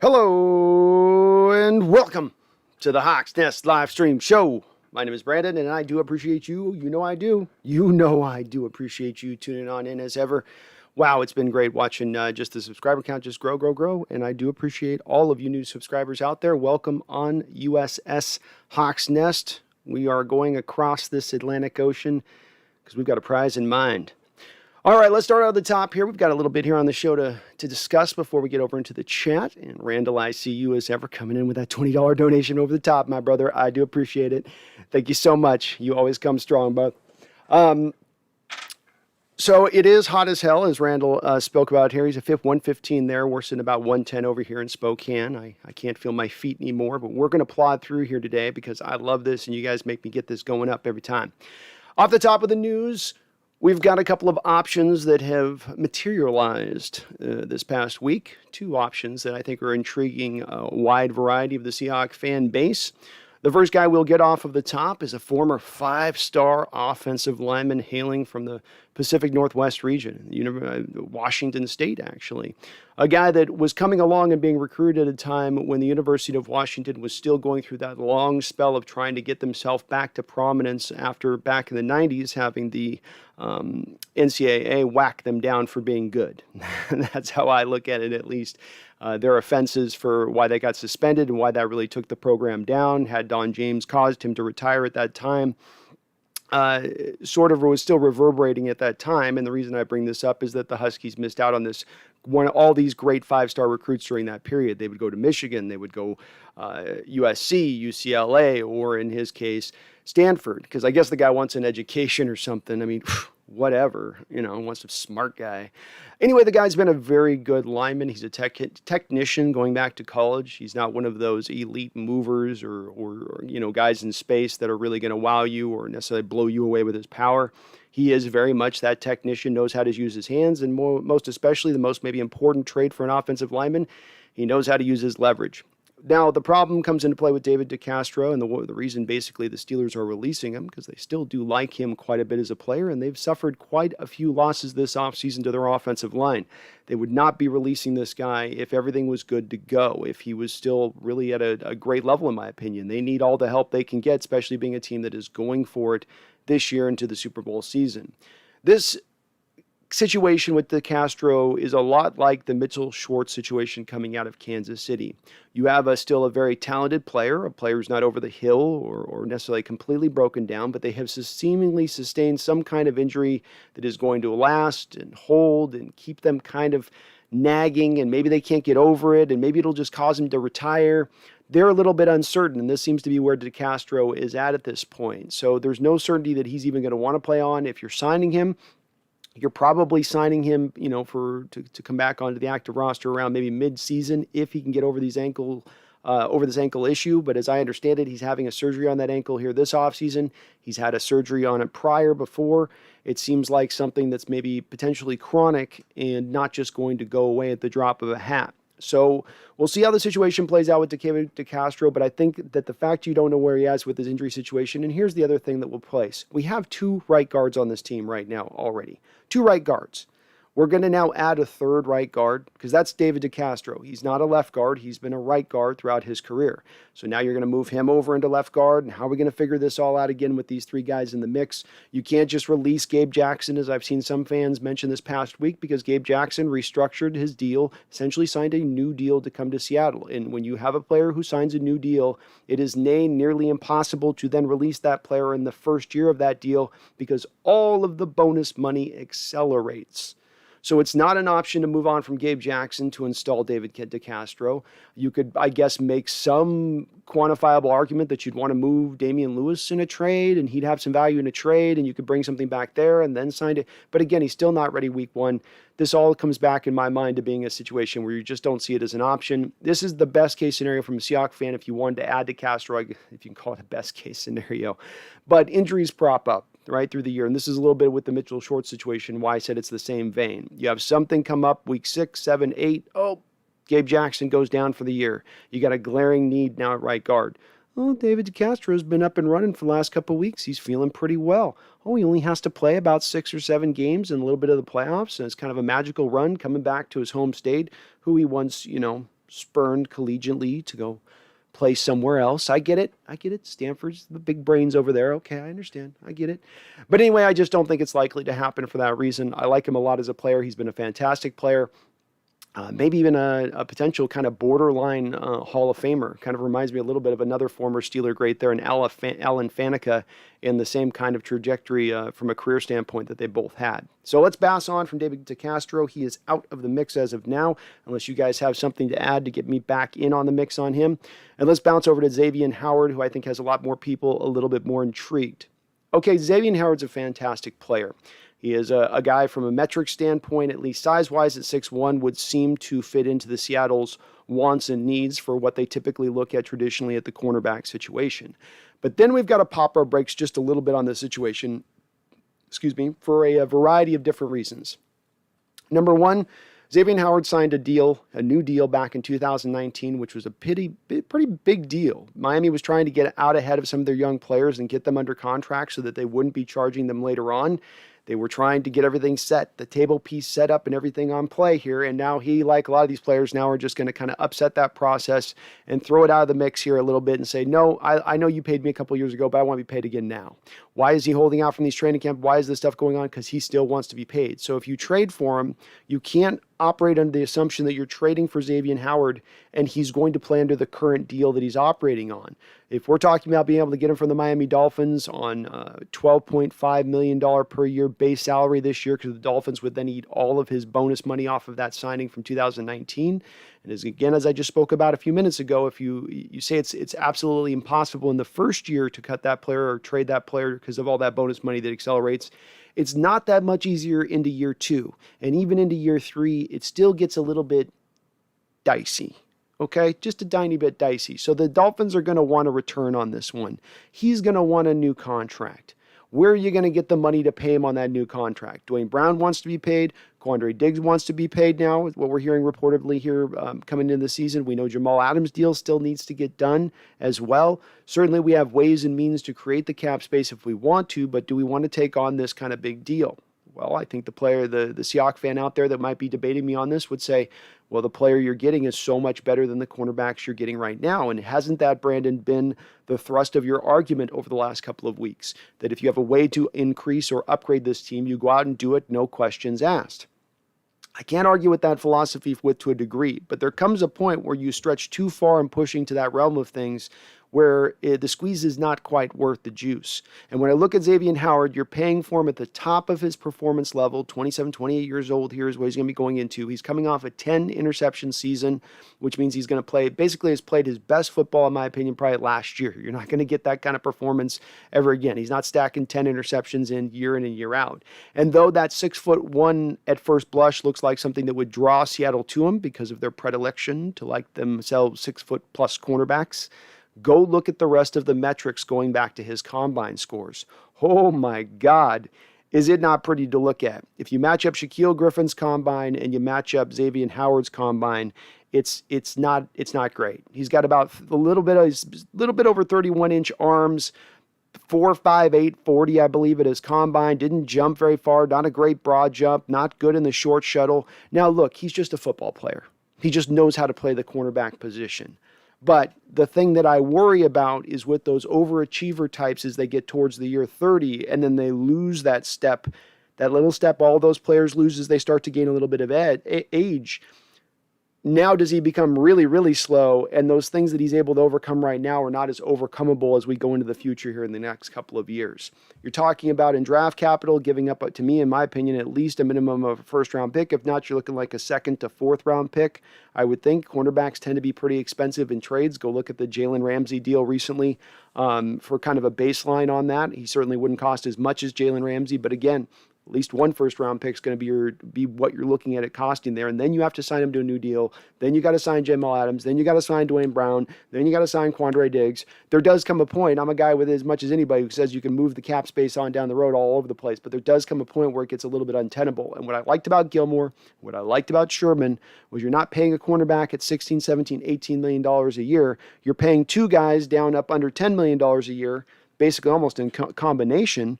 Hello and welcome to the Hawks Nest live stream show. My name is Brandon and I do appreciate you. You know I do. You know I do appreciate you tuning on in as ever. Wow, it's been great watching just the subscriber count just grow. And I do appreciate all of you new subscribers out there. Welcome on USS Hawks Nest. We are going across this Atlantic Ocean because we've got a prize in mind. All right, let's start out at the top here. We've got a little bit here on the show to discuss before we get over into the chat. And Randall, I see you as ever coming in with that $20 donation over the top, my brother. I do appreciate it. Thank you so much. You always come strong, bud. So it is hot as hell, as Randall spoke about here. He's a 115 there. We're sitting about 110 over here in Spokane. I can't feel my feet anymore, but we're going to plod through here today because I love this, and you guys make me get this going up every time. Off the top of the news, we've got a couple of options that have materialized this past week. Two options that I think are intriguing a wide variety of the Seahawk fan base. The first guy we'll get off of the top is a former five-star offensive lineman hailing from the Pacific Northwest region, Washington State, actually. A guy that was coming along and being recruited at a time when the University of Washington was still going through that long spell of trying to get themselves back to prominence after back in the 90s having the NCAA whack them down for being good. That's how I look at it, at least. Their offenses for why they got suspended and why that really took the program down, had Don James caused him to retire at that time, sort of was still reverberating at that time. And the reason I bring this up is that the Huskies missed out on this. All these great five-star recruits during that period. They would go to Michigan, they would go USC, UCLA, or in his case, Stanford, because I guess the guy wants an education or something. I mean, whatever, wants a smart guy. Anyway, the guy's been a very good lineman. He's a technician going back to college. He's not one of those elite movers or guys in space that are really going to wow you or necessarily blow you away with his power. He is very much that technician, knows how to use his hands, and most especially the most maybe important trait for an offensive lineman, he knows how to use his leverage. Now, the problem comes into play with David DeCastro, and the reason basically the Steelers are releasing him, because they still do like him quite a bit as a player, and they've suffered quite a few losses this offseason to their offensive line. They would not be releasing this guy if everything was good to go, if he was still really at a great level, in my opinion. They need all the help they can get, especially being a team that is going for it this year into the Super Bowl season. This situation with DeCastro is a lot like the Mitchell Schwartz situation coming out of Kansas City. You have still a very talented player, a player who's not over the hill or necessarily completely broken down, but they have seemingly sustained some kind of injury that is going to last and hold and keep them kind of nagging, and maybe they can't get over it, and maybe it'll just cause them to retire. They're a little bit uncertain, and this seems to be where DeCastro is at this point. So there's no certainty that he's even going to want to play on. If you're signing him, you're probably signing him, to come back onto the active roster around maybe mid-season if he can get over this ankle issue. But as I understand it, he's having a surgery on that ankle here this offseason. He's had a surgery on it before. It seems like something that's maybe potentially chronic and not just going to go away at the drop of a hat. So we'll see how the situation plays out with DeCastro, but I think that the fact you don't know where he is with his injury situation, and here's the other thing that will place. We have two right guards on this team right now already. Two right guards. We're going to now add a third right guard because that's David DeCastro. He's not a left guard. He's been a right guard throughout his career. So now you're going to move him over into left guard. And how are we going to figure this all out again with these three guys in the mix? You can't just release Gabe Jackson, as I've seen some fans mention this past week, because Gabe Jackson restructured his deal, essentially signed a new deal to come to Seattle. And when you have a player who signs a new deal, it is nearly impossible to then release that player in the first year of that deal because all of the bonus money accelerates. So it's not an option to move on from Gabe Jackson to install David DeCastro. You could, I guess, make some quantifiable argument that you'd want to move Damian Lewis in a trade, and he'd have some value in a trade, and you could bring something back there and then sign it. But again, he's still not ready week one. This all comes back in my mind to being a situation where you just don't see it as an option. This is the best case scenario from a Seahawks fan if you wanted to add DeCastro, if you can call it a best case scenario. But injuries prop up right through the year. And this is a little bit with the Mitchell Schwartz situation, why I said it's the same vein. You have something come up week 6, 7, 8. Oh, Gabe Jackson goes down for the year. You got a glaring need now at right guard. Oh, David DeCastro has been up and running for the last couple of weeks. He's feeling pretty well. Oh, he only has to play about 6 or 7 games and a little bit of the playoffs, and it's kind of a magical run coming back to his home state, who he once, spurned collegiately to go play somewhere else. I get it. Stanford's the big brains over there. Okay, I understand. I get it. But anyway, I just don't think it's likely to happen for that reason. I like him a lot as a player. He's been a fantastic player. Maybe even a potential kind of borderline Hall of Famer. Kind of reminds me a little bit of another former Steeler great there, and Alan Faneca, in the same kind of trajectory from a career standpoint that they both had. So let's pass on from David DeCastro. He is out of the mix as of now, unless you guys have something to add to get me back in on the mix on him. And let's bounce over to Xavien Howard, who I think has a lot more people a little bit more intrigued. Okay, Xavien Howard's a fantastic player. He is a guy from a metric standpoint, at least size-wise at 6'1", would seem to fit into the Seattle's wants and needs for what they typically look at traditionally at the cornerback situation. But then we've got to pop our brakes just a little bit on the situation, for a variety of different reasons. Number one, Xavien Howard signed a new deal back in 2019, which was a pretty big deal. Miami was trying to get out ahead of some of their young players and get them under contract so that they wouldn't be charging them later on. They were trying to get everything set, the table piece set up and everything on play here. And now he, like a lot of these players now, are just going to kind of upset that process and throw it out of the mix here a little bit and say, no, I know you paid me a couple years ago, but I want to be paid again now. Why is he holding out from these training camps? Why is this stuff going on? Because he still wants to be paid. So if you trade for him, you can't operate under the assumption that you're trading for Xavien Howard and he's going to play under the current deal that he's operating on. If we're talking about being able to get him from the Miami Dolphins on $12.5 million per year base salary this year, because the Dolphins would then eat all of his bonus money off of that signing from 2019. And as I just spoke about a few minutes ago, if you say it's absolutely impossible in the first year to cut that player or trade that player because of all that bonus money that accelerates, it's not that much easier into year 2. And even into year 3, it still gets a little bit dicey. Okay, just a tiny bit dicey. So the Dolphins are going to want a return on this one. He's going to want a new contract. Where are you going to get the money to pay him on that new contract? Dwayne Brown wants to be paid. Quandre Diggs wants to be paid now, what we're hearing reportedly here coming into the season. We know Jamal Adams' deal still needs to get done as well. Certainly we have ways and means to create the cap space if we want to, but do we want to take on this kind of big deal? Well, I think the Seahawk fan out there that might be debating me on this would say, well, the player you're getting is so much better than the cornerbacks you're getting right now. And hasn't that, Brandon, been the thrust of your argument over the last couple of weeks? That if you have a way to increase or upgrade this team, you go out and do it, no questions asked. I can't argue with that philosophy to a degree, but there comes a point where you stretch too far in pushing to that realm of things where the squeeze is not quite worth the juice. And when I look at Xavien Howard, you're paying for him at the top of his performance level, 27, 28 years old. Here's what he's going to be going into. He's coming off a 10 interception season, which means he's going to has played his best football, in my opinion, probably last year. You're not going to get that kind of performance ever again. He's not stacking 10 interceptions in and year out. And though that 6'1" at first blush looks like something that would draw Seattle to him because of their predilection to like themselves 6' plus cornerbacks, go look at the rest of the metrics going back to his combine scores. Oh my God, is it not pretty to look at? If you match up Shaquille Griffin's combine and you match up Xavien Howard's combine, it's not great. He's got about a little bit over 31-inch arms, 4.58 40, I believe, at his combine. Didn't jump very far. Not a great broad jump. Not good in the short shuttle. Now look, he's just a football player. He just knows how to play the cornerback position. But the thing that I worry about is with those overachiever types as they get towards the year 30 and then they lose that step, that little step all those players lose as they start to gain a little bit of age. Now does he become really, really slow, and those things that he's able to overcome right now are not as overcomeable as we go into the future here in the next couple of years. You're talking about in draft capital, giving up, to me, in my opinion, at least a minimum of a first-round pick. If not, you're looking like a second to fourth-round pick. I would think cornerbacks tend to be pretty expensive in trades. Go look at the Jalen Ramsey deal recently for kind of a baseline on that. He certainly wouldn't cost as much as Jalen Ramsey, but again, at least one first-round pick is going to be what you're looking at it costing there, and then you have to sign him to a new deal. Then you got to sign Jamal Adams. Then you got to sign Dwayne Brown. Then you got to sign Quandre Diggs. There does come a point. I'm a guy with as much as anybody who says you can move the cap space on down the road all over the place, but there does come a point where it gets a little bit untenable. And what I liked about Gilmore, what I liked about Sherman, was you're not paying a cornerback at $16, $17, $18 million a year. You're paying two guys down up under $10 million a year, basically almost in combination.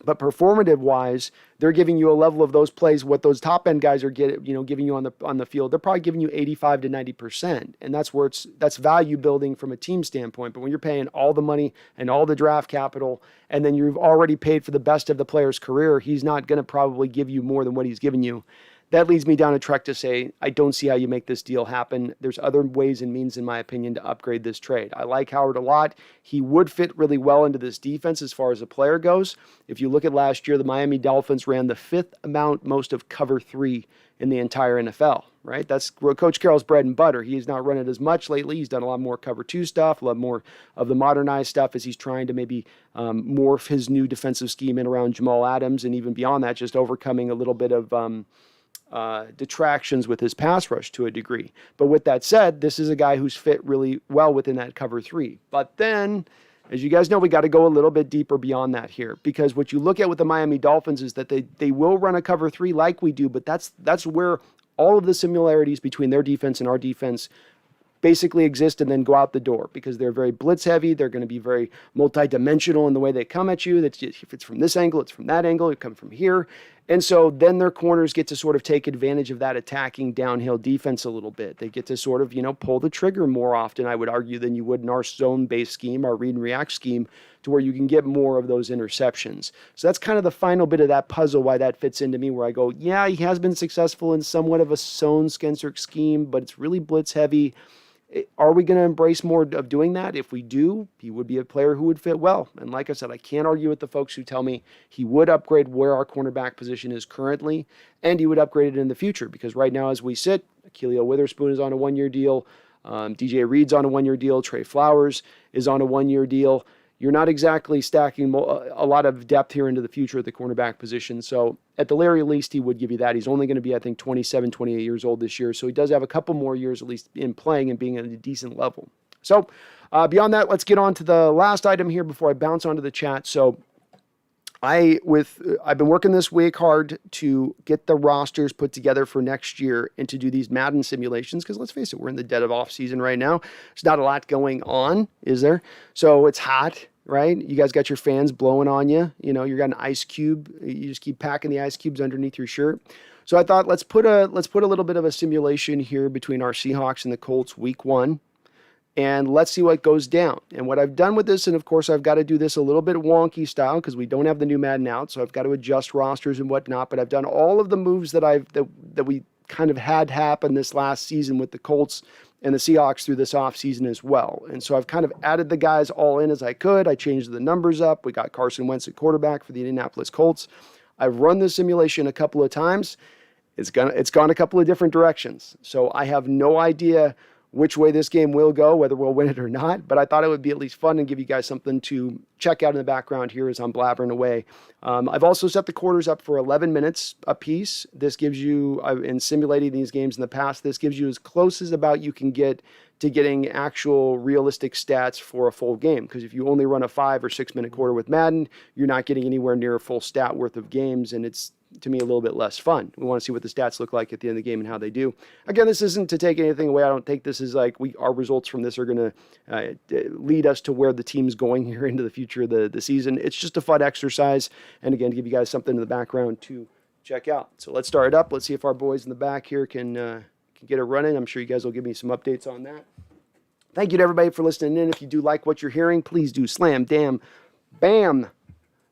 But performative-wise, they're giving you a level of those plays. What those top-end guys are giving you on the field, they're probably giving you 85 to 90%, and that's value building from a team standpoint. But when you're paying all the money and all the draft capital, and then you've already paid for the best of the player's career, he's not going to probably give you more than what he's given you. That leads me down a trek to say, I don't see how you make this deal happen. There's other ways and means, in my opinion, to upgrade this trade. I like Howard a lot. He would fit really well into this defense as far as a player goes. If you look at last year, the Miami Dolphins ran the 5th amount most of cover 3 in the entire NFL, right? That's Coach Carroll's bread and butter. He has not run it as much lately. He's done a lot more cover 2 stuff, a lot more of the modernized stuff as he's trying to maybe morph his new defensive scheme in around Jamal Adams, and even beyond that, just overcoming a little bit of detractions with his pass rush to a degree. But with that said, this is a guy who's fit really well within that cover 3. But then, as you guys know, we got to go a little bit deeper beyond that here, because what you look at with the Miami Dolphins is that they will run a cover 3 like we do, but that's where all of the similarities between their defense and our defense basically exist and then go out the door, because they're very blitz heavy. They're going to be very multi-dimensional in the way they come at you. That's just, if it's from this angle, it's from that angle, it come from here. And so then their corners get to sort of take advantage of that attacking downhill defense a little bit. They get to sort of, pull the trigger more often, I would argue, than you would in our zone-based scheme, our read and react scheme, to where you can get more of those interceptions. So that's kind of the final bit of that puzzle, why that fits into me, where I go, yeah, he has been successful in somewhat of a zone-centric scheme, but it's really blitz heavy. Are we going to embrace more of doing that? If we do, he would be a player who would fit well. And like I said, I can't argue with the folks who tell me he would upgrade where our cornerback position is currently, and he would upgrade it in the future, because right now as we sit, Akilio Witherspoon is on a 1-year deal, DJ Reed's on a 1-year deal, Trey Flowers is on a 1-year deal. You're not exactly stacking a lot of depth here into the future at the cornerback position. So at the very least, he would give you that. He's only going to be, I think, 27, 28 years old this year. So he does have a couple more years at least in playing and being at a decent level. So beyond that, let's get on to the last item here before I bounce onto the chat. So I've been working this week hard to get the rosters put together for next year and to do these Madden simulations, because let's face it, we're in the dead of off season right now. There's not a lot going on, is there? So it's hot, right? You guys got your fans blowing on you. You got an ice cube. You just keep packing the ice cubes underneath your shirt. So I thought let's put a little bit of a simulation here between our Seahawks and the Colts week 1. And let's see what goes down. And what I've done with this, and of course I've got to do this a little bit wonky style because we don't have the new Madden out, so I've got to adjust rosters and whatnot. But I've done all of the moves that we kind of had happen this last season with the Colts and the Seahawks through this offseason as well. And so I've kind of added the guys all in as I could. I changed the numbers up. We got Carson Wentz at quarterback for the Indianapolis Colts. I've run this simulation a couple of times. It's gone a couple of different directions. So I have no idea which way this game will go, whether we'll win it or not, but I thought it would be at least fun and give you guys something to check out in the background here as I'm blabbering away. I've also set the quarters up for 11 minutes a piece. This gives you, in simulating these games in the past, this gives you as close as about you can get to getting actual realistic stats for a full game. Because if you only run a 5 or 6 minute quarter with Madden, you're not getting anywhere near a full stat worth of games, and it's, to me, a little bit less fun. We want to see what the stats look like at the end of the game and how they do. Again, this isn't to take anything away. I don't think this is like our results from this are going to lead us to where the team's going here into the future of the season. It's just a fun exercise, and again, to give you guys something in the background to check out. So let's start it up. Let's see if our boys in the back here can get it running. I'm sure you guys will give me some updates on that. Thank you to everybody for listening in. If you do like what you're hearing, please do slam, damn, bam,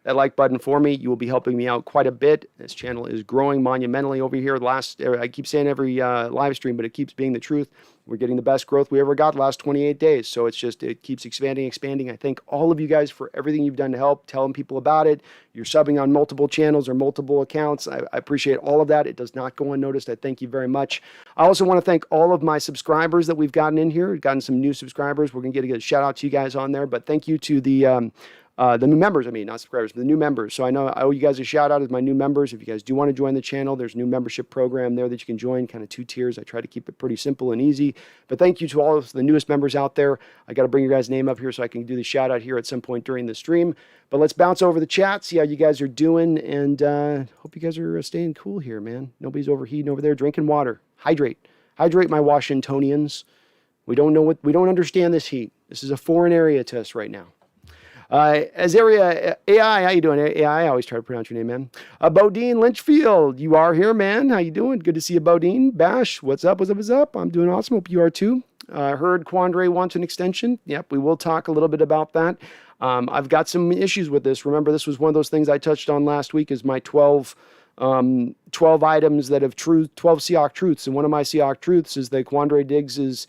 that like button for me. You will be helping me out quite a bit. This channel is growing monumentally over here. I keep saying every live stream, but it keeps being the truth. We're getting the best growth we ever got the last 28 days. So it keeps expanding. I thank all of you guys for everything you've done to help, telling people about it. You're subbing on multiple channels or multiple accounts. I appreciate all of that. It does not go unnoticed. I thank you very much. I also want to thank all of my subscribers that we've gotten in here. We've gotten some new subscribers. We're going to get a shout out to you guys on there, but thank you to the new members, not subscribers, but the new members. So I know I owe you guys a shout out as my new members. If you guys do want to join the channel, there's a new membership program there that you can join, kind of 2 tiers. I try to keep it pretty simple and easy. But thank you to all of the newest members out there. I got to bring your guys' name up here so I can do the shout out here at some point during the stream. But let's bounce over the chat, see how you guys are doing, and hope you guys are staying cool here, man. Nobody's overheating over there. Drinking water. Hydrate, my Washingtonians. We don't understand this heat. This is a foreign area to us right now. Azaria AI, how you doing? AI, I always try to pronounce your name, man. Bodine Lynchfield, you are here, man. How you doing? Good to see you, Bodine. Bash, what's up? What's up? What's up? I'm doing awesome. Hope you are too. Heard Quandre wants an extension. Yep, we will talk a little bit about that. I've got some issues with this. Remember, this was one of those things I touched on last week is my 12 items that have 12 Seahawk truths. And one of my Seahawk truths is that Quandre Diggs is,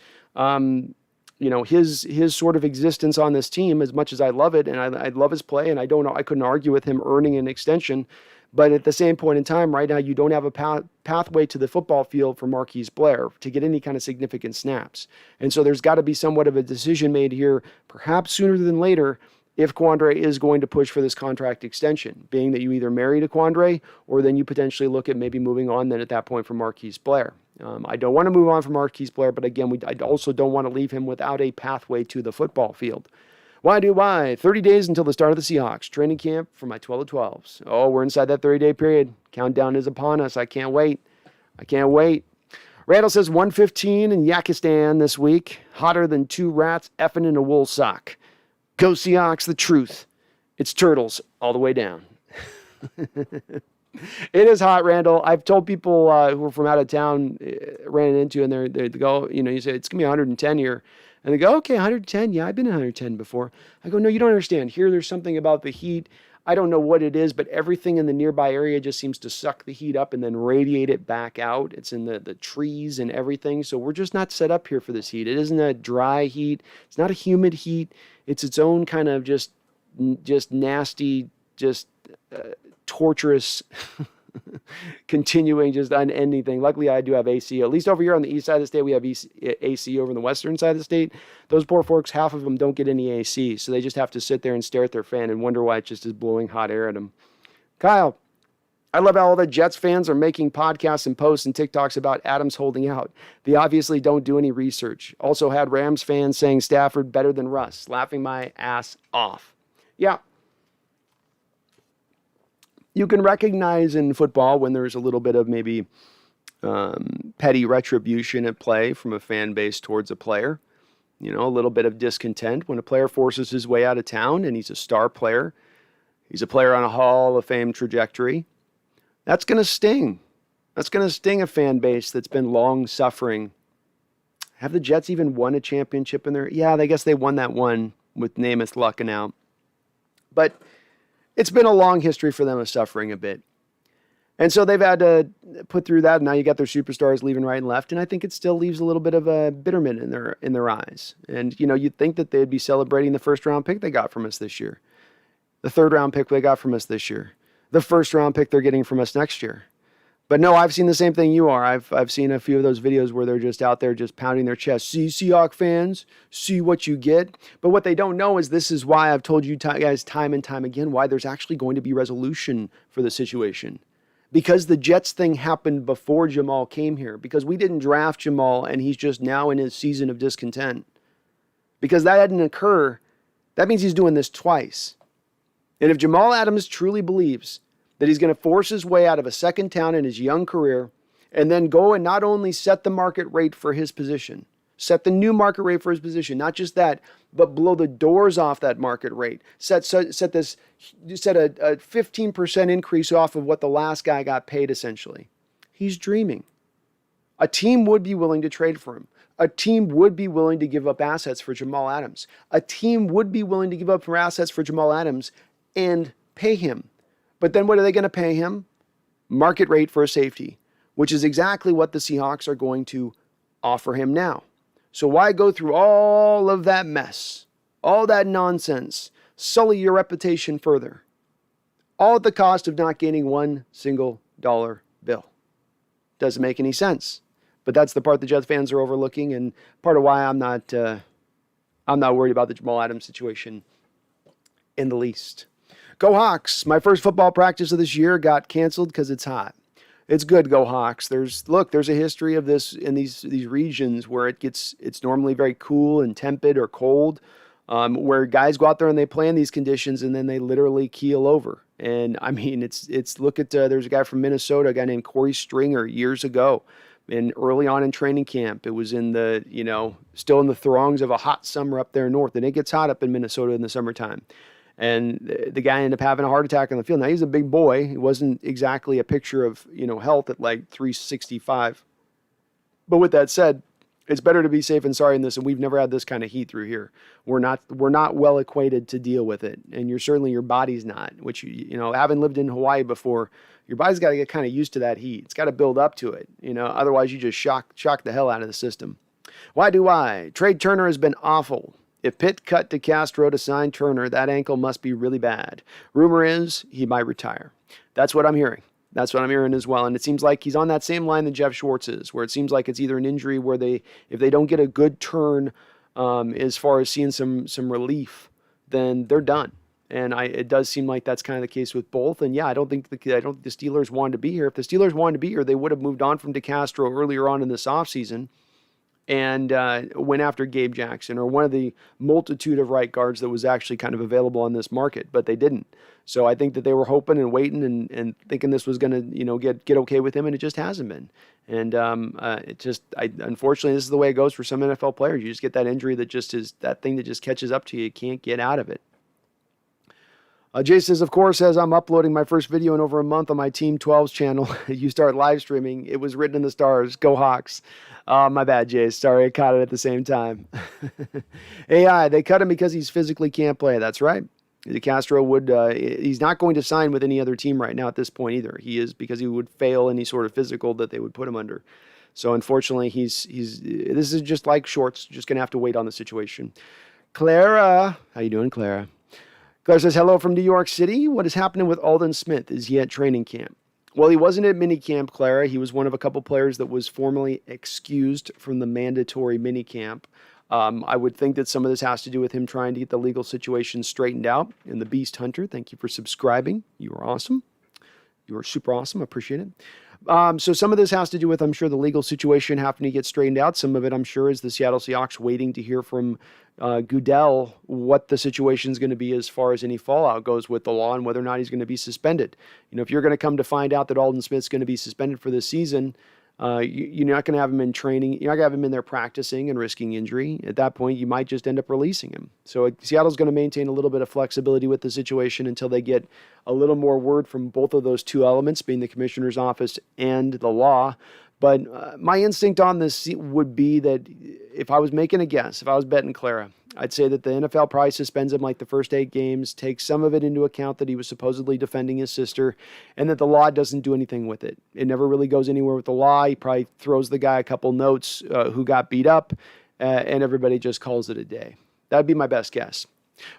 his sort of existence on this team, as much as I love it, and I love his play, and I couldn't argue with him earning an extension. But at the same point in time, right now, you don't have a pathway to the football field for Marquise Blair to get any kind of significant snaps. And so there's got to be somewhat of a decision made here, perhaps sooner than later, if Quandre is going to push for this contract extension, being that you either marry to Quandre or then you potentially look at maybe moving on then at that point from Marquise Blair. I don't want to move on from Marquise Blair, but again, I also don't want to leave him without a pathway to the football field. Why? 30 days until the start of the Seahawks. Training camp for my 12 to 12s. Oh, we're inside that 30-day period. Countdown is upon us. I can't wait. Randall says 115 in Yakistan this week. Hotter than two rats effing in a wool sock. Go Seahawks, the truth. It's turtles all the way down. It is hot, Randall. I've told people who are from out of town, ran into, and they go, you say, it's going to be 110 here. And they go, okay, 110. Yeah, I've been 110 before. I go, no, you don't understand. Here, there's something about the heat. I don't know what it is, but everything in the nearby area just seems to suck the heat up and then radiate it back out. It's in the trees and everything. So we're just not set up here for this heat. It isn't a dry heat. It's not a humid heat. It's its own kind of just nasty, torturous, continuing, just unending thing. Luckily, I do have AC. At least over here on the east side of the state, we have AC over on the western side of the state. Those poor folks, half of them don't get any AC, so they just have to sit there and stare at their fan and wonder why it just is blowing hot air at them. Kyle, I love how all the Jets fans are making podcasts and posts and TikToks about Adams holding out. They obviously don't do any research. Also had Rams fans saying Stafford better than Russ, laughing my ass off. Yeah. You can recognize in football when there's a little bit of maybe petty retribution at play from a fan base towards a player. A little bit of discontent when a player forces his way out of town and he's a star player. He's a player on a Hall of Fame trajectory. That's going to sting. That's going to sting a fan base that's been long suffering. Have the Jets even won a championship in there? Yeah, I guess they won that one with Namath lucking out. But it's been a long history for them of suffering a bit. And so they've had to put through that. And now you got their superstars leaving right and left. And I think it still leaves a little bit of a bitterment in their eyes. And, you'd think that they'd be celebrating the first round pick they got from us this year. The third round pick they got from us this year. The first round pick they're getting from us next year. But no, I've seen the same thing you are. I've seen a few of those videos where they're just out there just pounding their chest. See, Seahawk fans, see what you get. But what they don't know is this is why I've told you guys time and time again why there's actually going to be resolution for the situation. Because the Jets thing happened before Jamal came here. Because we didn't draft Jamal and he's just now in his season of discontent. Because that didn't occur, that means he's doing this twice. And if Jamal Adams truly believes that he's going to force his way out of a second town in his young career and then go and not only set the market rate for his position, set the new market rate for his position, not just that, but blow the doors off that market rate, set a 15% increase off of what the last guy got paid essentially. He's dreaming. A team would be willing to trade for him. A team would be willing to give up assets for Jamal Adams. A team would be willing to give up assets for Jamal Adams and pay him. But then what are they going to pay him? Market rate for a safety, which is exactly what the Seahawks are going to offer him now. So why go through all of that mess, all that nonsense, sully your reputation further, all at the cost of not gaining one single dollar bill? Doesn't make any sense. But that's the part the Jets fans are overlooking, and part of why I'm not worried about the Jamal Adams situation in the least. Go Hawks. My first football practice of this year got canceled because it's hot. It's good, go Hawks. There's a history of this in these regions where it's normally very cool and tepid or cold, where guys go out there and they play in these conditions and then they literally keel over. And I mean, look at, there's a guy from Minnesota, a guy named Corey Stringer years ago. And early on in training camp, it was in still in the throngs of a hot summer up there north. And it gets hot up in Minnesota in the summertime. And the guy ended up having a heart attack on the field. Now, he's a big boy. He wasn't exactly a picture of, health at like 365. But with that said, it's better to be safe and sorry in this, and we've never had this kind of heat through here. We're not well acquainted to deal with it, and your body's not. Which having lived in Hawaii before, your body's got to get kind of used to that heat. It's got to build up to it. Otherwise you just shock the hell out of the system. Why do I? Trade Turner has been awful. If Pitt cut DeCastro to sign Turner, that ankle must be really bad. Rumor is he might retire. That's what I'm hearing. That's what I'm hearing as well. And it seems like he's on that same line that Jeff Schwartz is, where it seems like it's either an injury where if they don't get a good turn as far as seeing some relief, then they're done. And it does seem like that's kind of the case with both. And yeah, I don't think the Steelers wanted to be here. If the Steelers wanted to be here, they would have moved on from DeCastro earlier on in this offseason and went after Gabe Jackson or one of the multitude of right guards that was actually kind of available on this market, but they didn't. So I think that they were hoping and waiting and thinking this was going to get okay with him, and it just hasn't been. And unfortunately, this is the way it goes for some NFL players. You just get that injury that just is that thing that just catches up to you. You can't get out of it. Jay says, of course, as I'm uploading my first video in over a month on my Team 12's channel, you start live streaming. It was written in the stars. Go Hawks. My bad, Jay. Sorry, I caught it at the same time. AI, they cut him because he's physically can't play. That's right. DeCastro he's not going to sign with any other team right now at this point either. He is, because he would fail any sort of physical that they would put him under. So unfortunately, this is just like Shorts, just going to have to wait on the situation. Clara, how you doing, Clara? Clara says, hello from New York City. What is happening with Aldon Smith? Is he at training camp? Well, he wasn't at minicamp, Clara. He was one of a couple players that was formally excused from the mandatory minicamp. I would think that some of this has to do with him trying to get the legal situation straightened out. And the Beast Hunter, thank you for subscribing. You are awesome. You are super awesome. I appreciate it. So some of this has to do with, I'm sure, the legal situation having to get straightened out. Some of it, I'm sure, is the Seattle Seahawks waiting to hear from Goodell what the situation is going to be as far as any fallout goes with the law and whether or not he's going to be suspended. If you're going to come to find out that Aldon Smith's going to be suspended for this season, you're not going to have him in training. You're not going to have him in there practicing and risking injury. At that point, you might just end up releasing him. So Seattle's going to maintain a little bit of flexibility with the situation until they get a little more word from both of those two elements, being the commissioner's office and the law. But my instinct on this would be that if I was making a guess, if I was betting Clara, I'd say that the NFL probably suspends him like the first 8 games, takes some of it into account that he was supposedly defending his sister, and that the law doesn't do anything with it. It never really goes anywhere with the law. He probably throws the guy a couple notes who got beat up, and everybody just calls it a day. That'd be my best guess.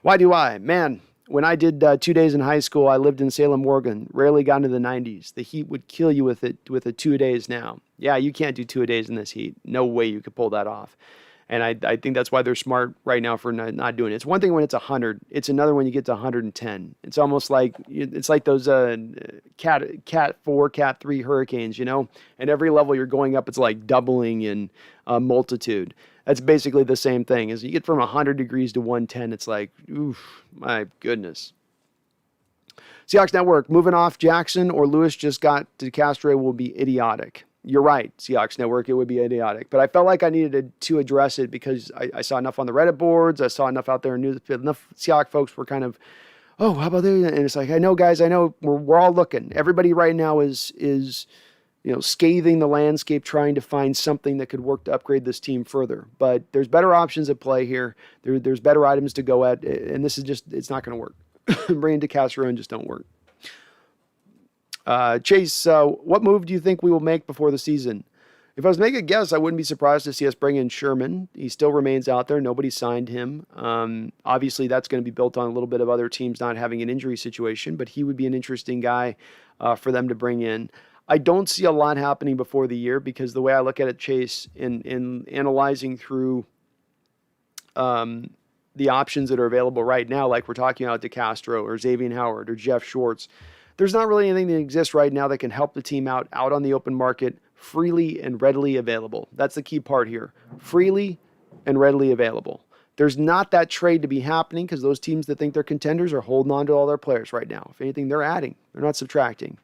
Why do I? Man, when I did 2 days in high school, I lived in Salem, Oregon, rarely got into the 90s. The heat would kill you with the 2 days now. Yeah, you can't do 2 days in this heat. No way you could pull that off. And I think that's why they're smart right now for not doing it. It's one thing when it's 100. It's another when you get to 110. It's almost like those Cat 4, Cat 3 hurricanes, And every level you're going up, it's like doubling in multitude. That's basically the same thing. As you get from 100 degrees to 110, it's like, oof, my goodness. Seahawks Network, moving off Jackson or Lewis just got DeCastro will be idiotic. You're right, Seahawks Network, it would be idiotic. But I felt like I needed to address it because I saw enough on the Reddit boards. I saw enough out there in news. Enough Seahawks folks were kind of, oh, how about this? And it's like, I know, guys, I know we're all looking. Everybody right now is scathing the landscape, trying to find something that could work to upgrade this team further. But there's better options at play here. There's better items to go at. And this is just, it's not going to work. Brady and DeCastro just don't work. Chase, what move do you think we will make before the season? If I was making a guess, I wouldn't be surprised to see us bring in Sherman. He still remains out there. Nobody signed him. Obviously, that's going to be built on a little bit of other teams not having an injury situation, but he would be an interesting guy for them to bring in. I don't see a lot happening before the year because the way I look at it, Chase, in analyzing through the options that are available right now, like we're talking about DeCastro or Xavien Howard or Jeff Schwartz, there's not really anything that exists right now that can help the team out on the open market, freely and readily available. That's the key part here. Freely and readily available. There's not that trade to be happening because those teams that think they're contenders are holding on to all their players right now. If anything, they're adding. They're not subtracting.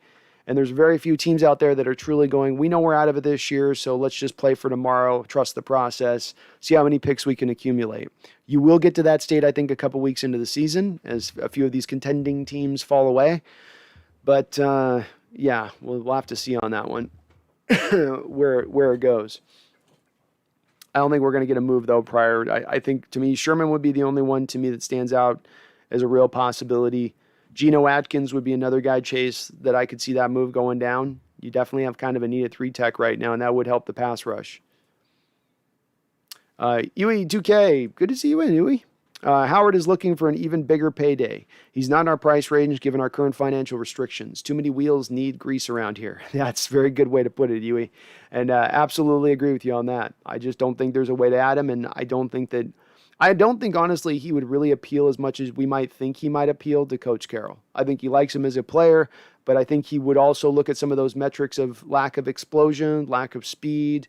And there's very few teams out there that are truly going, we know we're out of it this year, so let's just play for tomorrow, trust the process, see how many picks we can accumulate. You will get to that state, I think, a couple weeks into the season as a few of these contending teams fall away. But, yeah, we'll have to see on that one where it goes. I don't think we're going to get a move, though, prior. I think, to me, Sherman would be the only one, to me, that stands out as a real possibility. Geno Atkins would be another guy, Chase, that I could see that move going down. You definitely have kind of a needed 3-tech right now, and that would help the pass rush. Yui2K, good to see you in, Yui. Howard is looking for an even bigger payday. He's not in our price range given our current financial restrictions. Too many wheels need grease around here. That's a very good way to put it, Yui. And absolutely agree with you on that. I just don't think there's a way to add him, and I don't think, honestly, he would really appeal as much as we might think he might appeal to Coach Carroll. I think he likes him as a player, but I think he would also look at some of those metrics of lack of explosion, lack of speed,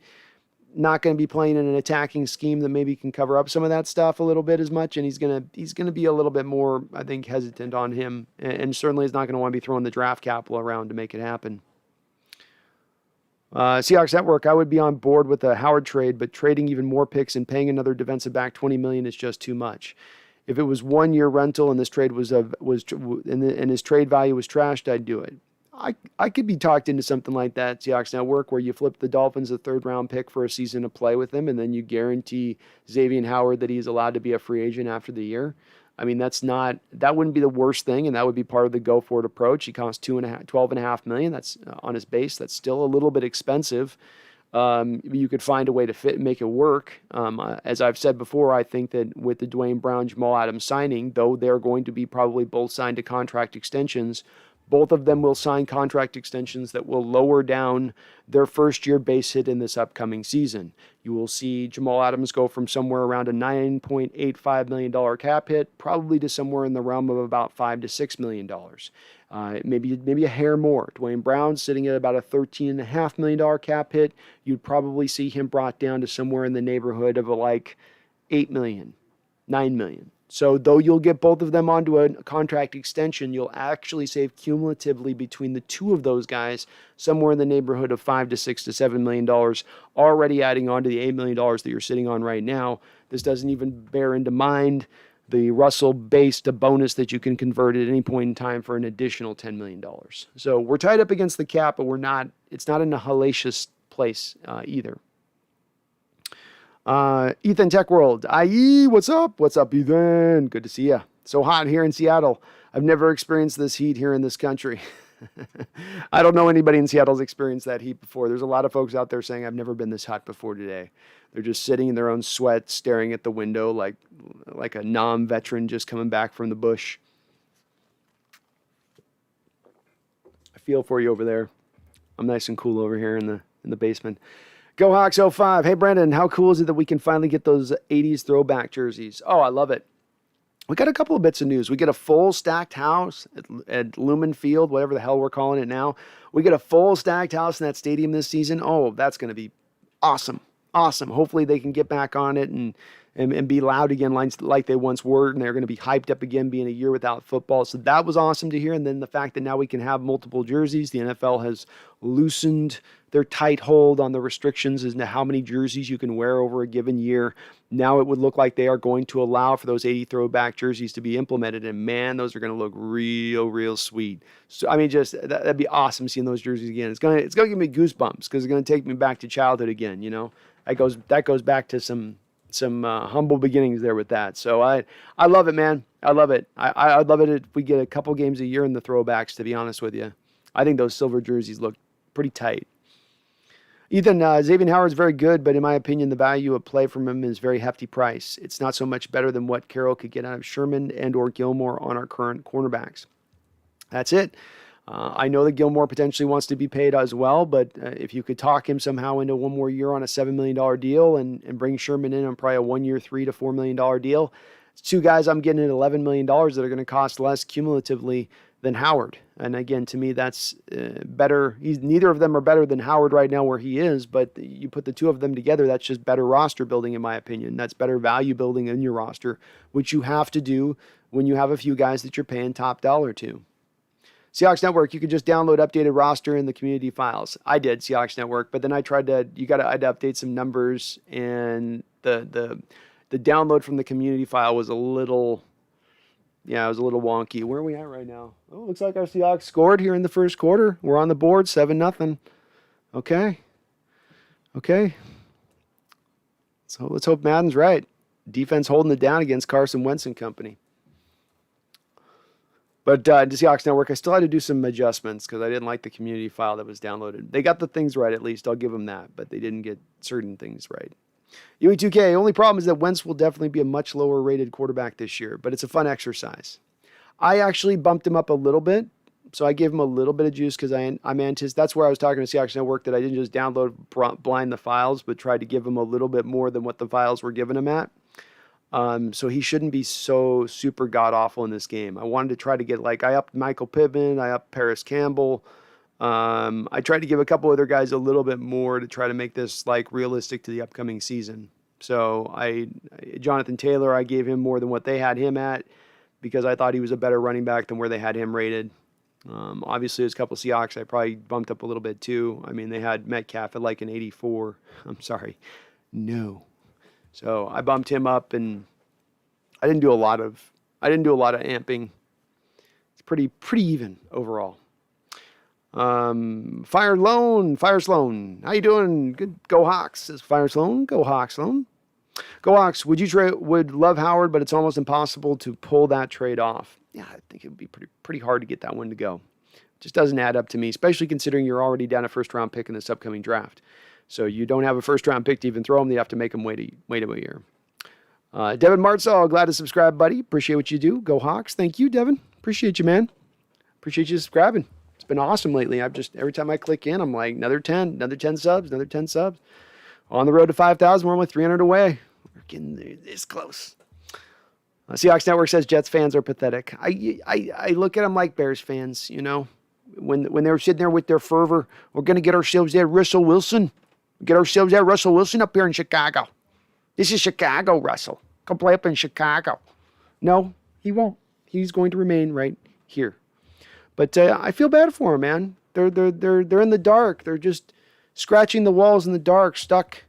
not going to be playing in an attacking scheme that maybe can cover up some of that stuff a little bit as much, and he's going to be a little bit more, I think, hesitant on him, and certainly is not going to want to be throwing the draft capital around to make it happen. Seahawks Network, I would be on board with the Howard trade, but trading even more picks and paying another defensive back $20 million is just too much. If it was 1 year rental and this trade and his trade value was trashed, I'd do it. I could be talked into something like that, Seahawks Network, where you flip the Dolphins a 3rd-round pick for a season to play with him, and then you guarantee Xavien Howard that he's allowed to be a free agent after the year. I mean, that wouldn't be the worst thing, and that would be part of the go-for-it approach. He costs $12.5 million. That's on his base. That's still a little bit expensive. You could find a way to fit and make it work. As I've said before, I think that with the Dwayne Brown, Jamal Adams signing, though they're going to be probably both signed to contract extensions, both of them will sign contract extensions that will lower down their first-year base hit in this upcoming season. You will see Jamal Adams go from somewhere around a $9.85 million cap hit, probably to somewhere in the realm of about $5 to $6 million. Maybe a hair more. Dwayne Brown sitting at about a $13.5 million cap hit. You'd probably see him brought down to somewhere in the neighborhood of like $8 million, $9 million. So though you'll get both of them onto a contract extension, you'll actually save cumulatively between the two of those guys somewhere in the neighborhood of $5 to $6 to $7 million, already adding on to the $8 million that you're sitting on right now. This doesn't even bear into mind the Russell-based bonus that you can convert at any point in time for an additional $10 million. So we're tied up against the cap, but it's not in a hellacious place either. Ethan Tech World, IE, what's up? What's up, Ethan? Good to see you. So hot here in Seattle. I've never experienced this heat here in this country. I don't know anybody in Seattle's experienced that heat before. There's a lot of folks out there saying, I've never been this hot before today. They're just sitting in their own sweat, staring at the window like a non-veteran just coming back from the bush. I feel for you over there. I'm nice and cool over here in the basement. Go Hawks 05. Hey, Brandon, how cool is it that we can finally get those 80s throwback jerseys? Oh, I love it. We got a couple of bits of news. We get a full stacked house at Lumen Field, whatever the hell we're calling it now. We get a full stacked house in that stadium this season. Oh, that's going to be awesome. Awesome. Hopefully they can get back on it and be loud again like they once were, and they're going to be hyped up again being a year without football. So that was awesome to hear. And then the fact that now we can have multiple jerseys. The NFL has loosened their tight hold on the restrictions as to how many jerseys you can wear over a given year. Now it would look like they are going to allow for those 80 throwback jerseys to be implemented. And man, those are going to look real sweet. So, I mean, just that'd be awesome seeing those jerseys again. It's going to give me goosebumps because it's going to take me back to childhood again. You know, that goes back to some humble beginnings there with that. So I love it, man. I love it. I'd love it if we get a couple games a year in the throwbacks, to be honest with you. I think those silver jerseys look pretty tight. Ethan, Xavien Howard's very good, but in my opinion, the value of play from him is very hefty price. It's not so much better than what Carroll could get out of Sherman and or Gilmore on our current cornerbacks. That's it. I know that Gilmore potentially wants to be paid as well, but if you could talk him somehow into one more year on a $7 million deal and bring Sherman in on probably a 1 year, $3 to $4 million deal, it's two guys I'm getting at $11 million that are going to cost less cumulatively than Howard. And again, to me, that's better. Neither of them are better than Howard right now where he is, but you put the two of them together, that's just better roster building, in my opinion. That's better value building in your roster, which you have to do when you have a few guys that you're paying top dollar to. Seahawks Network, you could just download updated roster in the community files. I did, Seahawks Network, but then I tried to, I had to update some numbers, and the download from the community file was a little, it was a little wonky. Where are we at right now? Oh, looks like our Seahawks scored here in the first quarter. We're on the board, 7-0. Okay. So let's hope Madden's right. Defense holding it down against Carson Wentz and company. But to Seahawks Network, I still had to do some adjustments because I didn't like the community file that was downloaded. They got the things right, at least. I'll give them that. But they didn't get certain things right. UE2K, only problem is that Wentz will definitely be a much lower rated quarterback this year. But it's a fun exercise. I actually bumped him up a little bit. So I gave him a little bit of juice because I'm anticipating. That's where I was talking to Seahawks Network, that I didn't just download blind the files, but tried to give him a little bit more than what the files were giving him at. So he shouldn't be so super god-awful in this game. I wanted to try to get, I upped Michael Pittman, I upped Paris Campbell. I tried to give a couple other guys a little bit more to try to make this, realistic to the upcoming season. So Jonathan Taylor, I gave him more than what they had him at because I thought he was a better running back than where they had him rated. Obviously, there's a couple Seahawks I probably bumped up a little bit too. I mean, they had Metcalf at an 84. I'm sorry. No. So I bumped him up, and I didn't do a lot of amping. It's pretty even overall. Fire Sloan. How you doing? Good. Go Hawks, says Fire Sloan. Go Hawks, Sloan. Go Hawks. Would love Howard, but it's almost impossible to pull that trade off. Yeah, I think it would be pretty hard to get that one to go. It just doesn't add up to me, especially considering you're already down a first-round pick in this upcoming draft. So you don't have a first-round pick to even throw them. You have to make them wait a year. Devin Martzall, glad to subscribe, buddy. Appreciate what you do. Go Hawks. Thank you, Devin. Appreciate you, man. Appreciate you subscribing. It's been awesome lately. Every time I click in, I'm like, another 10 subs. On the road to 5,000. We're only 300 away. We're getting this close. Seahawks Network says Jets fans are pathetic. I look at them like Bears fans, when they were sitting there with their fervor. We're going to get ourselves that Russell Wilson. Get ourselves that Russell Wilson up here in Chicago. This is Chicago, Russell. Come play up in Chicago. No, he won't. He's going to remain right here. But I feel bad for him, man. They're in the dark. They're just scratching the walls in the dark, stuck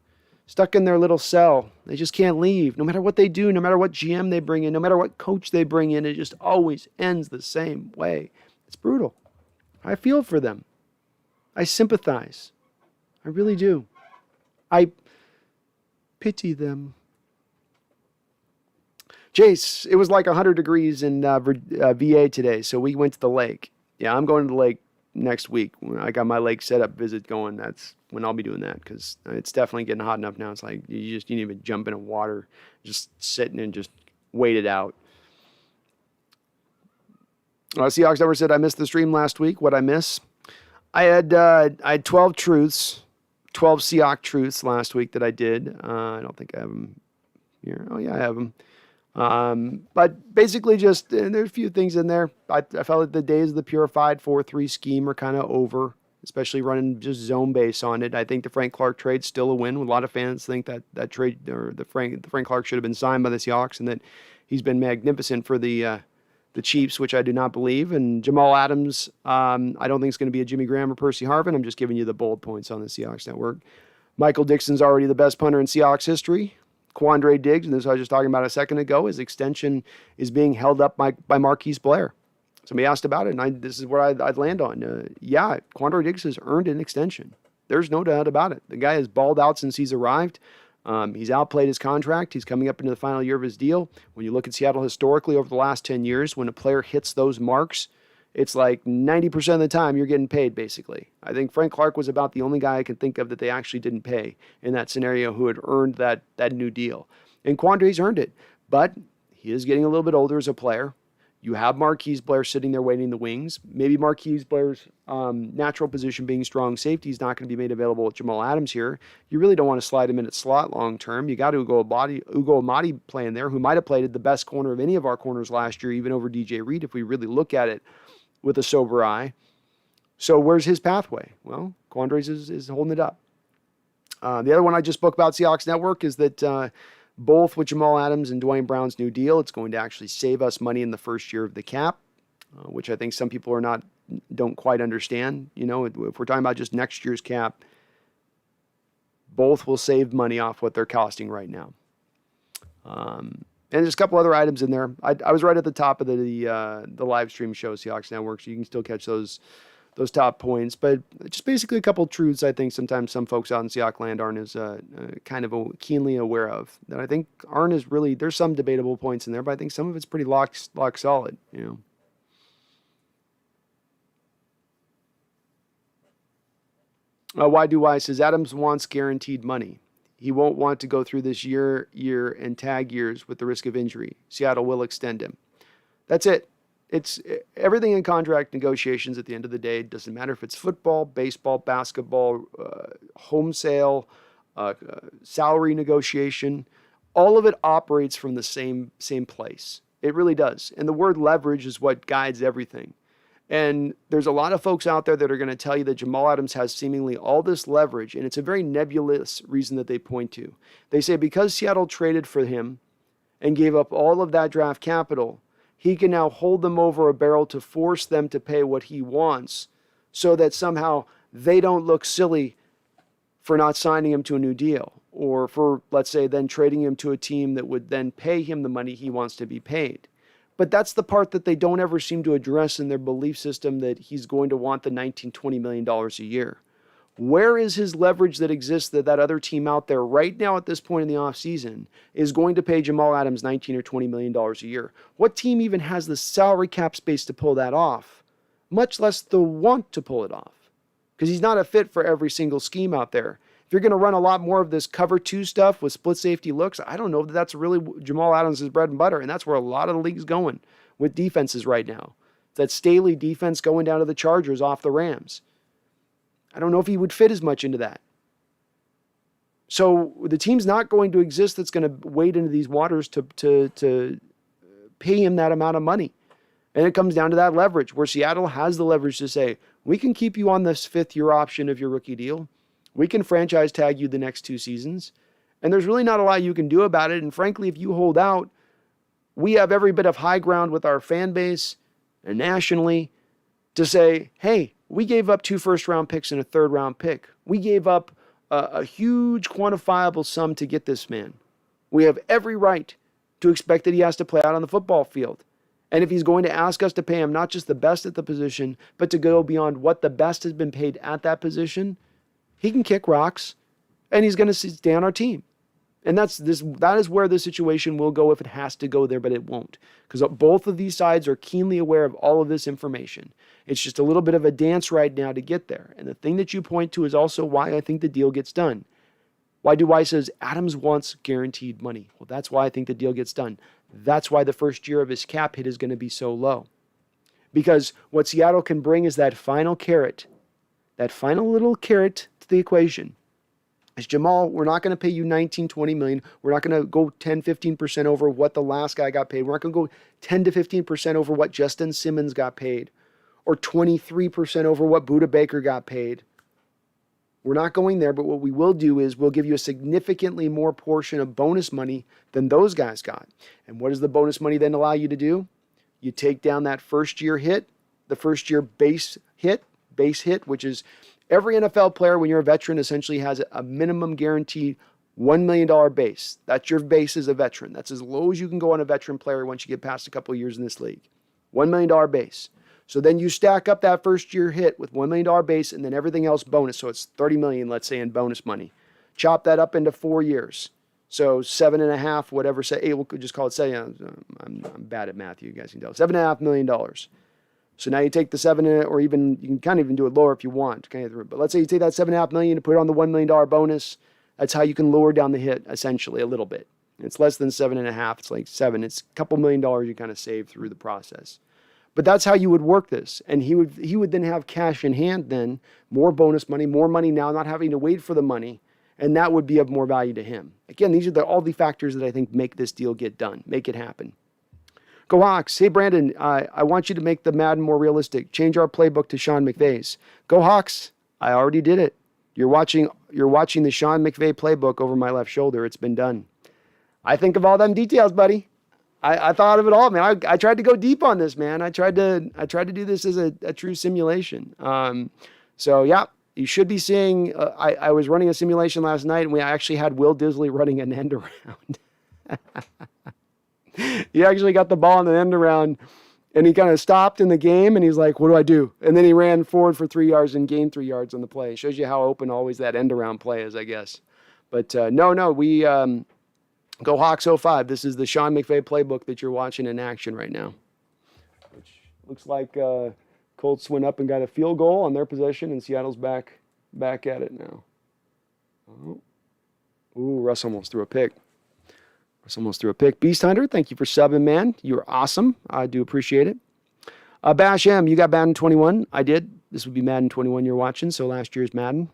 in their little cell. They just can't leave. No matter what they do, no matter what GM they bring in, no matter what coach they bring in, it just always ends the same way. It's brutal. I feel for them. I sympathize. I really do. I pity them. Jace, it was 100 degrees in VA today, so we went to the lake. Yeah, I'm going to the lake next week. When I got my lake setup visit going, that's when I'll be doing that, because it's definitely getting hot enough now. It's you didn't even jump in water, just sitting and just wait it out. Seahawks never said I missed the stream last week. What'd I miss? I had 12 truths, 12 Seahawk truths last week that I did. I don't think I have them here. Oh yeah, I have them. But basically just, there's a few things in there. I felt like the days of the purified 4-3 scheme are kind of over, especially running just zone base on it. I think the Frank Clark trade's still a win. A lot of fans think that trade, or the Frank Clark should have been signed by the Seahawks, and that he's been magnificent for the Chiefs, which I do not believe. And Jamal Adams, I don't think it's going to be a Jimmy Graham or Percy Harvin. I'm just giving you the bullet points on the Seahawks Network. Michael Dixon's already the best punter in Seahawks history. Quandre Diggs, and this I was just talking about a second ago, his extension is being held up by Marquise Blair. Somebody asked about it, and this is where I'd land on. Yeah, Quandre Diggs has earned an extension. There's no doubt about it. The guy has balled out since he's arrived. He's outplayed his contract. He's coming up into the final year of his deal. When you look at Seattle historically over the last 10 years, when a player hits those marks, it's 90% of the time you're getting paid, basically. I think Frank Clark was about the only guy I can think of that they actually didn't pay in that scenario who had earned that new deal. And Quandre's earned it, but he is getting a little bit older as a player. You have Marquise Blair sitting there waiting in the wings. Maybe Marquise Blair's natural position being strong safety is not going to be made available with Jamal Adams here. You really don't want to slide him in at slot long term. You got Ugo Amadi playing there, who might have played the best corner of any of our corners last year, even over DJ Reed, if we really look at it with a sober eye. So where's his pathway? Well, Quandre's is holding it up. The other one I just spoke about, Seahawks Network, is that both with Jamal Adams and Dwayne Brown's new deal, it's going to actually save us money in the first year of the cap, which I think some people are not don't quite understand. You know, if we're talking about just next year's cap, both will save money off what they're costing right now. And there's a couple other items in there. I was right at the top of the live stream show, Seahawks Network, so you can still catch those top points. But just basically a couple of truths I think sometimes some folks out in Seahawk land aren't as kind of keenly aware of. That I think aren't as really, there's some debatable points in there, but I think some of it's pretty lock solid, you know. Y says Adams wants guaranteed money. He won't want to go through this year, and tag years with the risk of injury. Seattle will extend him. That's it. It's everything in contract negotiations at the end of the day. It doesn't matter if it's football, baseball, basketball, home sale, salary negotiation. All of it operates from the same place. It really does. And the word leverage is what guides everything. And there's a lot of folks out there that are going to tell you that Jamal Adams has seemingly all this leverage, and it's a very nebulous reason that they point to. They say because Seattle traded for him and gave up all of that draft capital, he can now hold them over a barrel to force them to pay what he wants so that somehow they don't look silly for not signing him to a new deal or for, let's say, then trading him to a team that would then pay him the money he wants to be paid. But that's the part that they don't ever seem to address in their belief system, that he's going to want the $19, $20 million a year. Where is his leverage that exists that other team out there right now at this point in the offseason is going to pay Jamal Adams $19 or $20 million a year? What team even has the salary cap space to pull that off, much less the want to pull it off? Because he's not a fit for every single scheme out there. If you're going to run a lot more of this cover two stuff with split safety looks, I don't know that that's really Jamal Adams' bread and butter, and that's where a lot of the league's going with defenses right now. That Staley defense going down to the Chargers off the Rams. I don't know if he would fit as much into that. So the team's not going to exist that's going to wade into these waters to pay him that amount of money. And it comes down to that leverage, where Seattle has the leverage to say, we can keep you on this fifth-year option of your rookie deal. We can franchise tag you the next 2 seasons. And there's really not a lot you can do about it. And frankly, if you hold out, we have every bit of high ground with our fan base and nationally to say, hey, we gave up 2 first-round picks and a third-round pick. We gave up a huge quantifiable sum to get this man. We have every right to expect that he has to play out on the football field. And if he's going to ask us to pay him not just the best at the position, but to go beyond what the best has been paid at that position, he can kick rocks, and he's going to stay on our team. And that is where the situation will go if it has to go there, but it won't. Because both of these sides are keenly aware of all of this information. It's just a little bit of a dance right now to get there. And the thing that you point to is also why I think the deal gets done. Y says Adams wants guaranteed money. Well, that's why I think the deal gets done. That's why the first year of his cap hit is going to be so low. Because what Seattle can bring is that final carrot, that final little carrot to the equation. As Jamal, we're not going to pay you 19, 20 million. We're not going to go 10, 15% over what the last guy got paid. We're not going to go 10 to 15% over what Justin Simmons got paid, or 23% over what Budda Baker got paid. We're not going there, but what we will do is we'll give you a significantly more portion of bonus money than those guys got. And what does the bonus money then allow you to do? You take down that first year hit, the first year base hit, which is every NFL player, when you're a veteran, essentially has a minimum guaranteed $1 million base. That's your base as a veteran. That's as low as you can go on a veteran player once you get past a couple of years in this league. $1 million base. So then you stack up that first year hit with $1 million base and then everything else bonus. So it's $30 million, let's say, in bonus money. Chop that up into 4 years. So 7.5, whatever, say, we'll just call it, say, I'm bad at math, you guys can tell. $7.5 million. So now you take the 7, or even, you can kind of even do it lower if you want. But let's say you take that $7.5 million and put it on the $1 million bonus. That's how you can lower down the hit, essentially, a little bit. It's less than 7.5. It's like 7. It's a couple $1 million you kind of save through the process. But that's how you would work this. And he would then have cash in hand then, more bonus money, more money now, not having to wait for the money. And that would be of more value to him. Again, these are all the factors that I think make this deal get done, make it happen. Go Hawks. Hey, Brandon, I want you to make the Madden more realistic. Change our playbook to Sean McVay's. Go Hawks. I already did it. You're watching the Sean McVay playbook over my left shoulder. It's been done. I think of all them details, buddy. I thought of it all, man. I tried to go deep on this, man. I tried to do this as a true simulation. So yeah, you should be seeing. I was running a simulation last night, and we actually had Will Disley running an end around. He actually got the ball in the end around, and he kind of stopped in the game, and he's like, "What do I do?" And then he ran forward for 3 yards and gained 3 yards on the play. It shows you how open always that end around play is, I guess. But no, we go Hawks 05. This is the Sean McVay playbook that you're watching in action right now. Which looks like Colts went up and got a field goal on their possession, and Seattle's back at it now. Oh. Ooh, Russ almost threw a pick. Beast Hunter, thank you for subbing, man. You're awesome. I do appreciate it. Bash M, you got Madden 21? I did. This would be Madden 21 you're watching, so last year's Madden.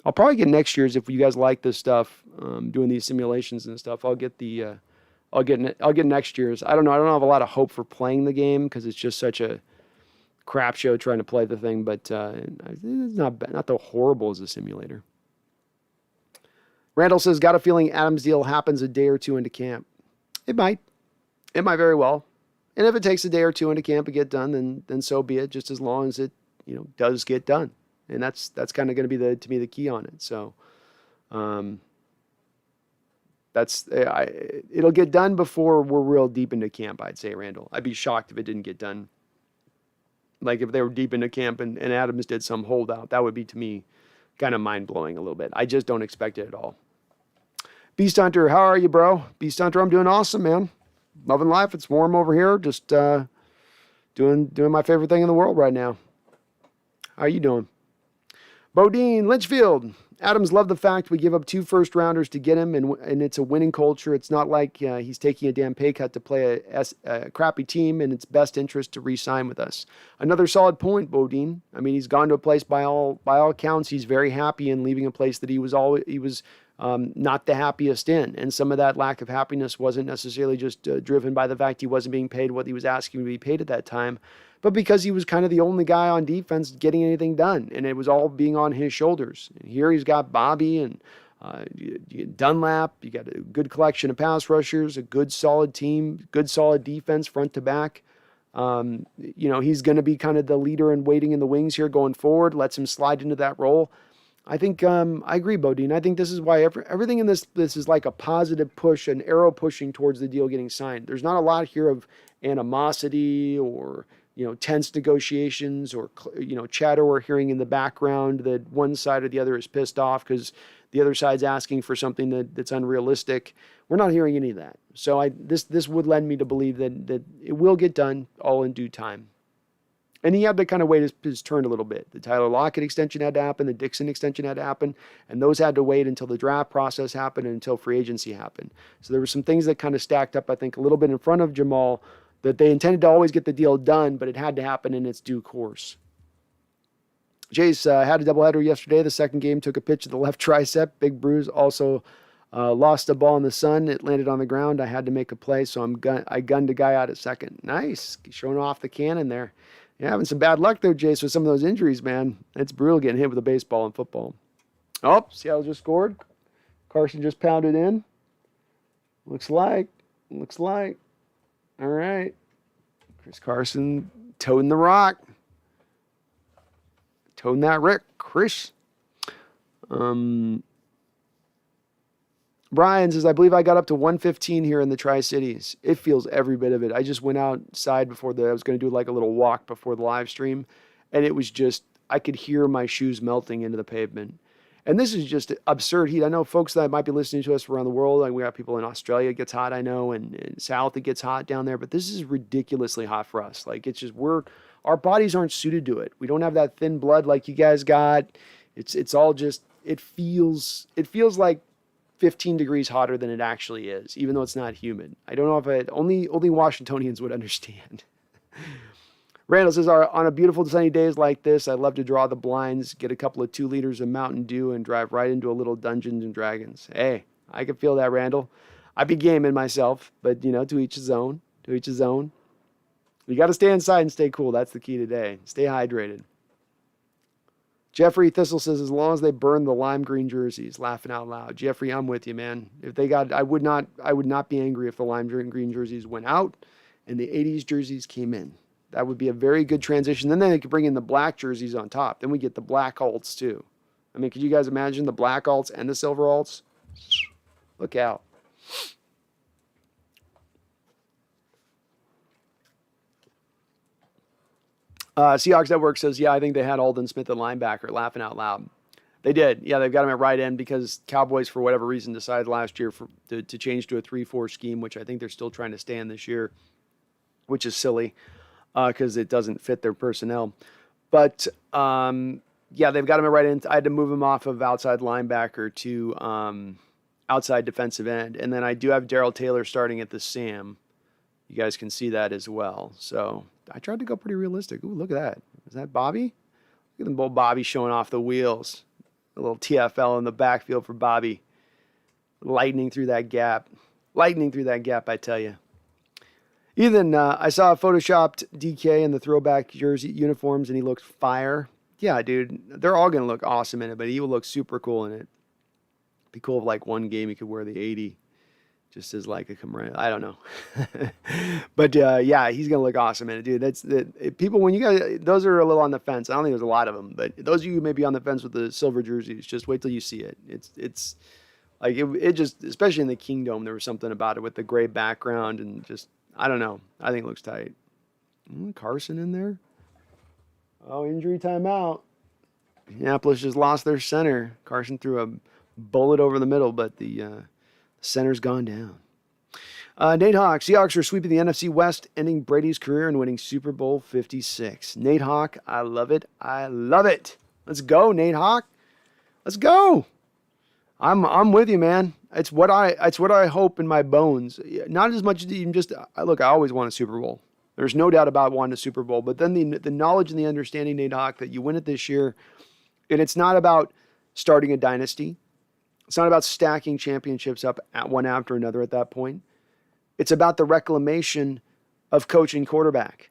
I'll probably get next year's if you guys like this stuff, doing these simulations and stuff. I'll get next year's. I don't know. I don't have a lot of hope for playing the game because it's just such a crap show trying to play the thing. But it's not that horrible as a simulator. Randall says, got a feeling Adams' deal happens a day or two into camp. It might very well. And if it takes a day or two into camp to get done, then so be it. Just as long as it does get done. And that's kind of going to be to me the key on it. So it'll get done before we're real deep into camp, I'd say, Randall. I'd be shocked if it didn't get done. Like if they were deep into camp and Adams did some holdout, that would be to me kind of mind-blowing a little bit. I just don't expect it at all. Beast Hunter, how are you, bro? Beast Hunter, I'm doing awesome, man. Loving life. It's warm over here. Just doing my favorite thing in the world right now. How are you doing? Bodine, Litchfield. Adams loved the fact we give up 2 first-rounders to get him, and it's a winning culture. It's not like he's taking a damn pay cut to play a crappy team, and it's best interest to re-sign with us. Another solid point, Bodine. I mean, he's gone to a place by all accounts. He's very happy in leaving a place that he was not the happiest in, and some of that lack of happiness wasn't necessarily just driven by the fact he wasn't being paid what he was asking to be paid at that time, but because he was kind of the only guy on defense getting anything done, and it was all being on his shoulders. And here he's got Bobby and you get Dunlap. You got a good collection of pass rushers, a good solid team, good solid defense front to back. He's going to be kind of the leader and waiting in the wings here going forward. Lets him slide into that role. I think I agree, Bodine. I think this is why everything in this is like a positive push, an arrow pushing towards the deal getting signed. There's not a lot here of animosity or tense negotiations or chatter we're hearing in the background that one side or the other is pissed off because the other side's asking for something that's unrealistic. We're not hearing any of that. So this would lend me to believe that it will get done all in due time. And he had to kind of wait his turn a little bit. The Tyler Lockett extension had to happen. The Dixon extension had to happen. And those had to wait until the draft process happened and until free agency happened. So there were some things that kind of stacked up, I think, a little bit in front of Jamal that they intended to always get the deal done, but it had to happen in its due course. Jace had a doubleheader yesterday. The second game took a pitch to the left tricep. Big bruise. Also lost a ball in the sun. It landed on the ground. I had to make a play, so I gunned a guy out at second. Nice. Showing off the cannon there. You're having some bad luck there, Jace, with some of those injuries, man. It's brutal getting hit with a baseball in football. Oh, Seattle just scored. Carson just pounded in. Looks like. All right. Chris Carson toting the rock. Toting that Rick. Chris. Brian says, I believe I got up to 115 here in the Tri-Cities. It feels every bit of it. I just went outside I was going to do like a little walk before the live stream, and it was just, I could hear my shoes melting into the pavement. And this is just absurd heat. I know folks that might be listening to us around the world, like we got people in Australia, it gets hot, I know, and in South it gets hot down there, but this is ridiculously hot for us. Like it's just, our bodies aren't suited to it. We don't have that thin blood like you guys got. It's all just, it feels like 15 degrees hotter than it actually is, even though it's not humid. I don't know if only Washingtonians would understand. Randall says, on a beautiful sunny days like this, I love to draw the blinds, get a couple of 2 liters of Mountain Dew, and drive right into a little Dungeons and Dragons. Hey, I can feel that, Randall. I'd be gaming myself, but to each his own. To each his own. You got to stay inside and stay cool. That's the key today. Stay hydrated. Jeffrey Thistle says, as long as they burn the lime green jerseys, laughing out loud. Jeffrey, I'm with you, man. If they got, I would not be angry if the lime green jerseys went out and the 80s jerseys came in. That would be a very good transition. Then they could bring in the black jerseys on top. Then we get the black alts too. I mean, could you guys imagine the black alts and the silver alts? Look out. Seahawks Network says, yeah, I think they had Aldon Smith at linebacker, laughing out loud. They did. Yeah, they've got him at right end because Cowboys, for whatever reason, decided last year to change to a 3-4 scheme, which I think they're still trying to stay in this year, which is silly because it doesn't fit their personnel. But, yeah, they've got him at right end. I had to move him off of outside linebacker to outside defensive end. And then I do have Darrell Taylor starting at the Sam. You guys can see that as well. So I tried to go pretty realistic. Ooh, look at that. Is that Bobby? Look at them both Bobby showing off the wheels. A little TFL in the backfield for Bobby. Lightning through that gap. Lightning through that gap, I tell you. Ethan, I saw a photoshopped DK in the throwback jersey uniforms, and he looks fire. Yeah, dude. They're all going to look awesome in it, but he will look super cool in it. Be cool if, like, one game he could wear the 80. Just as like a comrade. I don't know. But yeah, he's going to look awesome in it, dude. That's the people, when you guys, those are a little on the fence. I don't think there's a lot of them, but those of you who may be on the fence with the silver jerseys, just wait till you see it. It's like, it just, especially in the Kingdom, there was something about it with the gray background and just, I don't know. I think it looks tight. Carson in there. Oh, injury timeout. Indianapolis just lost their center. Carson threw a bullet over the middle, but the center's gone down. Nate Hawk, Seahawks are sweeping the NFC West, ending Brady's career and winning Super Bowl 56. Nate Hawk, I love it. I love it. Let's go, Nate Hawk. Let's go. I'm with you, man. It's what I hope in my bones. Not as much as even just look. I always want a Super Bowl. There's no doubt about wanting a Super Bowl. But then the knowledge and the understanding, Nate Hawk, that you win it this year, and it's not about starting a dynasty. It's not about stacking championships up at one after another at that point. It's about the reclamation of coaching quarterback,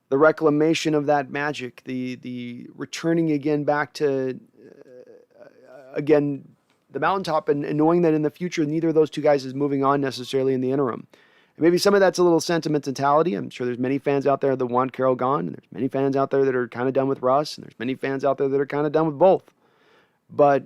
the reclamation of that magic, the returning again back to, again, the mountaintop and knowing that in the future, neither of those two guys is moving on necessarily in the interim. And maybe some of that's a little sentimentality. I'm sure there's many fans out there that want Carroll gone, and there's many fans out there that are kind of done with Russ, and there's many fans out there that are kind of done with both. But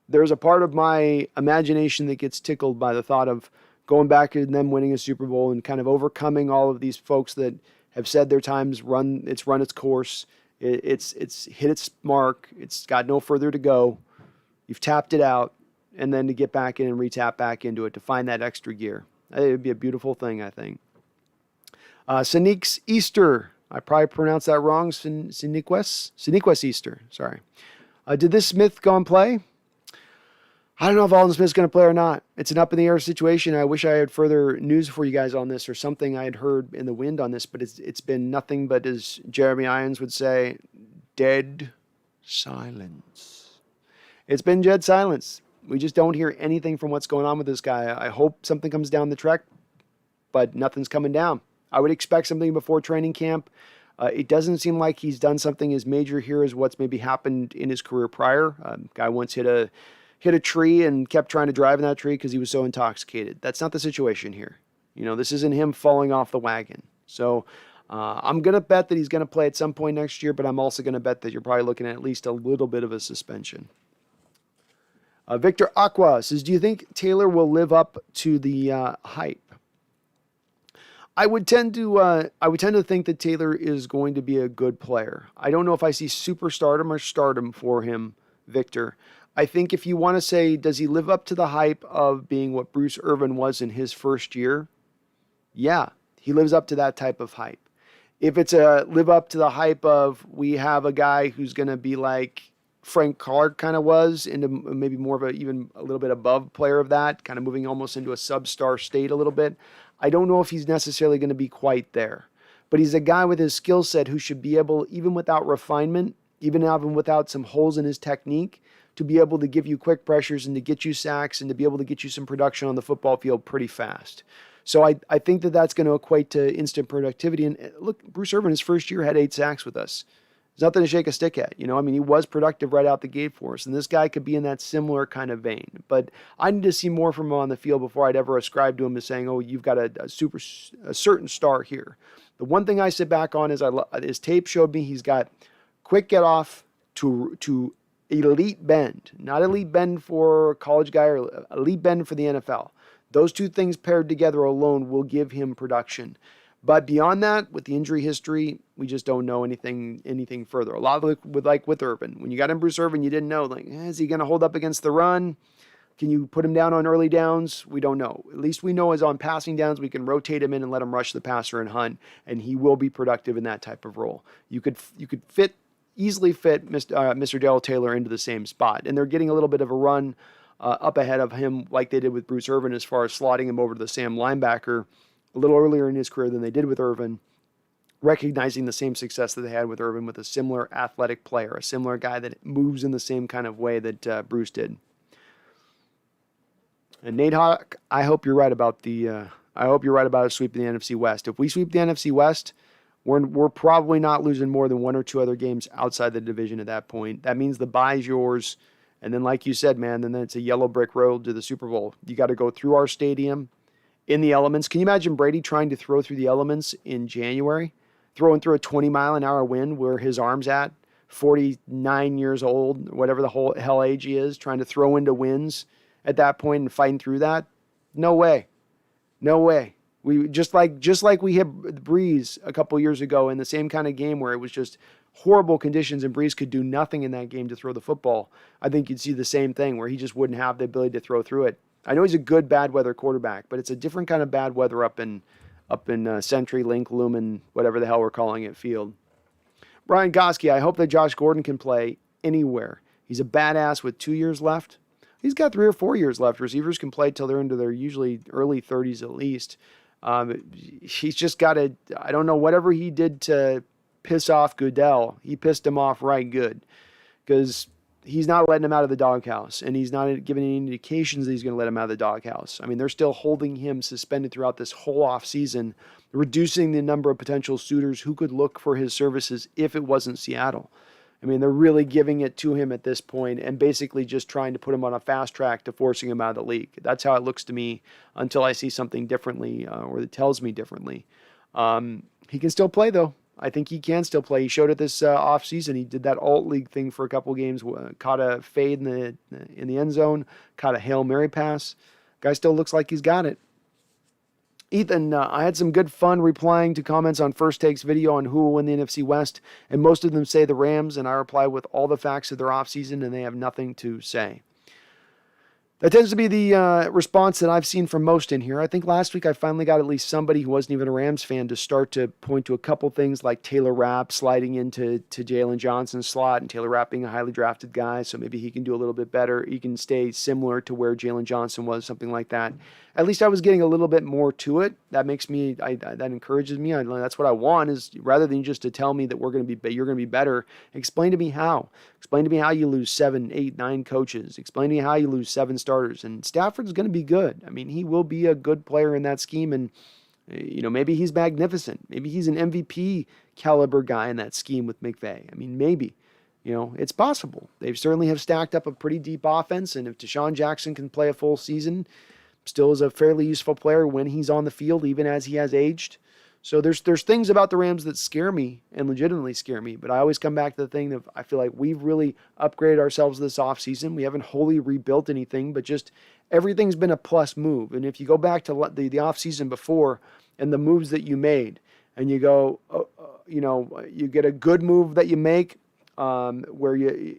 there's a part of my imagination that gets tickled by the thought of going back and them winning a Super Bowl and kind of overcoming all of these folks that have said their time's run its course. It's hit its mark. It's got no further to go. You've tapped it out, and then to get back in and re-tap back into it to find that extra gear. It would be a beautiful thing, I think. Sneaks Easter. I probably pronounced that wrong. Sneakwes Easter. Sorry. Did this Smith go and play? I don't know if Aldon Smith's going to play or not. It's an up-in-the-air situation. I wish I had further news for you guys on this or something I had heard in the wind on this, but it's been nothing but, as Jeremy Irons would say, dead silence. It's been dead silence. We just don't hear anything from what's going on with this guy. I hope something comes down the track, but nothing's coming down. I would expect something before training camp. It doesn't seem like he's done something as major here as what's maybe happened in his career prior. Guy once hit a tree and kept trying to drive in that tree because he was so intoxicated. That's not the situation here. You know, this isn't him falling off the wagon. So I'm going to bet that he's going to play at some point next year, but I'm also going to bet that you're probably looking at least a little bit of a suspension. Victor Aqua says, do you think Taylor will live up to the hype? I would tend to think that Taylor is going to be a good player. I don't know if I see superstardom or stardom for him, Victor. I think if you want to say, does he live up to the hype of being what Bruce Irvin was in his first year? Yeah, he lives up to that type of hype. If it's a live up to the hype of we have a guy who's going to be like Frank Clark kind of was, into maybe more of even a little bit above player of that, kind of moving almost into a sub-star state a little bit, I don't know if he's necessarily going to be quite there. But he's a guy with his skill set who should be able, even without refinement, even without some holes in his technique, to be able to give you quick pressures and to get you sacks and to be able to get you some production on the football field pretty fast. So I think that that's going to equate to instant productivity. And look, Bruce Irvin, his first year, had 8 sacks with us. There's nothing to shake a stick at. I mean, he was productive right out the gate for us, and this guy could be in that similar kind of vein. But I need to see more from him on the field before I'd ever ascribe to him as saying, oh, you've got a certain star here. The one thing I sit back on is his tape showed me he's got quick get off to elite bend, not elite bend for a college guy or elite bend for the NFL. Those two things paired together alone will give him production. But beyond that, with the injury history, we just don't know anything further. A lot with Irvin. When you got him Bruce Irvin, you didn't know, is he going to hold up against the run? Can you put him down on early downs? We don't know. At least we know is on passing downs, we can rotate him in and let him rush the passer and hunt, and he will be productive in that type of role. You could easily fit Mr. Darrell Taylor into the same spot, and they're getting a little bit of a run up ahead of him like they did with Bruce Irvin as far as slotting him over to the Sam linebacker a little earlier in his career than they did with Irvin, recognizing the same success that they had with Irvin with a similar athletic player, a similar guy that moves in the same kind of way that Bruce did. And Nate Hawk, I hope you're right about us sweeping the NFC West. If we sweep the NFC West, we're probably not losing more than one or two other games outside the division at that point. That means the bye's yours. And then, like you said, man, then it's a yellow brick road to the Super Bowl. You got to go through our stadium in the elements. Can you imagine Brady trying to throw through the elements in January? Throwing through a 20-mile-an-hour wind where his arm's at, 49 years old, whatever the whole hell age he is, trying to throw into winds at that point and fighting through that? No way. No way. We just like we hit Breeze a couple years ago in the same kind of game where it was just horrible conditions and Breeze could do nothing in that game to throw the football. I think you'd see the same thing where he just wouldn't have the ability to throw through it. I know he's a good bad weather quarterback, but it's a different kind of bad weather up in Century, Link, Lumen, whatever the hell we're calling it, field. Brian Goski, I hope that Josh Gordon can play anywhere. He's a badass with 2 years left. He's got 3 or 4 years left. Receivers can play till they're into their usually early 30s at least. He's just got to, I don't know, whatever he did to piss off Goodell, he pissed him off right good. Because he's not letting him out of the doghouse, and he's not giving any indications that he's going to let him out of the doghouse. I mean, they're still holding him suspended throughout this whole offseason, reducing the number of potential suitors who could look for his services if it wasn't Seattle. I mean, they're really giving it to him at this point and basically just trying to put him on a fast track to forcing him out of the league. That's how it looks to me until I see something differently or that tells me differently. He can still play, though. I think he can still play. He showed it this offseason. He did that alt league thing for a couple games, caught a fade in the end zone, caught a Hail Mary pass. Guy still looks like he's got it. Ethan, I had some good fun replying to comments on First Take's video on who will win the NFC West, and most of them say the Rams, and I reply with all the facts of their offseason, and they have nothing to say. That tends to be the response that I've seen from most in here. I think last week I finally got at least somebody who wasn't even a Rams fan to start to point to a couple things like Taylor Rapp sliding into Jalen Johnson's slot, and Taylor Rapp being a highly drafted guy, so maybe he can do a little bit better. He can stay similar to where Jalen Johnson was, something like that. At least I was getting a little bit more to it. That makes me, that encourages me. That's what I want, is rather than just to tell me that you're going to be better, explain to me how. Explain to me how you lose 7, 8, 9 coaches. Explain to me how you lose 7 starters. And Stafford's going to be good. I mean, he will be a good player in that scheme, and maybe he's magnificent. Maybe he's an MVP caliber guy in that scheme with McVay. I mean, maybe. It's possible. They certainly have stacked up a pretty deep offense, and if Deshaun Jackson can play a full season, still is a fairly useful player when he's on the field, even as he has aged. So there's things about the Rams that scare me and legitimately scare me, but I always come back to the thing that I feel like we've really upgraded ourselves this offseason. We haven't wholly rebuilt anything, but just everything's been a plus move. And if you go back to the offseason before and the moves that you made, and you go, you get a good move that you make, and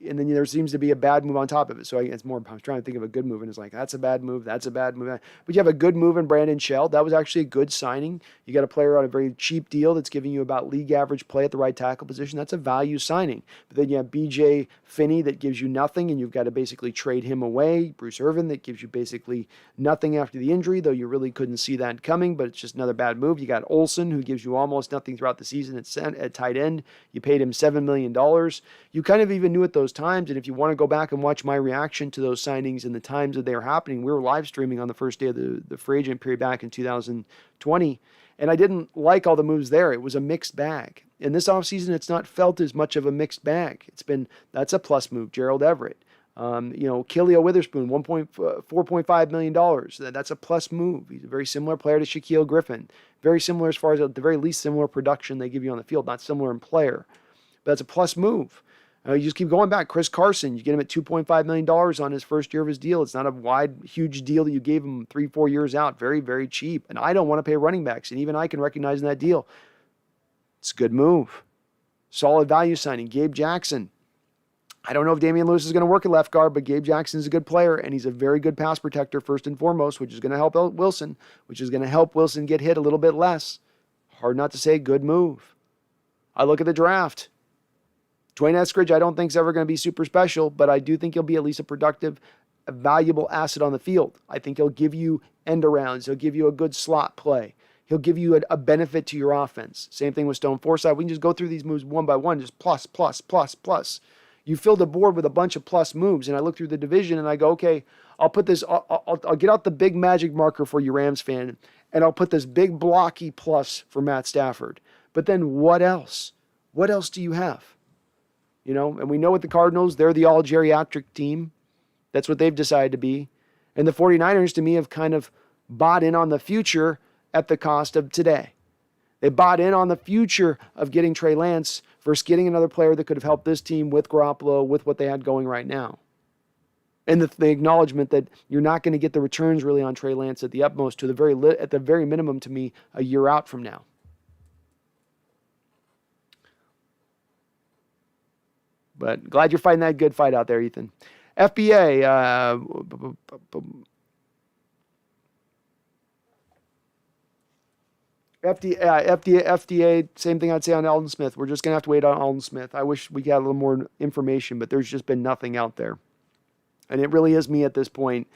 then there seems to be a bad move on top of it. So it's more, I was trying to think of a good move, and it's like, that's a bad move, that's a bad move. But you have a good move in Brandon Shell. That was actually a good signing. You got a player on a very cheap deal that's giving you about league average play at the right tackle position. That's a value signing. But then you have BJ Finney that gives you nothing, and you've got to basically trade him away. Bruce Irvin that gives you basically nothing after the injury, though you really couldn't see that coming, but it's just another bad move. You got Olsen, who gives you almost nothing throughout the season at tight end. You paid him $7 million. You kind of even knew at those times, and if you want to go back and watch my reaction to those signings and the times that they were happening, we were live streaming on the first day of the free agent period back in 2020, And I didn't like all the moves there. It was a mixed bag. In this offseason, it's not felt as much of a mixed bag. That's a plus move. Gerald Everett. Khalil Witherspoon, $4.5 million. That's a plus move. He's a very similar player to Shaquille Griffin. Very similar as far as, at the very least, similar production they give you on the field. Not similar in player. But that's a plus move. You just keep going back. Chris Carson, you get him at $2.5 million on his first year of his deal. It's not a huge deal that you gave him 3-4 years out. Very, very cheap. And I don't want to pay running backs. And even I can recognize in that deal. It's a good move. Solid value signing. Gabe Jackson. I don't know if Damian Lewis is going to work at left guard, but Gabe Jackson is a good player, and he's a very good pass protector first and foremost, which is going to help Wilson, get hit a little bit less. Hard not to say, good move. I look at the draft. Dwayne Eskridge, I don't think is ever going to be super special, but I do think he'll be at least a valuable asset on the field. I think he'll give you end arounds. He'll give you a good slot play. He'll give you a benefit to your offense. Same thing with Stone Forsythe. We can just go through these moves one by one, just plus, plus, plus, plus. You fill the board with a bunch of plus moves, and I look through the division and I go, okay, I'll get out the big magic marker for you Rams fan, and I'll put this big blocky plus for Matt Stafford. But then what else? What else do you have? And we know with the Cardinals, they're the all-geriatric team. That's what they've decided to be. And the 49ers, to me, have kind of bought in on the future at the cost of today. They bought in on the future of getting Trey Lance versus getting another player that could have helped this team with Garoppolo, with what they had going right now. And the acknowledgement that you're not going to get the returns really on Trey Lance at the utmost, at the very minimum, to me, a year out from now. But glad you're fighting that good fight out there, Ethan. FBA. FDA, same thing I'd say on Aldon Smith. We're just going to have to wait on Aldon Smith. I wish we got a little more information, but there's just been nothing out there. And it really is me at this point.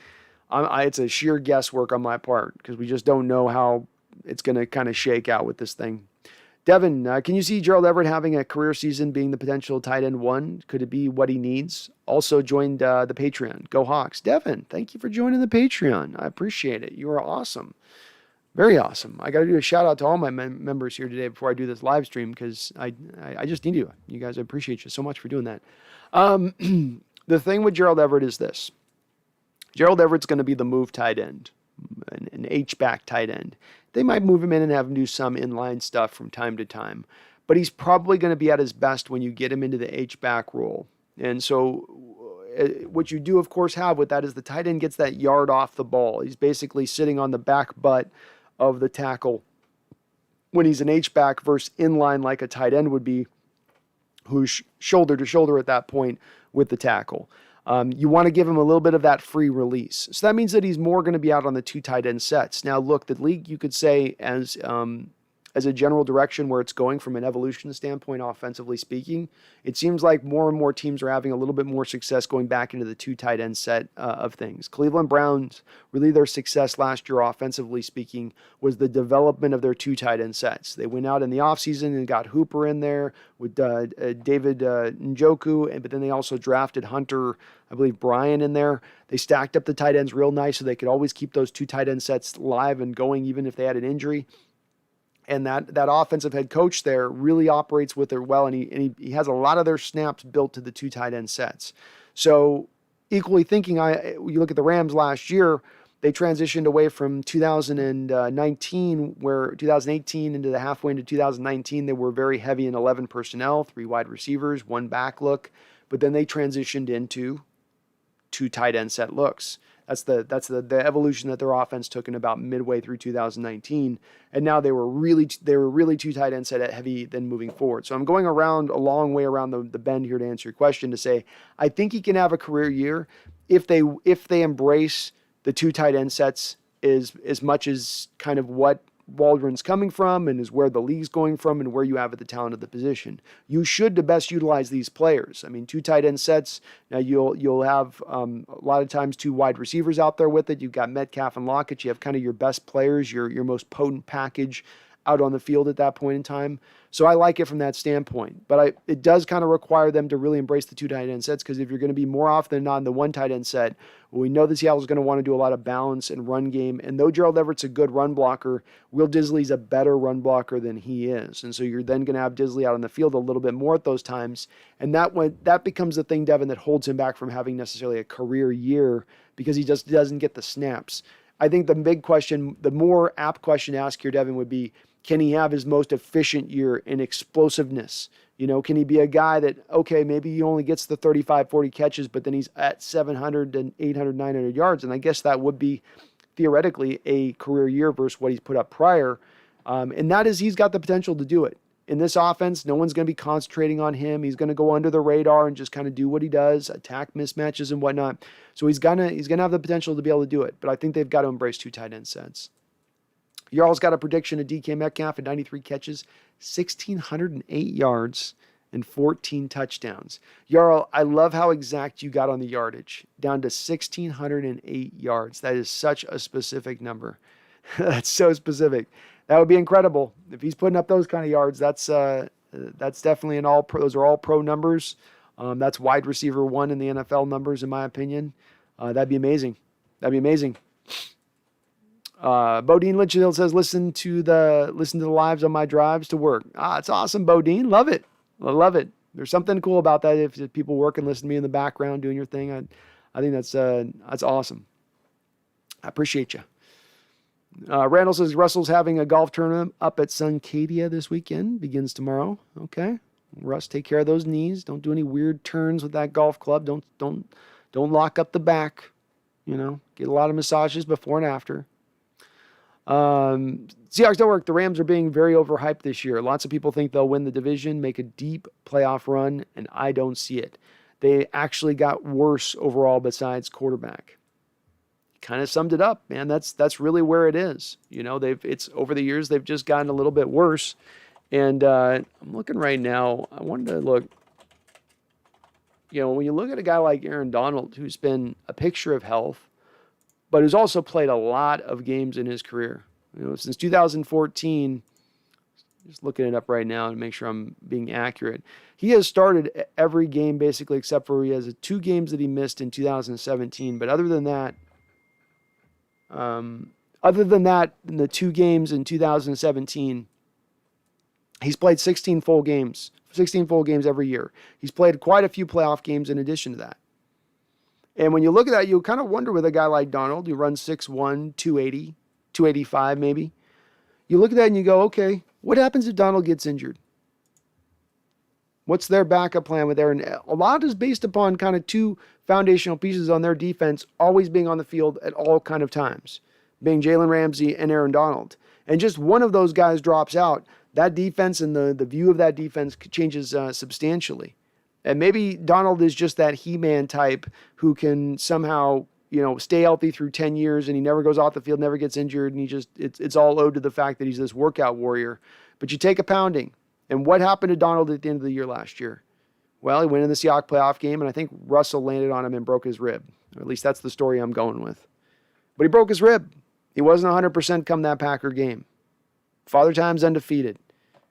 It's a sheer guesswork on my part because we just don't know how it's going to kind of shake out with this thing. Devin, can you see Gerald Everett having a career season being the potential tight end one? Could it be what he needs? Also joined the Patreon. Go Hawks. Devin, thank you for joining the Patreon. I appreciate it. You are awesome. Very awesome. I got to do a shout out to all my members here today before I do this live stream because I just need you. You guys, I appreciate you so much for doing that. The thing with Gerald Everett is this. Gerald Everett's going to be the move tight end, an H-back tight end. They might move him in and have him do some inline stuff from time to time, but he's probably going to be at his best when you get him into the H-back role. And so what you do, of course, have with that is the tight end gets that yard off the ball. He's basically sitting on the back butt of the tackle when he's an H-back versus inline like a tight end would be, who's shoulder to shoulder at that point with the tackle. You want to give him a little bit of that free release. So that means that he's more going to be out on the two tight end sets. Now, look, the league, you could say, as a general direction where it's going from an evolution standpoint, offensively speaking, it seems like more and more teams are having a little bit more success going back into the two tight end set of things. Cleveland Browns, really their success last year, offensively speaking, was the development of their two tight end sets. They went out in the offseason and got Hooper in there with David Njoku, but then they also drafted Hunter, I believe, Bryan in there. They stacked up the tight ends real nice so they could always keep those two tight end sets live and going even if they had an injury. And that offensive head coach there really operates with it well, and he has a lot of their snaps built to the two tight end sets. So equally thinking, you look at the Rams last year, they transitioned away from 2019, where 2018 into the halfway into 2019, they were very heavy in 11 personnel, 3 wide receivers, 1 back look, but then they transitioned into 2 tight end set looks. That's the evolution that their offense took in about midway through 2019, and now they were really 2 tight end set heavy then moving forward. So I'm going around a long way around the bend here to answer your question to say I think he can have a career year if they embrace the 2 tight end sets as much as kind of what Waldron's coming from and is where the league's going from and where you have at the talent of the position. You should to best utilize these players. I mean, 2 tight end sets. Now you'll have a lot of times 2 wide receivers out there with it. You've got Metcalf and Lockett. You have kind of your best players, your most potent package out on the field at that point in time. So I like it from that standpoint. But it does kind of require them to really embrace the 2 tight end sets, because if you're going to be more often than not in the 1 tight end set, well, we know that Seattle's going to want to do a lot of balance and run game. And though Gerald Everett's a good run blocker, Will Disley's a better run blocker than he is. And so you're then going to have Disley out on the field a little bit more at those times. And that becomes the thing, Devin, that holds him back from having necessarily a career year, because he just doesn't get the snaps. I think the big question, the more apt question to ask here, Devin, would be, can he have his most efficient year in explosiveness? Can he be a guy that, okay, maybe he only gets the 35, 40 catches, but then he's at 700 and 800, 900 yards. And I guess that would be theoretically a career year versus what he's put up prior. And that is, he's got the potential to do it. In this offense, no one's going to be concentrating on him. He's going to go under the radar and just kind of do what he does, attack mismatches and whatnot. So he's gonna have the potential to be able to do it. But I think they've got to embrace 2 tight end sets. Yarl's got a prediction of DK Metcalf at 93 catches, 1,608 yards, and 14 touchdowns. Jarl, I love how exact you got on the yardage, down to 1,608 yards. That is such a specific number. That's so specific. That would be incredible. If he's putting up those kind of yards, that's definitely an all-pro. Those are all pro numbers. That's wide receiver 1 in the NFL numbers, in my opinion. That'd be amazing. That'd be amazing. Bodine Litchfield says, listen to the lives on my drives to work. It's awesome, Bodine. Love it. I love it. There's something cool about that. If people work and listen to me in the background doing your thing, I think that's awesome. I appreciate you. Randall says Russell's having a golf tournament up at Suncadia this weekend. Begins tomorrow. Okay. Russ, take care of those knees. Don't do any weird turns with that golf club. Don't lock up the back. Get a lot of massages before and after. Seahawks Network, the Rams are being very overhyped this year. Lots of people think they'll win the division, make a deep playoff run, and I don't see it. They actually got worse overall besides quarterback. Kind of summed it up, man. That's really where it is. It's over the years, they've just gotten a little bit worse. And I'm looking right now. I wanted to look. When you look at a guy like Aaron Donald, who's been a picture of health, but who's also played a lot of games in his career. Since 2014, just looking it up right now to make sure I'm being accurate. He has started every game basically, except for he has 2 games that he missed in 2017. But other than that, in the 2 games in 2017, he's played 16 full games every year. He's played quite a few playoff games in addition to that. And when you look at that, you kind of wonder with a guy like Donald, who runs 6'1", 280, 285 maybe. You look at that and you go, okay, what happens if Donald gets injured? What's their backup plan with Aaron? A lot is based upon kind of 2 foundational pieces on their defense always being on the field at all kind of times, being Jalen Ramsey and Aaron Donald. And just one of those guys drops out, that defense and the view of that defense changes substantially. And maybe Donald is just that He-Man type who can somehow, stay healthy through 10 years and he never goes off the field, never gets injured, and it's all owed to the fact that he's this workout warrior. But you take a pounding. And what happened to Donald at the end of the year last year? Well, he went in the Seahawks playoff game, and I think Russell landed on him and broke his rib. Or at least that's the story I'm going with. But he broke his rib. He wasn't 100% come that Packer game. Father Time's undefeated.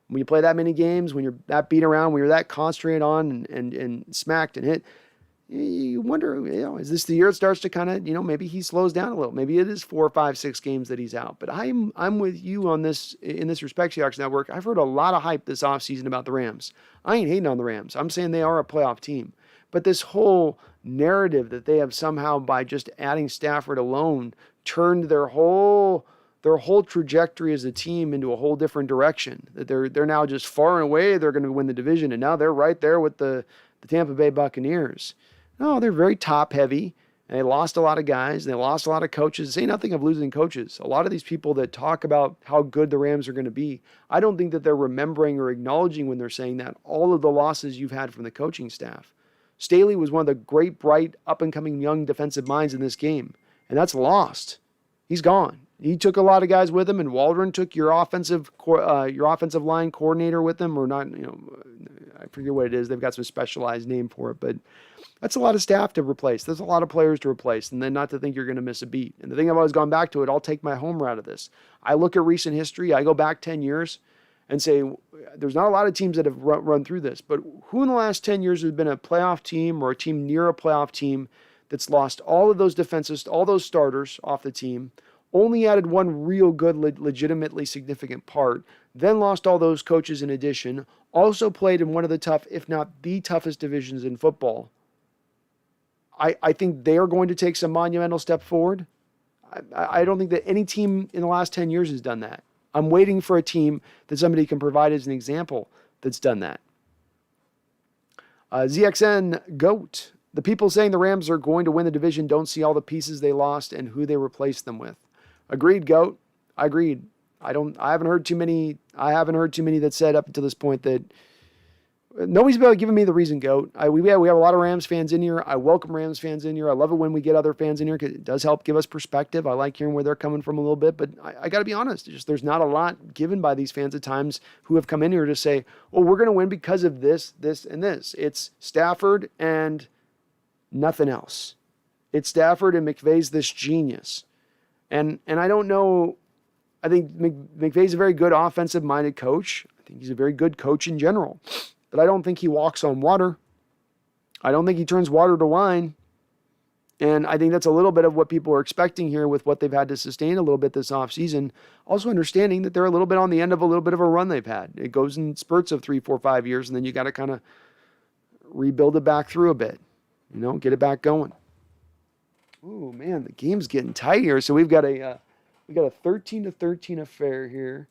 When you play that many games, when you're that beat around, when you're that concentrated on and smacked and hit, you wonder, is this the year it starts to kind of, maybe he slows down a little. Maybe it is 4, 5, 6 games that he's out. But I'm with you on this, in this respect, Seahawks Network. I've heard a lot of hype this offseason about the Rams. I ain't hating on the Rams. I'm saying they are a playoff team. But this whole narrative that they have somehow, by just adding Stafford alone, turned their whole trajectory as a team into a whole different direction. That they're now just far and away, they're going to win the division, and now they're right there with the Tampa Bay Buccaneers. No, they're very top-heavy, and they lost a lot of guys, and they lost a lot of coaches. Say nothing of losing coaches. A lot of these people that talk about how good the Rams are going to be, I don't think that they're remembering or acknowledging when they're saying that all of the losses you've had from the coaching staff. Staley was one of the great, bright, up-and-coming young defensive minds in this game, and that's lost. He's gone. He took a lot of guys with him, and Waldron took your offensive line coordinator with him, or not. I forget what it is. They've got some specialized name for it, but that's a lot of staff to replace. There's a lot of players to replace, and then not to think you're going to miss a beat. And the thing I've always gone back to it, I'll take my homer out of this. I look at recent history. I go back 10 years and say there's not a lot of teams that have run through this, but who in the last 10 years has been a playoff team or a team near a playoff team that's lost all of those defenses, all those starters off the team, only added one real good, legitimately significant part, then lost all those coaches in addition, also played in one of the tough, if not the toughest divisions in football? I think they are going to take some monumental step forward. I don't think that any team in the last 10 years has done that. I'm waiting for a team that somebody can provide as an example that's done that. ZXN GOAT. The people saying the Rams are going to win the division don't see all the pieces they lost and who they replaced them with. Agreed, GOAT. Agreed. I haven't heard too many that said up until this point that nobody's been giving me the reason, GOAT. We have a lot of Rams fans in here. I welcome Rams fans in here. I love it when we get other fans in here because it does help give us perspective. I like hearing where they're coming from a little bit, but I got to be honest. There's not a lot given by these fans at times who have come in here to say, well, we're going to win because of this, this, and this. It's Stafford and nothing else. It's Stafford and McVay's this genius. And I don't know. I think McVay's a very good offensive-minded coach. I think he's a very good coach in general. But I don't think he walks on water. I don't think he turns water to wine. And I think that's a little bit of what people are expecting here with what they've had to sustain a little bit this offseason. Also understanding that they're a little bit on the end of a little bit of a run they've had. It goes in spurts of 3, 4, 5 years, and then you got to kind of rebuild it back through a bit. Get it back going. Ooh, man, the game's getting tight here. So we got a 13-13 affair here.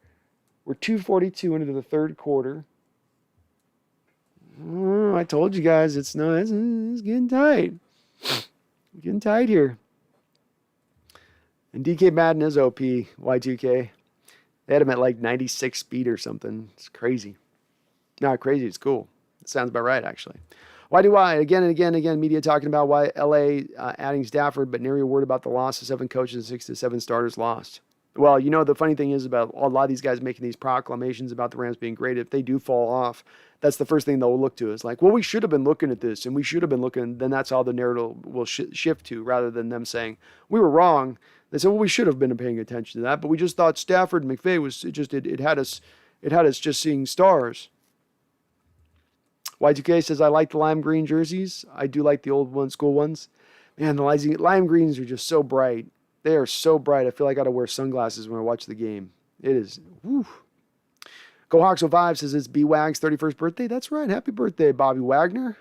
We're 2:42 into the third quarter. Oh, I told you guys it's getting tight. Getting tight here. And DK Madden is OP, Y2K. They had him at like 96 speed or something. It's crazy. Not crazy, it's cool. It sounds about right, actually. Why do I? Again and again, media talking about why LA adding Stafford, but nary a word about the loss of 7 coaches and 6 to 7 starters lost. Well, the funny thing is about a lot of these guys making these proclamations about the Rams being great. If they do fall off, that's the first thing they'll look to is like, well, we should have been looking at this and we should have been looking. Then that's how the narrative will shift to, rather than them saying, we were wrong. They said, well, we should have been paying attention to that, but we just thought Stafford and McVay was it had us just seeing stars. Y2K says, I like the lime green jerseys. I do like the old school ones. Man, the lime greens are just so bright. They are so bright. I feel like I got to wear sunglasses when I watch the game. It is, whew. Go Hawks 05 says it's B-Wag's 31st birthday. That's right. Happy birthday, Bobby Wagner.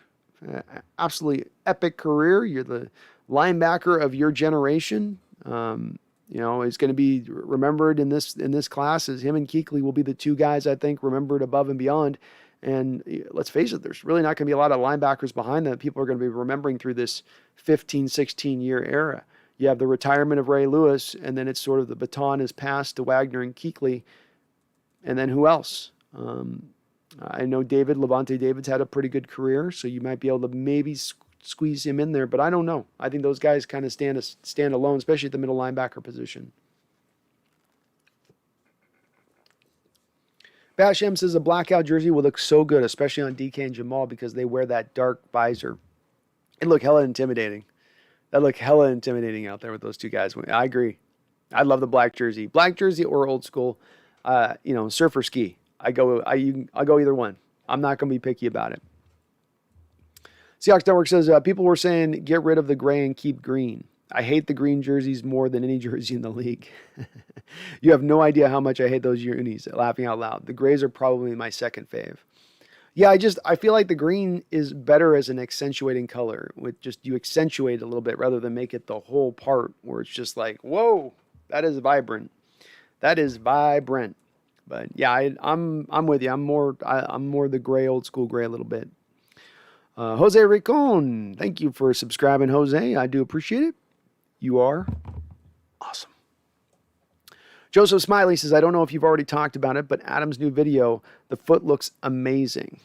Absolutely epic career. You're the linebacker of your generation. He's going to be remembered in this class as him and Kuechly will be the two guys, I think, remembered above and beyond. And let's face it, there's really not going to be a lot of linebackers behind them. People are going to be remembering through this 15, 16-year era. You have the retirement of Ray Lewis, and then it's sort of the baton is passed to Wagner and Kuechly. And then who else? I know Levante David's had a pretty good career, so you might be able to maybe squeeze him in there, but I don't know. I think those guys kind of stand alone, especially at the middle linebacker position. Bashem says a blackout jersey will look so good, especially on DK and Jamal, because they wear that dark visor. It look hella intimidating. That look hella intimidating out there with those two guys. I agree. I love the black jersey. Black jersey or old school, surf or ski. I'll go either one. I'm not going to be picky about it. Seahawks Network says, people were saying get rid of the gray and keep green. I hate the green jerseys more than any jersey in the league. You have no idea how much I hate those unis. Laughing out loud. The grays are probably my second fave. Yeah, I feel like the green is better as an accentuating color. You accentuate it a little bit rather than make it the whole part where it's just like, whoa, that is vibrant. That is vibrant. But yeah, I'm with you. I'm more the gray, old school gray a little bit. Jose Ricon, thank you for subscribing, Jose. I do appreciate it. You are awesome. Joseph Smiley says, I don't know if you've already talked about it, but Adam's new video, the foot looks amazing.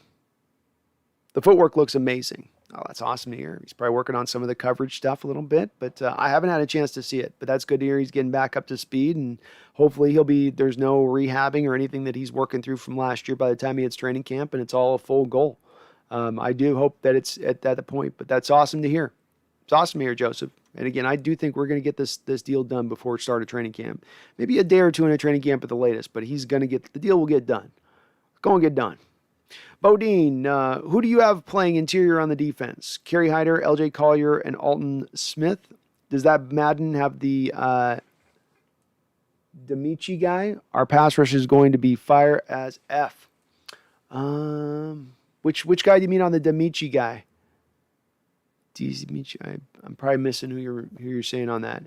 The footwork looks amazing. Oh, that's awesome to hear. He's probably working on some of the coverage stuff a little bit, but I haven't had a chance to see it. But that's good to hear. He's getting back up to speed, and hopefully there's no rehabbing or anything that he's working through from last year by the time he hits training camp, and it's all a full goal. I do hope that it's at that point, but that's awesome to hear. It's awesome to hear, Joseph. And again, I do think we're going to get this deal done before start of training camp. Maybe a day or two in a training camp at the latest, but he's going to get the deal will get done. Go and get done. Bodine, who do you have playing interior on the defense? Kerry Hyder, LJ Collier, and Alton Smith. Does that Madden have the Demichi guy? Our pass rush is going to be fire as F. Which guy do you mean on the Demichi guy? I'm probably missing who you're saying on that.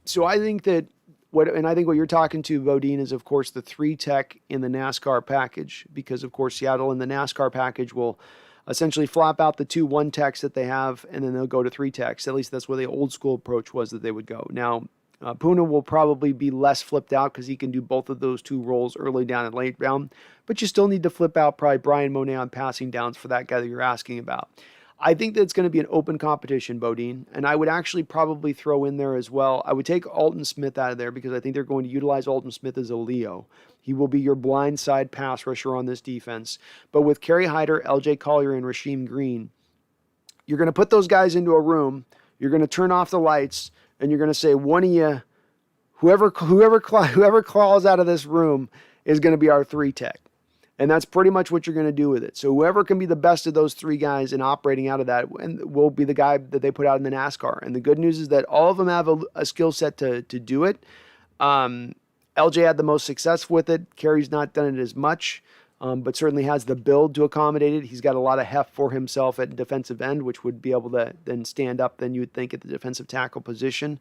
So I think that what you're talking to, Bodine, is of course the 3-tech in the NASCAR package, because of course Seattle in the NASCAR package will essentially flop out the 2 1-techs that they have, and then they'll go to 3-techs. At least that's where the old school approach was that they would go. Now, Puna will probably be less flipped out because he can do both of those 2 roles early down and late down, but you still need to flip out probably Brian Monet on passing downs for that guy that you're asking about. I think that it's going to be an open competition, Bodine, and I would actually probably throw in there as well. I would take Alton Smith out of there because I think they're going to utilize Alton Smith as a Leo. He will be your blind side pass rusher on this defense. But with Kerry Hyder, LJ Collier, and Rasheem Green, you're going to put those guys into a room, you're going to turn off the lights, and you're going to say, one of you, whoever crawls out of this room is going to be our 3-tech. And that's pretty much what you're going to do with it. So whoever can be the best of those 3 guys in operating out of that will be the guy that they put out in the NASCAR. And the good news is that all of them have a skill set to do it. LJ had the most success with it. Kerry's not done it as much, but certainly has the build to accommodate it. He's got a lot of heft for himself at defensive end, which would be able to then stand up than you would think at the defensive tackle position.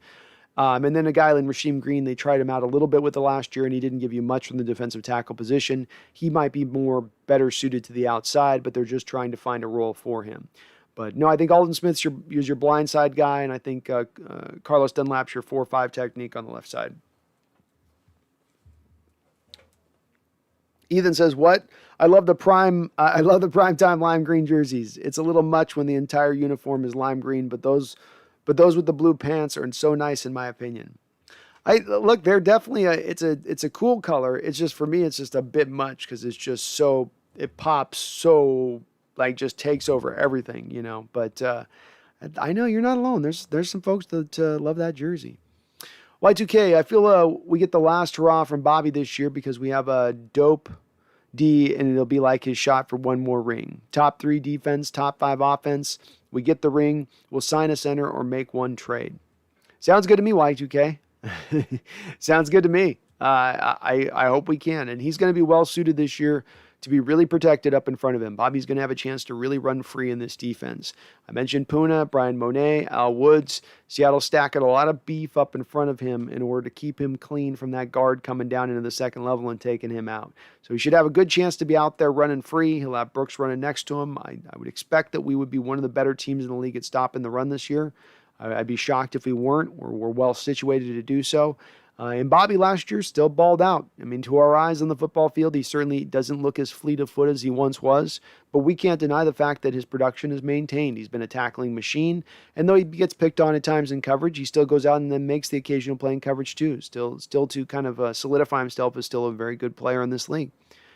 And then a guy like Rasheem Green, they tried him out a little bit with the last year, and he didn't give you much from the defensive tackle position. He might be better suited to the outside, but they're just trying to find a role for him. But no, I think Alton Smith's your blind side guy, and I think Carlos Dunlap's your 4-5 technique on the left side. Ethan says, "What? I love the primetime lime green jerseys. It's a little much when the entire uniform is lime green, but those with the blue pants are so nice in my opinion." Look, they're definitely it's a cool color. It's just for me, it's just a bit much because it's just it pops so like just takes over everything, you know. But I know you're not alone. There's some folks that love that jersey. Y2K, I feel we get the last hurrah from Bobby this year because we have a dope D, and it'll be like his shot for one more ring. Top 3 defense, top 5 offense. We get the ring, we'll sign a center or make one trade. Sounds good to me, Y2K. Sounds good to me. I hope we can. And he's going to be well suited this year to be really protected up in front of him. Bobby's going to have a chance to really run free in this defense. I mentioned Puna, Brian Monet, Al Woods. Seattle stacking a lot of beef up in front of him in order to keep him clean from that guard coming down into the second level and taking him out. So he should have a good chance to be out there running free. He'll have Brooks running next to him. I would expect that we would be one of the better teams in the league at stopping the run this year. I'd be shocked if we weren't. We're well situated to do so. And Bobby last year still balled out. I mean, to our eyes on the football field, he certainly doesn't look as fleet of foot as he once was, but we can't deny the fact that his production is maintained. He's been a tackling machine, and though he gets picked on at times in coverage, he still goes out and then makes the occasional play in coverage too. Still to kind of solidify himself as still a very good player in this league.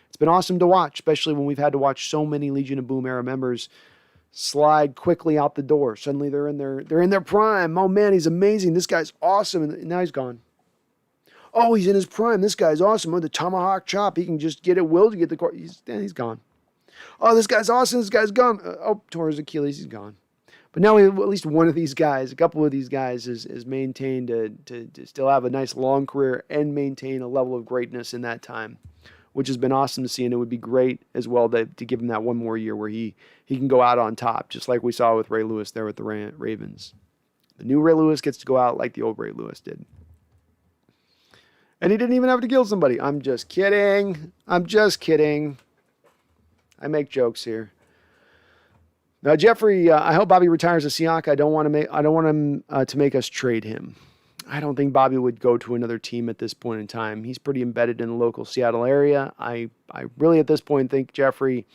It's been awesome to watch, especially when we've had to watch so many Legion of Boom era members slide quickly out the door. Suddenly they're in their prime. Oh man, he's amazing. This guy's awesome, and now he's gone. Oh, he's in his prime. This guy's awesome. Oh, the tomahawk chop. He can just get it will to get the court. He's gone. Oh, this guy's awesome. This guy's gone. Tore his Achilles. He's gone. But now we have at least one of these guys, a couple of these guys is maintained to still have a nice long career and maintain a level of greatness in that time, which has been awesome to see. And it would be great as well to give him that one more year where he can go out on top, just like we saw with Ray Lewis there with the Ravens. The new Ray Lewis gets to go out like the old Ray Lewis did. And he didn't even have to kill somebody. I'm just kidding. I make jokes here. Now, Jeffrey, I hope Bobby retires a Seahawk. I don't want him to make us trade him. I don't think Bobby would go to another team at this point in time. He's pretty embedded in the local Seattle area. I really at this point think, Jeffrey,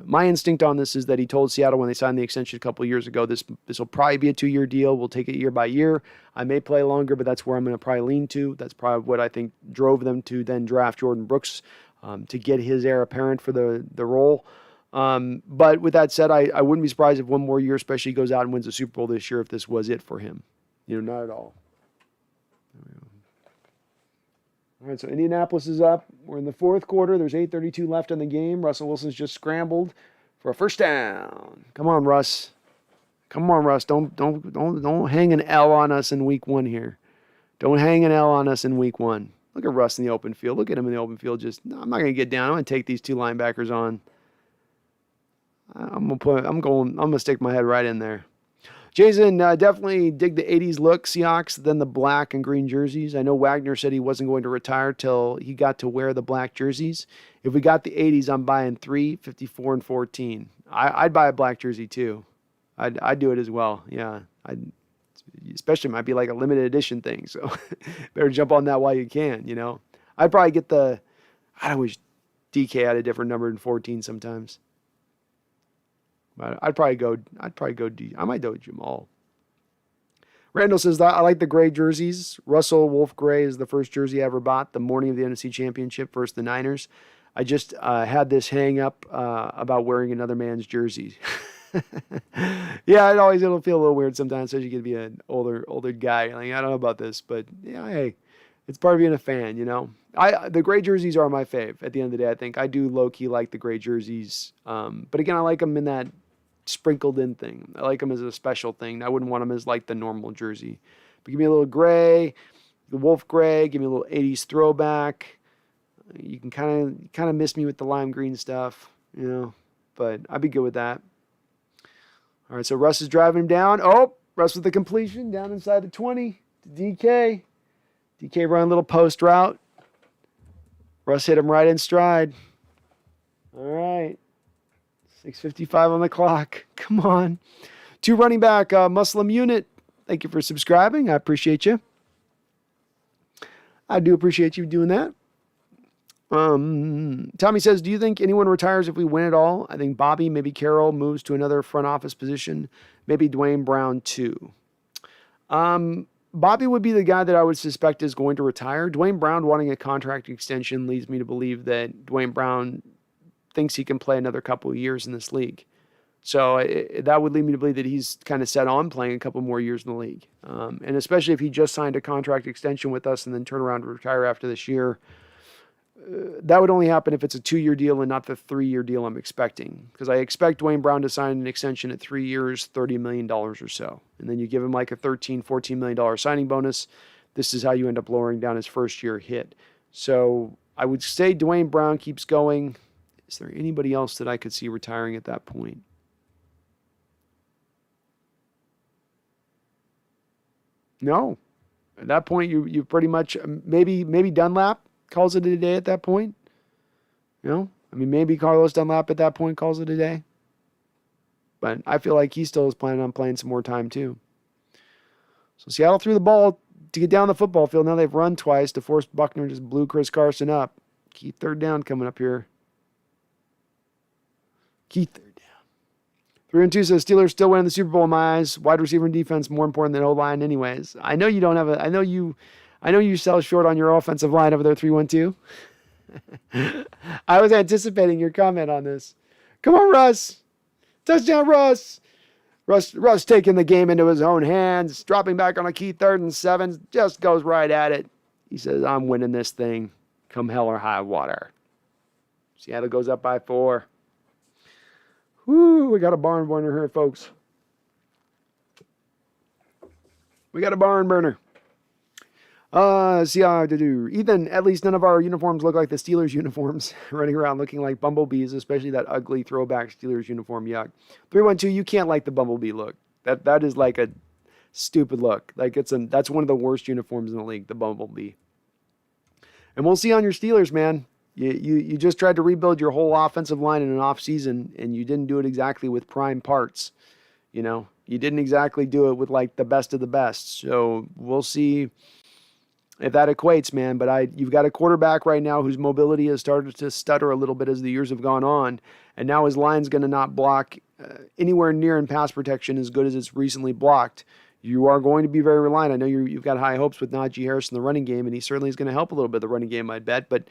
my instinct on this is that he told Seattle when they signed the extension a couple of years ago, this will probably be a 2-year deal. We'll take it year by year. I may play longer, but that's where I'm going to probably lean to. That's probably what I think drove them to then draft Jordan Brooks to get his heir apparent for the role. But with that said, I wouldn't be surprised if one more year, especially goes out and wins the Super Bowl this year, if this was it for him. Not at all. All right, so Indianapolis is up. We're in the fourth quarter. There's 8:32 left in the game. Russell Wilson's just scrambled for a first down. Come on, Russ. Come on, Russ. Don't hang an L on us in week one here. Don't hang an L on us in week one. Look at Russ in the open field. Look at him in the open field. No, I'm not going to get down. I'm going to take these two linebackers on. I'm gonna stick my head right in there. Jason, definitely dig the 80s look, Seahawks, then the black and green jerseys. I know Wagner said he wasn't going to retire till he got to wear the black jerseys. If we got the 80s, I'm buying 3, 54, and 14. I'd buy a black jersey too. I'd do it as well. Yeah, especially might be like a limited edition thing. So better jump on that while you can. I'd probably get I wish DK had a different number than 14 sometimes. But I might go Jamal. Randall says that I like the gray jerseys. Russell Wolf gray is the first jersey I ever bought the morning of the NFC Championship versus the Niners. I just had this hang up about wearing another man's jersey. Yeah, it'll feel a little weird sometimes, especially you could be an older guy. Like, I don't know about this, but yeah, hey, it's part of being a fan, the gray jerseys are my fave at the end of the day. I think I do low-key like the gray jerseys. But again, I like them in that sprinkled in thing. I like them as a special thing. I wouldn't want them as like the normal jersey. But give me a little gray, the wolf gray, give me a little 80s throwback. You can kind of miss me with the lime green stuff, but I'd be good with that. All right, so Russ is driving him down. Oh, Russ with the completion down inside the 20 to DK. DK running a little post route. Russ hit him right in stride. All right. 6:55 on the clock. Come on. 2 running back, Muslim Unit. Thank you for subscribing. I appreciate you. I do appreciate you doing that. Tommy says, do you think anyone retires if we win it all? I think Bobby, maybe Carroll, moves to another front office position. Maybe Dwayne Brown too. Bobby would be the guy that I would suspect is going to retire. Dwayne Brown wanting a contract extension leads me to believe that Dwayne Brown thinks he can play another couple of years in this league. So that would lead me to believe that he's kind of set on playing a couple more years in the league. And especially if he just signed a contract extension with us and then turn around and retire after this year, that would only happen if it's a 2-year deal and not the 3-year deal I'm expecting. Because I expect Dwayne Brown to sign an extension at 3 years, $30 million or so. And then you give him like a $13, $14 million signing bonus. This is how you end up lowering down his first year hit. So I would say Dwayne Brown keeps going. Is there anybody else that I could see retiring at that point? No. At that point, you pretty much, maybe Dunlap calls it a day at that point. Maybe Carlos Dunlap at that point calls it a day. But I feel like he still is planning on playing some more time too. So Seattle threw the ball to get down the football field. Now they've run twice. DeForest Buckner just blew Chris Carson up. Keith third down coming up here. Keith third down. 3-2 says Steelers still winning the Super Bowl in my eyes. Wide receiver and defense more important than O-line anyways. I know you don't have I know you sell short on your offensive line over there, 3-1-2. I was anticipating your comment on this. Come on, Russ. Touchdown, Russ. Russ taking the game into his own hands, dropping back on a key 3rd and 7, just goes right at it. He says, I'm winning this thing come hell or high water. Seattle goes up by 4. Woo, we got a barn burner here, folks. We got a barn burner. See how to do. Ethan, at least none of our uniforms look like the Steelers uniforms. Running around looking like bumblebees, especially that ugly throwback Steelers uniform. Yuck. 3-1-2, you can't like the bumblebee look. That is like a stupid look. Like that's one of the worst uniforms in the league, the bumblebee. And we'll see on your Steelers, man. You just tried to rebuild your whole offensive line in an off season, and you didn't do it exactly with prime parts. You didn't exactly do it with like the best of the best. So we'll see if that equates, man. But you've got a quarterback right now whose mobility has started to stutter a little bit as the years have gone on, and now his line's going to not block anywhere near in pass protection as good as it's recently blocked. You are going to be very reliant. I know you've got high hopes with Najee Harris in the running game, and he certainly is going to help a little bit of the running game, I'd bet. But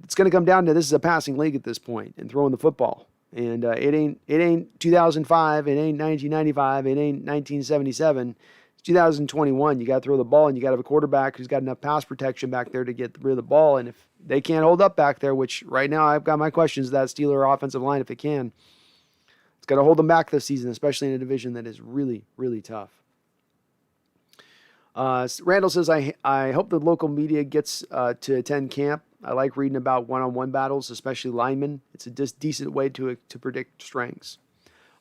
it's going to come down to this is a passing league at this point and throwing the football. And it ain't 2005, it ain't 1995, it ain't 1977. It's 2021. You got to throw the ball, and you got to have a quarterback who's got enough pass protection back there to get rid of the ball. And if they can't hold up back there, which right now I've got my questions, that Steeler offensive line, if it can, it's got to hold them back this season, especially in a division that is really, really tough. Randall says, I hope the local media gets to attend camp. I like reading about one-on-one battles, especially linemen. It's a decent way to predict strengths.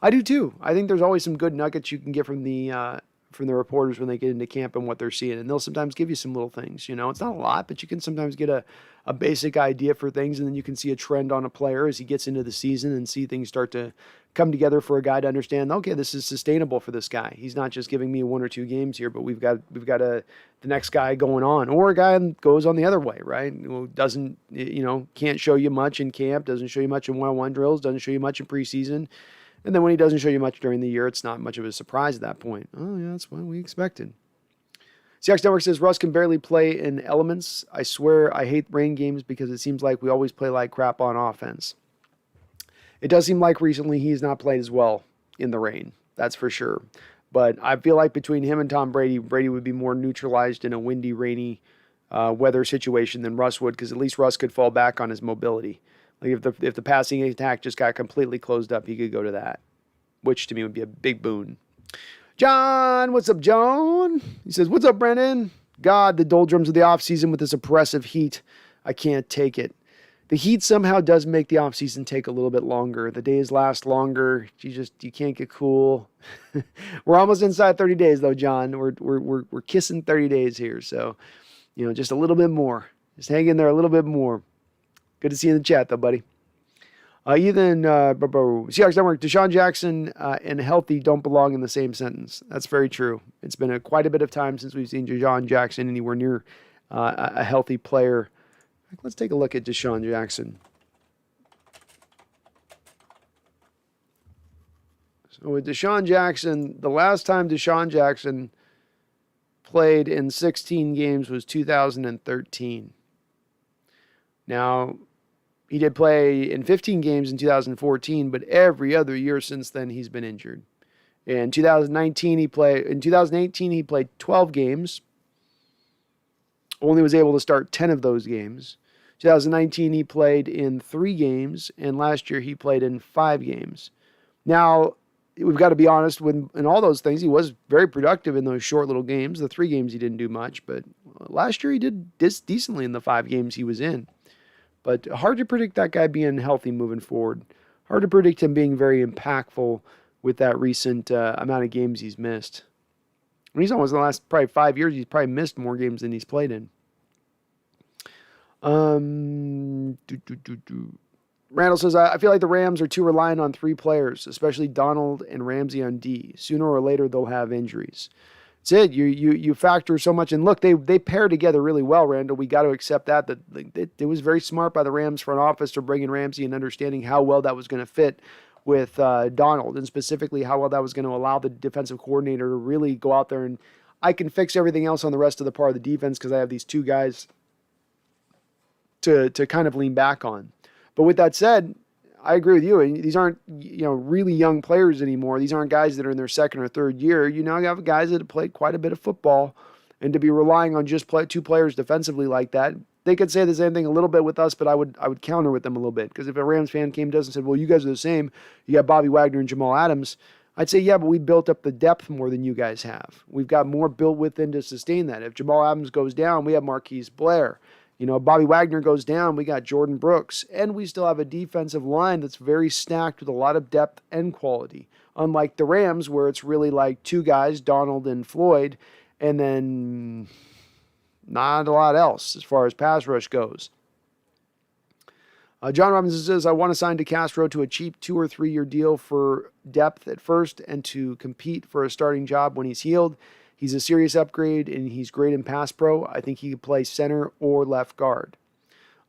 I do too. I think there's always some good nuggets you can get from the reporters when they get into camp and what they're seeing. And they'll sometimes give you some little things. It's not a lot, but you can sometimes get a basic idea for things, and then you can see a trend on a player as he gets into the season and see things start to come together for a guy to understand, okay, this is sustainable for this guy. He's not just giving me 1 or 2 games here, but we've got the next guy going on, or a guy goes on the other way, right? Who doesn't, can't show you much in camp, doesn't show you much in one-on-one drills, doesn't show you much in preseason. And then when he doesn't show you much during the year, it's not much of a surprise at that point. Oh, yeah, that's what we expected. Seahawks Network says, Russ can barely play in elements. I swear I hate rain games because it seems like we always play like crap on offense. It does seem like recently he's not played as well in the rain. That's for sure. But I feel like between him and Tom Brady, Brady would be more neutralized in a windy, rainy weather situation than Russ would, because at least Russ could fall back on his mobility. Like if the passing attack just got completely closed up, he could go to that, which to me would be a big boon. John, what's up, John? He says, what's up, Brendan? God, the doldrums of the offseason with this oppressive heat. I can't take it. The heat somehow does make the offseason take a little bit longer. The days last longer. You can't get cool. We're almost inside 30 days, though, John. We're kissing 30 days here. So, just a little bit more. Just hang in there a little bit more. Good to see you in the chat, though, buddy. Ethan, Seahawks Network, Deshaun Jackson and healthy don't belong in the same sentence. That's very true. It's been quite a bit of time since we've seen Deshaun Jackson anywhere near a healthy player. Let's take a look at Deshaun Jackson. So with Deshaun Jackson, the last time Deshaun Jackson played in 16 games was 2013. Now, he did play in 15 games in 2014, but every other year since then he's been injured. In 2018 he played 12 games. Only was able to start 10 of those games. 2019 he played in 3 games, and last year he played in 5 games. Now, we've got to be honest, in all those things, he was very productive in those short little games. The 3 games he didn't do much, but last year he did decently in the 5 games he was in. But hard to predict that guy being healthy moving forward. Hard to predict him being very impactful with that recent amount of games he's missed. And he's almost in the last probably 5 years, he's probably missed more games than he's played in. Randall says, I feel like the Rams are too reliant on 3 players, especially Donald and Ramsey on D. Sooner or later, they'll have injuries. That's it. You factor so much. And look, they pair together really well, Randall. We got to accept that it was very smart by the Rams front office to bring in Ramsey and understanding how well that was going to fit with Donald, and specifically how well that was going to allow the defensive coordinator to really go out there and I can fix everything else on the rest of the part of the defense because I have these 2 guys to kind of lean back on. But with that said, I agree with you. These aren't really young players anymore. These aren't guys that are in their 2nd or 3rd year. You now have guys that have played quite a bit of football, and to be relying on just 2 players defensively like that, they could say the same thing a little bit with us, but I would counter with them a little bit, because if a Rams fan came to us and said, well, you guys are the same, you got Bobby Wagner and Jamal Adams, I'd say, yeah, but we built up the depth more than you guys have. We've got more built within to sustain that. If Jamal Adams goes down, we have Marquise Blair. Bobby Wagner goes down, we got Jordan Brooks, and we still have a defensive line that's very stacked with a lot of depth and quality. Unlike the Rams, where it's really like 2 guys, Donald and Floyd, and then not a lot else as far as pass rush goes. John Robinson says, I want to sign DeCastro to a cheap 2 or 3 year deal for depth at first and to compete for a starting job when he's healed. He's a serious upgrade, and he's great in pass pro. I think he could play center or left guard.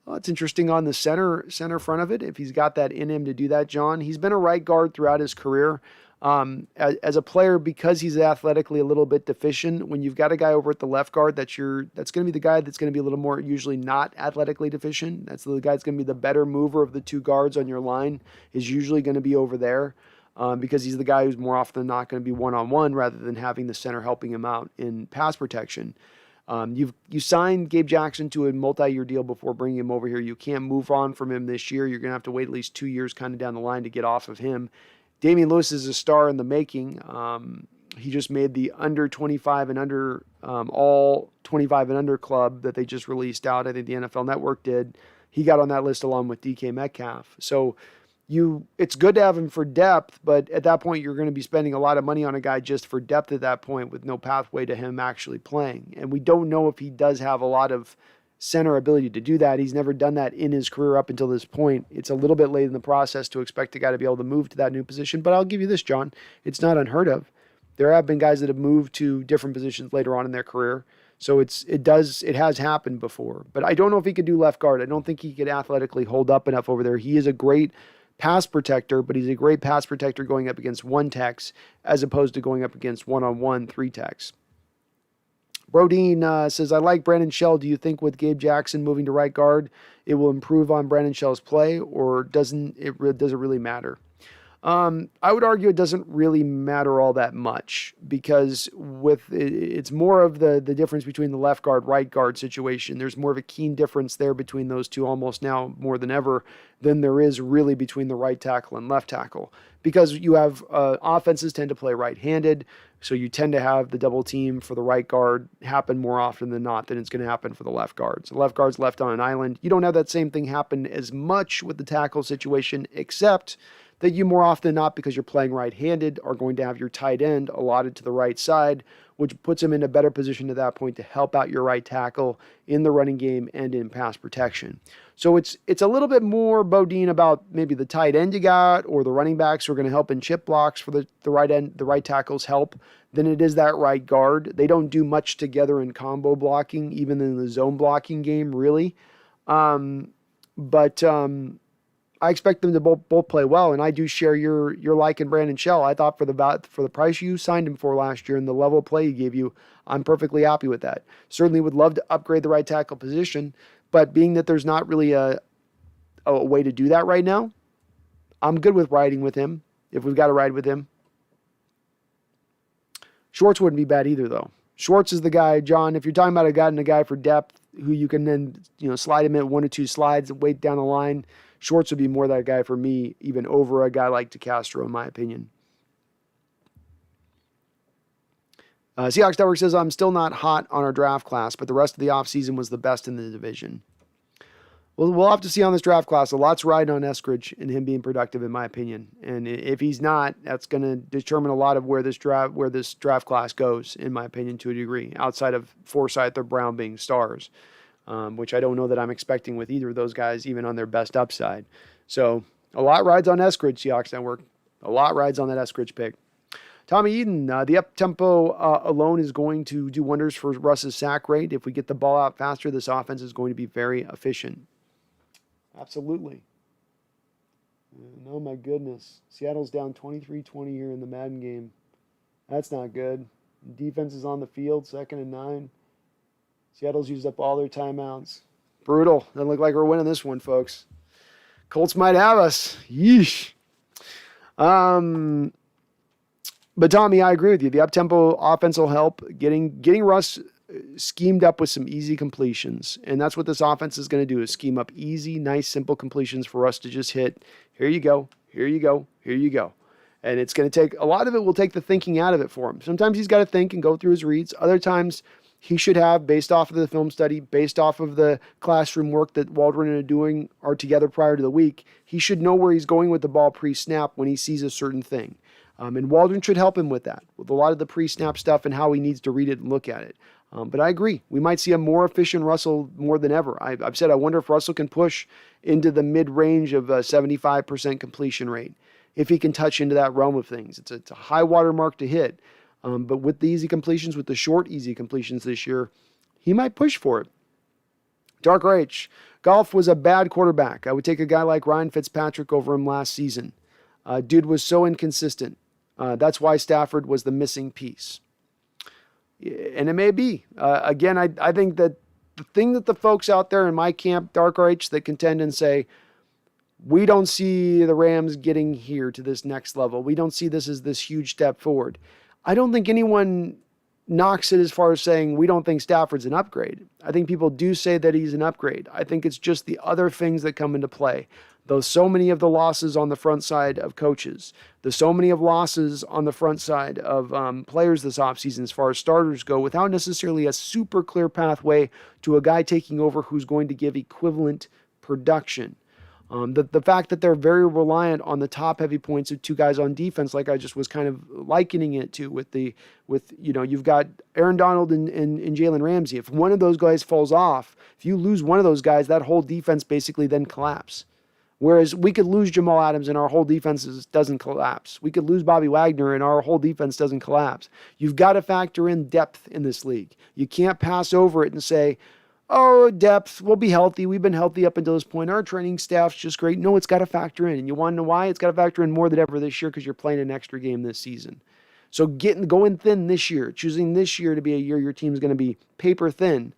Well, it's interesting on the center front of it, if he's got that in him to do that, John. He's been a right guard throughout his career. As a player, because he's athletically a little bit deficient, when you've got a guy over at the left guard, that's going to be the guy that's going to be a little more usually not athletically deficient. That's the guy that's going to be the better mover of the two guards on your line, is usually going to be over there. Because he's the guy who's more often than not going to be one-on-one rather than having the center helping him out in pass protection. You signed Gabe Jackson to a multi-year deal before bringing him over here. You can't move on from him this year. You're going to have to wait at least 2 years kind of down the line to get off of him. Damian Lewis is a star in the making. He just made the under 25 and under, all 25 and under club that they just released out. I think the NFL Network did. He got on that list along with DK Metcalf. So it's good to have him for depth, but at that point, you're going to be spending a lot of money on a guy just for depth at that point with no pathway to him actually playing. And we don't know if he does have a lot of center ability to do that. He's never done that in his career up until this point. It's a little bit late in the process to expect a guy to be able to move to that new position, but I'll give you this, John. It's not unheard of. There have been guys that have moved to different positions later on in their career. So it has happened before. But I don't know if he could do left guard. I don't think he could athletically hold up enough over there. He is a great pass protector, but he's a great pass protector going up against one techs as opposed to going up against one-on-one three techs. Brodeen says, I like Brandon Shell. Do you think with Gabe Jackson moving to right guard, it will improve on Brandon Shell's play, or does it really matter? I would argue it doesn't really matter all that much, because it's more of the difference between the left guard, right guard situation. There's more of a keen difference there between those two almost now more than ever than there is really between the right tackle and left tackle, because you have offenses tend to play right-handed. So you tend to have the double team for the right guard happen more often than not than it's going to happen for the left guard. So the left guard's left on an island. You don't have that same thing happen as much with the tackle situation, except that you more often than not, because you're playing right-handed, are going to have your tight end allotted to the right side, which puts him in a better position at that point to help out your right tackle in the running game and in pass protection. So it's a little bit more, Bodine, about maybe the tight end you got or the running backs who are going to help in chip blocks for the right end, the right tackle's help, than it is that right guard. They don't do much together in combo blocking, even in the zone blocking game, really. But I expect them to both play well, and I do share your like in Brandon Shell. I thought for the price you signed him for last year and the level of play he gave you, I'm perfectly happy with that. Certainly would love to upgrade the right tackle position, but being that there's not really a way to do that right now, I'm good with riding with him if we've got to ride with him. Schwartz wouldn't be bad either, though. Schwartz is the guy, John, if you're talking about a guy for depth who you can then slide him in 1 or 2 slides and wait down the line, Schwartz would be more that guy for me, even over a guy like DeCastro, in my opinion. Seahawks Network says, I'm still not hot on our draft class, but the rest of the offseason was the best in the division. Well, we'll have to see on this draft class. A lot's riding on Eskridge and him being productive, in my opinion. And if he's not, that's going to determine a lot of where this draft class goes, in my opinion, to a degree, outside of Forsythe or Brown being stars, which I don't know that I'm expecting with either of those guys, even on their best upside. So a lot rides on Eskridge, Seahawks Network. A lot rides on that Eskridge pick. Tommy Eden, the up-tempo alone is going to do wonders for Russ's sack rate. If we get the ball out faster, this offense is going to be very efficient. Absolutely. And oh, my goodness. Seattle's down 23-20 here in the Madden game. That's not good. Defense is on the field, 2nd and 9. Seattle's used up all their timeouts. Brutal. Doesn't look like we're winning this one, folks. Colts might have us. Yeesh. But Tommy, I agree with you. The up-tempo offense will help. Getting Russ schemed up with some easy completions. And that's what this offense is going to do, is scheme up easy, nice, simple completions for us to just hit. Here you go. Here you go. Here you go. And it's going to take, a lot of it will take the thinking out of it for him. Sometimes he's got to think and go through his reads. Other times he should have, based off of the film study, based off of the classroom work that Waldron and are doing are together prior to the week, he should know where he's going with the ball pre-snap when he sees a certain thing. And Waldron should help him with that, with a lot of the pre-snap stuff and how he needs to read it and look at it. But I agree. We might see a more efficient Russell more than ever. I've said I wonder if Russell can push into the mid-range of a 75% completion rate, if he can touch into that realm of things. It's a high water mark to hit. But with the easy completions, with the short easy completions this year, he might push for it. Dark H. Goff was a bad quarterback. I would take a guy like Ryan Fitzpatrick over him last season. Dude was so inconsistent. That's why Stafford was the missing piece. And it may be. Again, I think that the thing that the folks out there in my camp, Dark RH, that contend and say, we don't see the Rams getting here to this next level. We don't see this as this huge step forward. I don't think anyone knocks it as far as saying we don't think Stafford's an upgrade. I think people do say that he's an upgrade. I think it's just the other things that come into play. Though so many of the losses on the front side of coaches, there's so many of losses on the front side of players this offseason as far as starters go, without necessarily a super clear pathway to a guy taking over who's going to give equivalent production. The fact that they're very reliant on the top heavy points of two guys on defense, like I just was kind of likening it to with you've got Aaron Donald and Jalen Ramsey. If one of those guys falls off, if you lose one of those guys, that whole defense basically then collapse. Whereas we could lose Jamal Adams and our whole defense doesn't collapse. We could lose Bobby Wagner and our whole defense doesn't collapse. You've got to factor in depth in this league. You can't pass over it and say, oh, depth, we'll be healthy. We've been healthy up until this point. Our training staff's just great. No, it's got to factor in. And you want to know why? It's got to factor in more than ever this year because you're playing an extra game this season. So going thin this year, choosing this year to be a year your team's going to be paper thin.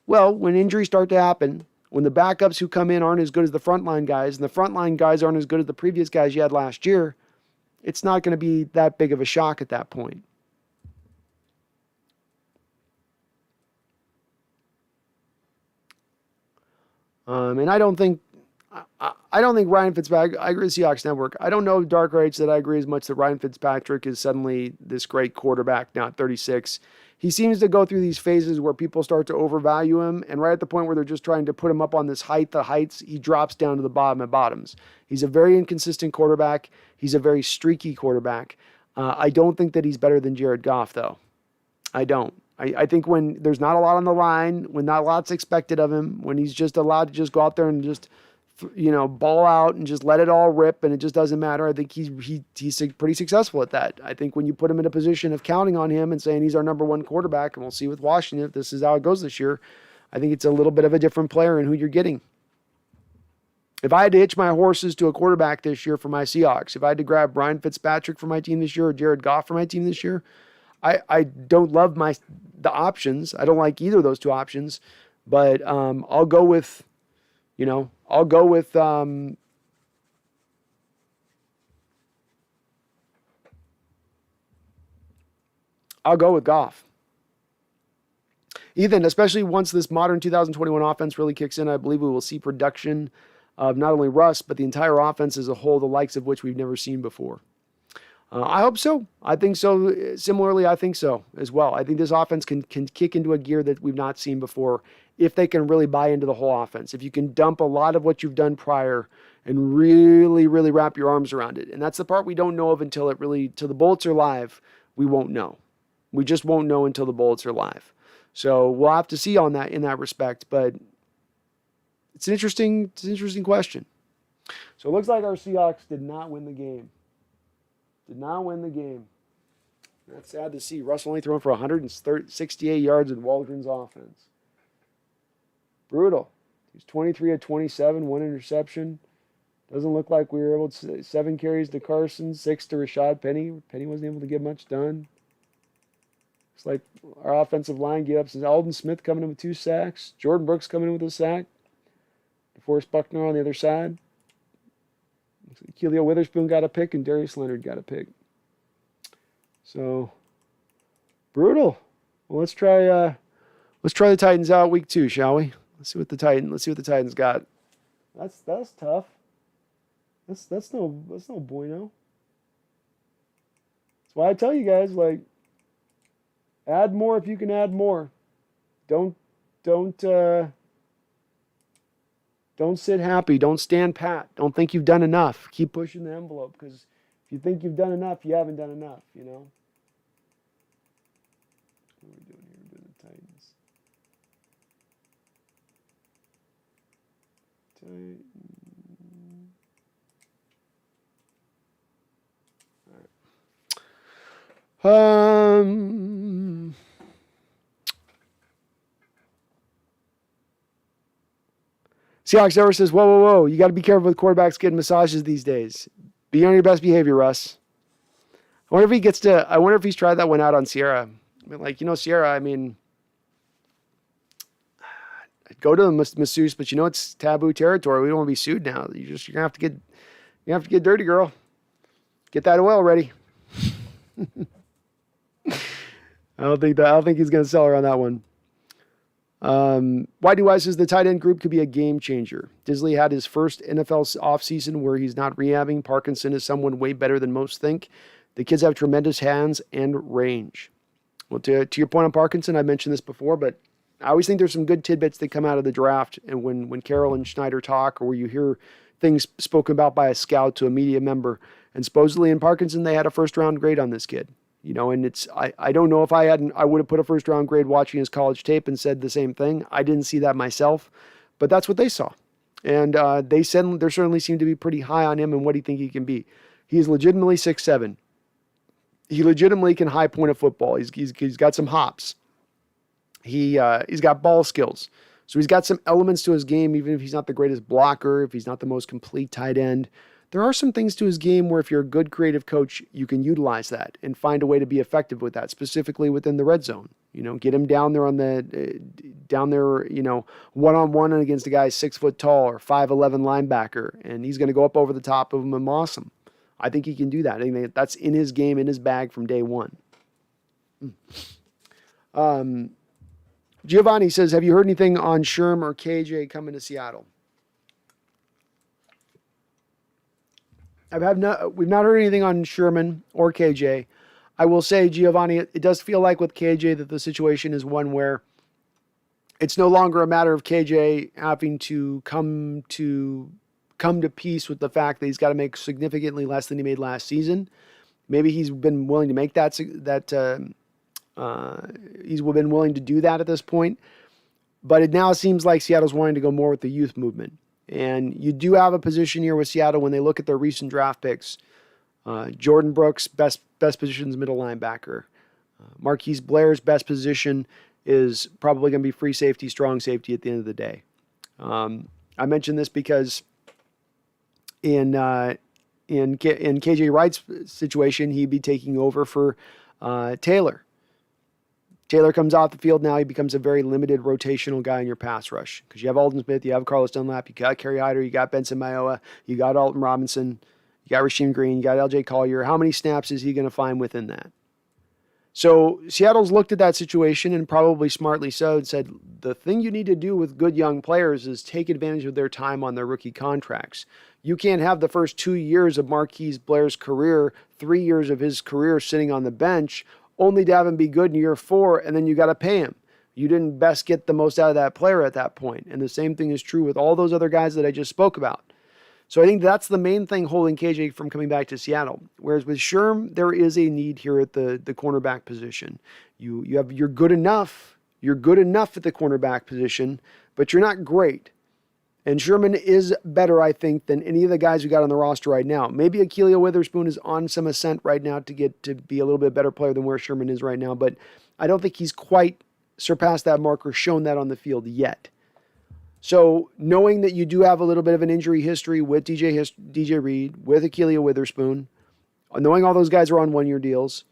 Well, when injuries start to happen, when the backups who come in aren't as good as the frontline guys, and the frontline guys aren't as good as the previous guys you had last year, it's not going to be that big of a shock at that point. And I don't think Ryan Fitzpatrick, I agree with Seahawks Network. I don't know, Dark Rates, that I agree as much that Ryan Fitzpatrick is suddenly this great quarterback, now at 36. He seems to go through these phases where people start to overvalue him, and right at the point where they're just trying to put him up on the heights, he drops down to the bottom of bottoms. He's a very inconsistent quarterback. He's a very streaky quarterback. I don't think that he's better than Jared Goff, though. I don't. I think when there's not a lot on the line, when not a lot's expected of him, when he's just allowed to just go out there and just ball out and just let it all rip and it just doesn't matter. I think he's pretty successful at that. I think when you put him in a position of counting on him and saying he's our number one quarterback, and we'll see with Washington if this is how it goes this year, I think it's a little bit of a different player in who you're getting. If I had to hitch my horses to a quarterback this year for my Seahawks, if I had to grab Ryan Fitzpatrick for my team this year or Jared Goff for my team this year, I don't love the options. I don't like either of those two options, but I'll go with Goff. Ethan, especially once this modern 2021 offense really kicks in, I believe we will see production of not only Russ, but the entire offense as a whole, the likes of which we've never seen before. I hope so. I think so. Similarly, I think so as well. I think this offense can kick into a gear that we've not seen before if they can really buy into the whole offense. If you can dump a lot of what you've done prior and really, really wrap your arms around it. And that's the part we don't know of till the bullets are live. We won't know. We just won't know until the bullets are live. So we'll have to see on that in that respect. But it's an interesting question. So it looks like our Seahawks did not win the game. That's sad to see. Russell only throwing for 168 yards in Waldron's offense. Brutal. He's 23 of 27, one interception. Doesn't look like we were able to. 7 carries to Carson, 6 to Rashad Penny. Penny wasn't able to get much done. Looks like our offensive line gave up. Since Alden Smith coming in with 2 sacks. Jordan Brooks coming in with a sack. DeForest Buckner on the other side. Keelio Witherspoon got a pick and Darius Leonard got a pick. So brutal. Well, let's try the Titans out week 2, shall we? Let's see what the Titans got. That's tough. That's no bueno. That's why I tell you guys, add more if you can add more. Don't sit happy. Don't stand pat. Don't think you've done enough. Keep pushing the envelope, because if you think you've done enough, you haven't done enough, What are we doing here? We're doing the Titans. All right. Seahawks ever says, whoa. You got to be careful with quarterbacks getting massages these days. Be on your best behavior, Russ. wonder if he gets to. I wonder if he's tried that one out on Sierra. I mean, like, Sierra. I mean, I'd go to the masseuse, but it's taboo territory. We don't want to be sued now. You're gonna have to get dirty, girl. Get that oil ready. I don't think he's gonna sell her on that one. YDY says the tight end group could be a game changer. Disley had his first NFL offseason where he's not rehabbing. Parkinson is someone way better than most think. The kids have tremendous hands and range. Well, to your point on Parkinson, I mentioned this before, but I always think there's some good tidbits that come out of the draft. And when Carroll and Schneider talk, or where you hear things spoken about by a scout to a media member, and supposedly in Parkinson, they had a first round grade on this kid. And I don't know if I would have put a first round grade watching his college tape and said the same thing. I didn't see that myself, but that's what they saw. And they said there certainly seemed to be pretty high on him and what he think he can be. He's legitimately 6'7". He legitimately can high point a football. He's got some hops. He's got ball skills. So he's got some elements to his game, even if he's not the greatest blocker, if he's not the most complete tight end. There are some things to his game where if you're a good creative coach, you can utilize that and find a way to be effective with that, specifically within the red zone. Get him down there one-on-one and against a guy 6 foot tall or 5'11" linebacker, and he's going to go up over the top of him and moss him. I think he can do that. I think that's in his game, in his bag from day one. Giovanni says, have you heard anything on Sherm or KJ coming to Seattle? We've not heard anything on Sherman or KJ. I will say, Giovanni, it does feel like with KJ that the situation is one where it's no longer a matter of KJ having to come to peace with the fact that he's got to make significantly less than he made last season. Maybe he's been willing to make he's been willing to do that at this point. But it now seems like Seattle's wanting to go more with the youth movement. And you do have a position here with Seattle when they look at their recent draft picks. Jordan Brooks, best position is middle linebacker. Marquise Blair's best position is probably going to be free safety, strong safety at the end of the day. I mentioned this because in KJ Wright's situation, he'd be taking over for Taylor. Taylor comes off the field now. He becomes a very limited rotational guy in your pass rush because you have Alden Smith, you have Carlos Dunlap, you got Kerry Hyder, you got Benson Mayowa, you got Alton Robinson, you got Rasheem Green, you got LJ Collier. How many snaps is he going to find within that? So Seattle's looked at that situation and probably smartly so and said, the thing you need to do with good young players is take advantage of their time on their rookie contracts. You can't have the first 2 years of Marquise Blair's career, 3 years of his career sitting on the bench, only to have him be good in year 4, and then you got to pay him. You didn't best get the most out of that player at that point. And the same thing is true with all those other guys that I just spoke about. So I think that's the main thing holding KJ from coming back to Seattle. Whereas with Sherm, there is a need here at the cornerback position. You're good enough. You're good enough at the cornerback position, but you're not great. And Sherman is better, I think, than any of the guys we got on the roster right now. Maybe Akeelia Witherspoon is on some ascent right now to get to be a little bit better player than where Sherman is right now, but I don't think he's quite surpassed that mark or shown that on the field yet. So knowing that you do have a little bit of an injury history with DJ Reed, with Akeelia Witherspoon, knowing all those guys are on one-year deals,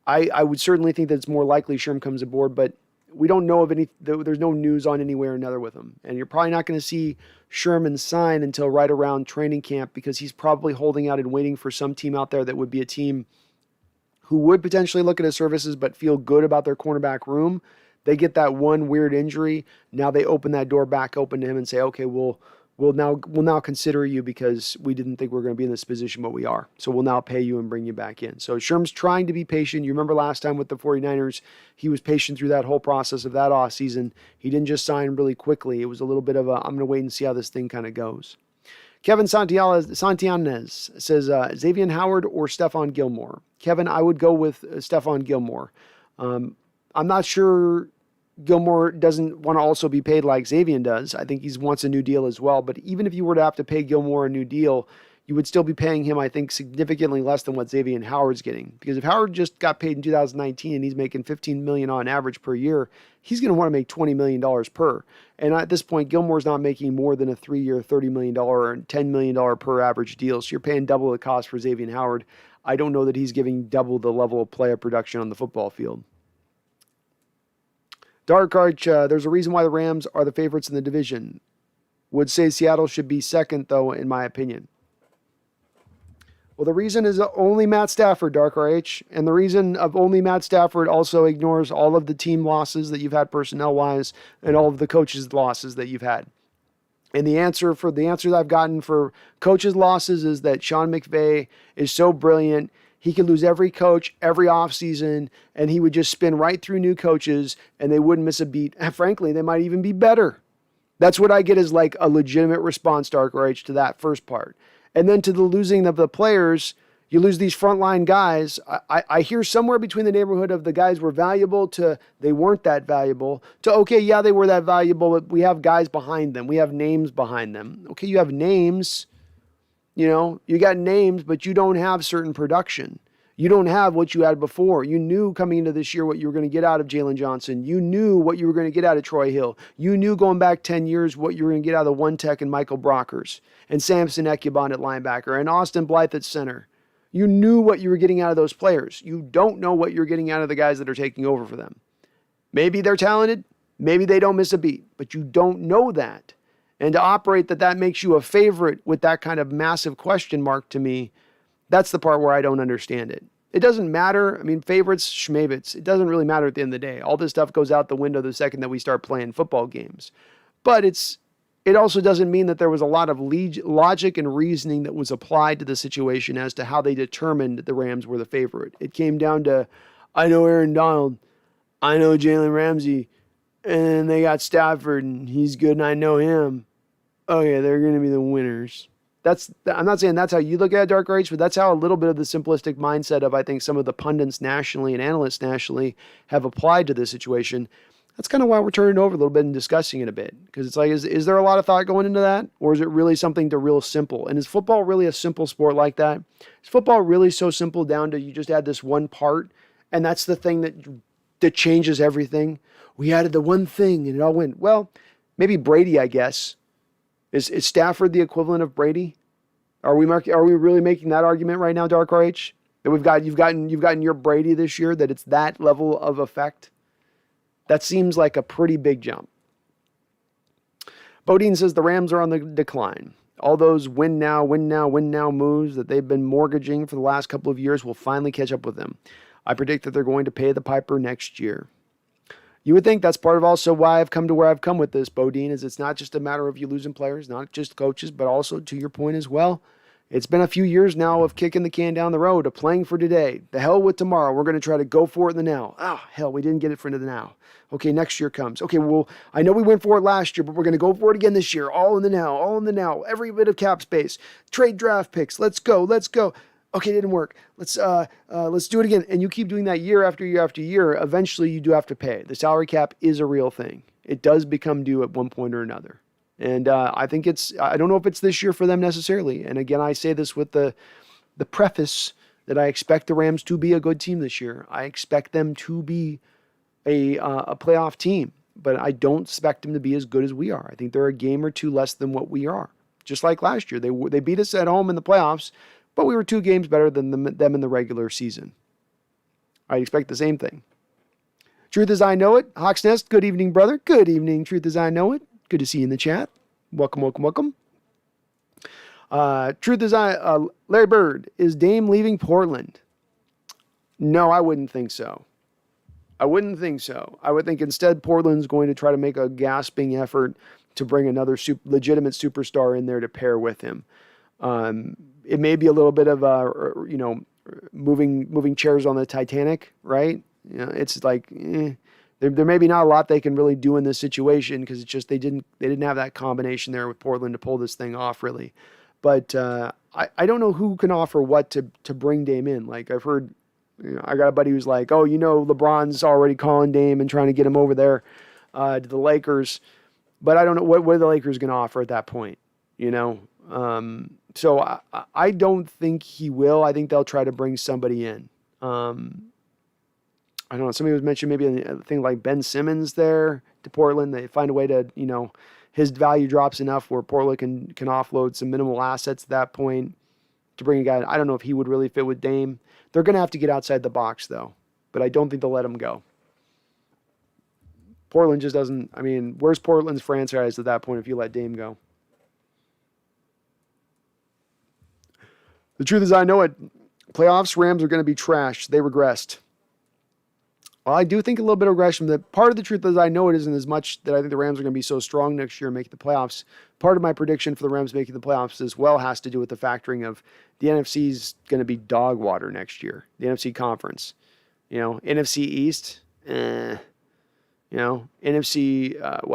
I would certainly think that it's more likely Sherm comes aboard, but we don't know of any, there's no news on anywhere or another with him. And you're probably not going to see Sherman sign until right around training camp because he's probably holding out and waiting for some team out there that would be a team who would potentially look at his services but feel good about their cornerback room. They get that one weird injury. Now they open that door back open to him and say, okay, we'll now consider you because we didn't think we were going to be in this position, but we are. So we'll now pay you and bring you back in. So Sherm's trying to be patient. You remember last time with the 49ers, he was patient through that whole process of that offseason. He didn't just sign really quickly. It was a little bit of I'm going to wait and see how this thing kind of goes. Kevin Santianes says, Xavien Howard or Stephon Gilmore? Kevin, I would go with Stephon Gilmore. I'm not sure Gilmore doesn't want to also be paid like Xavien does. I think he wants a new deal as well. But even if you were to have to pay Gilmore a new deal, you would still be paying him, I think, significantly less than what Xavien Howard's getting. Because if Howard just got paid in 2019 and he's making $15 million on average per year, he's going to want to make $20 million per. And at this point, Gilmore's not making more than a 3-year, $30 million or $10 million per average deal. So you're paying double the cost for Xavien Howard. I don't know that he's giving double the level of player production on the football field. Dark Arch, there's a reason why the Rams are the favorites in the division. Would say Seattle should be second, though, in my opinion. Well, the reason is only Matt Stafford, Dark RH, and the reason of only Matt Stafford also ignores all of the team losses that you've had personnel-wise and all of the coaches' losses that you've had. And the answer that I've gotten for coaches' losses is that Sean McVay is so brilliant, he could lose every coach every offseason, and he would just spin right through new coaches, and they wouldn't miss a beat. And frankly, they might even be better. That's what I get as like a legitimate response, Dark RH, to that first part. And then to the losing of the players, you lose these frontline guys. I hear somewhere between the neighborhood of the guys were valuable to they weren't that valuable to, okay, yeah, they were that valuable, but we have guys behind them. We have names behind them. Okay, you have names, you got names, but you don't have certain production. You don't have what you had before. You knew coming into this year what you were going to get out of Jalen Johnson. You knew what you were going to get out of Troy Hill. You knew going back 10 years what you were going to get out of the One Tech and Michael Brockers and Samson Ekubon at linebacker and Austin Blythe at center. You knew what you were getting out of those players. You don't know what you're getting out of the guys that are taking over for them. Maybe they're talented. Maybe they don't miss a beat, but you don't know that. And to operate that makes you a favorite with that kind of massive question mark to me, that's the part where I don't understand it. It doesn't matter. I mean, favorites, schmavits. It doesn't really matter at the end of the day. All this stuff goes out the window the second that we start playing football games. But it also doesn't mean that there was a lot of logic and reasoning that was applied to the situation as to how they determined the Rams were the favorite. It came down to, I know Aaron Donald, I know Jalen Ramsey, and they got Stafford, and he's good, and I know him. Oh, yeah, they're going to be the winners. I'm not saying that's how you look at it, Dark Rage, but that's how a little bit of the simplistic mindset of, I think, some of the pundits nationally and analysts nationally have applied to this situation. That's kind of why we're turning it over a little bit and discussing it a bit. Because it's like, is there a lot of thought going into that? Or is it really something to real simple? And is football really a simple sport like that? Is football really so simple down to you just add this one part, and that's the thing that changes everything? We added the one thing, and it all went. Well, maybe Brady, I guess. Is Stafford the equivalent of Brady? Are we really making that argument right now, Dark RH? That you've gotten your Brady this year, that it's that level of effect? That seems like a pretty big jump. Bodine says the Rams are on the decline. All those win now moves that they've been mortgaging for the last couple of years will finally catch up with them. I predict that they're going to pay the piper next year. You would think that's part of also why I've come to where I've come with this, Bodine, is it's not just a matter of you losing players, not just coaches, but also, to your point as well, it's been a few years now of kicking the can down the road, of playing for today. The hell with tomorrow. We're going to try to go for it in the now. Oh, hell, we didn't get it for the now. Okay, next year comes. Okay, well, I know we went for it last year, but we're going to go for it again this year. All in the now. Every bit of cap space. Trade draft picks. Let's go. Okay, it didn't work. Let's do it again. And you keep doing that year after year after year. Eventually, you do have to pay. The salary cap is a real thing. It does become due at one point or another. And I think I don't know if it's this year for them necessarily. And again, I say this with the preface that I expect the Rams to be a good team this year. I expect them to be a playoff team, but I don't expect them to be as good as we are. I think they're a game or two less than what we are. Just like last year, they beat us at home in the playoffs, but we were 2 games better than them in the regular season. I expect the same thing. Truth as I know it, Hawks Nest, good evening, brother. Good evening, Truth as I know it. Good to see you in the chat. Welcome. Truth as Larry Bird, is Dame leaving Portland? No, I wouldn't think so. I would think instead Portland's going to try to make a gasping effort to bring another legitimate superstar in there to pair with him. It may be a little bit of moving chairs on the Titanic, right? It's like there may be not a lot they can really do in this situation because it's just they didn't have that combination there with Portland to pull this thing off really. But I don't know who can offer what to bring Dame in. Like I've heard, I got a buddy who's like, LeBron's already calling Dame and trying to get him over there to the Lakers. But I don't know what are the Lakers going to offer at that point. So I don't think he will. I think they'll try to bring somebody in. I don't know. Somebody was mentioned maybe a thing like Ben Simmons there to Portland. They find a way to, his value drops enough where Portland can offload some minimal assets at that point to bring a guy. I don't know if he would really fit with Dame. They're going to have to get outside the box, though. But I don't think they'll let him go. Portland just doesn't. I mean, where's Portland's franchise at that point if you let Dame go? The truth is, I know it. Playoffs, Rams are going to be trashed. They regressed. Well, I do think a little bit of regression. That part of the truth is I know it isn't as much that I think the Rams are going to be so strong next year and make the playoffs. Part of my prediction for the Rams making the playoffs as well has to do with the factoring of the NFC's going to be dog water next year. The NFC conference. NFC East, NFC,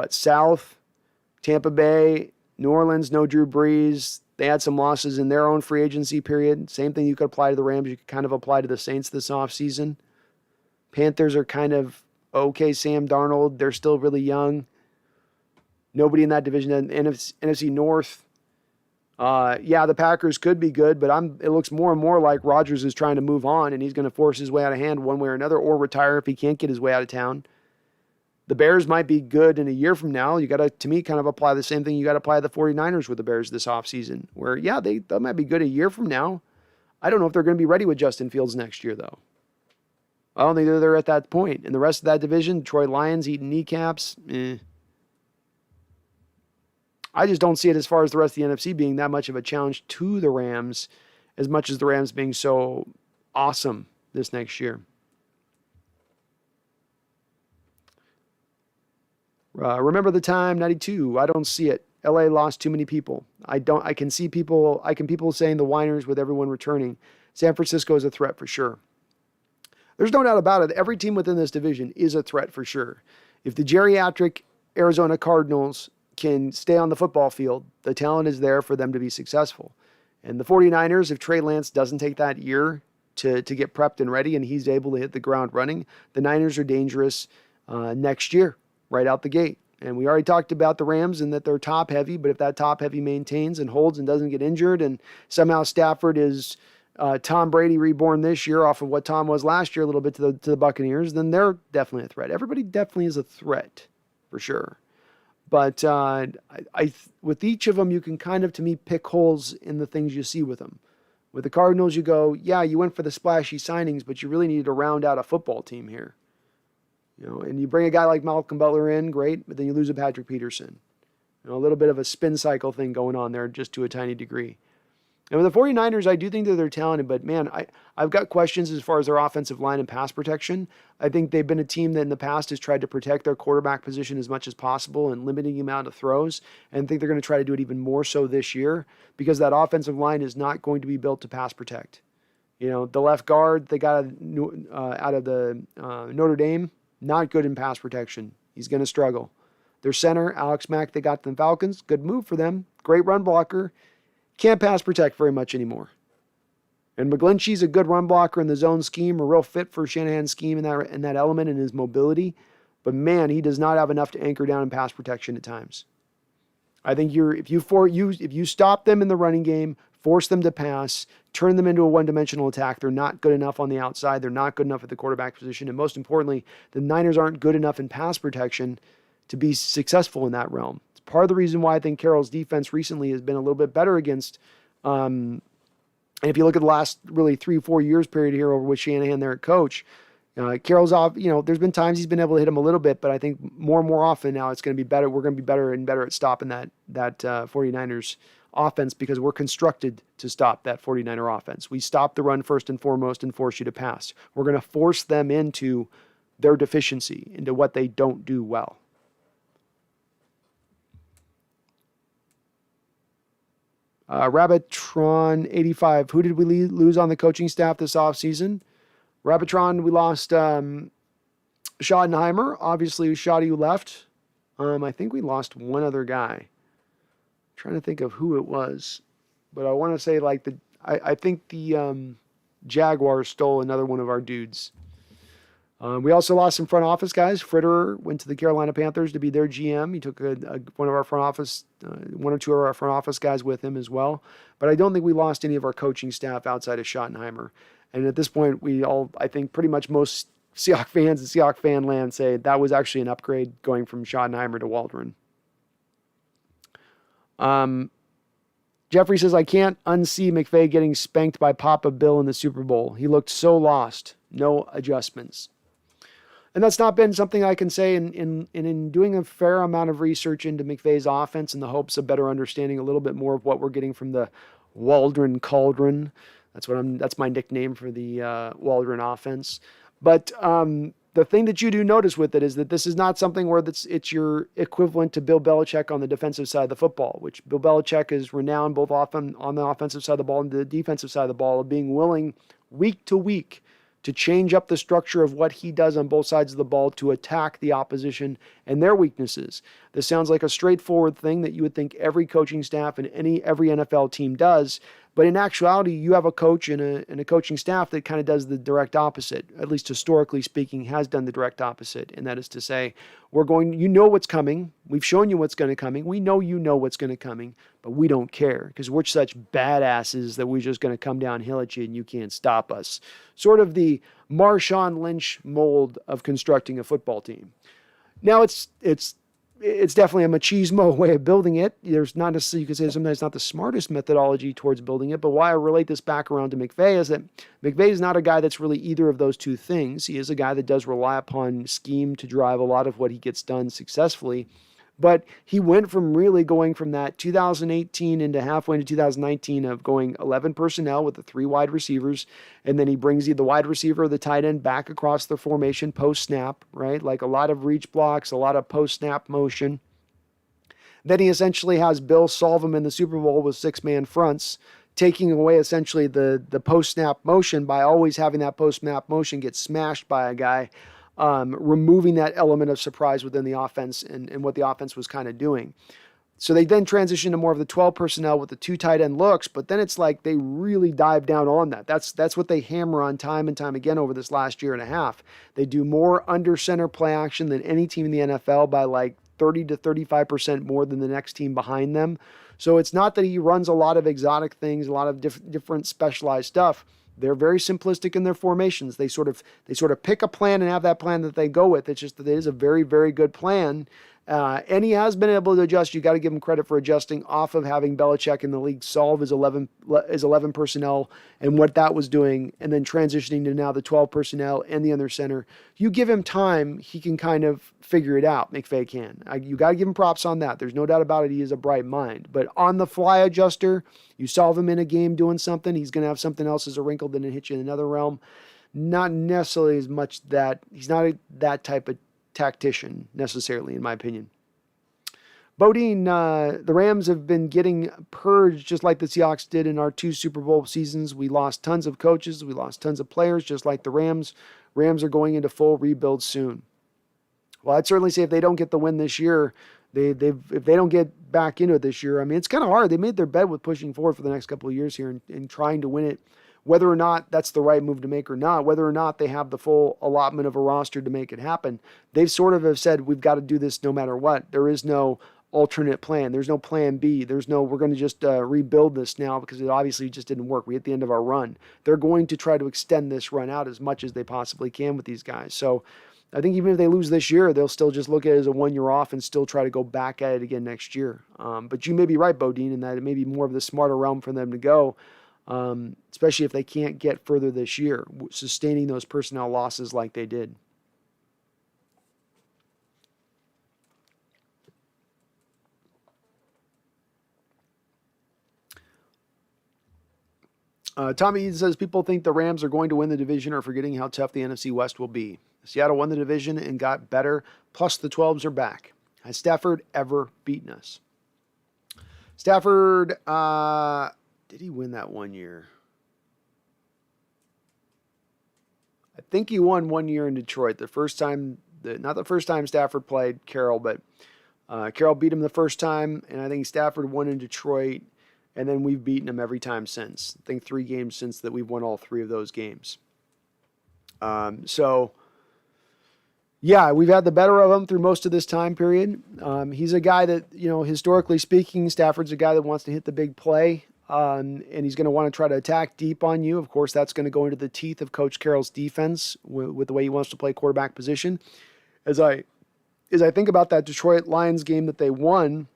South, Tampa Bay, New Orleans, no Drew Brees. They had some losses in their own free agency period. Same thing you could apply to the Rams. You could kind of apply to the Saints this offseason. Panthers are kind of okay. Sam Darnold, they're still really young. Nobody in that division. NFC North, the Packers could be good, but it looks more and more like Rodgers is trying to move on, and he's going to force his way out of hand one way or another, or retire if he can't get his way out of town. The Bears might be good in a year from now. You got to, to me, kind of apply the same thing you got to apply to the 49ers with the Bears this offseason, where, they might be good a year from now. I don't know if they're going to be ready with Justin Fields next year, though. I don't think they're at that point. And the rest of that division, Detroit Lions eating kneecaps, I just don't see it as far as the rest of the NFC being that much of a challenge to the Rams as much as the Rams being so awesome this next year. Remember the time, 92. I don't see it. LA lost too many people. I can see people saying the whiners with everyone returning. San Francisco is a threat for sure. There's no doubt about it. Every team within this division is a threat for sure. If the geriatric Arizona Cardinals can stay on the football field, the talent is there for them to be successful. And the 49ers, if Trey Lance doesn't take that year to get prepped and ready and he's able to hit the ground running, the Niners are dangerous next year, right out the gate. And we already talked about the Rams and that they're top heavy, but if that top heavy maintains and holds and doesn't get injured and somehow Stafford is Tom Brady reborn this year off of what Tom was last year a little bit to the Buccaneers, then they're definitely a threat. Everybody definitely is a threat for sure. But with each of them, you can kind of, to me, pick holes in the things you see with them. With the Cardinals, you go, you went for the splashy signings, but you really needed to round out a football team here. And you bring a guy like Malcolm Butler in, great, but then you lose a Patrick Peterson. A little bit of a spin cycle thing going on there just to a tiny degree. And with the 49ers, I do think that they're talented, but man, I've got questions as far as their offensive line and pass protection. I think they've been a team that in the past has tried to protect their quarterback position as much as possible and limiting the amount of throws. And I think they're going to try to do it even more so this year because that offensive line is not going to be built to pass protect. The left guard they got out of the Notre Dame, not good in pass protection. He's going to struggle. Their center, Alex Mack, they got the Falcons. Good move for them. Great run blocker. Can't pass protect very much anymore. And McGlinchey's a good run blocker in the zone scheme, a real fit for Shanahan's scheme in that element and his mobility. But man, he does not have enough to anchor down in pass protection at times. I think if you stop them in the running game, force them to pass, turn them into a one-dimensional attack, they're not good enough on the outside. They're not good enough at the quarterback position. And most importantly, the Niners aren't good enough in pass protection to be successful in that realm. It's part of the reason why I think Carroll's defense recently has been a little bit better against, and if you look at the last really 3-4 years period here over with Shanahan there at coach, Carroll's off, there's been times he's been able to hit him a little bit, but I think more and more often now it's going to be better. We're going to be better and better at stopping that 49ers offense because we're constructed to stop that 49er offense. We stop the run first and foremost and force you to pass. We're going to force them into their deficiency, into what they don't do well. Rabbitron85, who did we lose on the coaching staff this offseason? Rabbitron, we lost Schottenheimer. Obviously, Schotty left. I think we lost one other guy. I'm trying to think of who it was. But I want to say I think the Jaguars stole another one of our dudes. We also lost some front office guys. Fritterer went to the Carolina Panthers to be their GM. He took one of our front office, one or two of our front office guys with him as well. But I don't think we lost any of our coaching staff outside of Schottenheimer. And at this point, we all, I think pretty much most Seahawks fans and Seahawks fan land say that was actually an upgrade going from Schottenheimer to Waldron. Jeffrey says, I can't unsee McVay getting spanked by Papa Bill in the Super Bowl. He looked so lost. No adjustments. And that's not been something I can say in doing a fair amount of research into McVay's offense in the hopes of better understanding a little bit more of what we're getting from the Waldron Cauldron. That's my nickname for the Waldron offense. But the thing that you do notice with it is that this is not something where it's your equivalent to Bill Belichick on the defensive side of the football, which Bill Belichick is renowned both often on the offensive side of the ball and the defensive side of the ball of being willing week to week to change up the structure of what he does on both sides of the ball to attack the opposition and their weaknesses. This sounds like a straightforward thing that you would think every coaching staff and every NFL team does, but in actuality, you have a coach and a coaching staff that kind of does the direct opposite, at least historically speaking, has done the direct opposite, and that is to say, you know what's coming, we've shown you what's going to coming, we know you know what's going to coming, but we don't care because we're such badasses that we're just going to come downhill at you and you can't stop us. Sort of the Marshawn Lynch mold of constructing a football team. Now it's definitely a machismo way of building it. There's not necessarily, you could say sometimes not the smartest methodology towards building it, but why I relate this back around to McVay is that McVay is not a guy that's really either of those two things. He is a guy that does rely upon scheme to drive a lot of what he gets done successfully. But he went from really going from that 2018 into halfway into 2019 of going 11 personnel with the 3 wide receivers, and then he brings the wide receiver or the tight end back across the formation post-snap, right? Like a lot of reach blocks, a lot of post-snap motion. Then he essentially has Bill solve him in the Super Bowl with 6-man fronts, taking away essentially the post-snap motion by always having that post-snap motion get smashed by a guy, removing that element of surprise within the offense and what the offense was kind of doing. So they then transition to more of the 12 personnel with the 2 tight end looks, but then it's like they really dive down on that. That's what they hammer on time and time again over this last year and a half. They do more under center play action than any team in the NFL by like 30 to 35% more than the next team behind them. So it's not that he runs a lot of exotic things, a lot of different specialized stuff. They're very simplistic in their formations. They sort of pick a plan and have that plan that they go with. It's just that it is a very, very good plan. And he has been able to adjust. You got to give him credit for adjusting off of having Belichick in the league solve his 11 personnel and what that was doing, and then transitioning to now the 12 personnel and the under center. You give him time, he can kind of figure it out. McVay can. You got to give him props on that. There's no doubt about it. He is a bright mind. But on the fly adjuster, you solve him in a game doing something, he's going to have something else as a wrinkle then it hit you in another realm. Not necessarily as much that he's not that type of tactician necessarily, in my opinion. Bodine, the Rams have been getting purged just like the Seahawks did in our 2 Super Bowl seasons. We lost tons of coaches. We lost tons of players, just like the Rams. Rams are going into full rebuild soon. Well, I'd certainly say if they don't get the win this year, if they don't get back into it this year, I mean, it's kind of hard. They made their bed with pushing forward for the next couple of years here and trying to win it. Whether or not that's the right move to make or not, whether or not they have the full allotment of a roster to make it happen, they've sort of have said, we've got to do this no matter what. There is no alternate plan. There's no plan B. There's no, we're going to just rebuild this now because it obviously just didn't work. We hit the end of our run. They're going to try to extend this run out as much as they possibly can with these guys. So I think even if they lose this year, they'll still just look at it as a 1 year off and still try to go back at it again next year. But you may be right, Bodine, in that it may be more of the smarter realm for them to go. Especially if they can't get further this year, sustaining those personnel losses like they did. Tommy Eden says, people think the Rams are going to win the division or forgetting how tough the NFC West will be. Seattle won the division and got better, plus the 12s are back. Has Stafford ever beaten us? Stafford, did he win that 1 year? I think he won 1 year in Detroit. The first time, not the first time Stafford played Carroll, but Carroll beat him the first time, and I think Stafford won in Detroit, and then we've beaten him every time since. I think 3 games since that we've won all 3 of those games. So Yeah, we've had the better of him through most of this time period. He's a guy that, historically speaking, Stafford's a guy that wants to hit the big play, and he's going to want to try to attack deep on you. Of course, that's going to go into the teeth of Coach Carroll's defense with the way he wants to play quarterback position. As I think about that Detroit Lions game that they won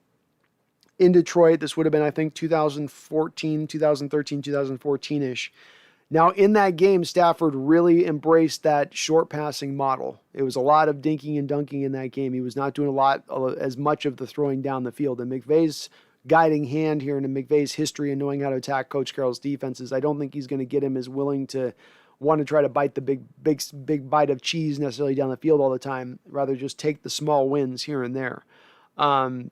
in Detroit, this would have been, I think, 2014, 2013, 2014-ish. Now, in that game, Stafford really embraced that short passing model. It was a lot of dinking and dunking in that game. He was not doing as much of the throwing down the field. And McVay's guiding hand here into McVay's history and knowing how to attack Coach Carroll's defenses, I don't think he's going to get him as willing to want to try to bite the big bite of cheese necessarily down the field all the time. Rather just take the small wins here and there.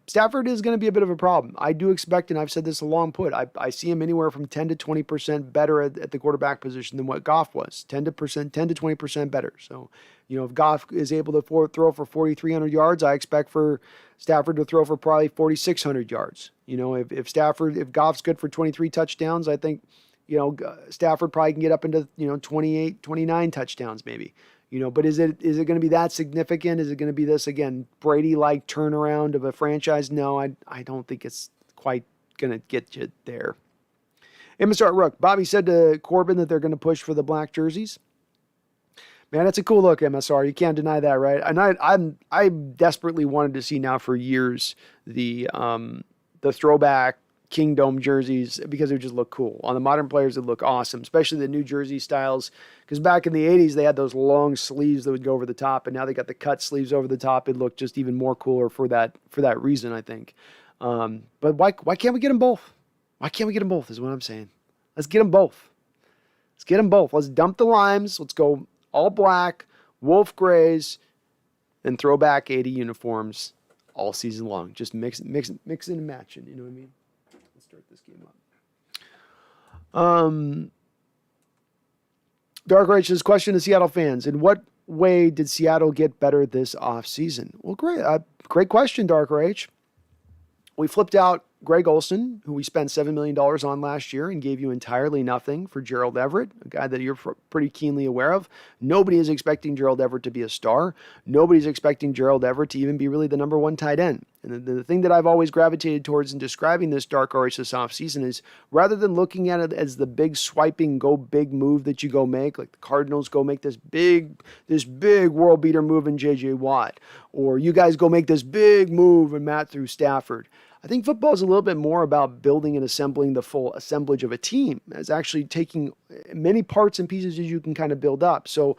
Stafford is going to be a bit of a problem. I do expect, and I've said this a long put, I see him anywhere from 10 to 20% better at the quarterback position than what Goff was. 10 to 20% better. So, if Goff is able to throw for 4,300 yards, I expect for Stafford to throw for probably 4,600 yards. If Goff's good for 23 touchdowns, I think, Stafford probably can get up into, 28, 29 touchdowns maybe. But is it going to be that significant? Is it going to be this, again, Brady-like turnaround of a franchise? No, I don't think it's quite going to get you there. MSR Rook, Bobby said to Corbin that they're going to push for the black jerseys. Man, that's a cool look, MSR. You can't deny that, right? And I desperately wanted to see now for years the throwback Kingdom jerseys because it would just look cool. On the modern players, it look awesome, especially the New Jersey styles. Because back in the 80s, they had those long sleeves that would go over the top, and now they got the cut sleeves over the top. It looked just even more cooler for that reason, I think. But why can't we get them both? Why can't we get them both is what I'm saying. Let's get them both. Let's get them both. Let's dump the limes. Let's go all black, wolf grays, and throwback 80 uniforms all season long. Just mix and matching, you know what I mean? Start this game up. Dark Rachel's question to Seattle fans: in what way did Seattle get better this offseason? Well, great question, Dark Rach. We flipped out Greg Olsen, who we spent $7 million on last year and gave you entirely nothing for Gerald Everett, a guy that you're pretty keenly aware of. Nobody is expecting Gerald Everett to be a star. Nobody's expecting Gerald Everett to even be really the number one tight end. And the thing that I've always gravitated towards in describing this Dark Orange this offseason is rather than looking at it as the big swiping, go big move that you go make, like the Cardinals go make this big world beater move in J.J. Watt, or you guys go make this big move and Matt through Stafford. I think football is a little bit more about building and assembling the full assemblage of a team, as actually taking many parts and pieces as you can kind of build up. So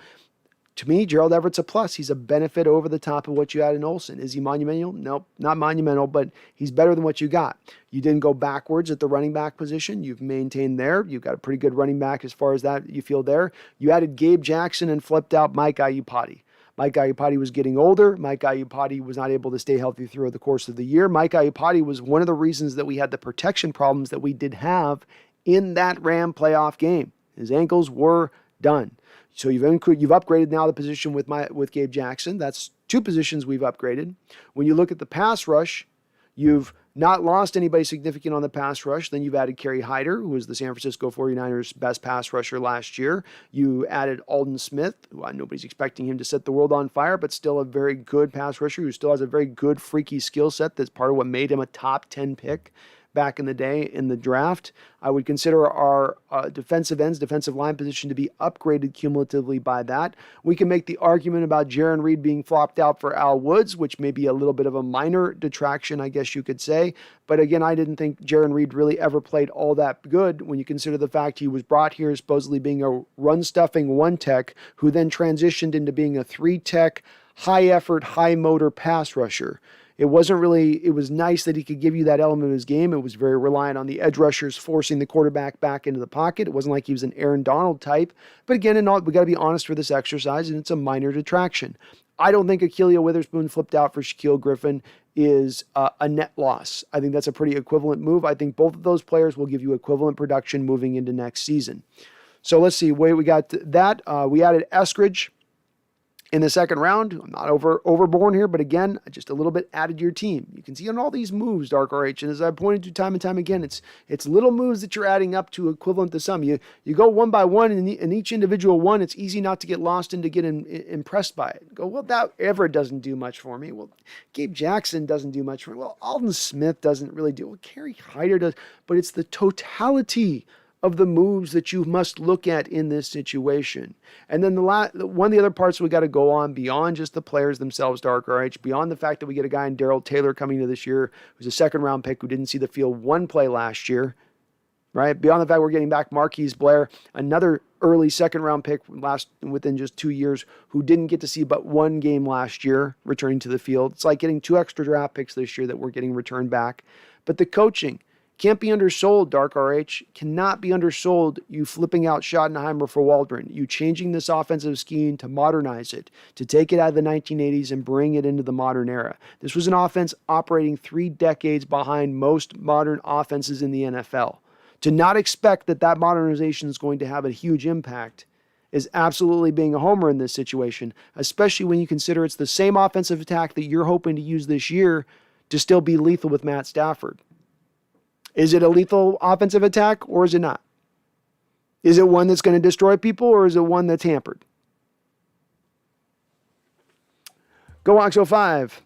to me, Gerald Everett's a plus. He's a benefit over the top of what you had in Olsen. Is he monumental? Nope, not monumental, but he's better than what you got. You didn't go backwards at the running back position. You've maintained there. You've got a pretty good running back as far as that you feel there. You added Gabe Jackson and flipped out Mike Iupati. Mike Iupati was getting older. Mike Iupati was not able to stay healthy throughout the course of the year. Mike Iupati was one of the reasons that we had the protection problems that we did have in that Ram playoff game. His ankles were done. So you've upgraded now the position with Gabe Jackson. That's two positions we've upgraded. When you look at the pass rush, you've not lost anybody significant on the pass rush. Then you've added Kerry Hyder, who was the San Francisco 49ers' best pass rusher last year. You added Alden Smith, who nobody's expecting him to set the world on fire, but still a very good pass rusher who still has a very good freaky skill set that's part of what made him a top 10 pick back in the day in the draft. I would consider our defensive line position to be upgraded cumulatively by that. We can make the argument about Jaron Reed being flopped out for Al Woods, which may be a little bit of a minor detraction, I guess you could say. But again, I didn't think Jaron Reed really ever played all that good when you consider the fact he was brought here supposedly being a run-stuffing one-tech who then transitioned into being a three-tech, high-effort, high-motor pass rusher. It was nice that he could give you that element of his game. It was very reliant on the edge rushers forcing the quarterback back into the pocket. It wasn't like he was an Aaron Donald type. But again, we got to be honest for this exercise, and it's a minor detraction. I don't think Ahkello Witherspoon flipped out for Shaquille Griffin is a net loss. I think that's a pretty equivalent move. I think both of those players will give you equivalent production moving into next season. So let's see. We got that. We added Eskridge in the second round. I'm not overborn here, but again, just a little bit added to your team. You can see on all these moves, Dark RH, and as I've pointed to time and time again, it's little moves that you're adding up to equivalent to some. You go one by one, and in each individual one, it's easy not to get lost and to get impressed by it. Go, well, that Everett doesn't do much for me. Well, Gabe Jackson doesn't do much for me. Well, Alden Smith doesn't really do. Well, Kerry Hyder does. But it's the totality of the moves that you must look at in this situation. And then one of the other parts we got to go on beyond just the players themselves, Dark RH, beyond the fact that we get a guy in Darrell Taylor coming into this year who's a second-round pick who didn't see the field one play last year, right? Beyond the fact we're getting back Marquise Blair, another early second-round pick within just 2 years who didn't get to see but one game last year returning to the field. It's like getting 2 extra draft picks this year that we're getting returned back. But the coaching can't be undersold, Dark RH. Cannot be undersold, you flipping out Schottenheimer for Waldron. You changing this offensive scheme to modernize it, to take it out of the 1980s and bring it into the modern era. This was an offense operating 3 decades behind most modern offenses in the NFL. To not expect that modernization is going to have a huge impact is absolutely being a homer in this situation, especially when you consider it's the same offensive attack that you're hoping to use this year to still be lethal with Matt Stafford. Is it a lethal offensive attack or is it not? Is it one that's going to destroy people or is it one that's hampered? Go Hawks 05.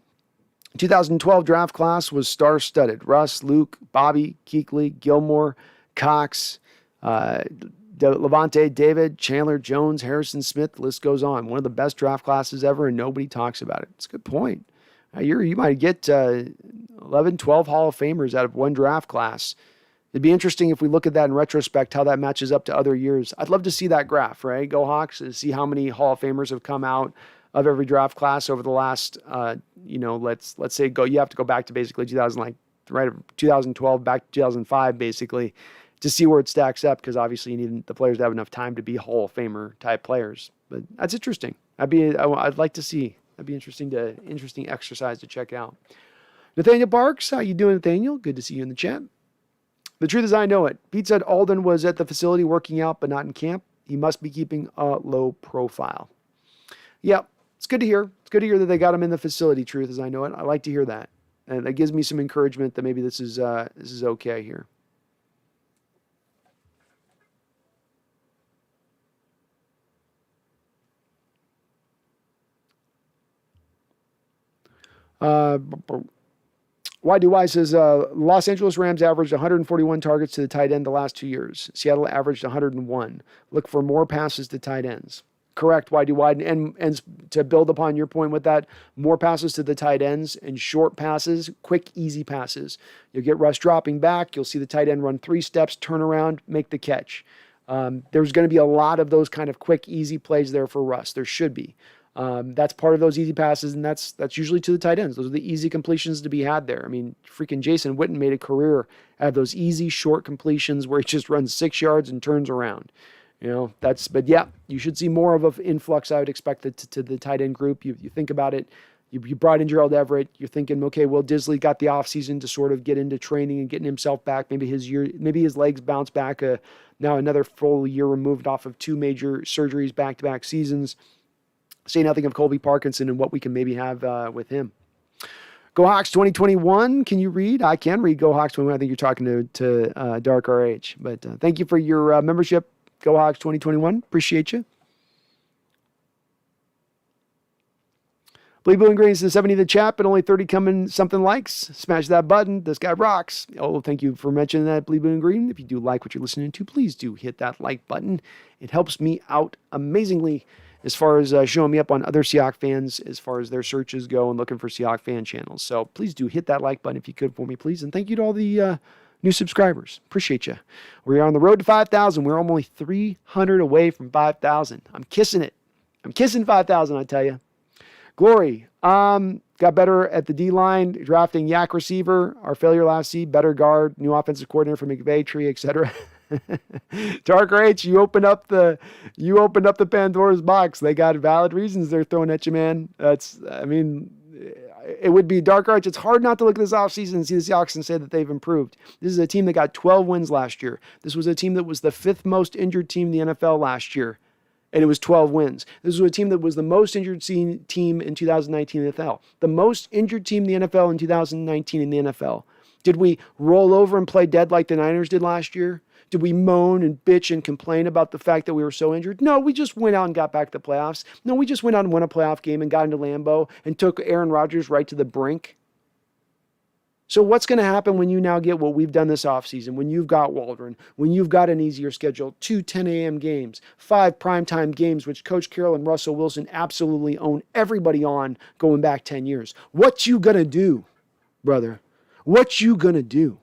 2012 draft class was star-studded. Russ, Luke, Bobby, Kuechly, Gilmore, Cox, Levante, David, Chandler, Jones, Harrison Smith, the list goes on. One of the best draft classes ever, and nobody talks about it. It's a good point. You might get 11, 12 Hall of Famers out of one draft class. It'd be interesting if we look at that in retrospect, how that matches up to other years. I'd love to see that graph, right? Go Hawks, and see how many Hall of Famers have come out of every draft class over the last, let's say you have to go back to basically 2012 back to 2005, basically, to see where it stacks up, because obviously you need the players to have enough time to be Hall of Famer type players. But that's interesting. I'd like to see. That'd be interesting exercise to check out. Nathaniel Parks, how you doing, Nathaniel? Good to see you in the chat. The truth is, I know it. Pete said Alden was at the facility working out, but not in camp. He must be keeping a low profile. Yeah, it's good to hear. It's good to hear that they got him in the facility. Truth is, I know it. I like to hear that, and that gives me some encouragement that maybe this is okay here. YDY says Los Angeles Rams averaged 141 targets to the tight end the last 2 years. Seattle averaged 101. Look for more passes to tight ends. Correct, YDY. And to build upon your point with that, more passes to the tight ends and short passes, quick, easy passes. You'll get Russ dropping back. You'll see the tight end run 3 steps, turn around, make the catch. There's going to be a lot of those kind of quick, easy plays there for Russ. There should be. That's part of those easy passes, and that's usually to the tight ends. Those are the easy completions to be had there. I mean, freaking Jason Witten made a career out of those easy, short completions where he just runs 6 yards and turns around. But yeah, you should see more of an influx, I would expect, to the tight end group. You think about it, you brought in Gerald Everett. You're thinking, okay, well, Disley got the offseason to sort of get into training and getting himself back. Maybe his legs bounce back. Now another full year removed off of 2 major surgeries back-to-back seasons. Say nothing of Colby Parkinson and what we can maybe have with him. Go Hawks 2021. Can you read? I can read Go Hawks 2021. I think you're talking to Dark RH. But thank you for your membership, Go Hawks 2021. Appreciate you. Bleed Blue and Green says 70 in the chat, but only 30 coming something likes. Smash that button. This guy rocks. Oh, thank you for mentioning that, Bleed Blue and Green. If you do like what you're listening to, please do hit that like button. It helps me out amazingly as far as showing me up on other Seahawk fans as far as their searches go and looking for Seahawk fan channels. So please do hit that like button if you could for me, please. And thank you to all the new subscribers. Appreciate you. We are on the road to 5,000. We're only 300 away from 5,000. I'm kissing it. I'm kissing 5,000, I tell you. Glory. Got better at the D-line, drafting Yak receiver, our failure last season, better guard, new offensive coordinator for McVay tree, etc. Dark H, you opened up the Pandora's box. They got valid reasons they're throwing at you, man. It would be Dark Arch. It's hard not to look at this offseason and see the Seahawks and say that they've improved. This is a team that got 12 wins last year. This was a team that was the 5th most injured team in the NFL last year. and it was 12 wins. This was a team that was the most injured team in 2019 in the NFL. The most injured team in the NFL in 2019 in the NFL. Did we roll over and play dead like the Niners did last year? Did we moan and bitch and complain about the fact that we were so injured? No, we just went out and got back to the playoffs. No, we just went out and won a playoff game and got into Lambeau and took Aaron Rodgers right to the brink. So what's going to happen when you now get what we've done this offseason, when you've got Waldron, when you've got an easier schedule, 2 10 a.m. games, 5 primetime games, which Coach Carroll and Russell Wilson absolutely own everybody on going back 10 years. What you going to do, brother? What you going to do?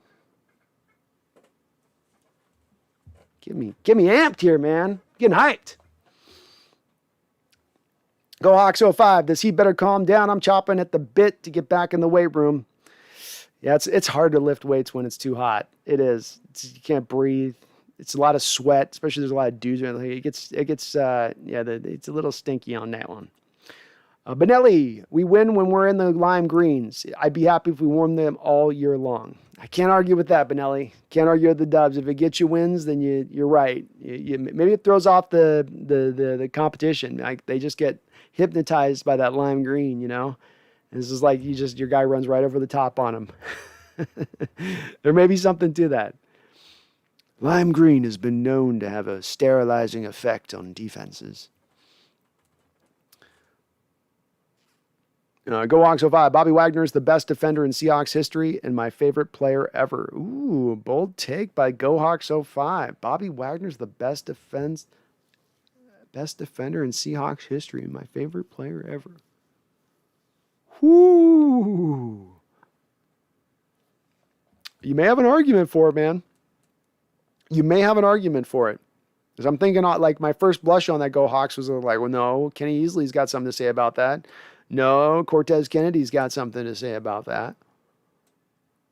Get me amped here, man. Getting hyped. Go Hawks 05. Does he better calm down? I'm chopping at the bit to get back in the weight room. Yeah, it's hard to lift weights when it's too hot. It is. You can't breathe. It's a lot of sweat, especially there's a lot of dudes. It's a little stinky on that one. Benelli, we win when we're in the lime greens. I'd be happy if we won them all year long. I can't argue with that, Benelli. Can't argue with the Dubs. If it gets you wins, then you're right. Maybe it throws off the competition. They just get hypnotized by that lime green, you know. And this is like your guy runs right over the top on him. There may be something to that. Lime green has been known to have a sterilizing effect on defenses. Go Hawks 05. Bobby Wagner is the best defender in Seahawks history and my favorite player ever. Ooh, bold take by Go Hawks 05. Bobby Wagner's the best defender in Seahawks history and my favorite player ever. Whoo! You may have an argument for it, man. You may have an argument for it. Because I'm thinking, like, my first blush on that Go Hawks was like, well, no, Kenny Easley's got something to say about that. No, Cortez Kennedy's got something to say about that.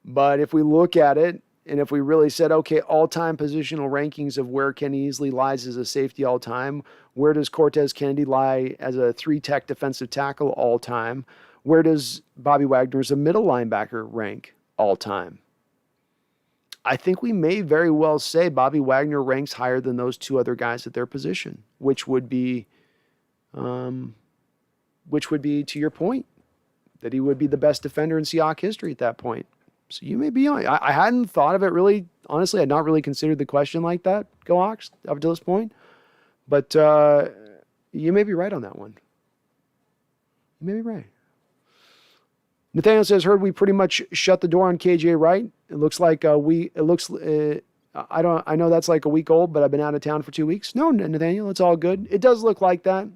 But if we look at it, and if we really said, okay, all-time positional rankings of where Kenny Easley lies as a safety all-time, where does Cortez Kennedy lie as a 3-tech defensive tackle all-time? Where does Bobby Wagner as a middle linebacker rank all-time? I think we may very well say Bobby Wagner ranks higher than those two other guys at their position, which would be to your point, that he would be the best defender in Seahawks history at that point. So you may be on. I hadn't thought of it really. Honestly, I'd not really considered the question like that, Go Hawks, up to this point. But you may be right on that one. You may be right. Nathaniel says, heard we pretty much shut the door on KJ Wright. It looks like I know that's like a week old, but I've been out of town for 2 weeks. No, Nathaniel, it's all good. It does look like that.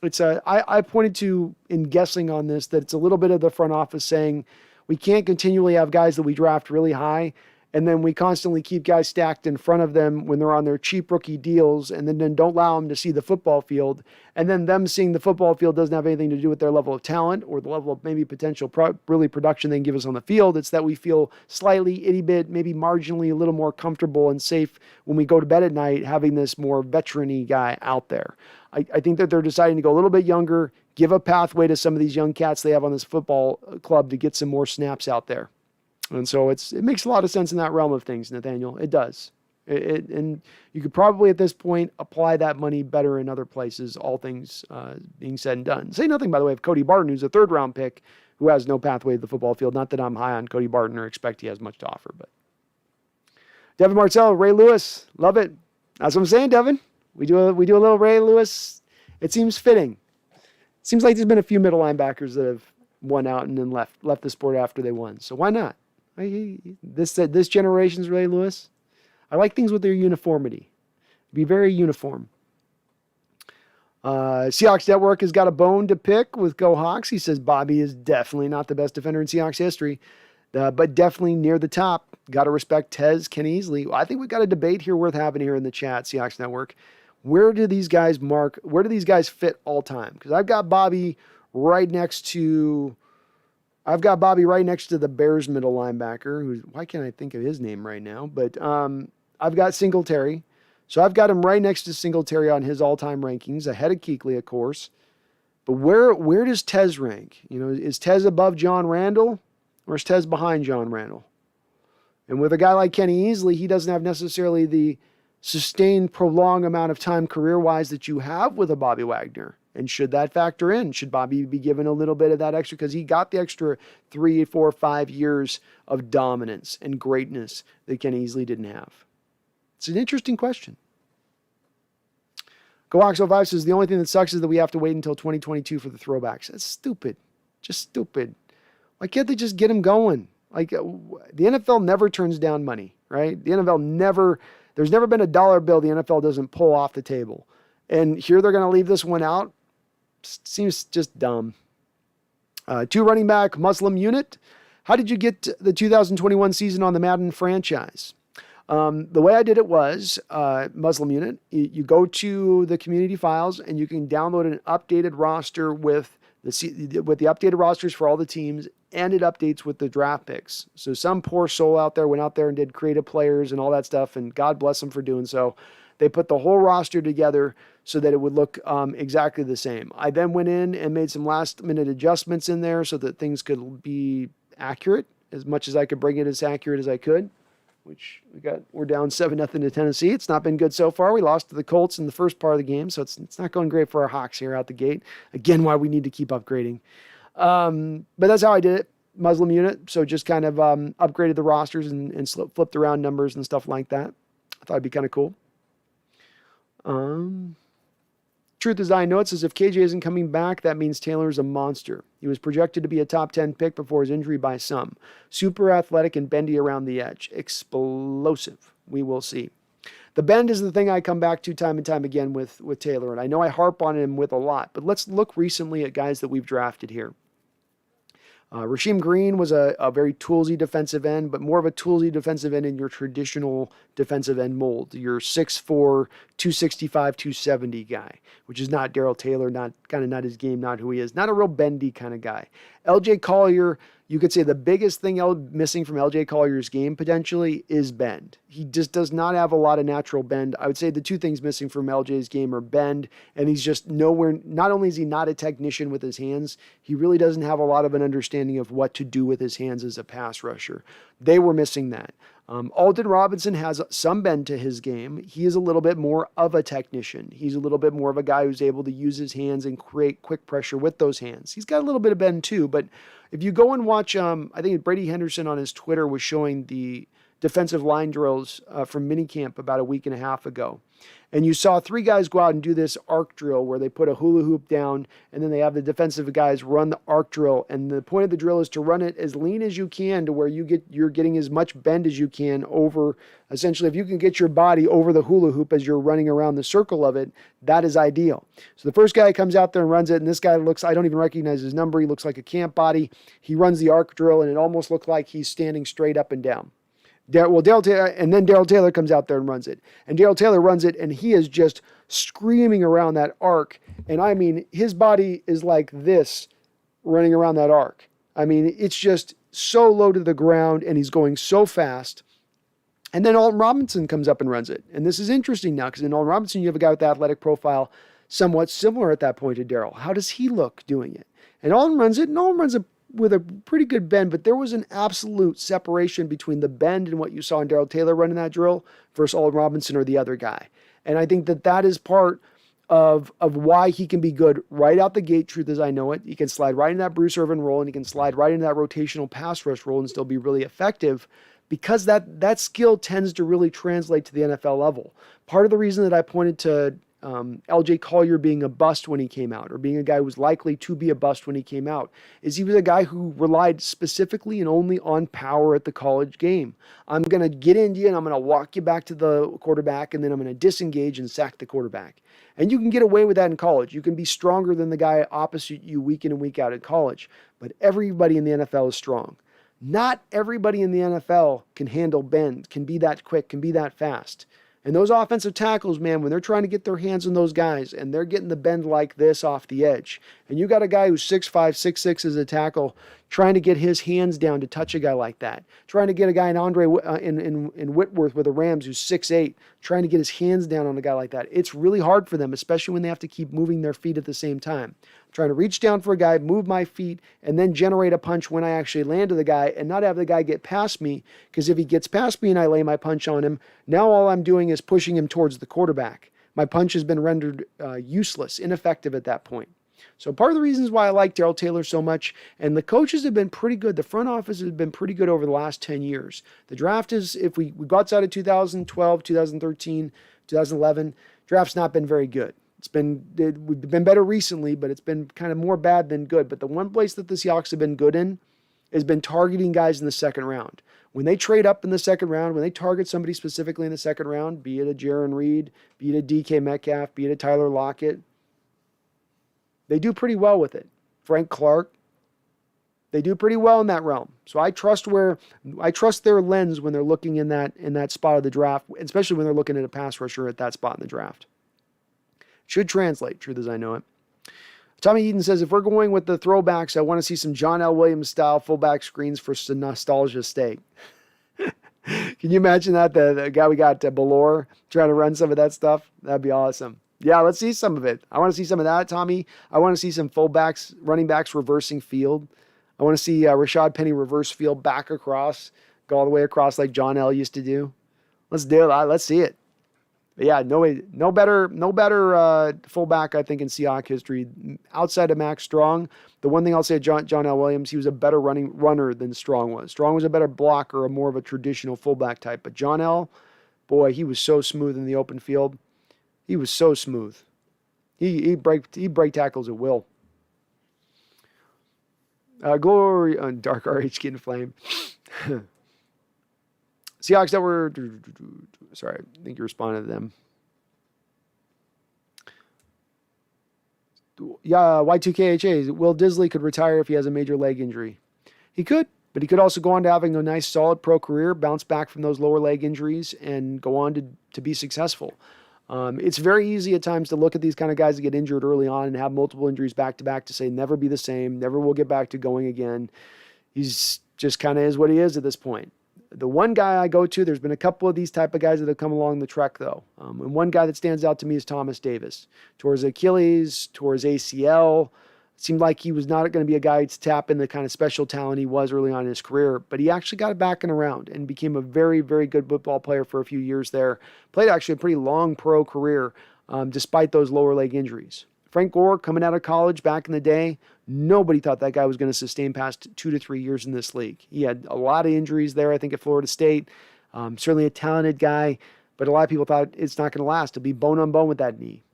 I pointed to, in guessing on this, that it's a little bit of the front office saying we can't continually have guys that we draft really high, and then we constantly keep guys stacked in front of them when they're on their cheap rookie deals, and then don't allow them to see the football field. And then them seeing the football field doesn't have anything to do with their level of talent or the level of maybe potential production they can give us on the field. It's that we feel slightly, itty bit, maybe marginally a little more comfortable and safe when we go to bed at night having this more veteran-y guy out there. I think that they're deciding to go a little bit younger, give a pathway to some of these young cats they have on this football club to get some more snaps out there. And so it makes a lot of sense in that realm of things, Nathaniel. It does. And you could probably at this point apply that money better in other places, all things being said and done. Say nothing, by the way, of Cody Barton, who's a third-round pick who has no pathway to the football field. Not that I'm high on Cody Barton or expect he has much to offer. But Devin Martell, Ray Lewis, love it. That's what I'm saying, Devin. We do a little Ray Lewis. It seems fitting. It seems like there's been a few middle linebackers that have won out and then left the sport after they won. So why not? This generation's Ray Lewis. I like things with their uniformity. Be very uniform. Seahawks Network has got a bone to pick with Go Hawks. He says Bobby is definitely not the best defender in Seahawks history, but definitely near the top. Got to respect Tez, Kenny Easley. I think we've got a debate here worth having here in the chat, Seahawks Network. Where do these guys fit all time? Because I've got Bobby right next to the Bears middle linebacker. Why can't I think of his name right now? But I've got Singletary. So I've got him right next to Singletary on his all-time rankings, ahead of Kuechly, of course. But where does Tez rank? Is Tez above John Randall, or is Tez behind John Randall? And with a guy like Kenny Easley, he doesn't have necessarily the sustained, prolonged amount of time career-wise that you have with a Bobby Wagner? And should that factor in? Should Bobby be given a little bit of that extra? Because he got the extra 3, 4, 5 years of dominance and greatness that Kenny easily didn't have. It's an interesting question. GoOx05 says, the only thing that sucks is that we have to wait until 2022 for the throwbacks. That's stupid. Just stupid. Why can't they just get him going? Like, the NFL never turns down money, right? The NFL never, there's never been a dollar bill the NFL doesn't pull off the table. And here they're going to leave this one out. Seems just dumb. 2 running back Muslim unit. How did you get the 2021 season on the Madden franchise? The way I did it was Muslim unit. You go to the community files and you can download an updated roster with the updated rosters for all the teams, and it updates with the draft picks. So some poor soul out there went out there and did creative players and all that stuff, and God bless them for doing so. They put the whole roster together so that it would look exactly the same. I then went in and made some last-minute adjustments in there so that things could be accurate, as much as I could bring it as accurate as I could, which we're down 7-0 to Tennessee. It's not been good so far. We lost to the Colts in the first part of the game, so it's not going great for our Hawks here out the gate. Again, why we need to keep upgrading. But that's how I did it. Muslim unit, so just kind of upgraded the rosters and flipped around numbers and stuff like that. I thought it'd be kind of cool. Truth is, I know it says if KJ isn't coming back, that means Taylor's a monster. He was projected to be a top 10 pick before his injury by some. Super athletic and bendy around the edge. Explosive. We will see. The bend is the thing I come back to time and time again with Taylor, and I know I harp on him with a lot, but let's look recently at guys that we've drafted here. Rasheem Green was a very toolsy defensive end, but more of a toolsy defensive end in your traditional defensive end mold. Your 6'4", 265, 270 guy, which is not Darrell Taylor, not his game, not who he is. Not a real bendy kind of guy. L.J. Collier, you could say the biggest thing missing from L.J. Collier's game potentially is bend. He just does not have a lot of natural bend. I would say the two things missing from L.J.'s game are bend, and he's just nowhere. Not only is he not a technician with his hands, he really doesn't have a lot of an understanding of what to do with his hands as a pass rusher. They were missing that. Alden Robinson has some bend to his game. He is a little bit more of a technician. He's a little bit more of a guy who's able to use his hands and create quick pressure with those hands. He's got a little bit of bend too, but if you go and watch, I think Brady Henderson on his Twitter was showing the defensive line drills from minicamp about a week and a half ago. And you saw 3 guys go out and do this arc drill where they put a hula hoop down and then they have the defensive guys run the arc drill. And the point of the drill is to run it as lean as you can to where you're getting as much bend as you can over, essentially, if you can get your body over the hula hoop as you're running around the circle of it, that is ideal. So the first guy comes out there and runs it, and this guy looks, I don't even recognize his number. He looks like a camp body. He runs the arc drill, and it almost looked like he's standing straight up and down. Darrell Taylor comes out there and runs it. And Darrell Taylor runs it, and he is just screaming around that arc. And I mean, his body is like this running around that arc. I mean, it's just so low to the ground, and he's going so fast. And then Alton Robinson comes up and runs it. And this is interesting now, because in Alton Robinson, you have a guy with the athletic profile somewhat similar at that point to Darrell. How does he look doing it? And Alton runs it, and Alton runs it with a pretty good bend, but there was an absolute separation between the bend and what you saw in Darrell Taylor running that drill versus Alton Robinson or the other guy. And I think that is part of why he can be good right out the gate, truth as I know it. He can slide right in that Bruce Irvin role, and he can slide right into that rotational pass rush role and still be really effective, because that skill tends to really translate to the NFL level. Part of the reason that I pointed to L.J. Collier being a bust when he came out, or being a guy who was likely to be a bust when he came out, is he was a guy who relied specifically and only on power at the college game. I'm going to get into you and I'm going to walk you back to the quarterback, and then I'm going to disengage and sack the quarterback. And you can get away with that in college. You can be stronger than the guy opposite you week in and week out in college. But everybody in the NFL is strong. Not everybody in the NFL can handle bend, can be that quick, can be that fast. And those offensive tackles, man, when they're trying to get their hands on those guys and they're getting the bend like this off the edge, and you got a guy who's 6'5", 6'6" as a tackle trying to get his hands down to touch a guy like that, trying to get a guy in in Whitworth with the Rams who's 6'8", trying to get his hands down on a guy like that. It's really hard for them, especially when they have to keep moving their feet at the same time. I'm trying to reach down for a guy, move my feet, and then generate a punch when I actually land to the guy and not have the guy get past me, because if he gets past me and I lay my punch on him, now all I'm doing is pushing him towards the quarterback. My punch has been rendered useless, ineffective at that point. So part of the reasons why I like Darrell Taylor so much, and the coaches have been pretty good. The front office has been pretty good over the last 10 years. The draft is, if we go outside of 2012, 2013, 2011, draft's not been very good. We've been better recently, but it's been kind of more bad than good. But the one place that the Seahawks have been good in has been targeting guys in the second round. When they trade up in the second round, when they target somebody specifically in the second round, be it a Jaron Reed, be it a DK Metcalf, be it a Tyler Lockett, they do pretty well with it. Frank Clark, they do pretty well in that realm. So I trust their lens when they're looking in that spot of the draft, especially when they're looking at a pass rusher at that spot in the draft. Should translate, truth as I know it. Tommy Eden says, if we're going with the throwbacks, I want to see some John L. Williams style fullback screens for some nostalgia's sake. Can you imagine that? The guy we got, Belor, trying to run some of that stuff? That'd be awesome. Yeah, let's see some of it. I want to see some of that, Tommy. I want to see some fullbacks, running backs reversing field. I want to see Rashad Penny reverse field back across, go all the way across like John L. used to do. Let's do it. Let's see it. But yeah, no better fullback, I think, in Seahawk history outside of Max Strong. The one thing I'll say, John L. Williams, he was a better runner than Strong was. Strong was a better blocker, more of a traditional fullback type. But John L., boy, he was so smooth in the open field. He was so smooth. He break tackles at will. Glory on Dark RH getting flame. Seahawks that were... Sorry, I think you responded to them. Yeah, Y2KHA. Will Disley could retire if he has a major leg injury. He could, but he could also go on to having a nice, solid pro career, bounce back from those lower leg injuries, and go on to be successful. It's very easy at times to look at these kind of guys that get injured early on and have multiple injuries back-to-back to say never be the same, never will get back to going again. He's just kind of is what he is at this point. The one guy I go to, there's been a couple of these type of guys that have come along the trek, though. And one guy that stands out to me is Thomas Davis. Towards Achilles, towards ACL. It seemed like he was not going to be a guy to tap in the kind of special talent he was early on in his career, but he actually got it back and around and became a very, very good football player for a few years there. Played actually a pretty long pro career despite those lower leg injuries. Frank Gore, coming out of college back in the day, nobody thought that guy was going to sustain past 2 to 3 years in this league. He had a lot of injuries there, I think, at Florida State. Certainly a talented guy, but a lot of people thought it's not going to last. He'll be bone on bone with that knee.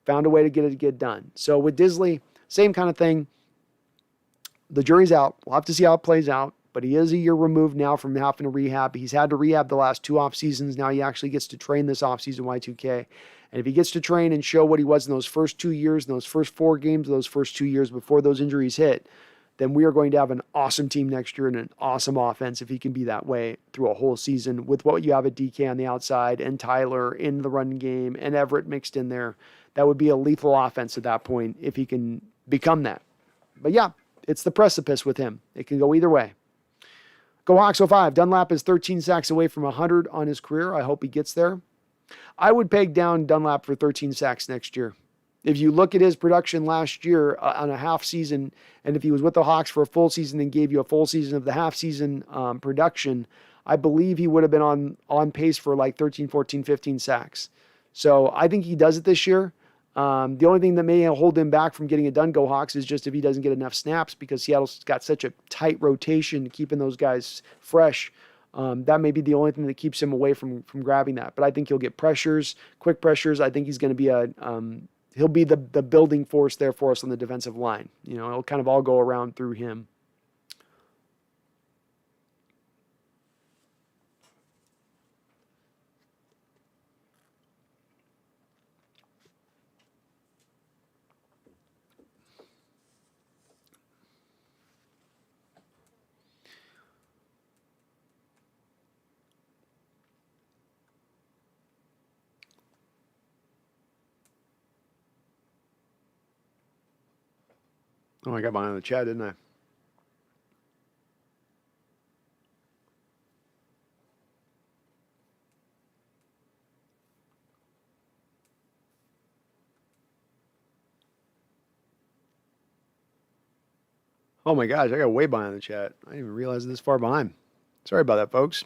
Found a way to get done. So with Disley, same kind of thing. The jury's out. We'll have to see how it plays out, but he is a year removed now from having to rehab. He's had to rehab the last 2 off seasons. Now he actually gets to train this offseason Y2K. And if he gets to train and show what he was in those first 2 years, in those first 4 games, those first 2 years before those injuries hit, then we are going to have an awesome team next year and an awesome offense if he can be that way through a whole season with what you have at DK on the outside and Tyler in the run game and Everett mixed in there. That would be a lethal offense at that point if he can become that. But yeah, it's the precipice with him. It can go either way. Go Hawks 05. Dunlap is 13 sacks away from 100 on his career. I hope he gets there. I would peg down Dunlap for 13 sacks next year. If you look at his production last year on a half season, and if he was with the Hawks for a full season and gave you a full season of the half season production, I believe he would have been on pace for like 13, 14, 15 sacks. So I think he does it this year. The only thing that may hold him back from getting it done, Go Hawks, is just if he doesn't get enough snaps because Seattle's got such a tight rotation, keeping those guys fresh. That may be the only thing that keeps him away from grabbing that. But I think he'll get pressures, quick pressures. I think he's going to be he'll be the building force there for us on the defensive line. You know, it'll kind of all go around through him. Oh, I got mine in the chat, didn't I? Oh my gosh, I got way behind the chat. I didn't even realize this far behind. Sorry about that, folks.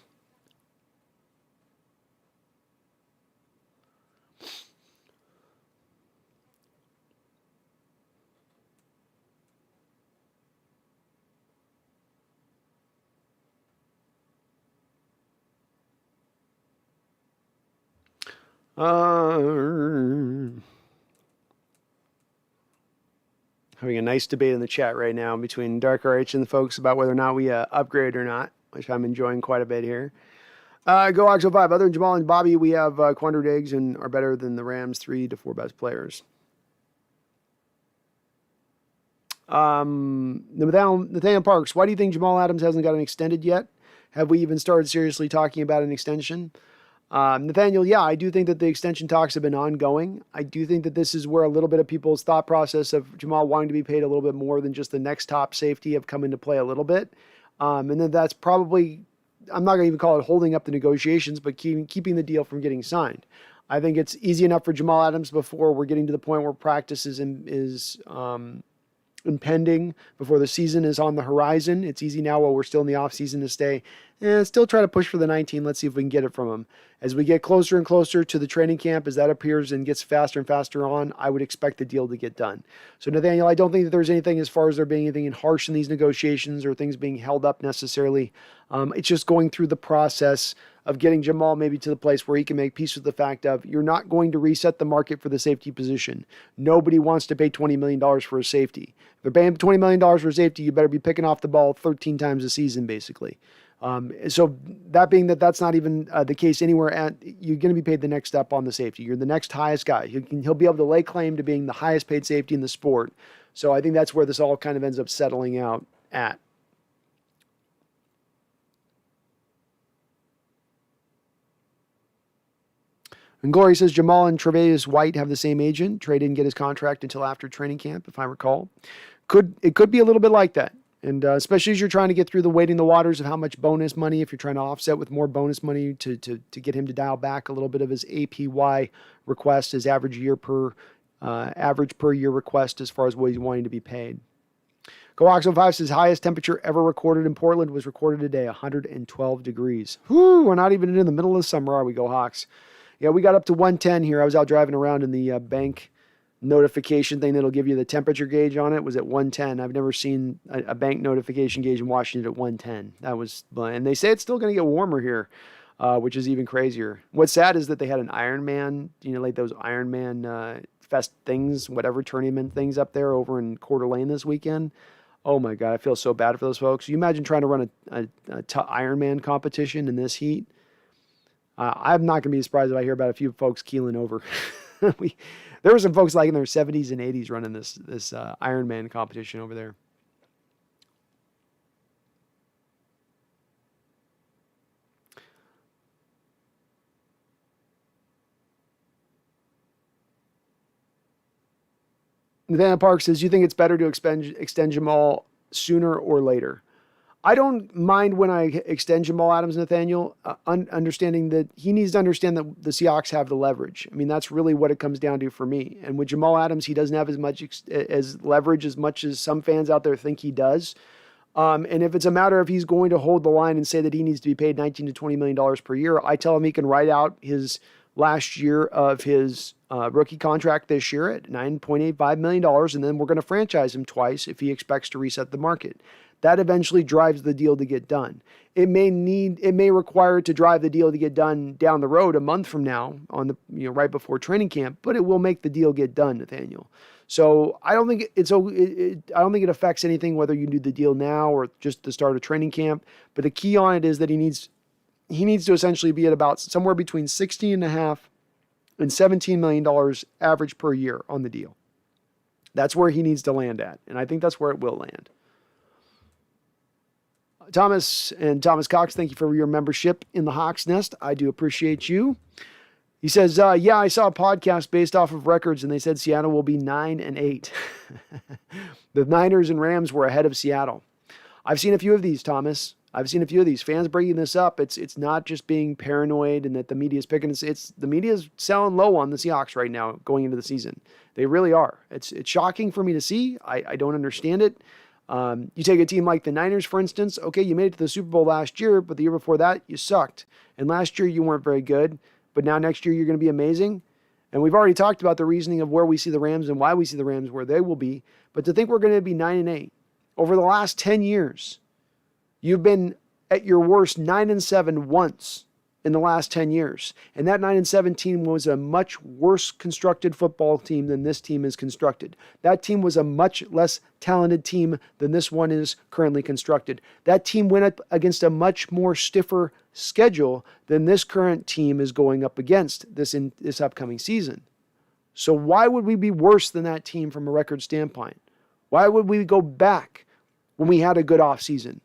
Having a nice debate in the chat right now between Dark RH and the folks about whether or not we upgrade or not, which I'm enjoying quite a bit here. Go Oxo 5. Other than Jamal and Bobby, we have Quandre Diggs and are better than the Rams' 3 to 4 best players. Nathaniel Parks, why do you think Jamal Adams hasn't gotten extended yet? Have we even started seriously talking about an extension? Nathaniel, yeah, I do think that the extension talks have been ongoing. I do think that this is where a little bit of people's thought process of Jamal wanting to be paid a little bit more than just the next top safety have come into play a little bit. And then that's probably, I'm not going to even call it holding up the negotiations, but keeping the deal from getting signed. I think it's easy enough for Jamal Adams before we're getting to the point where practice is impending, before the season is on the horizon. It's easy now while we're still in the offseason to stay and still try to push for the 19. Let's see if we can get it from him. As we get closer and closer to the training camp, as that appears and gets faster and faster on, I would expect the deal to get done. So Nathaniel, I don't think that there's anything as far as there being anything harsh in these negotiations or things being held up necessarily. It's just going through the process of getting Jamal maybe to the place where he can make peace with the fact of you're not going to reset the market for the safety position. Nobody wants to pay $20 million for a safety. If they're paying $20 million for a safety, you better be picking off the ball 13 times a season, basically. So that being that that's not even the case anywhere at, you're going to be paid the next step on the safety. You're the next highest guy. He'll be able to lay claim to being the highest paid safety in the sport. So I think that's where this all kind of ends up settling out at. And Glory says Jamal and Tre'Davious White have the same agent. Trey didn't get his contract until after training camp, if I recall. It could be a little bit like that. And especially as you're trying to get through the wading the waters of how much bonus money, if you're trying to offset with more bonus money to get him to dial back a little bit of his APY request, his average per year request as far as what he's wanting to be paid. GoOxo5 says highest temperature ever recorded in Portland was recorded today, 112 degrees. Whew, we're not even in the middle of the summer, are we, Go Hawks? Yeah, we got up to 110 here. I was out driving around in the bank notification thing that'll give you the temperature gauge on it was at 110. I've never seen a bank notification gauge in Washington at 110. That was, and they say it's still going to get warmer here, which is even crazier. What's sad is that they had an Ironman, like those Ironman fest things, whatever tournament things up there over in Coeur d'Alene this weekend. Oh my God, I feel so bad for those folks. You imagine trying to run a Ironman competition in this heat. I'm not going to be surprised if I hear about a few folks keeling over. There were some folks like in their 70s and 80s running this Ironman competition over there. Nathaniel Park says, you think it's better to extend Jamal sooner or later? I don't mind when I extend Jamal Adams, Nathaniel, understanding that he needs to understand that the Seahawks have the leverage. I mean, that's really what it comes down to for me. And with Jamal Adams, he doesn't have as much as leverage as much as some fans out there think he does. And if it's a matter of he's going to hold the line and say that he needs to be paid $19 to $20 million per year, I tell him he can write out his last year of his rookie contract this year at $9.85 million, and then we're going to franchise him twice if he expects to reset the market. That eventually drives the deal to get done. It may require it to drive the deal to get done down the road a month from now on the right before training camp, but it will make the deal get done, Nathaniel. So I don't think I don't think it affects anything whether you do the deal now or just the start of training camp. But the key on it is that he needs to essentially be at about somewhere between $16.5 and $17 million average per year on the deal. That's where he needs to land at, and I think that's where it will land. Thomas Cox, thank you for your membership in the Hawks Nest. I do appreciate you. He says, yeah, I saw a podcast based off of records, and they said Seattle will be 9-8. The Niners and Rams were ahead of Seattle. I've seen a few of these, Thomas. I've seen a few of these. Fans bringing this up. It's not just being paranoid and that the media is picking. It's the media is selling low on the Seahawks right now going into the season. They really are. It's shocking for me to see. I don't understand it. You take a team like the Niners, for instance. Okay, you made it to the Super Bowl last year, but the year before that, you sucked. And last year, you weren't very good. But now next year, you're going to be amazing. And we've already talked about the reasoning of where we see the Rams and why we see the Rams where they will be. But to think we're going to be 9-8 over the last 10 years, you've been at your worst 9-7 once in the last 10 years. And that 9-7 team was a much worse constructed football team than this team is constructed. That team was a much less talented team than this one is currently constructed. That team went up against a much more stiffer schedule than this current team is going up against this upcoming season. So why would we be worse than that team from a record standpoint? Why would we go back when we had a good offseason?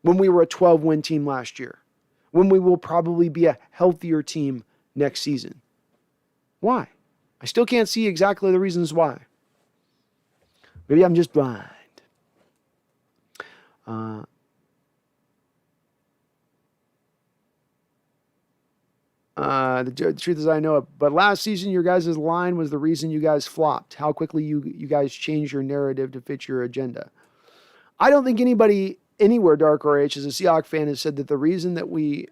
When we were a 12-win team last year? When we will probably be a healthier team next season? Why? I still can't see exactly the reasons why. Maybe I'm just blind. The truth is I know it. But last season, your guys' line was the reason you guys flopped. How quickly you guys changed your narrative to fit your agenda. I don't think anybody anywhere, Dark RH, as a Seahawks fan, has said that the reason that we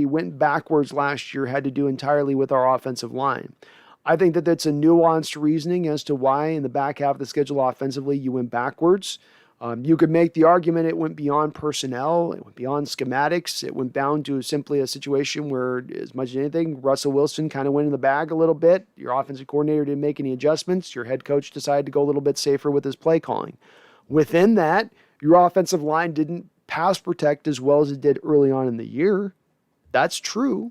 went backwards last year had to do entirely with our offensive line. I think that that's a nuanced reasoning as to why in the back half of the schedule offensively you went backwards. You could make the argument it went beyond personnel, it went beyond schematics, it went down to simply a situation where, as much as anything, Russell Wilson kind of went in the bag a little bit. Your offensive coordinator didn't make any adjustments. Your head coach decided to go a little bit safer with his play calling. Within that, your offensive line didn't pass protect as well as it did early on in the year. That's true.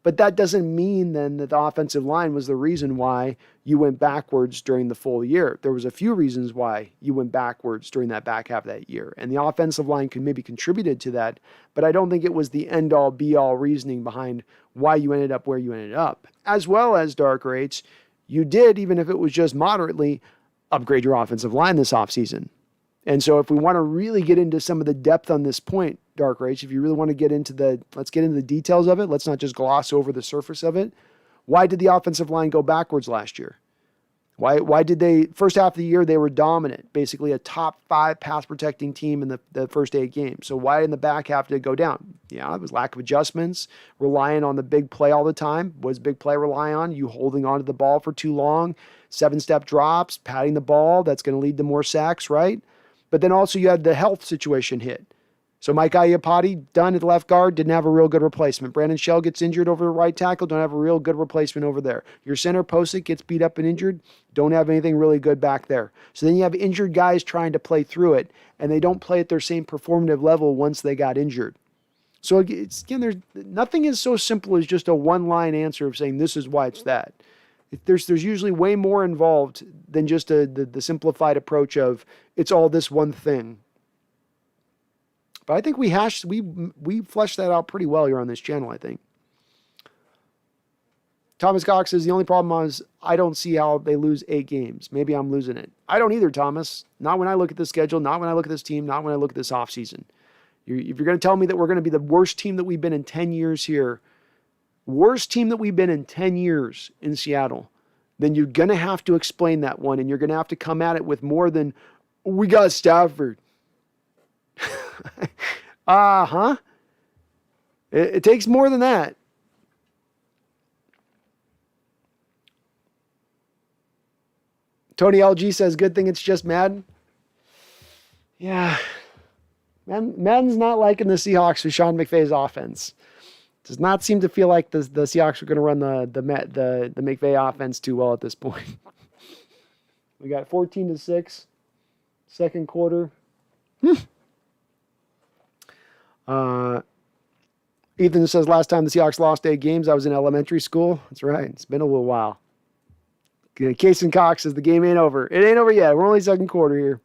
But that doesn't mean then that the offensive line was the reason why you went backwards during the full year. There was a few reasons why you went backwards during that back half of that year. And the offensive line could maybe contributed to that, but I don't think it was the end-all, be-all reasoning behind why you ended up where you ended up. As well as, Dark Rates, you did, even if it was just moderately, upgrade your offensive line this offseason. And so if we want to really get into some of the depth on this point, Dark Rage, if you really want to let's get into the details of it. Let's not just gloss over the surface of it. Why did the offensive line go backwards last year? Why did they, first half of the year, they were dominant, basically a top 5 pass protecting team in the first 8 games. So why in the back half did it go down? Yeah, it was lack of adjustments, relying on the big play all the time. What does big play rely on? You holding onto the ball for too long, 7-step drops, patting the ball. That's going to lead to more sacks, right? But then also you had the health situation hit. So Mike Iupati, done at left guard, didn't have a real good replacement. Brandon Shell gets injured over the right tackle, don't have a real good replacement over there. Your center, Posick, gets beat up and injured, don't have anything really good back there. So then you have injured guys trying to play through it, and they don't play at their same performative level once they got injured. So again, nothing is so simple as just a one-line answer of saying this is why it's that. There's usually way more involved than just the simplified approach of it's all this one thing. But I think we fleshed that out pretty well here on this channel, I think. Thomas Cox says the only problem is I don't see how they lose 8 games. Maybe I'm losing it. I don't either, Thomas. Not when I look at the schedule, not when I look at this team, not when I look at this offseason. If you're going to tell me that we're going to be the worst team that we've been in 10 years here, worst team that we've been in 10 years in Seattle, then you're going to have to explain that one, and you're going to have to come at it with more than, we got Stafford. It takes more than that. Tony LG says, good thing it's just Madden. Yeah. Madden's not liking the Seahawks with Sean McVay's offense. Does not seem to feel like the Seahawks are going to run the McVay offense too well at this point. We got 14-6, second quarter. Ethan says, last time the Seahawks lost 8 games, I was in elementary school. That's right. It's been a little while. Case and Cox says the game ain't over. It ain't over yet. We're only second quarter here.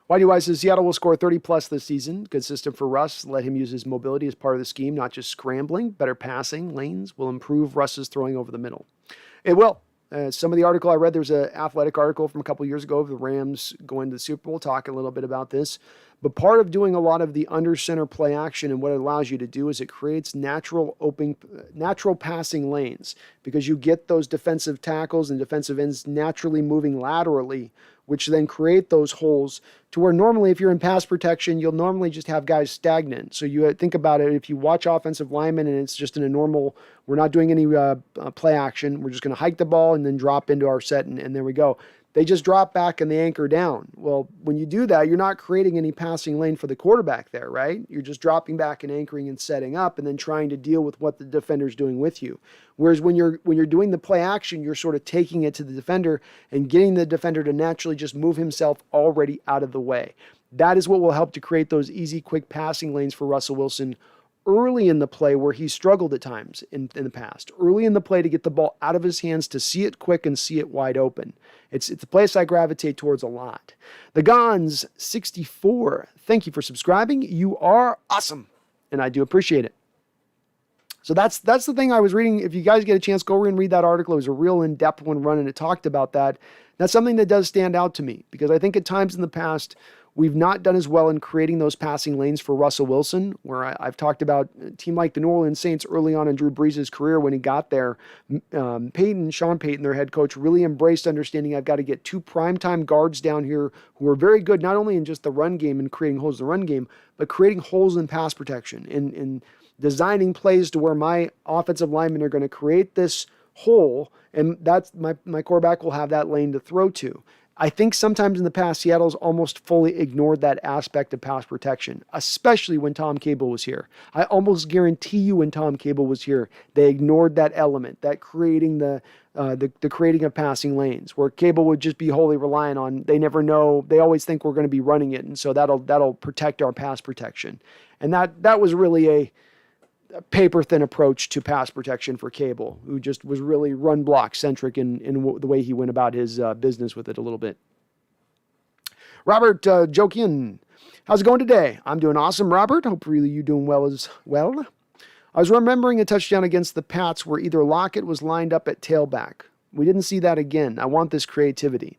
YDY says Seattle will score 30-plus this season. Good system for Russ. Let him use his mobility as part of the scheme, not just scrambling. Better passing lanes will improve Russ's throwing over the middle. It will. Some of the article I read, there was an Athletic article from a couple years ago of the Rams going to the Super Bowl, talking a little bit about this. But part of doing a lot of the under center play action and what it allows you to do is it creates natural passing lanes, because you get those defensive tackles and defensive ends naturally moving laterally, which then create those holes to where normally if you're in pass protection, you'll normally just have guys stagnant. So you think about it, if you watch offensive linemen and it's just in a normal, we're not doing any play action, we're just going to hike the ball and then drop into our set and there we go. They just drop back and they anchor down. Well, when you do that, you're not creating any passing lane for the quarterback there, right? You're just dropping back and anchoring and setting up and then trying to deal with what the defender's doing with you. Whereas when you're doing the play action, you're sort of taking it to the defender and getting the defender to naturally just move himself already out of the way. That is what will help to create those easy, quick passing lanes for Russell Wilson early in the play, where he struggled at times in the past. Early in the play to get the ball out of his hands, to see it quick and see it wide open. It's a place I gravitate towards a lot. The Gons 64. Thank you for subscribing. You are awesome, and I do appreciate it. So that's the thing I was reading. If you guys get a chance, go and read that article. It was a real in-depth one run, and it talked about that. That's something that does stand out to me, because I think at times in the past, we've not done as well in creating those passing lanes for Russell Wilson, where I've talked about a team like the New Orleans Saints early on in Drew Brees' career when he got there. Sean Payton, their head coach, really embraced understanding I've got to get two primetime guards down here who are very good, not only in just the run game and creating holes in the run game, but creating holes in pass protection and designing plays to where my offensive linemen are going to create this hole, and that's my quarterback will have that lane to throw to. I think sometimes in the past, Seattle's almost fully ignored that aspect of pass protection, especially when Tom Cable was here. I almost guarantee you when Tom Cable was here, they ignored that element, that creating the creating of passing lanes, where Cable would just be wholly reliant on, they never know, they always think we're going to be running it, and so that'll protect our pass protection. And that was really a paper-thin approach to pass protection for Cable, who just was really run block centric in the way he went about his business with it a little bit. Robert Jokian, how's it going today? I'm doing awesome, Robert. Hopefully you're doing well as well. I was remembering a touchdown against the Pats where either Lockett was lined up at tailback. We didn't see that again. I want this creativity.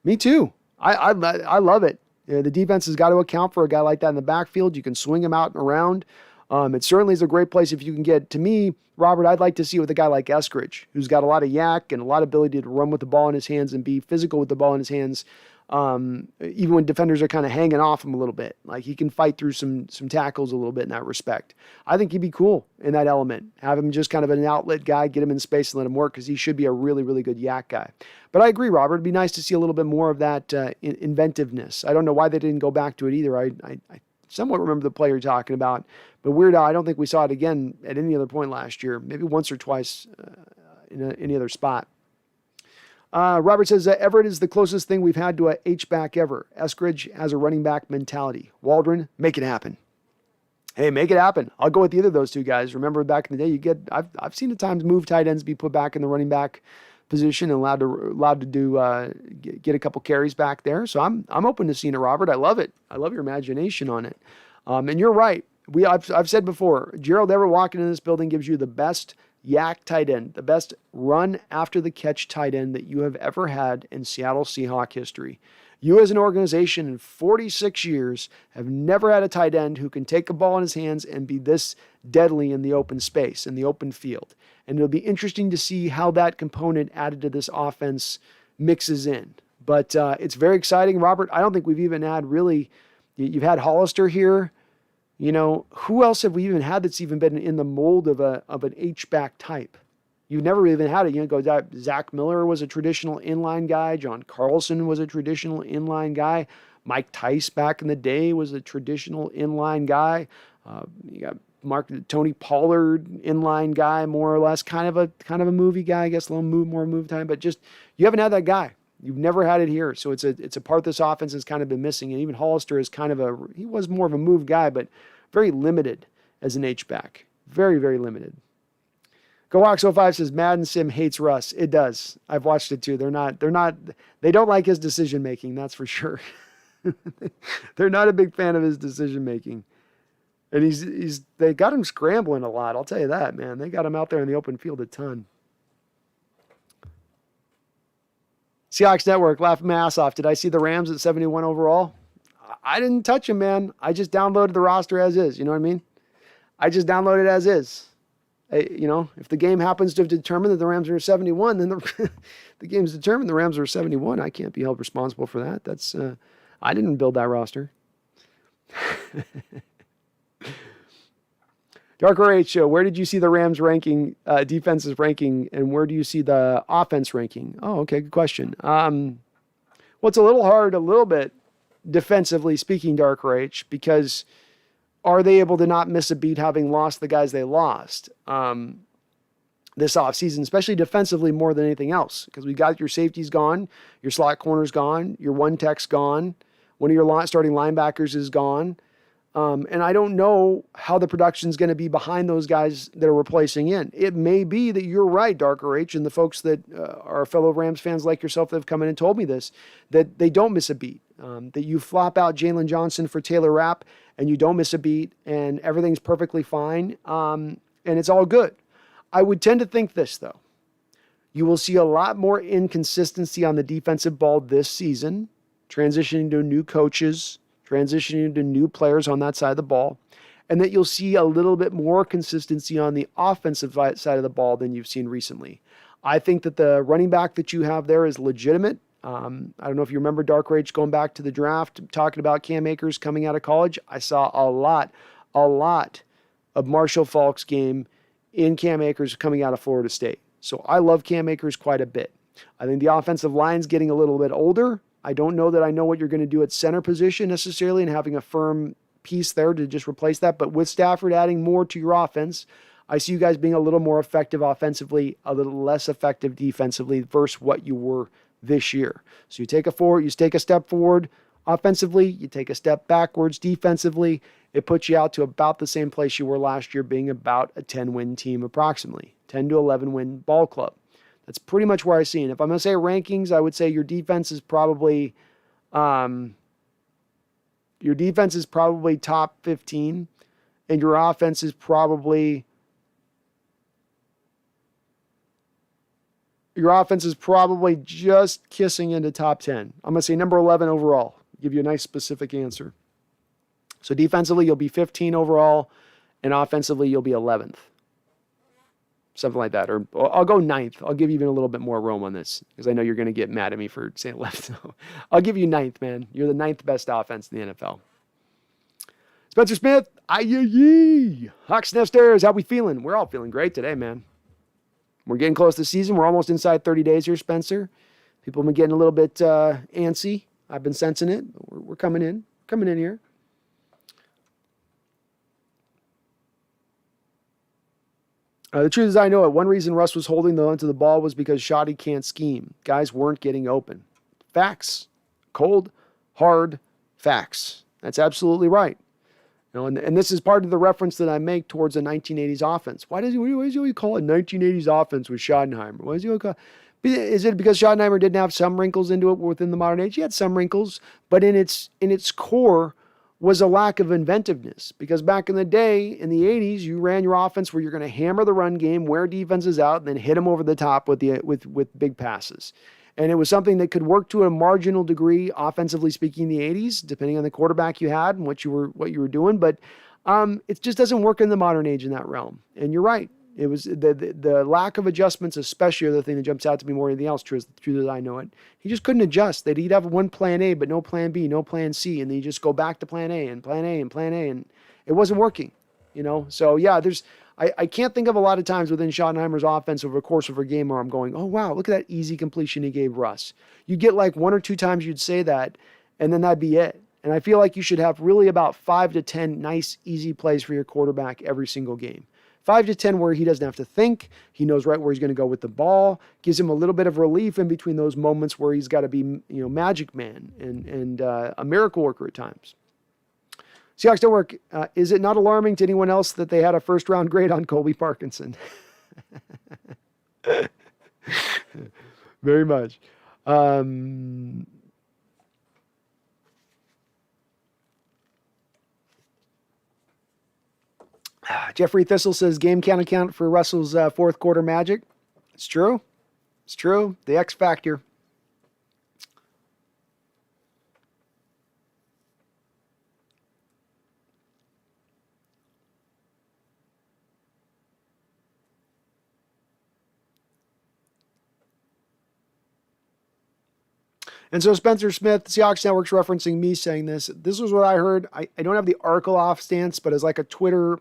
Me too. I love it. You know, the defense has got to account for a guy like that in the backfield. You can swing him out and around. It certainly is a great place if you can get, to me, Robert, I'd like to see it with a guy like Eskridge, who's got a lot of yak and a lot of ability to run with the ball in his hands and be physical with the ball in his hands, even when defenders are kind of hanging off him a little bit. Like, he can fight through some tackles a little bit in that respect. I think he'd be cool in that element. Have him just kind of an outlet guy, get him in space and let him work, because he should be a really, really good yak guy. But I agree, Robert. It'd be nice to see a little bit more of that inventiveness. I don't know why they didn't go back to it either. I somewhat remember the play you're talking about, but weird, I don't think we saw it again at any other point last year, maybe once or twice in any other spot. Robert says, Everett is the closest thing we've had to a H-back ever. Eskridge has a running back mentality. Waldron, make it happen. Hey, make it happen. I'll go with either of those two guys. Remember back in the day, I've seen at times move tight ends be put back in the running back position and allowed to do get a couple carries back there. So I'm open to seeing it, Robert. I love it. I love your imagination on it. And you're right. I've said before, Gerald Everett walking in this building gives you the best yak tight end, the best run after the catch tight end that you have ever had in Seattle Seahawk history. You as an organization in 46 years have never had a tight end who can take a ball in his hands and be this deadly in the open space, in the open field. And it'll be interesting to see how that component added to this offense mixes in. But it's very exciting, Robert. I don't think we've even had really, you've had Hollister here. You know, who else have we even had that's even been in the mold of an H-back type? You've never even had it. You know, Zach Miller was a traditional inline guy. John Carlson was a traditional inline guy. Mike Tice back in the day was a traditional inline guy. You got Tony Pollard, inline guy, more or less, kind of a movie guy, I guess, a little more move time. But just you haven't had that guy. You've never had it here, so it's a part this offense has kind of been missing. And even Hollister is he was more of a move guy, but very limited as an H-back. Very, very limited. GoHawks05 says Madden Sim hates Russ. It does. I've watched it too. They don't like his decision making, that's for sure. They're not a big fan of his decision making. And they got him scrambling a lot, I'll tell you that, man. They got him out there in the open field a ton. Seahawks Network, laughing my ass off. Did I see the Rams at 71 overall? I didn't touch them, man. I just downloaded the roster as is. You know what I mean? I just downloaded it as is. If the game happens to have determined that the Rams are 71, then the game's determined the Rams are 71. I can't be held responsible for that. That's I didn't build that roster. Darker H, where did you see the Rams ranking, defenses ranking, and where do you see the offense ranking? Oh, okay, good question. Well, it's a little hard, a little bit, defensively speaking, Darker H, because are they able to not miss a beat having lost the guys they lost this offseason, especially defensively more than anything else? Because we got your safeties gone, your slot corners gone, your one tech's gone, one of your starting linebackers is gone. And I don't know how the production is going to be behind those guys that are replacing in. It may be that you're right, Darker H, and the folks that are fellow Rams fans like yourself that have come in and told me this, that they don't miss a beat, that you flop out Jalen Johnson for Taylor Rapp and you don't miss a beat and everything's perfectly fine, and it's all good. I would tend to think this, though. You will see a lot more inconsistency on the defensive ball this season, transitioning to new coaches, transitioning to new players on that side of the ball, and that you'll see a little bit more consistency on the offensive side of the ball than you've seen recently. I think that the running back that you have there is legitimate. I don't know if you remember Dark Rage going back to the draft, talking about Cam Akers coming out of college. I saw a lot of Marshall Faulk's game in Cam Akers coming out of Florida State. So I love Cam Akers quite a bit. I think the offensive line's getting a little bit older. I don't know that I know what you're going to do at center position necessarily and having a firm piece there to just replace that. But with Stafford adding more to your offense, I see you guys being a little more effective offensively, a little less effective defensively versus what you were this year. So you take a step forward offensively, you take a step backwards defensively. It puts you out to about the same place you were last year, being about a 10-win team approximately, 10 to 11-win ball club. That's pretty much where I see it. If I'm going to say rankings, I would say your defense is probably top 15, and your offense is probably just kissing into top 10. I'm going to say number 11 overall. Give you a nice specific answer. So defensively, you'll be 15 overall, and offensively, you'll be 11th. Something like that. Or I'll go 9th. I'll give you even a little bit more room on this because I know you're going to get mad at me for saying left. So I'll give you 9th, man. You're the 9th best offense in the NFL. Spencer Smith, aye. Hawks Nesters, how we feeling? We're all feeling great today, man. We're getting close to the season. We're almost inside 30 days here, Spencer. People have been getting a little bit antsy. I've been sensing it. We're coming in here. The truth is, I know it. One reason Russ was holding onto the ball was because Shoddy can't scheme. Guys weren't getting open. Facts. Cold, hard facts. That's absolutely right. And this is part of the reference that I make towards the 1980s offense. Why does he always call it 1980s offense with Schottenheimer? Why does he call it? Is it because Schottenheimer didn't have some wrinkles into it within the modern age? He had some wrinkles, but in its core was a lack of inventiveness, because back in the day, in the 80s, you ran your offense where you're going to hammer the run game, wear defenses out, and then hit them over the top with big passes. And it was something that could work to a marginal degree, offensively speaking, in the 80s, depending on the quarterback you had and what you were doing. But it just doesn't work in the modern age in that realm. And you're right. It was the lack of adjustments, especially, are the thing that jumps out to me more than anything else. True as I know it. He just couldn't adjust. He'd have one plan A, but no plan B, no plan C, and then you just go back to plan A and plan A and plan A, and it wasn't working. So yeah, I can't think of a lot of times within Schottenheimer's offense over the course of a game where I'm going, oh wow, look at that easy completion he gave Russ. You get like one or two times you'd say that, and then that'd be it. And I feel like you should have really about 5 to 10 nice, easy plays for your quarterback every single game. 5 to 10 where he doesn't have to think. He knows right where he's going to go with the ball. Gives him a little bit of relief in between those moments where he's got to be, magic man and a miracle worker at times. Seahawks don't work. Is it not alarming to anyone else that they had a first-round grade on Colby Parkinson? Very much. Jeffrey Thistle says game can't account for Russell's fourth quarter magic. It's true. The X factor. And so Spencer Smith, Seahawks Network's referencing me saying this. This was what I heard. I don't have the article off stance, but it's like a Twitter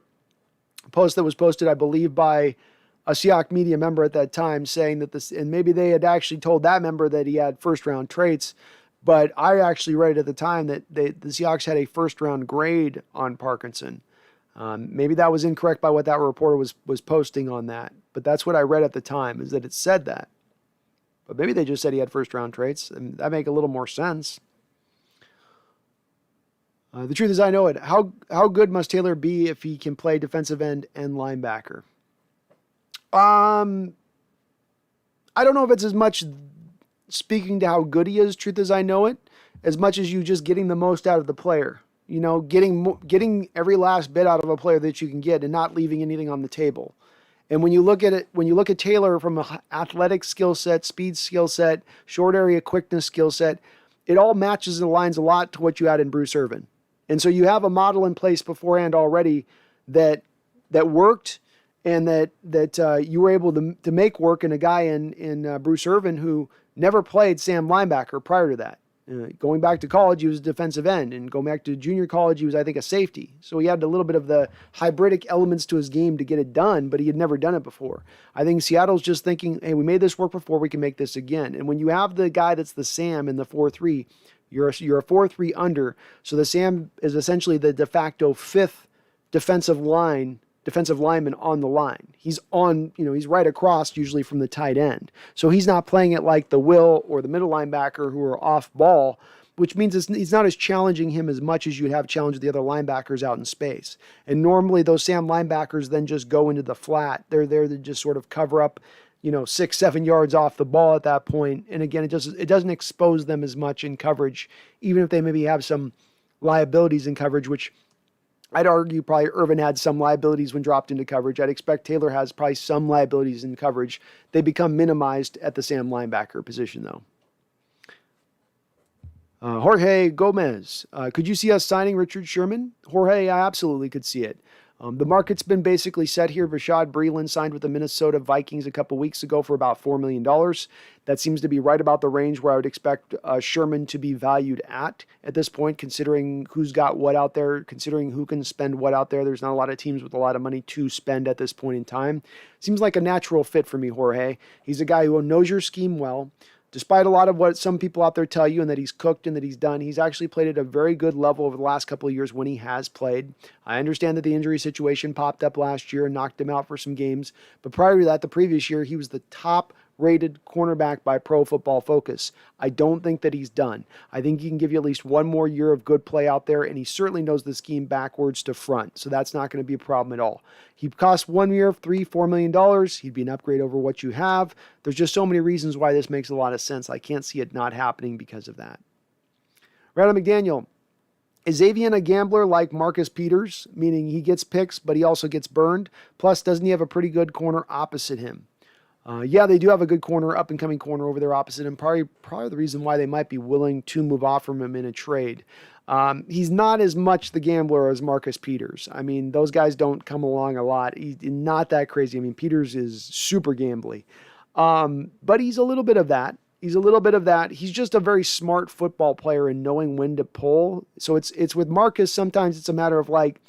post that was posted, I believe, by a Seahawks media member at that time saying that this, and maybe they had actually told that member that he had first round traits, but I actually read it at the time that the Seahawks had a first round grade on Parkinson. Maybe that was incorrect by what that reporter was posting on that, but that's what I read at the time, is that it said that. But maybe they just said he had first round traits, and that make a little more sense. The truth is, I know it. How good must Taylor be if he can play defensive end and linebacker? I don't know if it's as much speaking to how good he is, truth as I know it, as much as you just getting the most out of the player. You know, getting every last bit out of a player that you can get and not leaving anything on the table. And when you look at it, when you look at Taylor from an athletic skill set, speed skill set, short area quickness skill set, it all matches and aligns a lot to what you had in Bruce Irvin. And so you have a model in place beforehand already that worked, and that you were able to make work in a guy in Bruce Irvin who never played Sam linebacker prior to that. Going back to college, he was a defensive end, and going back to junior college, he was, I think, a safety. So he had a little bit of the hybridic elements to his game to get it done, but he had never done it before. I think Seattle's just thinking, hey, we made this work before, we can make this again. And when you have the guy that's the Sam in the 4-3, you're a 4-3 under, so the Sam is essentially the de facto fifth defensive lineman on the line. He's on, he's right across usually from the tight end. So he's not playing it like the Will or the middle linebacker who are off ball, which means it's not as challenging him as much as you'd have challenged the other linebackers out in space. And normally those Sam linebackers then just go into the flat. They're there to just sort of cover up, 6-7 yards off the ball at that point. And again, it doesn't expose them as much in coverage, even if they maybe have some liabilities in coverage, which I'd argue probably Irvin had some liabilities when dropped into coverage. I'd expect Taylor has probably some liabilities in coverage. They become minimized at the Sam linebacker position, though. Jorge Gomez, could you see us signing Richard Sherman? Jorge, I absolutely could see it. The market's been basically set here. Rashad Breeland signed with the Minnesota Vikings a couple weeks ago for about $4 million. That seems to be right about the range where I would expect Sherman to be valued at this point, considering who's got what out there, considering who can spend what out there. There's not a lot of teams with a lot of money to spend at this point in time. Seems like a natural fit for me, Jorge. He's a guy who knows your scheme well. Despite a lot of what some people out there tell you and that he's cooked and that he's done, he's actually played at a very good level over the last couple of years when he has played. I understand that the injury situation popped up last year and knocked him out for some games. But prior to that, the previous year, he was the top-rated cornerback by Pro Football Focus. I don't think that he's done. I think he can give you at least one more year of good play out there, and he certainly knows the scheme backwards to front. So that's not going to be a problem at all. He costs 1 year of $4 million. He'd be an upgrade over what you have. There's just so many reasons why this makes a lot of sense. I can't see it not happening because of that. Randall McDaniel, is Xavien a gambler like Marcus Peters, meaning he gets picks, but he also gets burned? Plus, doesn't he have a pretty good corner opposite him? Yeah, they do have a good corner, up-and-coming corner over there opposite him. Probably the reason why they might be willing to move off from him in a trade. He's not as much the gambler as Marcus Peters. I mean, those guys don't come along a lot. He's not that crazy. I mean, Peters is super gambly. But he's a little bit of that. He's just a very smart football player in knowing when to pull. So it's with Marcus, sometimes it's a matter of like,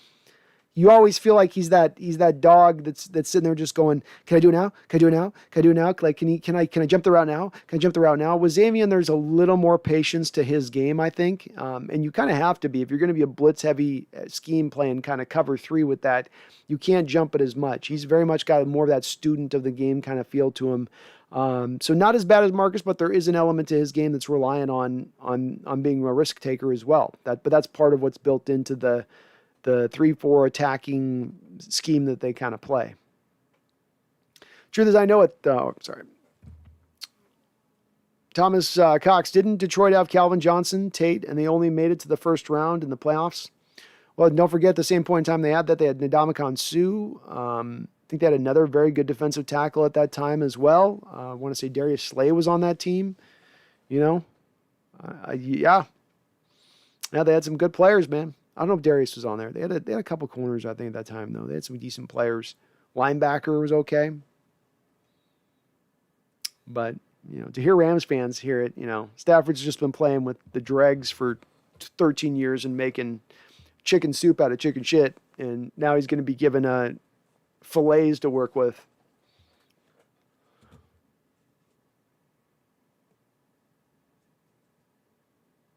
you always feel like he's that dog that's sitting there just going, can I do it now? Can I do it now? Can I do it now? Like, can I jump the route now? Can I jump the route now? With Xavien, there's a little more patience to his game, I think. And you kind of have to be. If you're going to be a blitz heavy scheme playing kind of cover 3 with that, you can't jump it as much. He's very much got more of that student of the game kind of feel to him. So not as bad as Marcus, but there is an element to his game that's relying on being a risk taker as well. But that's part of what's built into the 3-4 attacking scheme that they kind of play. Truth is, I know it. Thomas Cox, didn't Detroit have Calvin Johnson, Tate, and they only made it to the first round in the playoffs? Well, don't forget at the same point in time they had Ndamukong Suh. I think they had another very good defensive tackle at that time as well. I want to say Darius Slay was on that team. Yeah, they had some good players, man. I don't know if Darius was on there. They had a couple corners, I think, at that time, though. They had some decent players. Linebacker was okay. But, To hear Rams fans hear it, Stafford's just been playing with the dregs for 13 years and making chicken soup out of chicken shit, and now he's going to be given fillets to work with.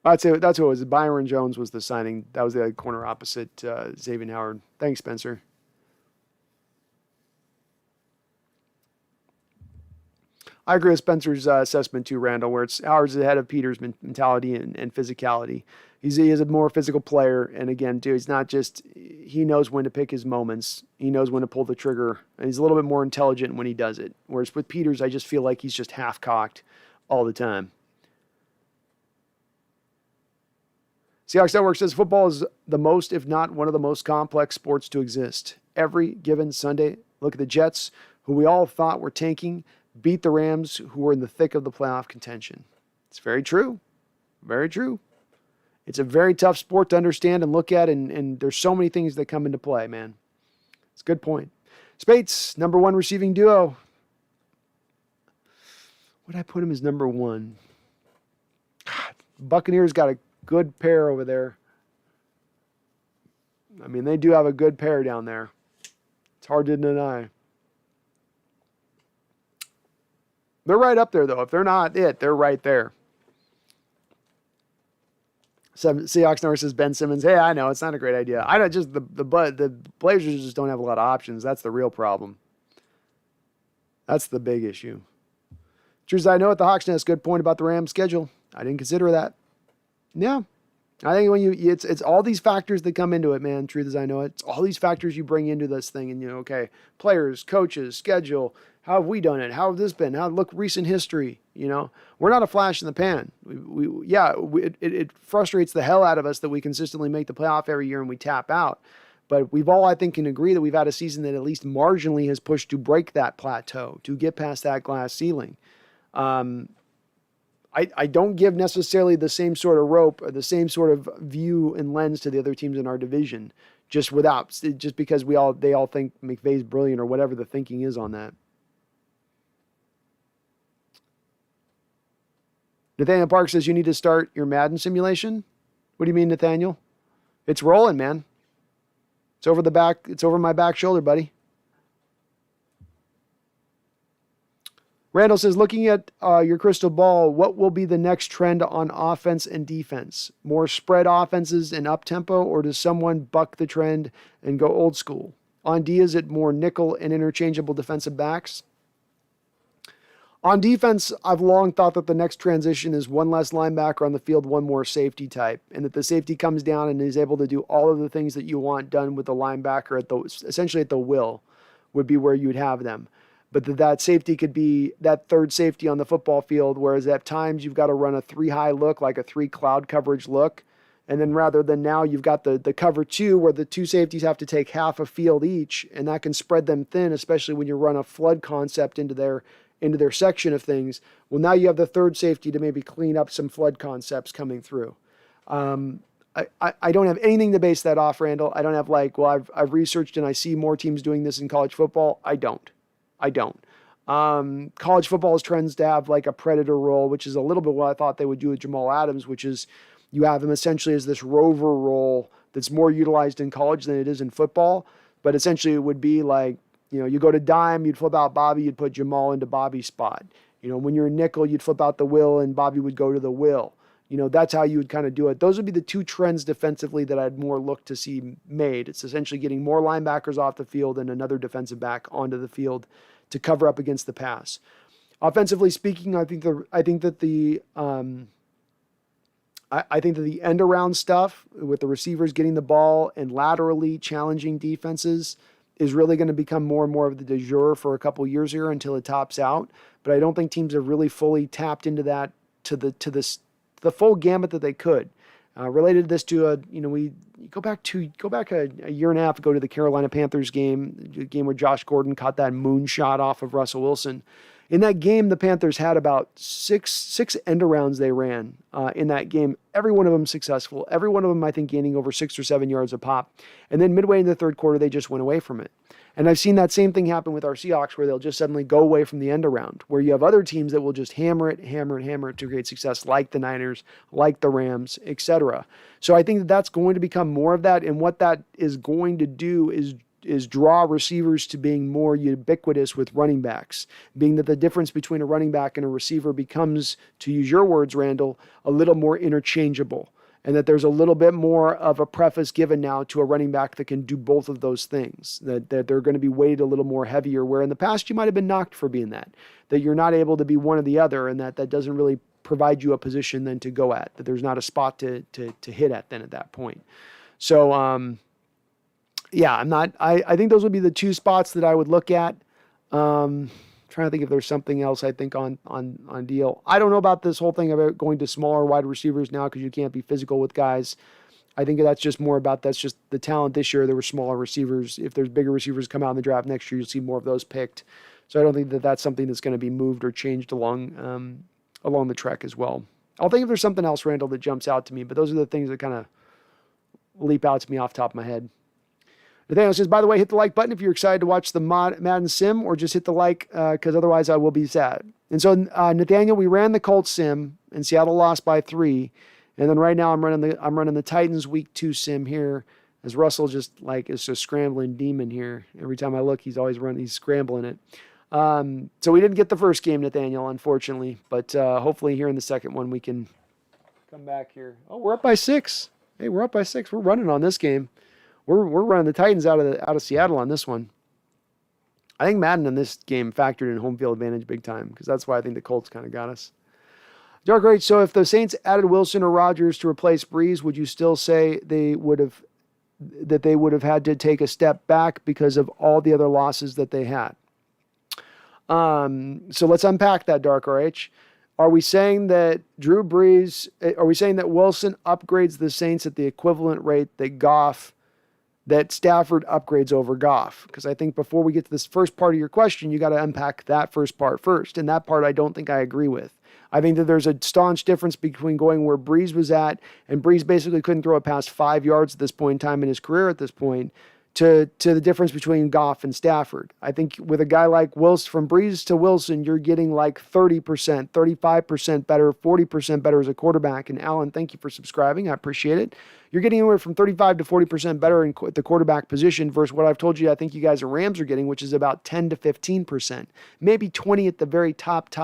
I'd say that's what it was. Byron Jones was the signing. That was the corner opposite Xavien Howard. Thanks, Spencer. I agree with Spencer's assessment too, Randall, where it's Howard's ahead of Peters' mentality and physicality. He is a more physical player, and again, too, he's not just, he knows when to pick his moments. He knows when to pull the trigger, and he's a little bit more intelligent when he does it. Whereas with Peters, I just feel like he's just half-cocked all the time. Seahawks Network says football is the most, if not one of the most complex sports to exist. Every given Sunday, look at the Jets, who we all thought were tanking, beat the Rams, who were in the thick of the playoff contention. It's very true. Very true. It's a very tough sport to understand and look at, and there's so many things that come into play, man. It's a good point. Spates, number one receiving duo. What did I put him as number one? God, Buccaneers got a good pair over there. I mean, they do have a good pair down there. It's hard to deny. They're right up there, though. If they're not it, they're right there. Seahawks Network says Ben Simmons. Hey, I know it's not a great idea. I don't just the Blazers just don't have a lot of options. That's the real problem. That's the big issue. Truth is, I know at the Hawks Nest, good point about the Rams schedule. I didn't consider that. Yeah, I think when it's all these factors that come into it, man. Truth is, I know it. It's all these factors you bring into this thing, and okay, players, coaches, schedule. How have we done it? How have this been? Look recent history. We're not a flash in the pan. It frustrates the hell out of us that we consistently make the playoff every year and we tap out. But we've all, I think, can agree that we've had a season that at least marginally has pushed to break that plateau, to get past that glass ceiling. I don't give necessarily the same sort of rope or the same sort of view and lens to the other teams in our division, just because they all think McVay's brilliant or whatever the thinking is on that. Nathaniel Park says you need to start your Madden simulation. What do you mean, Nathaniel? It's rolling, man. It's over the back. It's over my back shoulder, buddy. Randall says, looking at your crystal ball, what will be the next trend on offense and defense? More spread offenses and up-tempo, or does someone buck the trend and go old school? On D, is it more nickel and interchangeable defensive backs? On defense, I've long thought that the next transition is one less linebacker on the field, one more safety type, and that the safety comes down and is able to do all of the things that you want done with the linebacker essentially at the will would be where you'd have them. But that safety could be that third safety on the football field, whereas at times you've got to run a 3-high look, like a 3-cloud coverage look. And then rather than now, you've got the cover 2 where the two safeties have to take half a field each, and that can spread them thin, especially when you run a flood concept into their section of things. Well, now you have the third safety to maybe clean up some flood concepts coming through. I don't have anything to base that off, Randall. I don't have I've researched and I see more teams doing this in college football. I don't. College football trends to have like a predator role, which is a little bit what I thought they would do with Jamal Adams, which is you have him essentially as this rover role that's more utilized in college than it is in football. But essentially it would be like, you go to dime, you'd flip out Bobby, you'd put Jamal into Bobby's spot. When you're a nickel, you'd flip out the will and Bobby would go to the will. That's how you would kind of do it. Those would be the two trends defensively that I'd more look to see made. It's essentially getting more linebackers off the field and another defensive back onto the field to cover up against the pass. Offensively speaking, I think that the end around stuff with the receivers getting the ball and laterally challenging defenses is really going to become more and more of the du jour for a couple years here until it tops out. But I don't think teams have really fully tapped into that to the full gamut that they could. Related to this to you go back a year and a half ago to the Carolina Panthers game, the game where Josh Gordon caught that moonshot off of Russell Wilson. In that game, the Panthers had about six end arounds they ran in that game. Every one of them successful. Every one of them, I think, gaining over 6 or 7 yards a pop. And then midway in the third quarter, they just went away from it. And I've seen that same thing happen with our Seahawks where they'll just suddenly go away from the end around, where you have other teams that will just hammer it to create success, like the Niners, like the Rams, etc. So I think that that's going to become more of that. And what that is going to do is draw receivers to being more ubiquitous with running backs, being that the difference between a running back and a receiver becomes, to use your words, Randall, a little more interchangeable. And that there's a little bit more of a preface given now to a running back that can do both of those things, that they're going to be weighted a little more heavier, where in the past you might have been knocked for being that you're not able to be one or the other, and that doesn't really provide you a position then to go at, that there's not a spot to hit at then at that point. So, I think those would be the two spots that I would look at. Trying to think if there's something else I think on deal. I don't know about this whole thing about going to smaller wide receivers now because you can't be physical with guys. I think that's just more about that's just the talent this year. There were smaller receivers. If there's bigger receivers come out in the draft next year, you'll see more of those picked. So I don't think that that's something that's going to be moved or changed along the trek as well. I'll think if there's something else, Randall, that jumps out to me, but those are the things that kind of leap out to me off the top of my head. Nathaniel says, by the way, hit the like button if you're excited to watch the Madden Sim, or just hit the like because otherwise I will be sad. And so, Nathaniel, we ran the Colts Sim, and Seattle lost by 3. And then right now I'm running the Titans Week 2 Sim here, as Russell just is a scrambling demon here. Every time I look, he's scrambling it. So we didn't get the first game, Nathaniel, unfortunately, but hopefully here in the second one we can come back here. Oh, we're up by 6. Hey, we're up by 6. We're running on this game. We're running the Titans out of Seattle on this one. I think Madden in this game factored in home field advantage big time, because that's why I think the Colts kind of got us. Dark Rage, so if the Saints added Wilson or Rodgers to replace Breeze, would you still say they would have had to take a step back because of all the other losses that they had? So let's unpack that, Dark RH. Are we saying that are we saying that Wilson upgrades the Saints at the equivalent rate that Stafford upgrades over Goff? Because I think before we get to this first part of your question, you got to unpack that first part first. And that part I don't think I agree with. I think that there's a staunch difference between going where Breeze was at, and Breeze basically couldn't throw it past 5 yards at this point in time in his career at this point, to the difference between Goff and Stafford. I think with a guy like Wilson, from Breeze to Wilson, you're getting like 30%, 35% better, 40% better as a quarterback. And Alan, thank you for subscribing. I appreciate it. You're getting anywhere from 35 to 40% better in the quarterback position versus what I've told you I think you guys at Rams are getting, which is about 10 to 15%, maybe 20 at the very top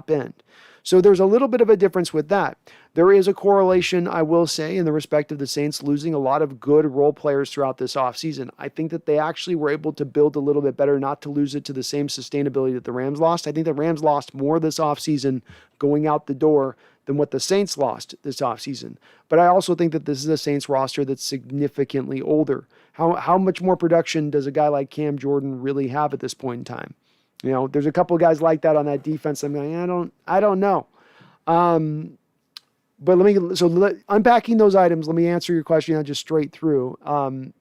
end. So there's a little bit of a difference with that. There is a correlation, I will say, in the respect of the Saints losing a lot of good role players throughout this offseason. I think that they actually were able to build a little bit better, not to lose it to the same sustainability that the Rams lost. I think the Rams lost more this offseason going out the door than what the Saints lost this offseason. But I also think that this is a Saints roster that's significantly older. How much more production does a guy like Cam Jordan really have at this point in time? You know, there's a couple of guys like that on that defense. I'm going, I don't know. But unpacking those items, let me answer your question just straight through. And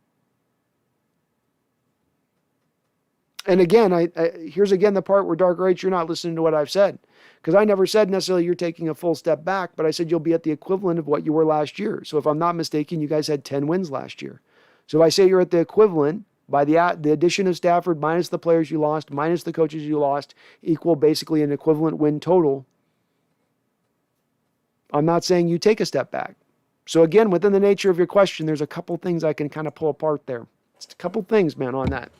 again, here's again the part where Dark Rage, you're not listening to what I've said. Because I never said necessarily you're taking a full step back, but I said you'll be at the equivalent of what you were last year. So if I'm not mistaken, you guys had 10 wins last year. So if I say you're at the equivalent, by the addition of Stafford minus the players you lost, minus the coaches you lost, equal basically an equivalent win total, I'm not saying you take a step back. So again, within the nature of your question, there's a couple things I can kind of pull apart there. Just a couple things, man, on that.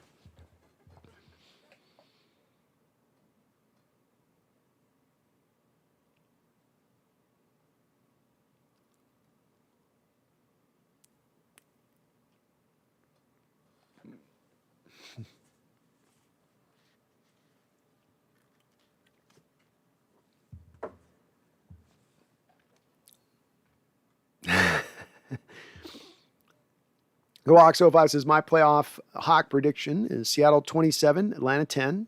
Gox05 says, my playoff Hawk prediction is Seattle 27, Atlanta 10,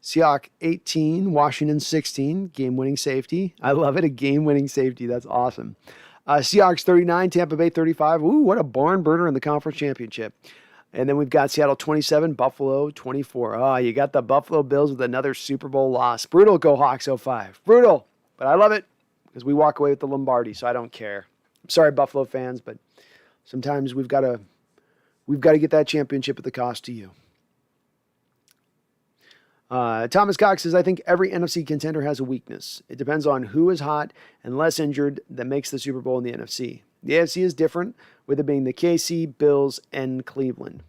Seahawk 18, Washington 16, game-winning safety. I love it, a game-winning safety. That's awesome. Seahawks 39, Tampa Bay 35. Ooh, what a barn burner in the conference championship. And then we've got Seattle 27, Buffalo 24. Oh, you got the Buffalo Bills with another Super Bowl loss. Brutal, Go Hawks 05. Brutal, but I love it because we walk away with the Lombardi, so I don't care. I'm sorry, Buffalo fans, but sometimes we've got to get that championship at the cost to you. Thomas Cox says, I think every NFC contender has a weakness. It depends on who is hot and less injured that makes the Super Bowl in the NFC. The AFC is different, with it being the KC, Bills, and Cleveland.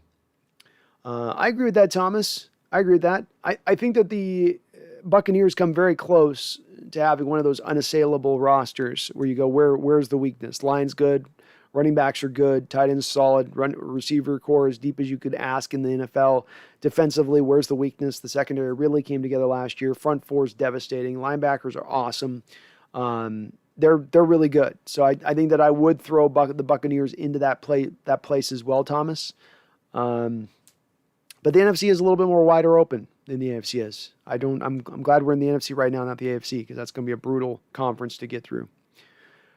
I agree with that, Thomas. I agree with that. I think that the Buccaneers come very close to having one of those unassailable rosters where you go, where's the weakness? Line's good. Running backs are good. Tight end's solid. Receiver core as deep as you could ask in the NFL. Defensively, where's the weakness? The secondary really came together last year. Front four is devastating. Linebackers are awesome. They're really good. So I think that I would throw the Buccaneers into that place as well, Thomas. But the NFC is a little bit more wider open than the AFC is. I'm glad we're in the NFC right now, not the AFC, because that's going to be a brutal conference to get through.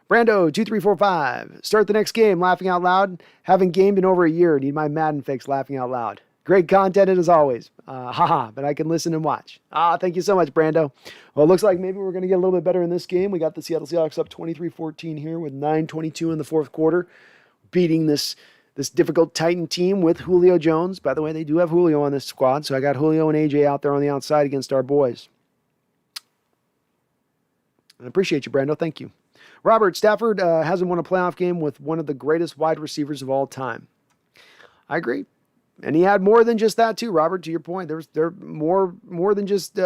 Brando2345. Start the next game laughing out loud. Haven't gamed in over a year. Need my Madden fix laughing out loud. Great content as always. But I can listen and watch. Thank you so much, Brando. Well, it looks like maybe we're going to get a little bit better in this game. We got the Seattle Seahawks up 23-14 here with 9:22 in the fourth quarter, beating this difficult Titan team with Julio Jones. By the way, they do have Julio on this squad, so I got Julio and AJ out there on the outside against our boys. I appreciate you, Brando. Thank you. Robert, Stafford hasn't won a playoff game with one of the greatest wide receivers of all time. I agree. And he had more than just that too, Robert, to your point. There more than just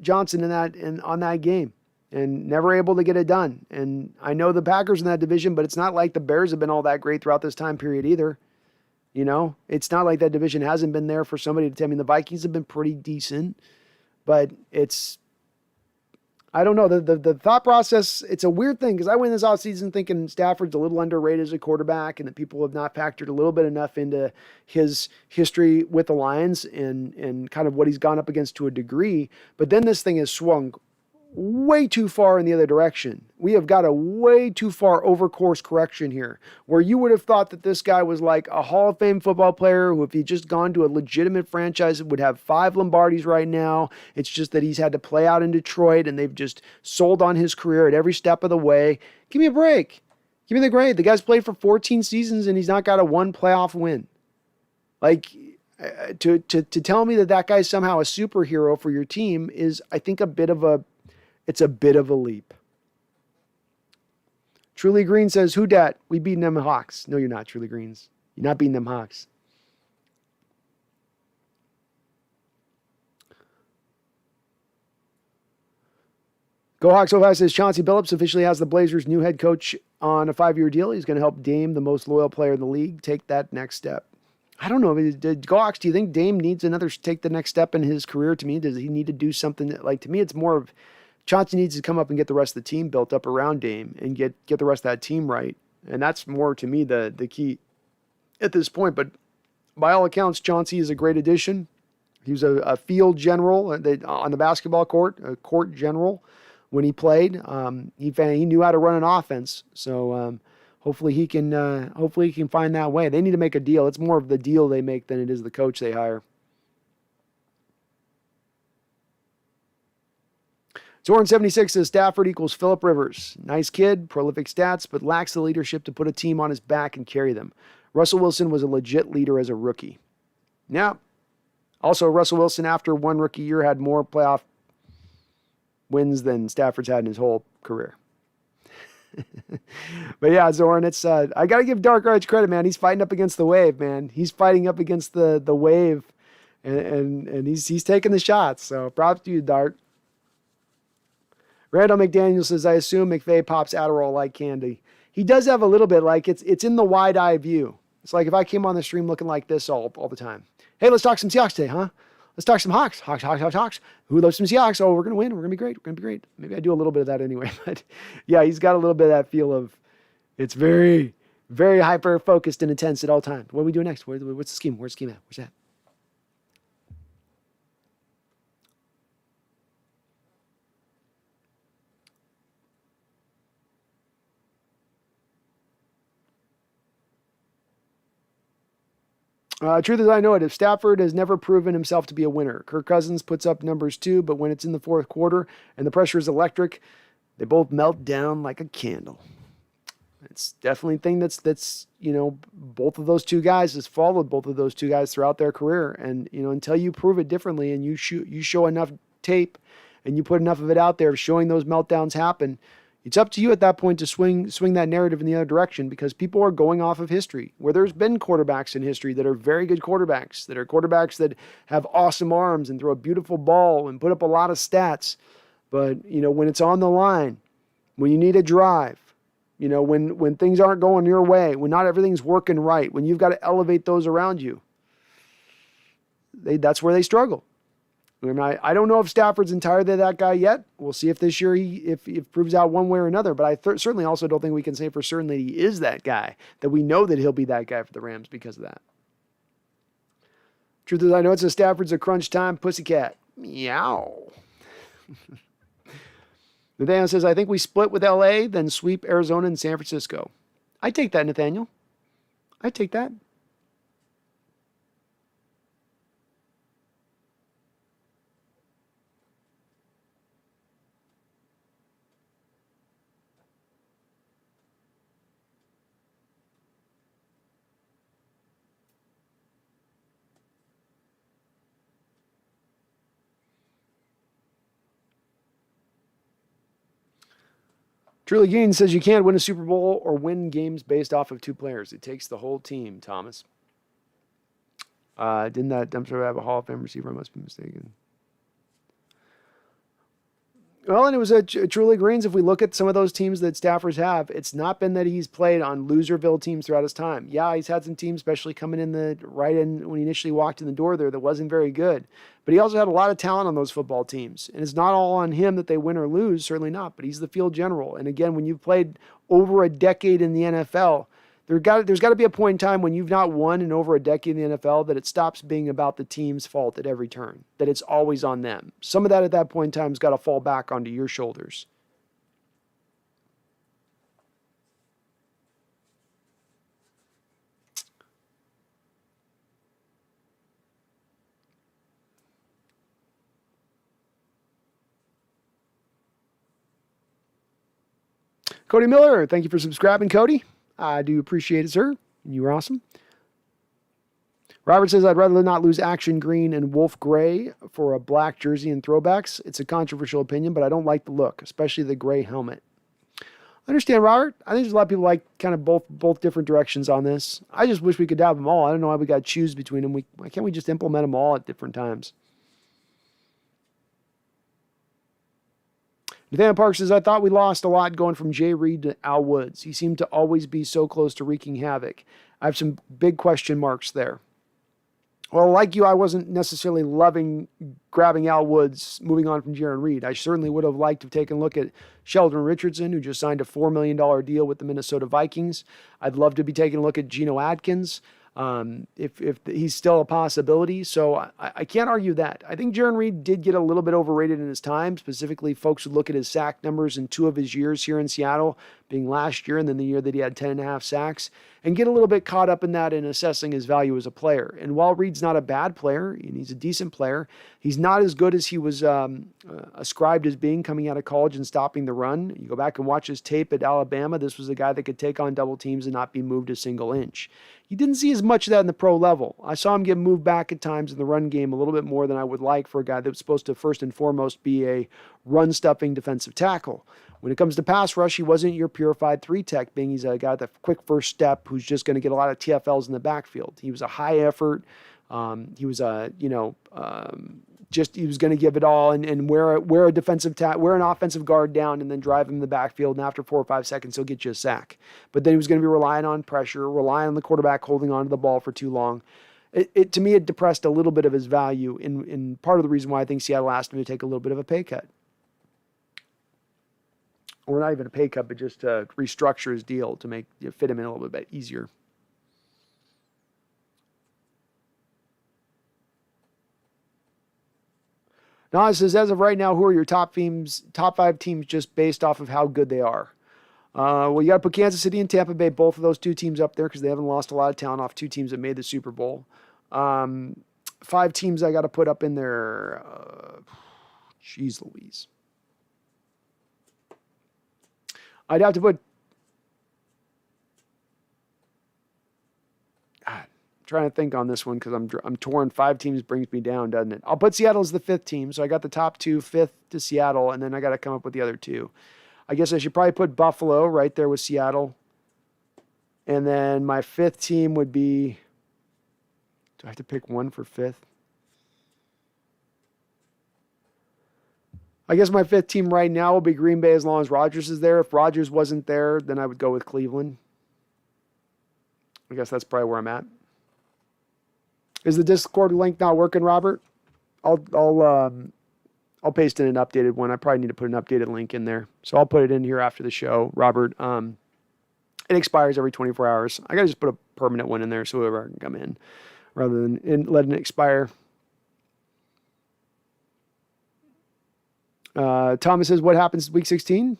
Johnson on that game. And never able to get it done. And I know the Packers in that division, but it's not like the Bears have been all that great throughout this time period either. You know, it's not like that division hasn't been there for somebody to tell me. The Vikings have been pretty decent, but I don't know. The thought process, it's a weird thing because I went this offseason thinking Stafford's a little underrated as a quarterback and that people have not factored a little bit enough into his history with the Lions and kind of what he's gone up against to a degree. But then this thing has swung way too far in the other direction. We have got a way too far over course correction here, where you would have thought that this guy was like a Hall of Fame football player who, if he'd just gone to a legitimate franchise, would have 5 Lombardis right now. It's just that he's had to play out in Detroit and they've just sold on his career at every step of the way. Give me a break. Give me the grade. The guy's played for 14 seasons and he's not got a 1 playoff win. Like, to tell me that guy's somehow a superhero for your team is, I think, it's a bit of a leap. Truly Green says, who dat? We beating them Hawks. No, you're not, Truly Greens. You're not beating them Hawks. Go Hawks 05 says, Chauncey Billups officially has the Blazers' new head coach on a 5-year deal. He's going to help Dame, the most loyal player in the league, take that next step. I don't know. Go Hawks, do you think Dame needs take the next step in his career? To me, does he need to do something to me, it's more of Chauncey needs to come up and get the rest of the team built up around Dame and get the rest of that team right. And that's more, to me, the key at this point. But by all accounts, Chauncey is a great addition. He was a field general on the basketball court, a court general when he played. He knew how to run an offense. So hopefully he can find that way. They need to make a deal. It's more of the deal they make than it is the coach they hire. Zoran76 says Stafford equals Phillip Rivers. Nice kid, prolific stats, but lacks the leadership to put a team on his back and carry them. Russell Wilson was a legit leader as a rookie. Yeah. Also, Russell Wilson, after one rookie year, had more playoff wins than Stafford's had in his whole career. But yeah, Zoran, it's I got to give Dark Arts credit, man. He's fighting up against the wave, man. He's fighting up against the wave, and he's taking the shots. So props to you, Dark. Randall McDaniel says, I assume McVay pops Adderall like candy. He does have a little bit, like it's in the wide eye view. It's like if I came on the stream looking like this all the time. Hey, let's talk some Seahawks today, huh? Let's talk some Hawks. Hawks. Who loves some Seahawks? Oh, we're going to win. We're going to be great. We're going to be great. Maybe I do a little bit of that anyway. But yeah, he's got a little bit of that feel of it's very, very hyper-focused and intense at all times. What are we doing next? What's the scheme? Where's the scheme at? Where's that? Truth is, I know it. If Stafford has never proven himself to be a winner, Kirk Cousins puts up numbers too, but when it's in the fourth quarter and the pressure is electric, they both melt down like a candle. It's definitely a thing that's both of those two guys has followed both of those two guys throughout their career. And, until you prove it differently and you show enough tape and you put enough of it out there showing those meltdowns happen, it's up to you at that point to swing that narrative in the other direction, because people are going off of history, where there's been quarterbacks in history that are very good quarterbacks, that have awesome arms and throw a beautiful ball and put up a lot of stats. But, when it's on the line, when you need a drive, when things aren't going your way, when not everything's working right, when you've got to elevate those around you, that's where they struggle. And I don't know if Stafford's entirely that guy yet. We'll see if this year if proves out one way or another. But I certainly also don't think we can say for certain that he is that guy, that we know that he'll be that guy for the Rams because of that. Truth is, I know it's Stafford's a crunch time pussycat. Meow. Nathaniel says, I think we split with LA, then sweep Arizona and San Francisco. I take that, Nathaniel. I take that. Truly Gain says you can't win a Super Bowl or win games based off of two players. It takes the whole team, Thomas. Didn't that dumpster have a Hall of Fame receiver? I must be mistaken. Well, and it was a truly Greens. If we look at some of those teams that Stafford's have, it's not been that he's played on loserville teams throughout his time. Yeah, he's had some teams, especially coming in when he initially walked in the door there, that wasn't very good. But he also had a lot of talent on those football teams. And it's not all on him that they win or lose, certainly not. But he's the field general. And again, when you've played over a decade in the NFL, there's got to be a point in time when you've not won in over a decade in the NFL that it stops being about the team's fault at every turn, that it's always on them. Some of that at that point in time has got to fall back onto your shoulders. Cody Miller, thank you for subscribing, Cody. I do appreciate it, sir. You were awesome. Robert says, I'd rather not lose Action Green and Wolf Gray for a black jersey and throwbacks. It's a controversial opinion, but I don't like the look, especially the gray helmet. I understand, Robert. I think there's a lot of people like kind of both different directions on this. I just wish we could have them all. I don't know why we got to choose between them. Why can't we just implement them all at different times? Nathaniel Park says, I thought we lost a lot going from Jay Reed to Al Woods. He seemed to always be so close to wreaking havoc. I have some big question marks there. Well, like you, I wasn't necessarily loving grabbing Al Woods, moving on from Jaron Reed. I certainly would have liked to have taken a look at Sheldon Richardson, who just signed a $4 million deal with the Minnesota Vikings. I'd love to be taking a look at Geno Atkins. If he's still a possibility. So I can't argue that. I think Jaron Reed did get a little bit overrated in his time. Specifically, folks would look at his sack numbers in 2 of his years here in Seattle, being last year and then the year that he had 10.5 sacks, and get a little bit caught up in that in assessing his value as a player. And while Reed's not a bad player, and he's a decent player, he's not as good as he was ascribed as being coming out of college and stopping the run. You go back and watch his tape at Alabama. This was a guy that could take on double teams and not be moved a single inch. You didn't see as much of that in the pro level. I saw him get moved back at times in the run game a little bit more than I would like for a guy that was supposed to first and foremost be a run-stuffing defensive tackle. When it comes to pass rush, he wasn't your purified 3-tech, being he's a guy with a quick first step who's just going to get a lot of TFLs in the backfield. He was a high effort. He was he was going to give it all and wear an offensive guard down and then drive him in the backfield. And after 4 or 5 seconds, he'll get you a sack. But then he was going to be relying on pressure, relying on the quarterback holding on to the ball for too long. To me, it depressed a little bit of his value. In part of the reason why I think Seattle asked him to take a little bit of a pay cut. Or not even a pay cut, but just to restructure his deal to fit him in a little bit easier. Now, it says, as of right now, who are your top 5 teams just based off of how good they are? Well, you got to put Kansas City and Tampa Bay, both of those 2 teams up there because they haven't lost a lot of talent off 2 teams that made the Super Bowl. 5 teams I got to put up in there. Jeez Louise. I'd have to put trying to think on this one because I'm torn. 5 teams brings me down, doesn't it? I'll put Seattle as the 5th team. So I got the top 2, 5th to Seattle, and then I got to come up with the other 2. I guess I should probably put Buffalo right there with Seattle. And then my 5th team would be, do I have to pick one for 5th? I guess my 5th team right now will be Green Bay as long as Rodgers is there. If Rodgers wasn't there, then I would go with Cleveland. I guess that's probably where I'm at. Is the Discord link not working, Robert? I'll paste in an updated one. I probably need to put an updated link in there. So I'll put it in here after the show, Robert. It expires every 24 hours. I got to just put a permanent one in there so whoever can come in rather than letting it expire. Thomas says, what happens week 16?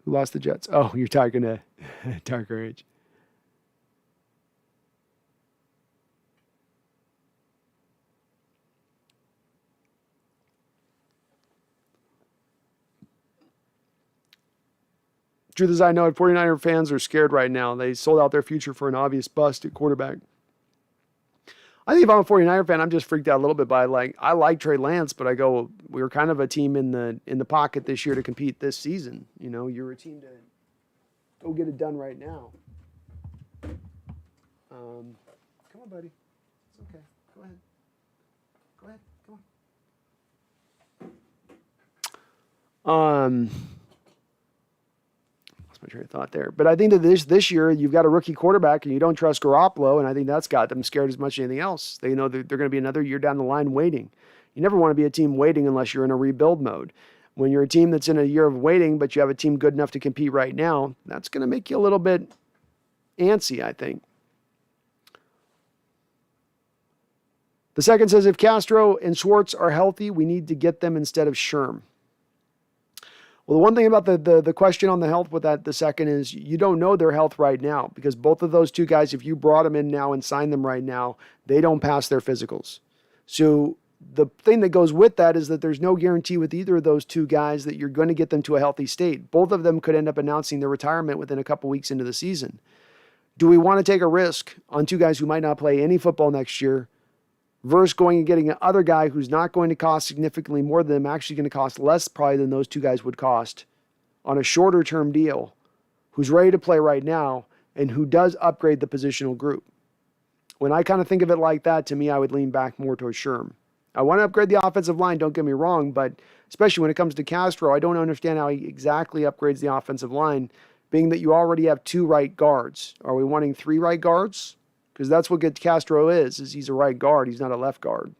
Who lost the Jets? Oh, you're talking to Darker Age. Truth is, I know 49er fans are scared right now. They sold out their future for an obvious bust at quarterback. I think if I'm a 49er fan, I'm just freaked out a little bit by I like Trey Lance, but I go, we were kind of a team in the pocket this year to compete this season. You know, you're a team to go get it done right now. Come on, buddy. It's okay. Go ahead. Come on. My train of thought there. But I think that this year you've got a rookie quarterback and you don't trust Garoppolo, and I think that's got them scared as much as anything else. They know that they're going to be another year down the line waiting. You never want to be a team waiting unless you're in a rebuild mode. When you're a team that's in a year of waiting, but you have a team good enough to compete right now, that's going to make you a little bit antsy, I think. The second says, if Castro and Schwartz are healthy, we need to get them instead of Sherm. Well, the one thing about the question on the health with that, the second is you don't know their health right now because both of those two guys, if you brought them in now and signed them right now, they don't pass their physicals. So the thing that goes with that is that there's no guarantee with either of those two guys that you're going to get them to a healthy state. Both of them could end up announcing their retirement within a couple weeks into the season. Do we want to take a risk on two guys who might not play any football next year versus going and getting another guy who's not going to cost significantly more than them, actually going to cost less probably than those two guys would cost on a shorter term deal, who's ready to play right now and who does upgrade the positional group? When I kind of think of it like that, to me, I would lean back more towards Sherm. I want to upgrade the offensive line, don't get me wrong, but especially when it comes to Castro, I don't understand how he exactly upgrades the offensive line, being that you already have 2 right guards. Are we wanting 3 right guards? Because that's what Castro is he's a right guard. He's not a left guard.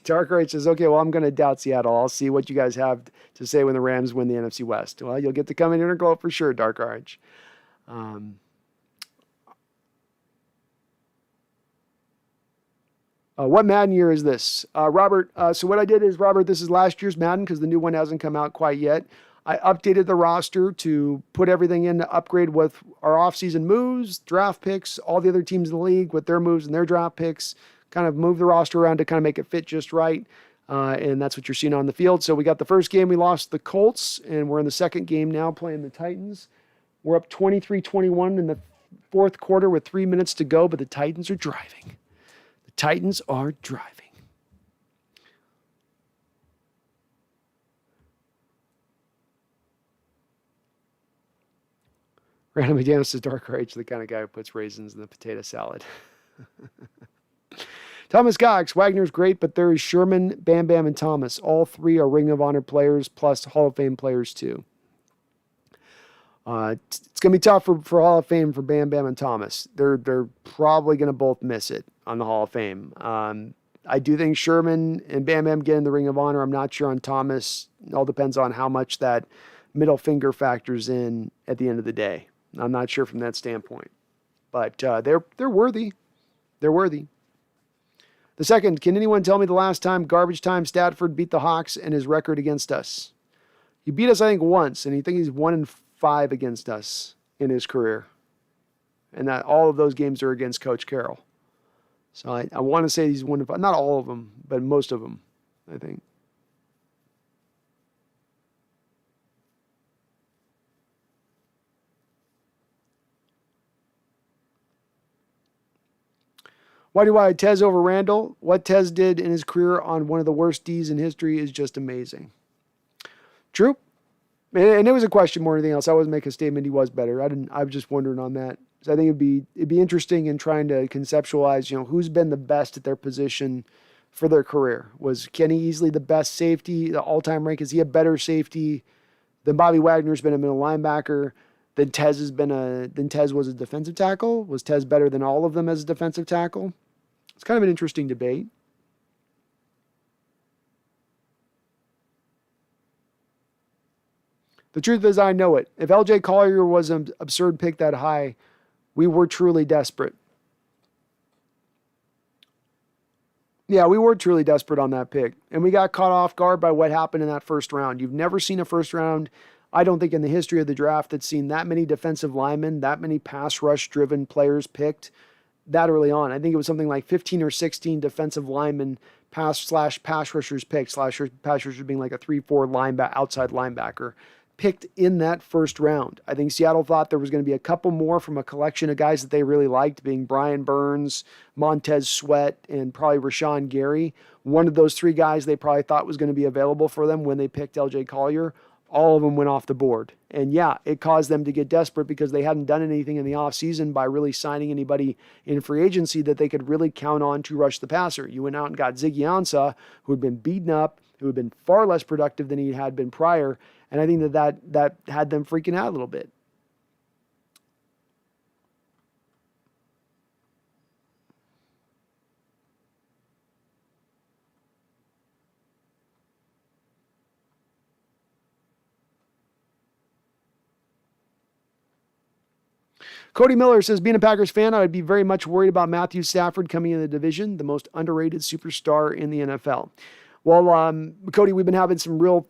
Darker H says, okay, well, I'm going to doubt Seattle. I'll see what you guys have to say when the Rams win the NFC West. Well, you'll get to come in here and glow for sure, Darker H. What Madden year is this? Robert, so what I did is, Robert, this is last year's Madden because the new one hasn't come out quite yet. I updated the roster to put everything in to upgrade with our offseason moves, draft picks, all the other teams in the league with their moves and their draft picks, kind of move the roster around to kind of make it fit just right. And that's what you're seeing on the field. So we got the first game, we lost the Colts, and we're in the second game now playing the Titans. We're up 23-21 in the fourth quarter with 3 minutes to go, but the Titans are driving. Titans are driving. Random McDaniel says Darker H, the kind of guy who puts raisins in the potato salad. Thomas Cox, Wagner's great, but there is Sherman, Bam Bam, and Thomas. All 3 are Ring of Honor players plus Hall of Fame players too. It's going to be tough for Hall of Fame for Bam Bam and Thomas. They're probably going to both miss it on the Hall of Fame. I do think Sherman and Bam Bam get in the Ring of Honor. I'm not sure on Thomas. It all depends on how much that middle finger factors in at the end of the day. I'm not sure from that standpoint. But they're worthy. They're worthy. The second, can anyone tell me the last time Garbage Time Stafford beat the Hawks and his record against us? He beat us, I think, once, and I think he's 1-5 against us in his career. And that all of those games are against Coach Carroll. So I want to say he's 1-5. Not all of them, but most of them, I think. Why do I Tez over Randall? What Tez did in his career on one of the worst Ds in history is just amazing. True. And it was a question more than anything else. I wasn't making a statement he was better. I was just wondering on that. So I think it'd be interesting in trying to conceptualize, who's been the best at their position for their career. Was Kenny Easley the best safety, the all-time rank? Is he a better safety than Bobby Wagner's been a middle linebacker? Than Tez was a defensive tackle? Was Tez better than all of them as a defensive tackle? It's kind of an interesting debate. The truth is, I know it. If LJ Collier was an absurd pick that high, we were truly desperate. Yeah, we were truly desperate on that pick. And we got caught off guard by what happened in that first round. You've never seen a first round, I don't think, in the history of the draft that's seen that many defensive linemen, that many pass rush driven players picked that early on. I think it was something like 15 or 16 defensive linemen pass rushers picked, pass rushers being like a 3-4 outside linebacker, picked in that first round. I think Seattle thought there was going to be a couple more from a collection of guys that they really liked, being Brian Burns, Montez Sweat, and probably Rashawn Gary. One of those three guys they probably thought was going to be available for them when they picked LJ Collier. All of them went off the board. And yeah, it caused them to get desperate because they hadn't done anything in the offseason by really signing anybody in free agency that they could really count on to rush the passer. You went out and got Ziggy Ansah, who had been beaten up, who had been far less productive than he had been prior. And I think that had them freaking out a little bit. Cody Miller says, being a Packers fan, I would be very much worried about Matthew Stafford coming in the division, the most underrated superstar in the NFL. Well, Cody, we've been having some real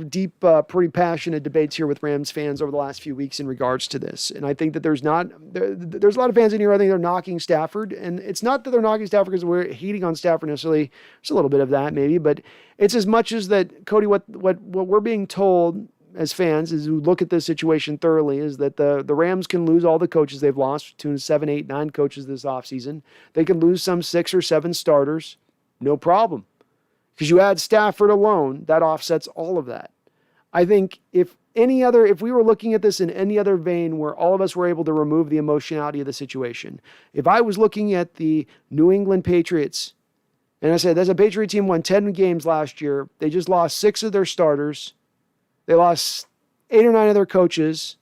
deep, pretty passionate debates here with Rams fans over the last few weeks in regards to this. And I think that there's a lot of fans in here, I think they're knocking Stafford. And it's not that they're knocking Stafford because we're hating on Stafford necessarily. There's a little bit of that maybe, but it's as much as that, Cody, what we're being told as fans is who look at this situation thoroughly is that the Rams can lose all the coaches they've lost, between 7, 8, 9 coaches this offseason. They can lose some 6 or 7 starters. No problem. Because you add Stafford alone, that offsets all of that. I think if we were looking at this in any other vein where all of us were able to remove the emotionality of the situation, if I was looking at the New England Patriots, and I said, there's a Patriot team won 10 games last year. They just lost 6 of their starters. They lost 8 or 9 of their coaches.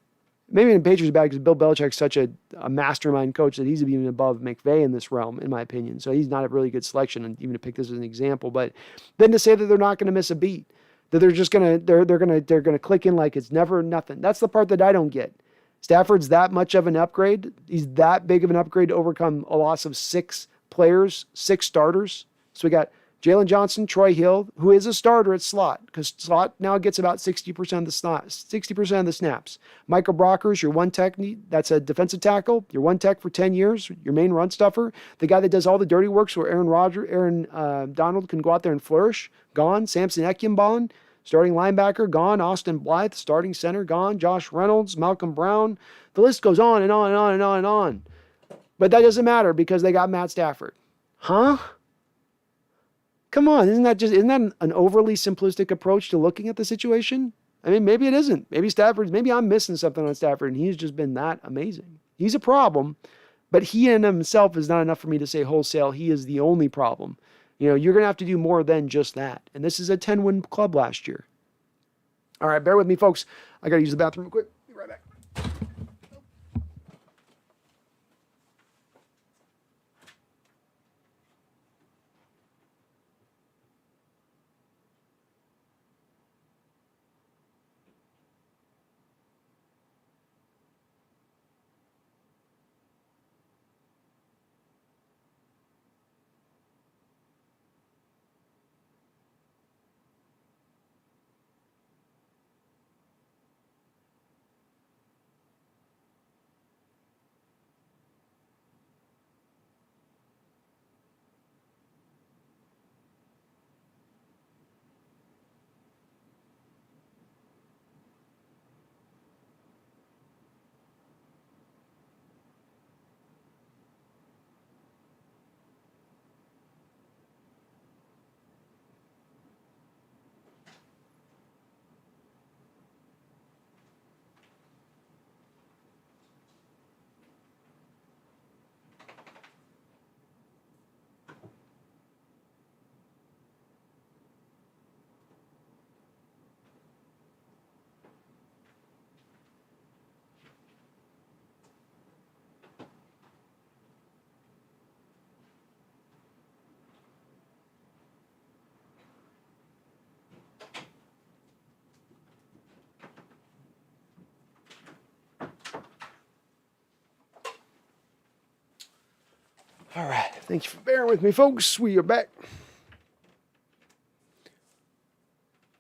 Maybe the Patriots are bad because Bill Belichick's such a mastermind coach that he's even above McVay in this realm, in my opinion. So he's not a really good selection, and even to pick this as an example. But then to say that they're not going to miss a beat, that they're just gonna click in like it's never nothing. That's the part that I don't get. Stafford's that much of an upgrade. He's that big of an upgrade to overcome a loss of 6 players, 6 starters. So we got Jalen Johnson, Troy Hill, who is a starter at slot, because slot now gets about 60% of the snaps. Michael Brockers, your one tech, that's a defensive tackle, your one tech for 10 years, your main run stuffer, the guy that does all the dirty work so Aaron Donald can go out there and flourish, gone. Samson Ekyambon, starting linebacker, gone. Austin Blythe, starting center, gone. Josh Reynolds, Malcolm Brown. The list goes on and on and on and on and on. But that doesn't matter because they got Matt Stafford. Huh? Come on, isn't that an overly simplistic approach to looking at the situation? I mean, maybe it isn't. Maybe I'm missing something on Stafford, and he's just been that amazing. He's a problem, but he in himself is not enough for me to say wholesale he is the only problem. You're going to have to do more than just that. And this is a 10-win club last year. All right, bear with me, folks. I got to use the bathroom real quick. Be right back. All right. Thank you for bearing with me, folks. We are back.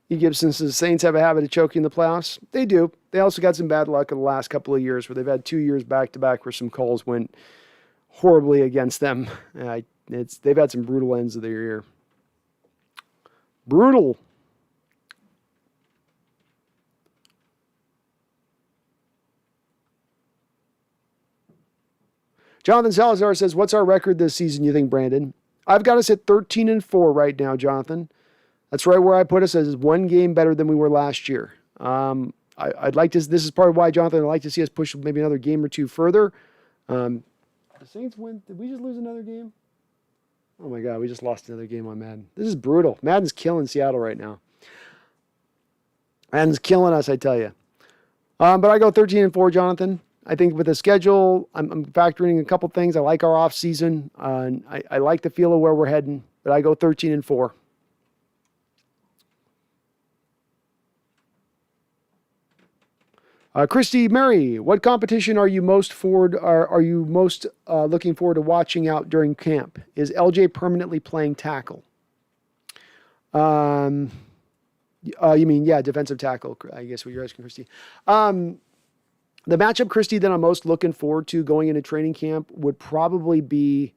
E. Gibson says, Saints have a habit of choking the playoffs. They do. They also got some bad luck in the last couple of years where they've had 2 years back-to-back where some calls went horribly against them. They've had some brutal ends of their year. Brutal. Jonathan Salazar says, what's our record this season, you think, Brandon? I've got us at 13-4 right now, Jonathan. That's right where I put us, as one game better than we were last year. I'd like to, this is part of why, Jonathan, I'd like to see us push maybe another game or two further. The Saints win. Did we just lose another game? Oh my God, we just lost another game on Madden. This is brutal. Madden's killing Seattle right now. Madden's killing us, I tell you. But I go 13-4, Jonathan. I think with the schedule, I'm factoring a couple things. I like our off season. I like the feel of where we're heading, but I go 13-4. Christy Mary, what competition are you most looking forward to watching out during camp? Is LJ permanently playing tackle? You mean, yeah, defensive tackle, I guess what you're asking, Christy. The matchup, Christy, that I'm most looking forward to going into training camp would probably be,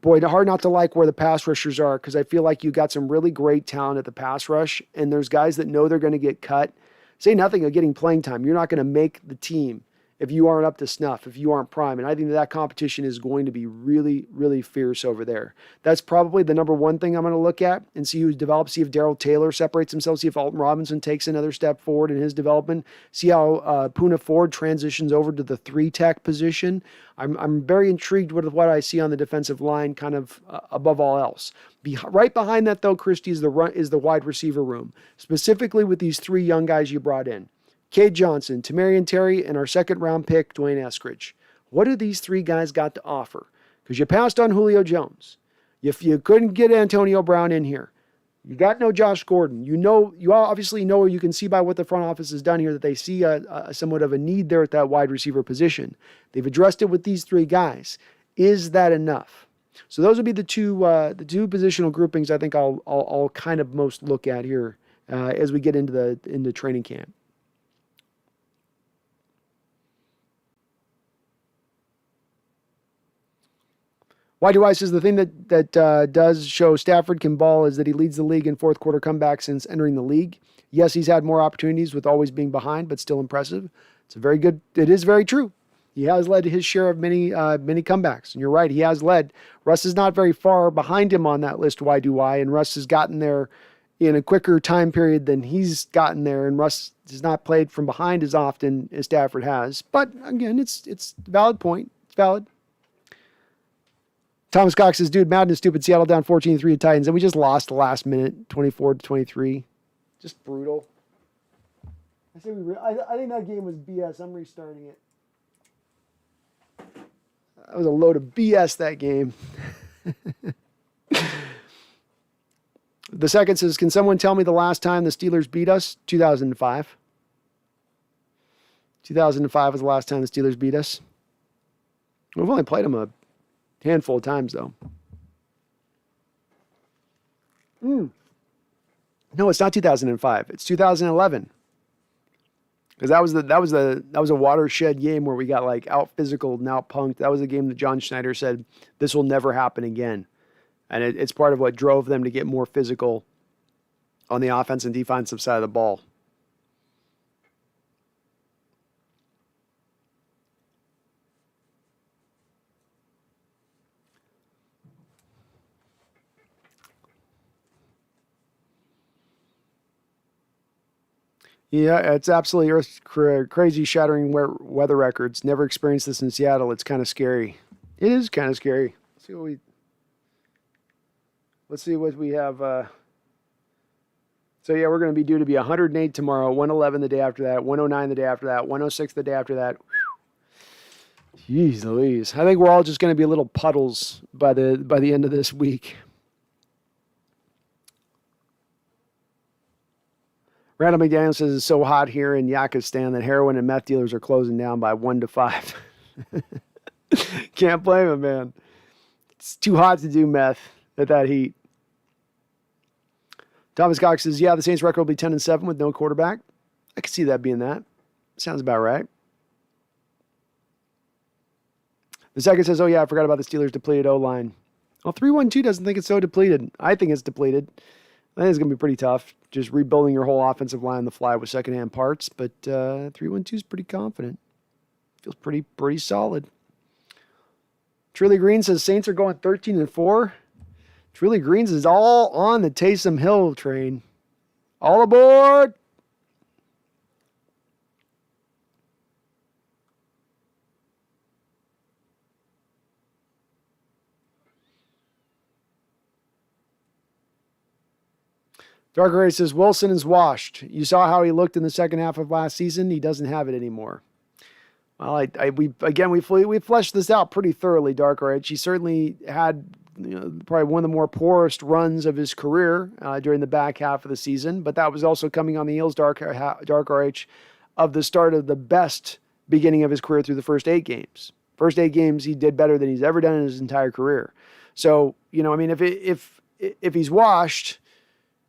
boy, hard not to like where the pass rushers are, because I feel like you got some really great talent at the pass rush, and there's guys that know they're going to get cut. Say nothing of getting playing time. You're not going to make the team if you aren't up to snuff, if you aren't prime. And I think that competition is going to be really, really fierce over there. That's probably the number one thing I'm going to look at and see who develops, see if Darrell Taylor separates himself, see if Alton Robinson takes another step forward in his development, see how Poona Ford transitions over to the 3-tech position. I'm very intrigued with what I see on the defensive line, kind of above all else. Right behind that, though, Christy, is the wide receiver room, specifically with these 3 young guys you brought in. Cade Johnson, Tamarian Terry, and our second-round pick, Dwayne Eskridge. What do these 3 guys got to offer? Because you passed on Julio Jones. If you couldn't get Antonio Brown in here, you got no Josh Gordon. You obviously know, or you can see by what the front office has done here, that they see a somewhat of a need there at that wide receiver position. They've addressed it with these 3 guys. Is that enough? So those would be the two positional groupings I think I'll kind of most look at here as we get into training camp. Why do I says the thing that does show Stafford can ball is that he leads the league in fourth quarter comebacks since entering the league. Yes, he's had more opportunities with always being behind, but still impressive. It is very true. He has led his share of many comebacks. And you're right, he has led. Russ is not very far behind him on that list, why do I? And Russ has gotten there in a quicker time period than he's gotten there. And Russ has not played from behind as often as Stafford has. But again, it's a valid point. It's valid. Thomas Cox says, dude, Madden is stupid. Seattle down 14-3 to Titans. And we just lost the last minute, 24-23. Just brutal. I think that game was BS. I'm restarting it. That was a load of BS, that game. The second says, can someone tell me the last time the Steelers beat us? 2005. 2005 was the last time the Steelers beat us. We've only played them a handful of times, though. No, it's not 2005. It's 2011. Because that was a watershed game where we got like out physical and out punked. That was a game that John Schneider said this will never happen again, and it's part of what drove them to get more physical on the offense and defensive side of the ball. Yeah, it's absolutely crazy, shattering weather records. Never experienced this in Seattle. It's kind of scary. It is kind of scary. Let's see what we have. So yeah, we're going to be due to be 108 tomorrow, 111 the day after that, 109 the day after that, 106 the day after that. Jeez Louise. I think we're all just going to be little puddles by the end of this week. Randall McDaniel says it's so hot here in Yakistan that heroin and meth dealers are closing down by 1 to 5. Can't blame him, man. It's too hot to do meth at that heat. Thomas Cox says, yeah, the Saints record will be 10-7 with no quarterback. I could see that being that. Sounds about right. The second says, oh, yeah, I forgot about the Steelers' depleted O-line. Well, 3-1-2 doesn't think it's so depleted. I think it's depleted. I think it's going to be pretty tough, just rebuilding your whole offensive line on the fly with secondhand parts. But 3-1-2 is pretty confident. Feels pretty solid. Trilly Green says Saints are going 13-4. Trilly Greens is all on the Taysom Hill train. All aboard! Dark Ray says Wilson is washed. You saw how he looked in the second half of last season. He doesn't have it anymore. Well, we fleshed this out pretty thoroughly, Dark Ray. He certainly had probably one of the more poorest runs of his career during the back half of the season, but that was also coming on the heels, Dark RH, of the start of the best beginning of his career through the first 8 games. First 8 games, he did better than he's ever done in his entire career. So, if he's washed,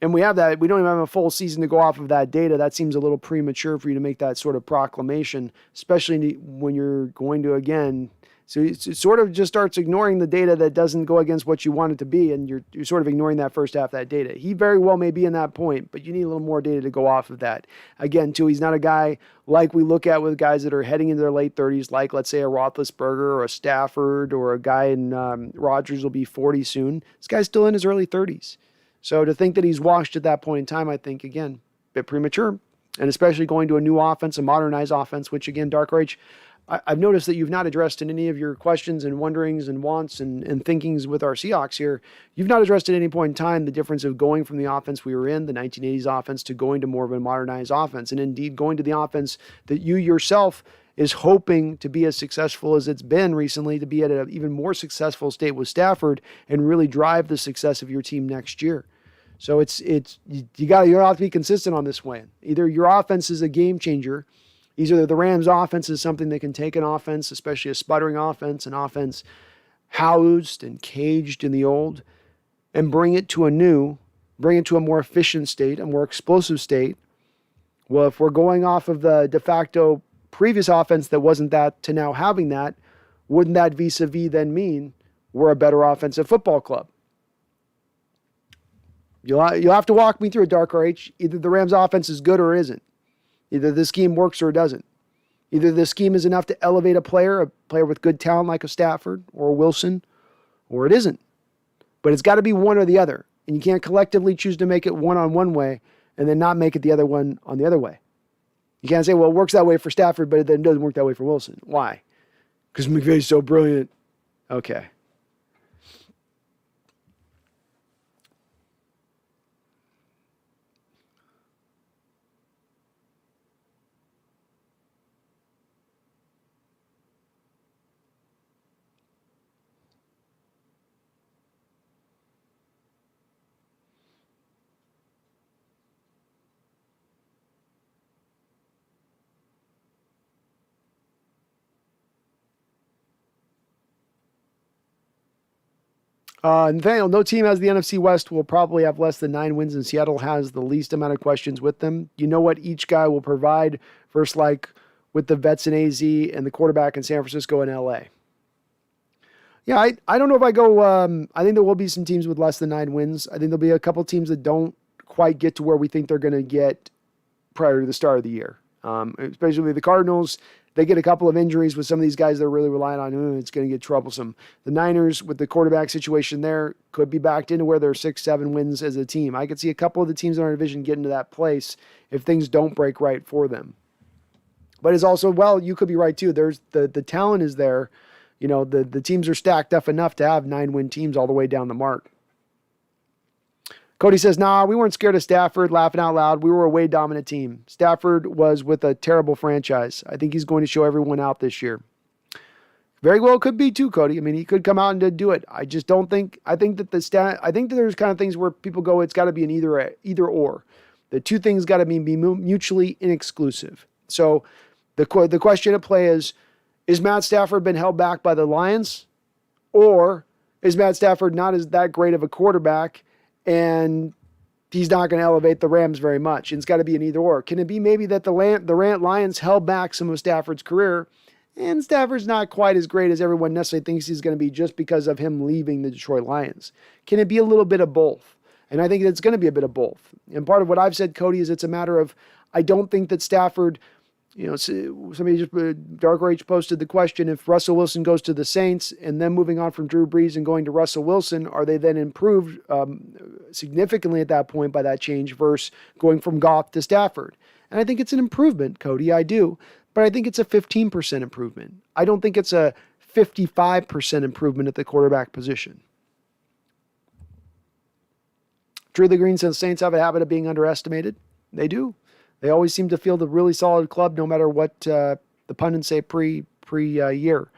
and we have that, we don't even have a full season to go off of that data. That seems a little premature for you to make that sort of proclamation, especially when you're going to, again, so it sort of just starts ignoring the data that doesn't go against what you want it to be, and you're sort of ignoring that first half of that data. He very well may be in that point, but you need a little more data to go off of that. Again, too, he's not a guy like we look at with guys that are heading into their late 30s, like, let's say, a Roethlisberger or a Stafford or a guy in Rodgers will be 40 soon. This guy's still in his early 30s. So to think that he's washed at that point in time, I think, again, a bit premature. And especially going to a new offense, a modernized offense, which, again, Dark Rage, I've noticed that you've not addressed in any of your questions and wonderings and wants and thinkings with our Seahawks here. You've not addressed at any point in time the difference of going from the offense we were in, the 1980s offense, to going to more of a modernized offense. And indeed, going to the offense that you yourself is hoping to be as successful as it's been recently, to be at an even more successful state with Stafford and really drive the success of your team next year. So you have to be consistent on this one. Either your offense is a game changer. Either the Rams' offense is something that can take an offense, especially a sputtering offense, an offense housed and caged in the old, and bring it to a more efficient state, a more explosive state. Well, if we're going off of the de facto previous offense that wasn't that to now having that, wouldn't that vis-a-vis then mean we're a better offensive football club? You'll have to walk me through it, Dark RH. Either the Rams' offense is good or isn't. Either the scheme works or it doesn't. Either the scheme is enough to elevate a player with good talent like a Stafford or a Wilson, or it isn't. But it's got to be one or the other. And you can't collectively choose to make it one on one way and then not make it the other one on the other way. You can't say, well, it works that way for Stafford, but it then doesn't work that way for Wilson. Why? Because McVay's so brilliant. Okay. Nathaniel, no team has the NFC West will probably have less than 9 wins, and Seattle has the least amount of questions with them. You know what each guy will provide versus like with the vets in AZ and the quarterback in San Francisco and LA. Yeah, I don't know if I go, I think there will be some teams with less than 9 wins. I think there'll be a couple teams that don't quite get to where we think they're going to get prior to the start of the year. Especially the Cardinals. They get a couple of injuries with some of these guys they're really relying on. It's going to get troublesome. The Niners, with the quarterback situation there, could be backed into where they're 6-7 wins as a team. I could see a couple of the teams in our division get into that place if things don't break right for them. But it's also, well, you could be right too. There's the talent is there. You know, the teams are stacked up enough to have 9-win teams all the way down the mark. Cody says, nah, we weren't scared of Stafford, laughing out loud. We were a way dominant team. Stafford was with a terrible franchise. I think he's going to show everyone out this year. Very well could be too, Cody. I mean, he could come out and do it. I just don't think, I think that there's kind of things where people go, it's got to be an either or. The two things got to be mutually inexclusive. So the question at play is Is Matt Stafford been held back by the Lions? Or is Matt Stafford not as that great of a quarterback and he's not going to elevate the Rams very much? And it's got to be an either or. Can it be maybe that the Lions held back some of Stafford's career and Stafford's not quite as great as everyone necessarily thinks he's going to be just because of him leaving the Detroit Lions? Can it be a little bit of both? And I think it's going to be a bit of both. And part of what I've said, Cody, is it's a matter of, I don't think that Stafford, somebody just, Dark Rage posted the question, if Russell Wilson goes to the Saints and then moving on from Drew Brees and going to Russell Wilson, are they then improved significantly at that point by that change versus going from Goff to Stafford? And I think it's an improvement, Cody, I do. But I think it's a 15% improvement. I don't think it's a 55% improvement at the quarterback position. Truly Green says Saints have a habit of being underestimated. They do. They always seem to field a really solid club no matter what the pundits say pre-year.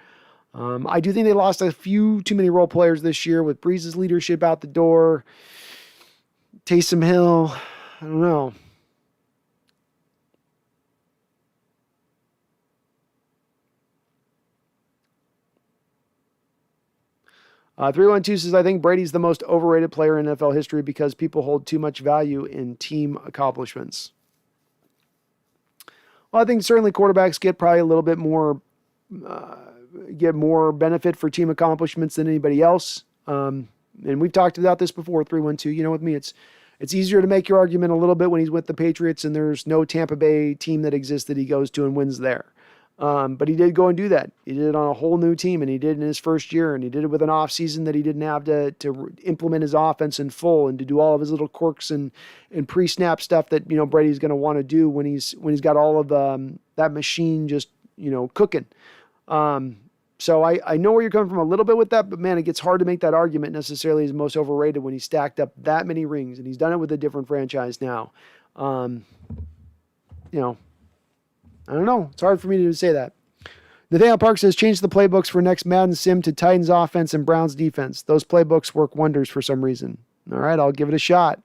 I do think they lost a few too many role players this year with Brees' leadership out the door. Taysom Hill, I don't know. 312 says, I think Brady's the most overrated player in NFL history because people hold too much value in team accomplishments. Well, I think certainly quarterbacks get probably a little bit more, get more benefit for team accomplishments than anybody else. And we've talked about this before, 312. With me, it's easier to make your argument a little bit when he's with the Patriots and there's no Tampa Bay team that exists that he goes to and wins there. But he did go and do that. He did it on a whole new team, and he did it in his first year, and he did it with an off season that he didn't have to implement his offense in full and to do all of his little quirks and pre-snap stuff that Brady's going to want to do when he's got all of that machine just cooking. So I know where you're coming from a little bit with that, but man, it gets hard to make that argument necessarily as most overrated when he stacked up that many rings, and he's done it with a different franchise now. I don't know. It's hard for me to say that. Nathaniel Park says, change the playbooks for next Madden Sim to Titans offense and Browns defense. Those playbooks work wonders for some reason. All right, I'll give it a shot.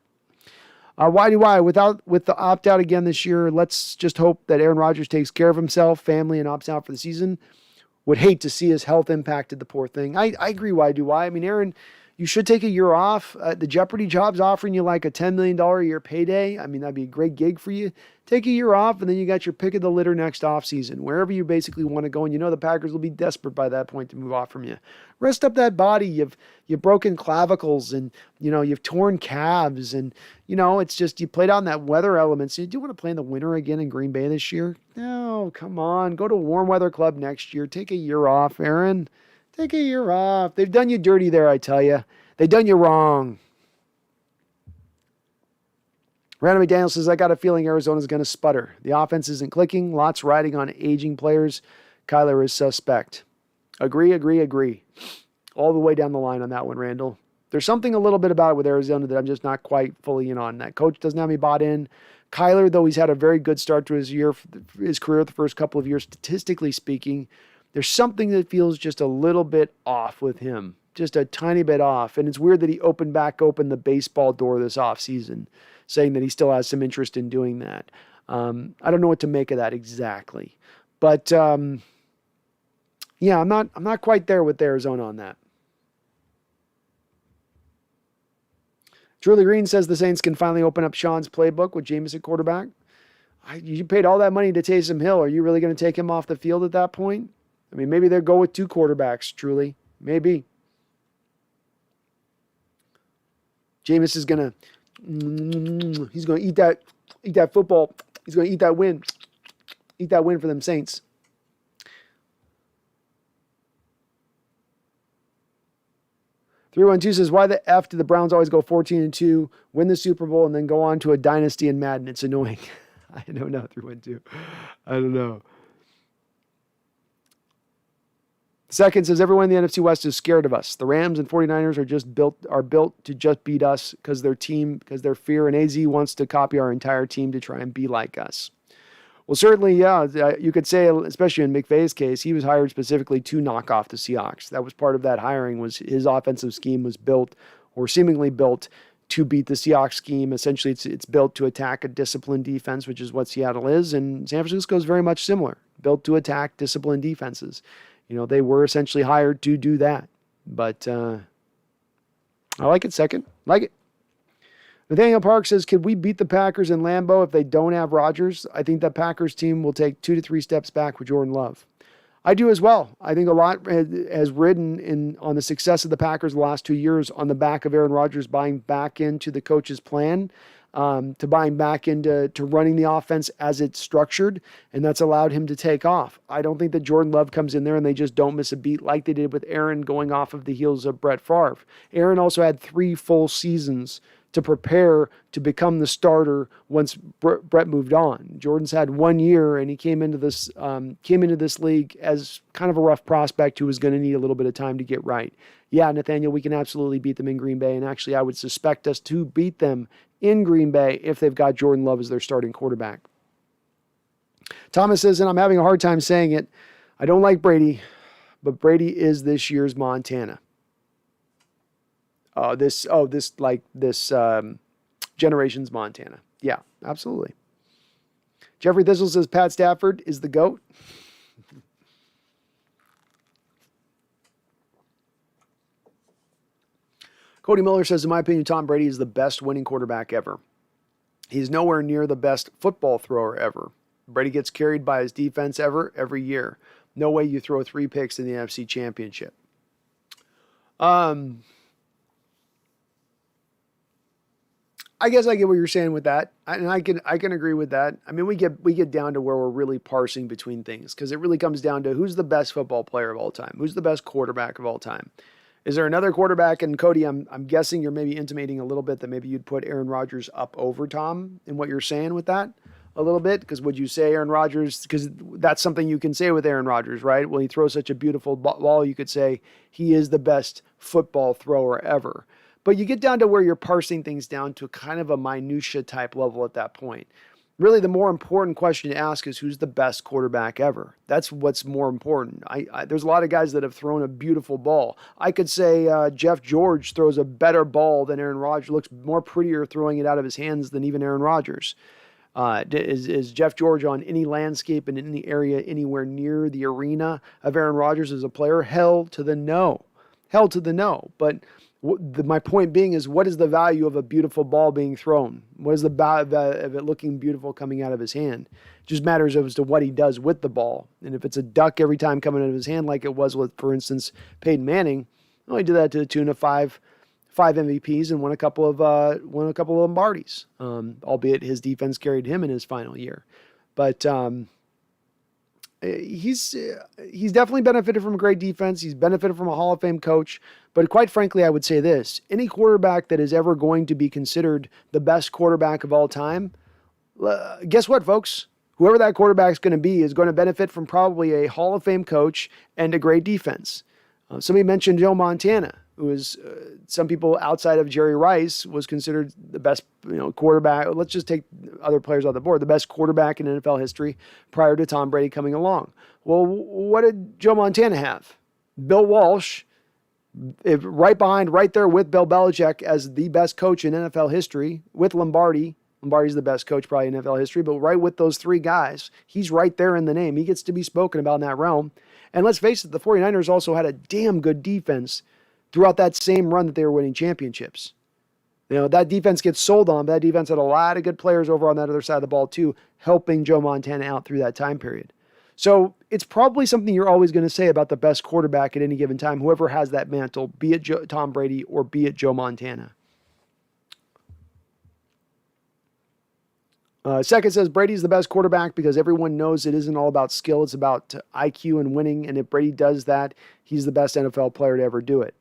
Why do I? With the opt-out again this year, let's just hope that Aaron Rodgers takes care of himself, family, and opts out for the season. Would hate to see his health impacted, the poor thing. I agree, why do I? I mean, Aaron, you should take a year off. The Jeopardy job's offering you like a $10 million a year payday. I mean, that'd be a great gig for you. Take a year off, and then you got your pick of the litter next offseason, wherever you basically want to go. And the Packers will be desperate by that point to move off from you. Rest up that body. You've broken clavicles, and you've torn calves, and it's just you played on that weather element. So you do want to play in the winter again in Green Bay this year? No, come on, go to a warm weather club next year. Take a year off, Aaron. Take a year off. They've done you dirty there, I tell you. They've done you wrong. Random McDaniel says, I got a feeling Arizona's going to sputter. The offense isn't clicking. Lots riding on aging players. Kyler is suspect. Agree. All the way down the line on that one, Randall. There's something a little bit about it with Arizona that I'm just not quite fully in on. That coach doesn't have me bought in. Kyler, though he's had a very good start to his career the first couple of years, statistically speaking, there's something that feels just a little bit off with him. Just a tiny bit off. And it's weird that he opened the baseball door this offseason, saying that he still has some interest in doing that. I don't know what to make of that exactly. But I'm not quite there with Arizona on that. Truly Green says the Saints can finally open up Sean's playbook with Jameis at quarterback. You paid all that money to Taysom Hill. Are you really going to take him off the field at that point? I mean, maybe they'll go with two quarterbacks, truly. Maybe. Jameis is going to, he's going to eat that football. He's going to eat that win. Eat that win for them Saints. (312) says, why the F do the Browns always go 14-2, win the Super Bowl, and then go on to a dynasty in Madden? It's annoying. I don't know, 312. I don't know. Second says, everyone in the NFC West is scared of us. The Rams and 49ers are built to just beat us because their fear, and AZ wants to copy our entire team to try and be like us. Well, certainly, yeah, you could say, especially in McVay's case, he was hired specifically to knock off the Seahawks. That was part of that hiring, was his offensive scheme was built, or seemingly built, to beat the Seahawks scheme. Essentially, it's built to attack a disciplined defense, which is what Seattle is, and San Francisco is very much similar, built to attack disciplined defenses. They were essentially hired to do that. But I like it second. Like it. Nathaniel Park says, could we beat the Packers in Lambeau if they don't have Rodgers? I think that Packers team will take 2 to 3 steps back with Jordan Love. I do as well. I think a lot has ridden on the success of the Packers the last 2 years on the back of Aaron Rodgers buying back into the coach's plan, to buying back into running the offense as it's structured, and that's allowed him to take off. I don't think that Jordan Love comes in there and they just don't miss a beat like they did with Aaron going off of the heels of Brett Favre. Aaron also had 3 full seasons to prepare to become the starter once Brett moved on. Jordan's had 1 year, and he came into this league as kind of a rough prospect who was going to need a little bit of time to get right. Yeah, Nathaniel, we can absolutely beat them in Green Bay, and actually I would suspect us to beat them in Green Bay if they've got Jordan Love as their starting quarterback. Thomas says, and I'm having a hard time saying it, I don't like Brady, but Brady is this year's Montana. This generation's Montana. Yeah, absolutely. Jeffrey Thistle says Pat Stafford is the GOAT. Cody Miller says, in my opinion, Tom Brady is the best winning quarterback ever. He's nowhere near the best football thrower ever. Brady gets carried by his defense every year. No way you throw 3 picks in the NFC Championship. I guess I get what you're saying with that, and I can agree with that. I mean, we get down to where we're really parsing between things, because it really comes down to who's the best football player of all time, who's the best quarterback of all time. Is there another quarterback? And Cody, I'm guessing you're maybe intimating a little bit that maybe you'd put Aaron Rodgers up over Tom in what you're saying with that a little bit, because would you say Aaron Rodgers? Because that's something you can say with Aaron Rodgers, right? When he throws such a beautiful ball, you could say he is the best football thrower ever. But you get down to where you're parsing things down to kind of a minutia type level at that point. Really, the more important question to ask is who's the best quarterback ever? That's what's more important. There's a lot of guys that have thrown a beautiful ball. I could say Jeff George throws a better ball than Aaron Rodgers, looks more prettier throwing it out of his hands than even Aaron Rodgers. Is Jeff George on any landscape in any area anywhere near the arena of Aaron Rodgers as a player? Hell to the no. Hell to the no. But my point being is, what is the value of a beautiful ball being thrown? What is the value of it looking beautiful coming out of his hand? It just matters as to what he does with the ball. And if it's a duck every time coming out of his hand, like it was with, for instance, Peyton Manning, well, he did that to the tune of five MVPs and won a couple of Lombardis, albeit his defense carried him in his final year. But he's definitely benefited from a great defense. He's benefited from a Hall of Fame coach. But quite frankly, I would say this. Any quarterback that is ever going to be considered the best quarterback of all time, guess what, folks? Whoever that quarterback is going to be is going to benefit from probably a Hall of Fame coach and a great defense. Somebody mentioned Joe Montana, who is, some people outside of Jerry Rice was considered the best quarterback. Let's just take other players off the board. The best quarterback in NFL history prior to Tom Brady coming along. Well, what did Joe Montana have? Bill Walsh, right behind, right there with Bill Belichick as the best coach in NFL history, with Lombardi. Lombardi's the best coach probably in NFL history, but right with those 3 guys, he's right there in the name. He gets to be spoken about in that realm. And let's face it, the 49ers also had a damn good defense throughout that same run that they were winning championships. That defense gets sold on, but that defense had a lot of good players over on that other side of the ball too, helping Joe Montana out through that time period. So it's probably something you're always going to say about the best quarterback at any given time, whoever has that mantle, be it Tom Brady or be it Joe Montana. Second says Brady's the best quarterback because everyone knows it isn't all about skill. It's about IQ and winning. And if Brady does that, he's the best NFL player to ever do it.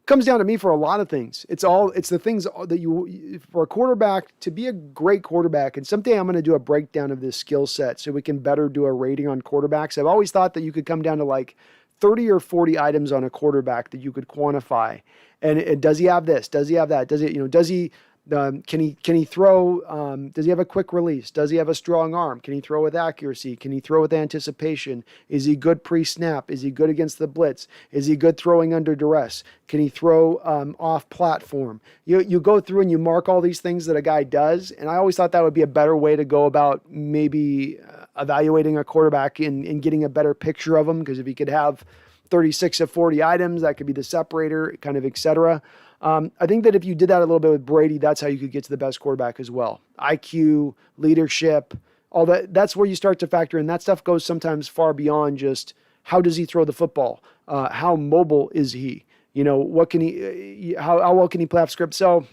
Comes down to me for a lot of things. It's the things that for a quarterback to be a great quarterback. And someday I'm going to do a breakdown of this skill set so we can better do a rating on quarterbacks. I've always thought that you could come down to like 30 or 40 items on a quarterback that you could quantify. And does he have this? Does he have that? Does he Can he throw? Does he have a quick release? Does he have a strong arm? Can he throw with accuracy? Can he throw with anticipation? Is he good pre-snap? Is he good against the blitz? Is he good throwing under duress? Can he throw off platform? You go through and you mark all these things that a guy does, and I always thought that would be a better way to go about maybe evaluating a quarterback and getting a better picture of him, because if he could have 36 of 40 items, that could be the separator, kind of, etc. I think that if you did that a little bit with Brady, that's how you could get to the best quarterback as well. IQ, leadership, all that. That's where you start to factor in. That stuff goes sometimes far beyond just how does he throw the football? How mobile is he? What can he? How well can he play off script? So,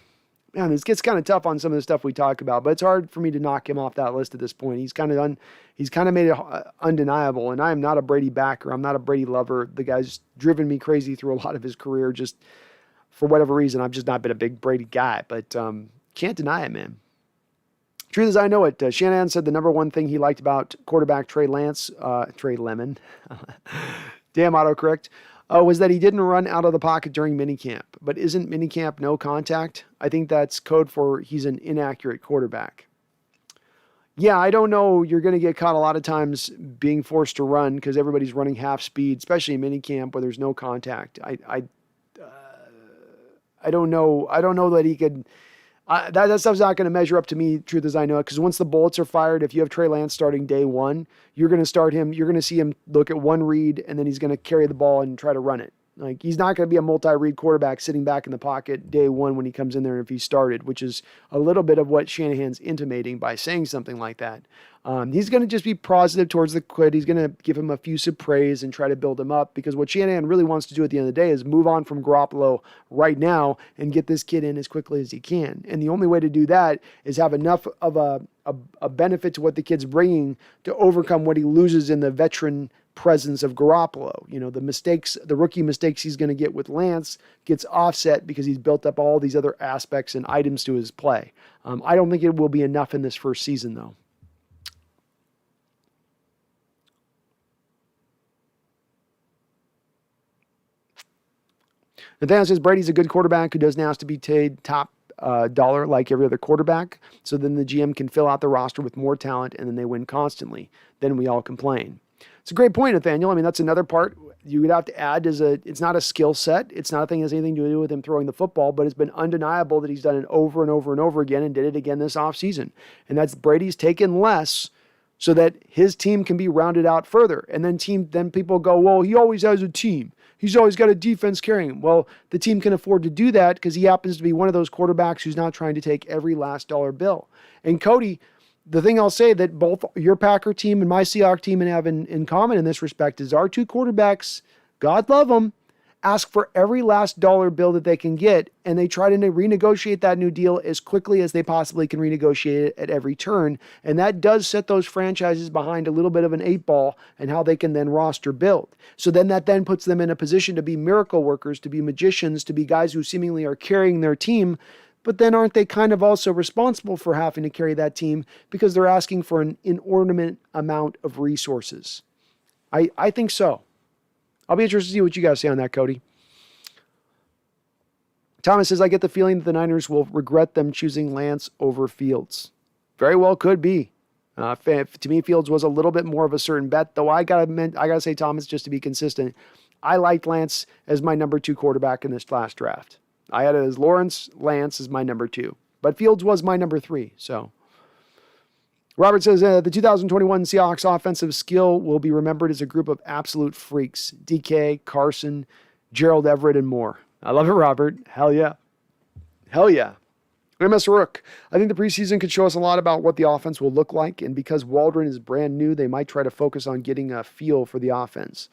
man, this gets kind of tough on some of the stuff we talk about, but it's hard for me to knock him off that list at this point. He's kind of made it undeniable, and I am not a Brady backer. I'm not a Brady lover. The guy's driven me crazy through a lot of his career. Just for whatever reason, I've just not been a big Brady guy, but can't deny it, man. Truth as I know it, Shanahan said the number one thing he liked about quarterback Trey Lance, Trey Lemon, damn autocorrect, was that he didn't run out of the pocket during minicamp. But isn't minicamp no contact? I think that's code for he's an inaccurate quarterback. Yeah, I don't know. You're going to get caught a lot of times being forced to run because everybody's running half speed, especially in minicamp where there's no contact. I don't know. I don't know that he could. That stuff's not going to measure up to me, truth as I know it, because once the bullets are fired, if you have Trey Lance starting day one, you're going to start him. You're going to see him look at one read, and then he's going to carry the ball and try to run it. Like, he's not going to be a multi-read quarterback sitting back in the pocket day one when he comes in there if he started, which is a little bit of what Shanahan's intimating by saying something like that. He's going to just be positive towards the kid. He's going to give him effusive praise and try to build him up, because what Shanahan really wants to do at the end of the day is move on from Garoppolo right now and get this kid in as quickly as he can. And the only way to do that is have enough of a benefit to what the kid's bringing to overcome what he loses in the veteran presence of Garoppolo. The mistakes, the rookie mistakes he's going to get with Lance gets offset because he's built up all these other aspects and items to his play. I don't think it will be enough in this first season, though. Nathaniel says Brady's a good quarterback who doesn't have to be paid top dollar like every other quarterback. So then the GM can fill out the roster with more talent, and then they win constantly. Then we all complain. It's a great point, Nathaniel. I mean, that's another part you would have to add it's not a skill set. It's not a thing that has anything to do with him throwing the football, but it's been undeniable that he's done it over and over and over again and did it again this offseason. And that's Brady's taken less so that his team can be rounded out further. And then people go, well, he always has a team. He's always got a defense carrying him. Well, the team can afford to do that because he happens to be one of those quarterbacks who's not trying to take every last dollar bill. And Cody, the thing I'll say that both your Packer team and my Seahawks team have in common in this respect is our two quarterbacks, God love them, ask for every last dollar bill that they can get, and they try to renegotiate that new deal as quickly as they possibly can renegotiate it at every turn. And that does set those franchises behind a little bit of an 8-ball and how they can then roster build. So then that then puts them in a position to be miracle workers, to be magicians, to be guys who seemingly are carrying their team. But then aren't they kind of also responsible for having to carry that team because they're asking for an inordinate amount of resources? I think so. I'll be interested to see what you guys say on that, Cody. Thomas says, I get the feeling that the Niners will regret them choosing Lance over Fields. Very well could be. To me, Fields was a little bit more of a certain bet, though I gotta say, Thomas, just to be consistent, I liked Lance as my number 2 quarterback in this last draft. I had it as Lance as my number 2. But Fields was my number 3, so. Robert says, the 2021 Seahawks offensive skill will be remembered as a group of absolute freaks. DK, Carson, Gerald Everett, and more. I love it, Robert. Hell yeah. Hell yeah. MS Rook, I think the preseason could show us a lot about what the offense will look like, and because Waldron is brand new, they might try to focus on getting a feel for the offense.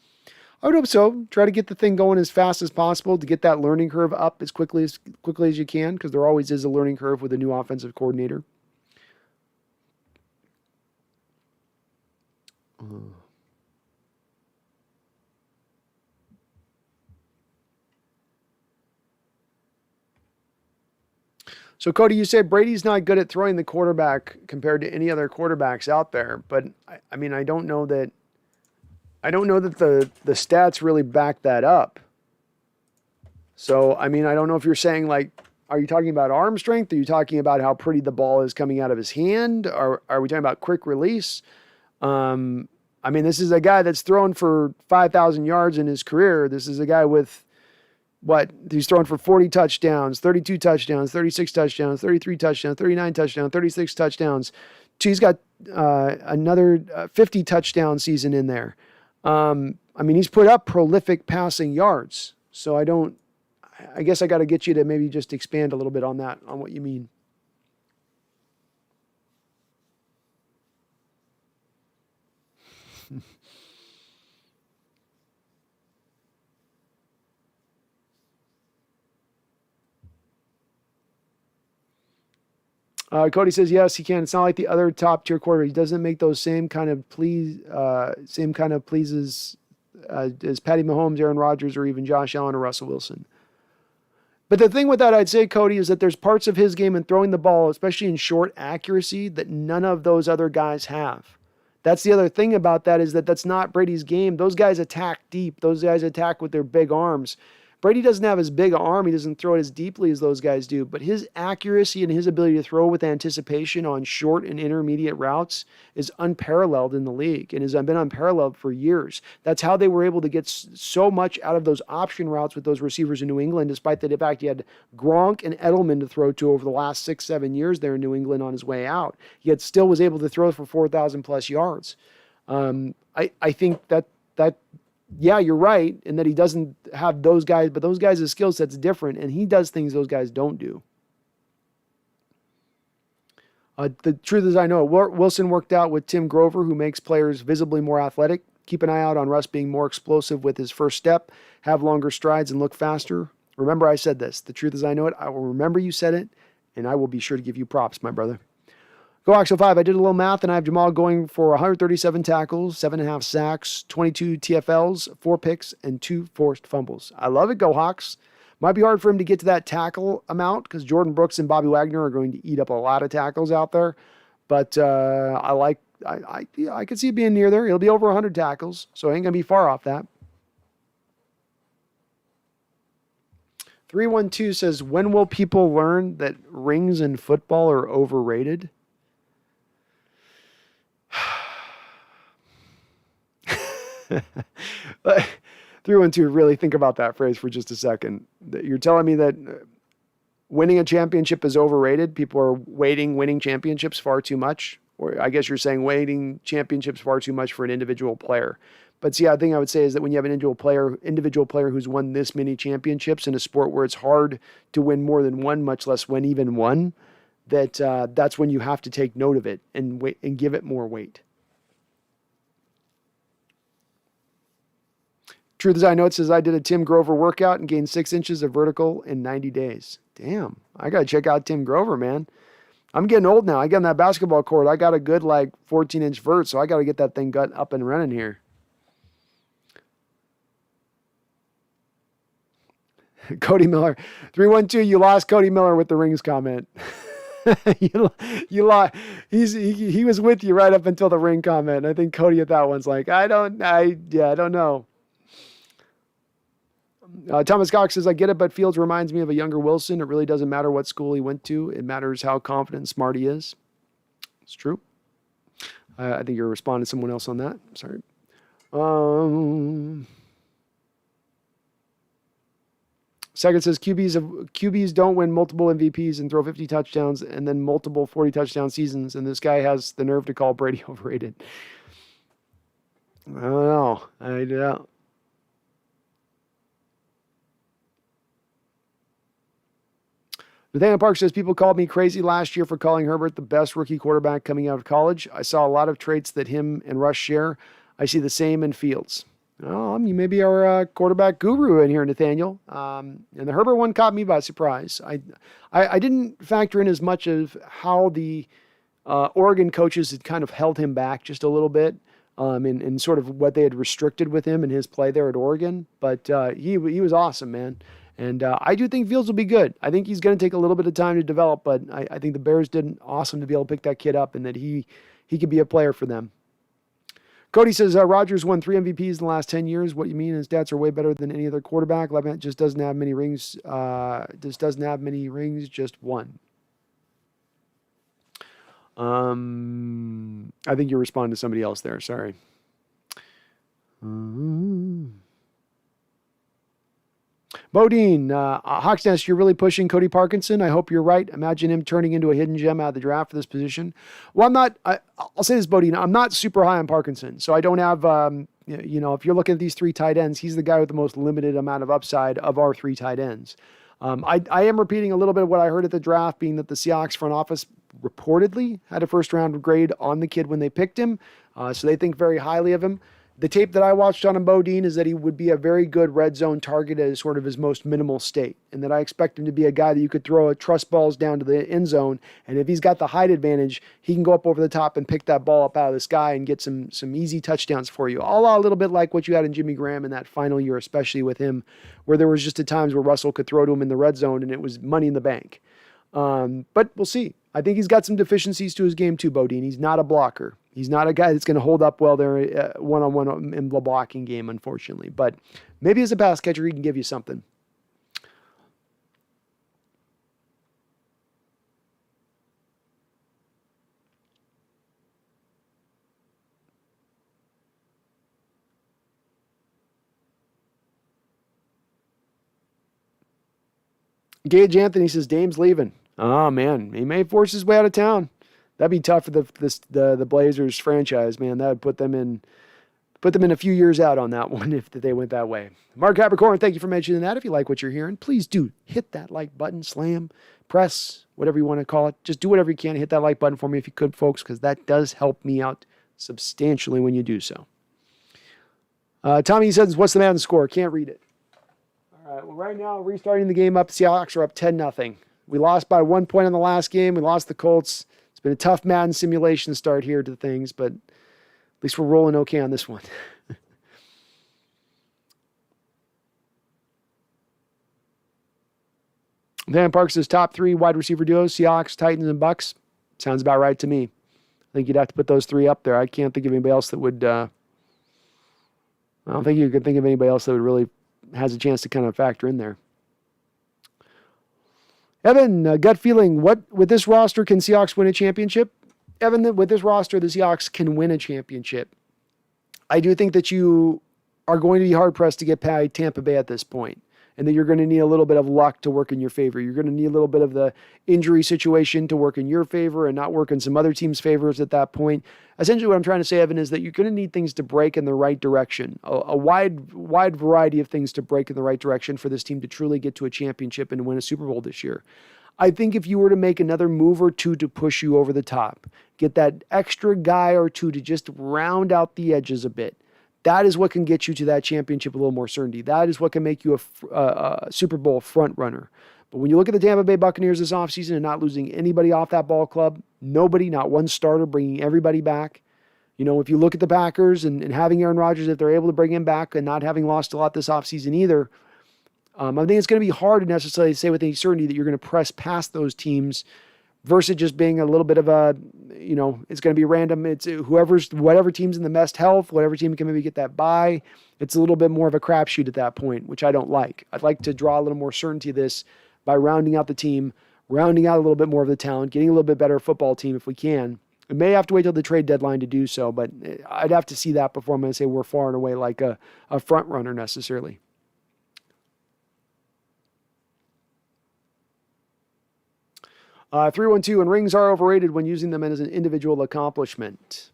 I would hope so. Try to get the thing going as fast as possible to get that learning curve up as quickly as you can, because there always is a learning curve with a new offensive coordinator. So, Cody, you say Brady's not good at throwing the quarterback compared to any other quarterbacks out there, but I mean, I don't know that the stats really back that up. So, I mean, I don't know if you're saying like Are you talking about arm strength? Are you talking about how pretty the ball is coming out of his hand? Are we talking about quick release? I mean, this is a guy that's thrown for 5,000 yards in his career. This is a guy with he's thrown for 40 touchdowns, 32 touchdowns, 36 touchdowns, 33 touchdowns, 39 touchdowns, 36 touchdowns. He's got another 50 touchdown season in there. I mean, he's put up prolific passing yards. So I guess I got to get you to maybe just expand a little bit on that, on what you mean. Cody says, yes, he can. It's not like the other top tier quarterback. He doesn't make those same kind of pleases as Patty Mahomes, Aaron Rodgers, or even Josh Allen or Russell Wilson. But the thing with that, I'd say, Cody, is that there's parts of his game and throwing the ball, especially in short accuracy, that none of those other guys have. That's the other thing about that, is that that's not Brady's game. Those guys attack deep. Those guys attack with their big arms. Brady doesn't have as big an arm. He doesn't throw it as deeply as those guys do. But his accuracy and his ability to throw with anticipation on short and intermediate routes is unparalleled in the league and has been unparalleled for years. That's how they were able to get so much out of those option routes with those receivers in New England, despite the fact he had Gronk and Edelman to throw to over the last 6-7 years there in New England on his way out. Yet still was able to throw for 4,000 plus yards. I think that yeah, you're right, in that he doesn't have those guys, but those guys' skill set's different, and he does things those guys don't do. The truth is, I know Wilson worked out with Tim Grover, who makes players visibly more athletic. Keep an eye out on Russ being more explosive with his first step, have longer strides, and look faster. Remember I said this. The truth is, I know it. I will remember you said it, and I will be sure to give you props, my brother. Go Oxo 5. I did a little math, and I have Jamal going for 137 tackles, 7.5 sacks, 22 TFLs, 4 picks, and 2 forced fumbles. I love it, Go Hawks. Might be hard for him to get to that tackle amount because Jordan Brooks and Bobby Wagner are going to eat up a lot of tackles out there. But I could see it being near there. He'll be over 100 tackles, so it ain't going to be far off that. 312 says, when will people learn that rings in football are overrated? 312, really think about that phrase for just a second. You're telling me that winning a championship is overrated? People are winning championships far too much? Or I guess you're saying waiting championships far too much for an individual player. But see, the thing I would say is that when you have an individual player who's won this many championships in a sport where it's hard to win more than one, much less win even one, that's when you have to take note of it and give it more weight. Truth is, I know it says I did a Tim Grover workout and gained 6 inches of vertical in 90 days. Damn, I got to check out Tim Grover, man. I'm getting old now. I get on that basketball court. I got a good 14-inch vert, so I got to get that thing up and running here. Cody Miller. 312, you lost Cody Miller with the rings comment. you lost. He was with you right up until the ring comment. I think Cody at that one's like, I don't know. Thomas Cox says, I get it, but Fields reminds me of a younger Wilson. It really doesn't matter what school he went to. It matters how confident and smart he is. It's true. I think you're responding to someone else on that. Sorry. Second says, QBs don't win multiple MVPs and throw 50 touchdowns and then multiple 40 touchdown seasons. And this guy has the nerve to call Brady overrated. I don't know. Nathaniel Park says, people called me crazy last year for calling Herbert the best rookie quarterback coming out of college. I saw a lot of traits that him and Russ share. I see the same in Fields. You may be our quarterback guru in here, Nathaniel. And the Herbert one caught me by surprise. I didn't factor in as much of how the Oregon coaches had kind of held him back just a little bit in sort of what they had restricted with him in his play there at Oregon. But he was awesome, man. And I do think Fields will be good. I think he's going to take a little bit of time to develop, but I think the Bears did awesome to be able to pick that kid up and that he could be a player for them. Cody says, Rodgers won 3 MVPs in the last 10 years. What you mean? His stats are way better than any other quarterback. Levitt just doesn't have many rings. Just one. I think you're responding to somebody else there. Sorry. Bodine, Hawks Nest, you're really pushing Cody Parkinson. I hope you're right. Imagine him turning into a hidden gem out of the draft for this position. Well, I'll say this, Bodine, I'm not super high on Parkinson. So I don't have, if you're looking at these 3 tight ends, he's the guy with the most limited amount of upside of our 3 tight ends. I am repeating a little bit of what I heard at the draft, being that the Seahawks front office reportedly had a first-round grade on the kid when they picked him. So they think very highly of him. The tape that I watched on him, Bodine, is that he would be a very good red zone target at sort of his most minimal state. And that I expect him to be a guy that you could throw a trust balls down to the end zone. And if he's got the height advantage, he can go up over the top and pick that ball up out of the sky and get some easy touchdowns for you. A little bit like what you had in Jimmy Graham in that final year, especially with him, where there was just at times where Russell could throw to him in the red zone and it was money in the bank. But we'll see. I think he's got some deficiencies to his game too, Bodine. He's not a blocker. He's not a guy that's going to hold up well there one-on-one in the blocking game, unfortunately. But maybe as a pass catcher, he can give you something. Gage Anthony says, Dame's leaving. Oh, man. He may force his way out of town. That'd be tough for the Blazers franchise, man. That would put them in a few years out on that one if they went that way. Mark Capricorn, thank you for mentioning that. If you like what you're hearing, please do hit that like button, slam, press, whatever you want to call it. Just do whatever you can. Hit that like button for me if you could, folks, because that does help me out substantially when you do so. Tommy says, what's the Madden score? Can't read it. All right, well, right now, restarting the game up, Seahawks are up 10-0. We lost by 1 point in the last game. We lost the Colts. It's been a tough Madden simulation start here to things, but at least we're rolling okay on this one. Van Park says top 3 wide receiver duos, Seahawks, Titans, and Bucks. Sounds about right to me. I think you'd have to put those 3 up there. I can't think of anybody else that would, I don't think you could think of anybody else that would really has a chance to kind of factor in there. Evan, gut feeling, with this roster, can Seahawks win a championship? Evan, with this roster, the Seahawks can win a championship. I do think that you are going to be hard-pressed to get past Tampa Bay at this point, and that you're going to need a little bit of luck to work in your favor. You're going to need a little bit of the injury situation to work in your favor and not work in some other team's favors at that point. Essentially, what I'm trying to say, Evan, is that you're going to need things to break in the right direction, a wide variety of things to break in the right direction for this team to truly get to a championship and win a Super Bowl this year. I think if you were to make another move or two to push you over the top, get that extra guy or two to just round out the edges a bit, that is what can get you to that championship a little more certainty. That is what can make you a Super Bowl front runner. But when you look at the Tampa Bay Buccaneers this offseason and not losing anybody off that ball club, nobody, not one starter, bringing everybody back. You know, if you look at the Packers and having Aaron Rodgers, if they're able to bring him back and not having lost a lot this offseason either, I think it's going to be hard to necessarily say with any certainty that you're going to press past those teams versus just being a little bit of a, it's going to be random. It's whatever team's in the best health, whatever team can maybe get that bye. It's a little bit more of a crapshoot at that point, which I don't like. I'd like to draw a little more certainty of this by rounding out the team, rounding out a little bit more of the talent, getting a little bit better football team if we can. We may have to wait till the trade deadline to do so, but I'd have to see that before I'm going to say we're far and away like a front runner necessarily. Uh, 312, and rings are overrated when using them as an individual accomplishment.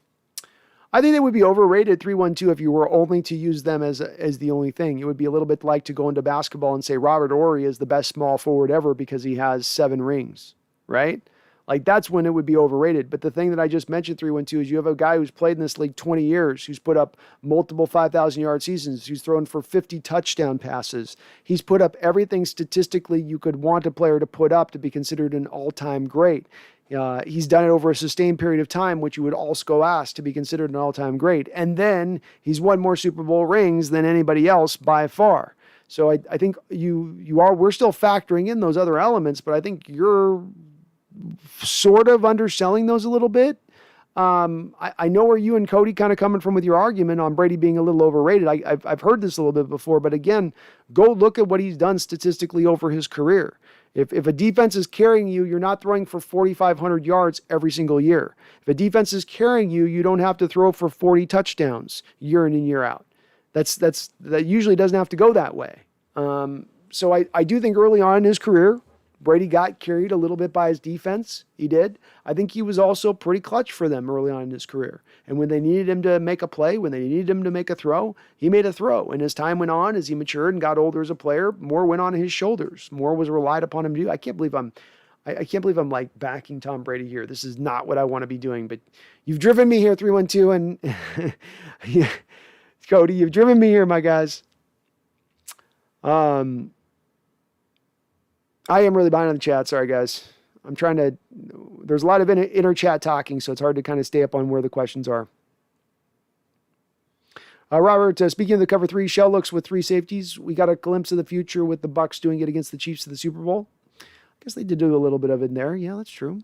I think they would be overrated, 312, if you were only to use them as the only thing. It would be a little bit like to go into basketball and say Robert Horry is the best small forward ever because he has 7 rings, right? Like, that's when it would be overrated. But the thing that I just mentioned, 312, is you have a guy who's played in this league 20 years, who's put up multiple 5,000-yard seasons, who's thrown for 50 touchdown passes. He's put up everything statistically you could want a player to put up to be considered an all-time great. He's done it over a sustained period of time, which you would also ask to be considered an all-time great. And then he's won more Super Bowl rings than anybody else by far. So I think we're still factoring in those other elements, but I think you're sort of underselling those a little bit. I know where you and Cody kind of coming from with your argument on Brady being a little overrated. I've heard this a little bit before, but again, go look at what he's done statistically over his career. If a defense is carrying you, you're not throwing for 4,500 yards every single year. If a defense is carrying you, you don't have to throw for 40 touchdowns year in and year out. That usually doesn't have to go that way. So I do think early on in his career, Brady got carried a little bit by his defense. He did. I think he was also pretty clutch for them early on in his career. And when they needed him to make a play, when they needed him to make a throw, he made a throw. And as time went on, as he matured and got older as a player, more went on his shoulders. More was relied upon him to do. I can't believe I'm like backing Tom Brady here. This is not what I want to be doing. But you've driven me here, 312, and yeah, Cody, you've driven me here, my guys. I am really behind on the chat. Sorry, guys. There's a lot of inner chat talking, so it's hard to kind of stay up on where the questions are. Robert, speaking of the cover 3, shell looks with 3 safeties. We got a glimpse of the future with the Bucs doing it against the Chiefs in the Super Bowl. I guess they did do a little bit of it in there. Yeah, that's true.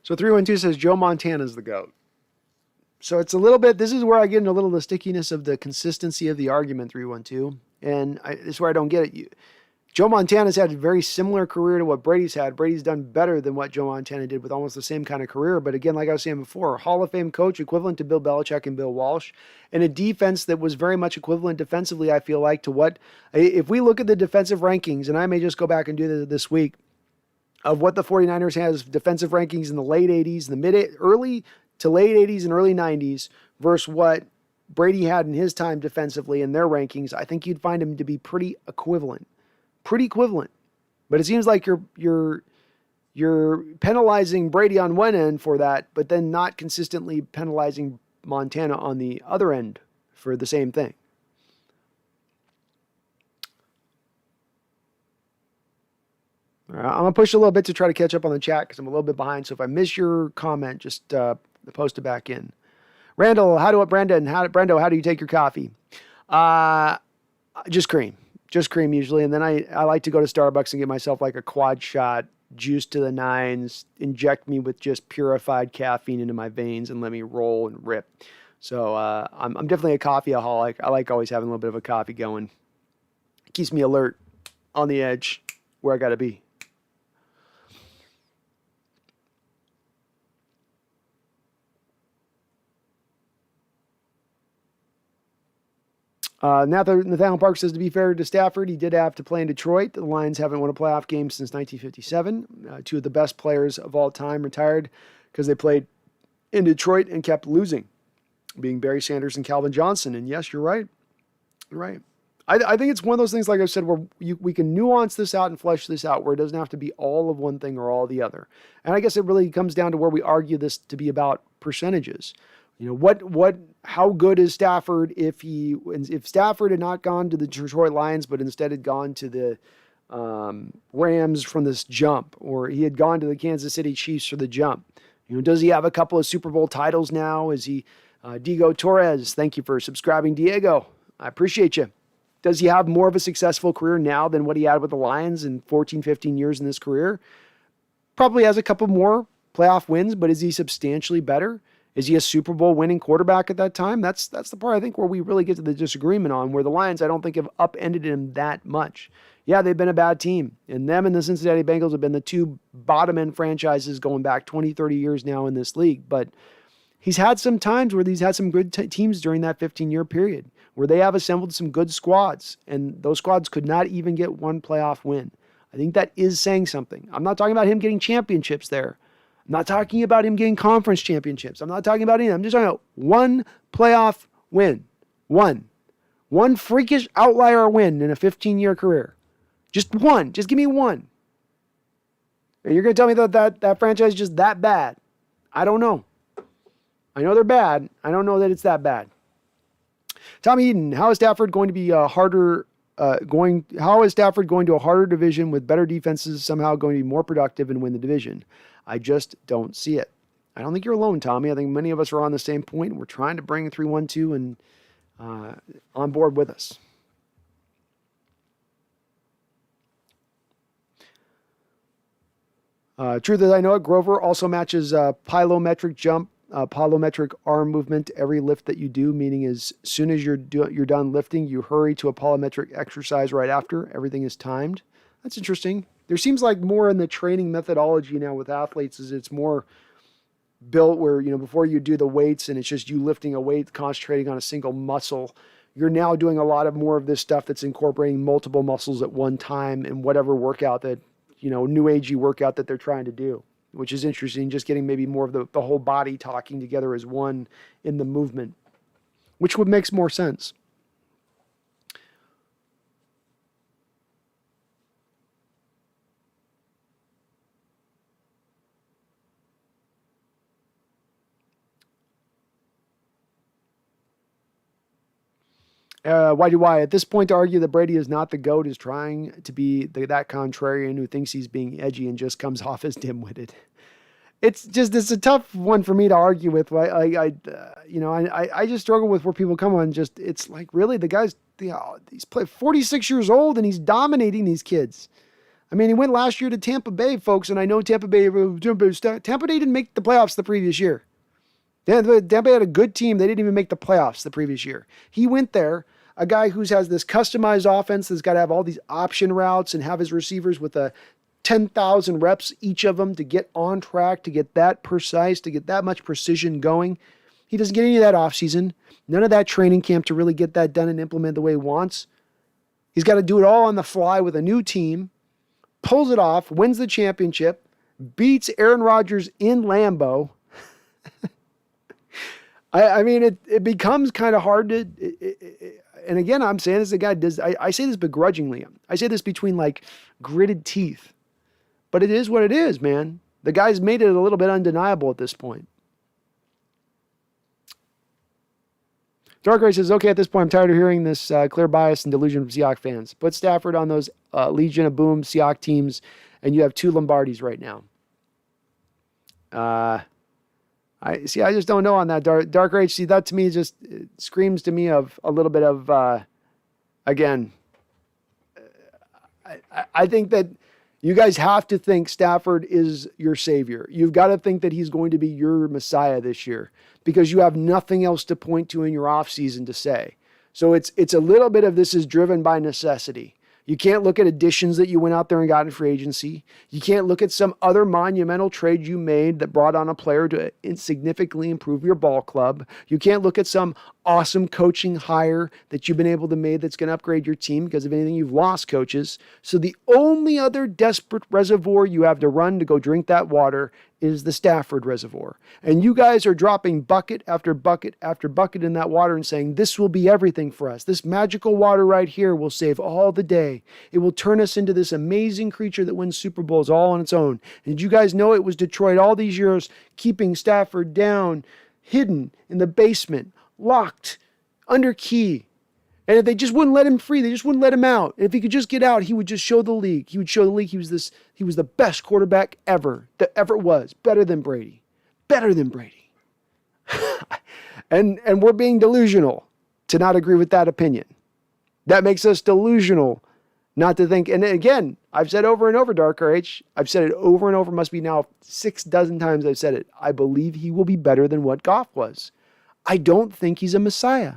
So 312 says Joe Montana's the GOAT. So it's a little bit, this is where I get into a little of the stickiness of the consistency of the argument, 312. And this is where I don't get it. Joe Montana's had a very similar career to what Brady's had. Brady's done better than what Joe Montana did with almost the same kind of career. But again, like I was saying before, Hall of Fame coach, equivalent to Bill Belichick and Bill Walsh, and a defense that was very much equivalent defensively, I feel like, to what, if we look at the defensive rankings, and I may just go back and do this week, of what the 49ers has defensive rankings in the late 80s, early to late 80s and early 90s versus what Brady had in his time defensively in their rankings, I think you'd find him to be pretty equivalent. Pretty equivalent. But it seems like you're penalizing Brady on one end for that, but then not consistently penalizing Montana on the other end for the same thing. All right, I'm going to push a little bit to try to catch up on the chat because I'm a little bit behind. So if I miss your comment, just post it back in. Randall, Brando, how do you take your coffee? Just cream. Just cream usually. And then I like to go to Starbucks and get myself like a quad shot, juice to the nines, inject me with just purified caffeine into my veins and let me roll and rip. So I'm definitely a coffeeaholic. I like always having a little bit of a coffee going. It keeps me alert, on the edge, where I got to be. Nathaniel Park says, to be fair to Stafford, he did have to play in Detroit. The Lions haven't won a playoff game since 1957. 2 of the best players of all time retired because they played in Detroit and kept losing, being Barry Sanders and Calvin Johnson. And yes, you're right. You're right. I think it's one of those things, like I said, where we can nuance this out and flesh this out, where it doesn't have to be all of one thing or all the other. And I guess it really comes down to where we argue this to be about percentages. You know, how good is Stafford if Stafford had not gone to the Detroit Lions, but instead had gone to the Rams from this jump, or he had gone to the Kansas City Chiefs for the jump? You know, does he have a couple of Super Bowl titles now? Is he, Diego Torres, thank you for subscribing, Diego. I appreciate you. Does he have more of a successful career now than what he had with the Lions in 14, 15 years in his career? Probably has a couple more playoff wins, but is he substantially better? Is he a Super Bowl winning quarterback at that time? That's the part I think where we really get to the disagreement on, where the Lions, I don't think, have upended him that much. Yeah, they've been a bad team. And them and the Cincinnati Bengals have been the 2 bottom-end franchises going back 20, 30 years now in this league. But he's had some times where he's had some good teams during that 15-year period, where they have assembled some good squads, and those squads could not even get one playoff win. I think that is saying something. I'm not talking about him getting championships there. I'm not talking about him getting conference championships. I'm not talking about anything. I'm just talking about one playoff win. One freakish outlier win in a 15-year career. Just one. Just give me one. And you're going to tell me that franchise is just that bad? I don't know. I know they're bad. I don't know that it's that bad. Tom Eden, how is Stafford going to be how is Stafford going to a harder division with better defenses somehow going to be more productive and win the division? I just don't see it. I don't think you're alone, Tommy. I think many of us are on the same point. We're trying to bring 3-1-2 and on board with us. Truth is, I know it. Grover also matches plyometric jump, plyometric arm movement every lift that you do, meaning as soon as you're done lifting, you hurry to a plyometric exercise right after. Everything is timed. That's interesting. There seems like more in the training methodology now with athletes is it's more built where, before you do the weights and it's just you lifting a weight, concentrating on a single muscle. You're now doing a lot of more of this stuff that's incorporating multiple muscles at one time in whatever workout that, new agey workout that they're trying to do, which is interesting. Just getting maybe more of the whole body talking together as one in the movement, which would make more sense. Why? At this point, to argue that Brady is not the GOAT is trying to be that contrarian who thinks he's being edgy and just comes off as dimwitted. It's a tough one for me to argue with. I just struggle with where people come on. It's like, really, the guy's, he's played 46 years old and he's dominating these kids. I mean, he went last year to Tampa Bay, folks, and I know Tampa Bay didn't make the playoffs the previous year. Tampa Bay had a good team. They didn't even make the playoffs the previous year. He went there, a guy who has this customized offense that's got to have all these option routes and have his receivers with 10,000 reps, each of them, to get on track, to get that precise, to get that much precision going. He doesn't get any of that offseason, none of that training camp to really get that done and implement the way he wants. He's got to do it all on the fly with a new team, pulls it off, wins the championship, beats Aaron Rodgers in Lambeau. I mean, it becomes kind of hard to, and again, I'm saying this, the guy does, I say this begrudgingly. I say this between like gritted teeth, but it is what it is, man. The guy's made it a little bit undeniable at this point. Dark Ray says, okay, at this point, I'm tired of hearing this clear bias and delusion from Seahawks fans. Put Stafford on those Legion of Boom Seahawks teams, and you have 2 Lombardis right now. I just don't know on that. Dark Rage, see, that to me just screams to me of a little bit of, again, I think that you guys have to think Stafford is your savior. You've got to think that he's going to be your Messiah this year because you have nothing else to point to in your offseason to say. So it's a little bit of this is driven by necessity. You can't look at additions that you went out there and got in free agency. You can't look at some other monumental trade you made that brought on a player to significantly improve your ball club. You can't look at some awesome coaching hire that you've been able to make that's going to upgrade your team because if anything, you've lost coaches. So the only other desperate reservoir you have to run to go drink that water is the Stafford reservoir. And you guys are dropping bucket after bucket after bucket in that water and saying, this will be everything for us. This magical water right here will save all the day. It will turn us into this amazing creature that wins Super Bowls all on its own. And did you guys know it was Detroit all these years keeping Stafford down, hidden in the basement, locked, under key. And if they just wouldn't let him free, they just wouldn't let him out. And if he could just get out, he would just show the league. He would show the league he was the best quarterback ever, that ever was. Better than Brady. Better than Brady. and we're being delusional to not agree with that opinion. That makes us delusional not to think. And again, I've said over and over, Dark RH, I've said it over and over, must be now 6 dozen times I've said it. I believe he will be better than what Goff was. I don't think he's a Messiah.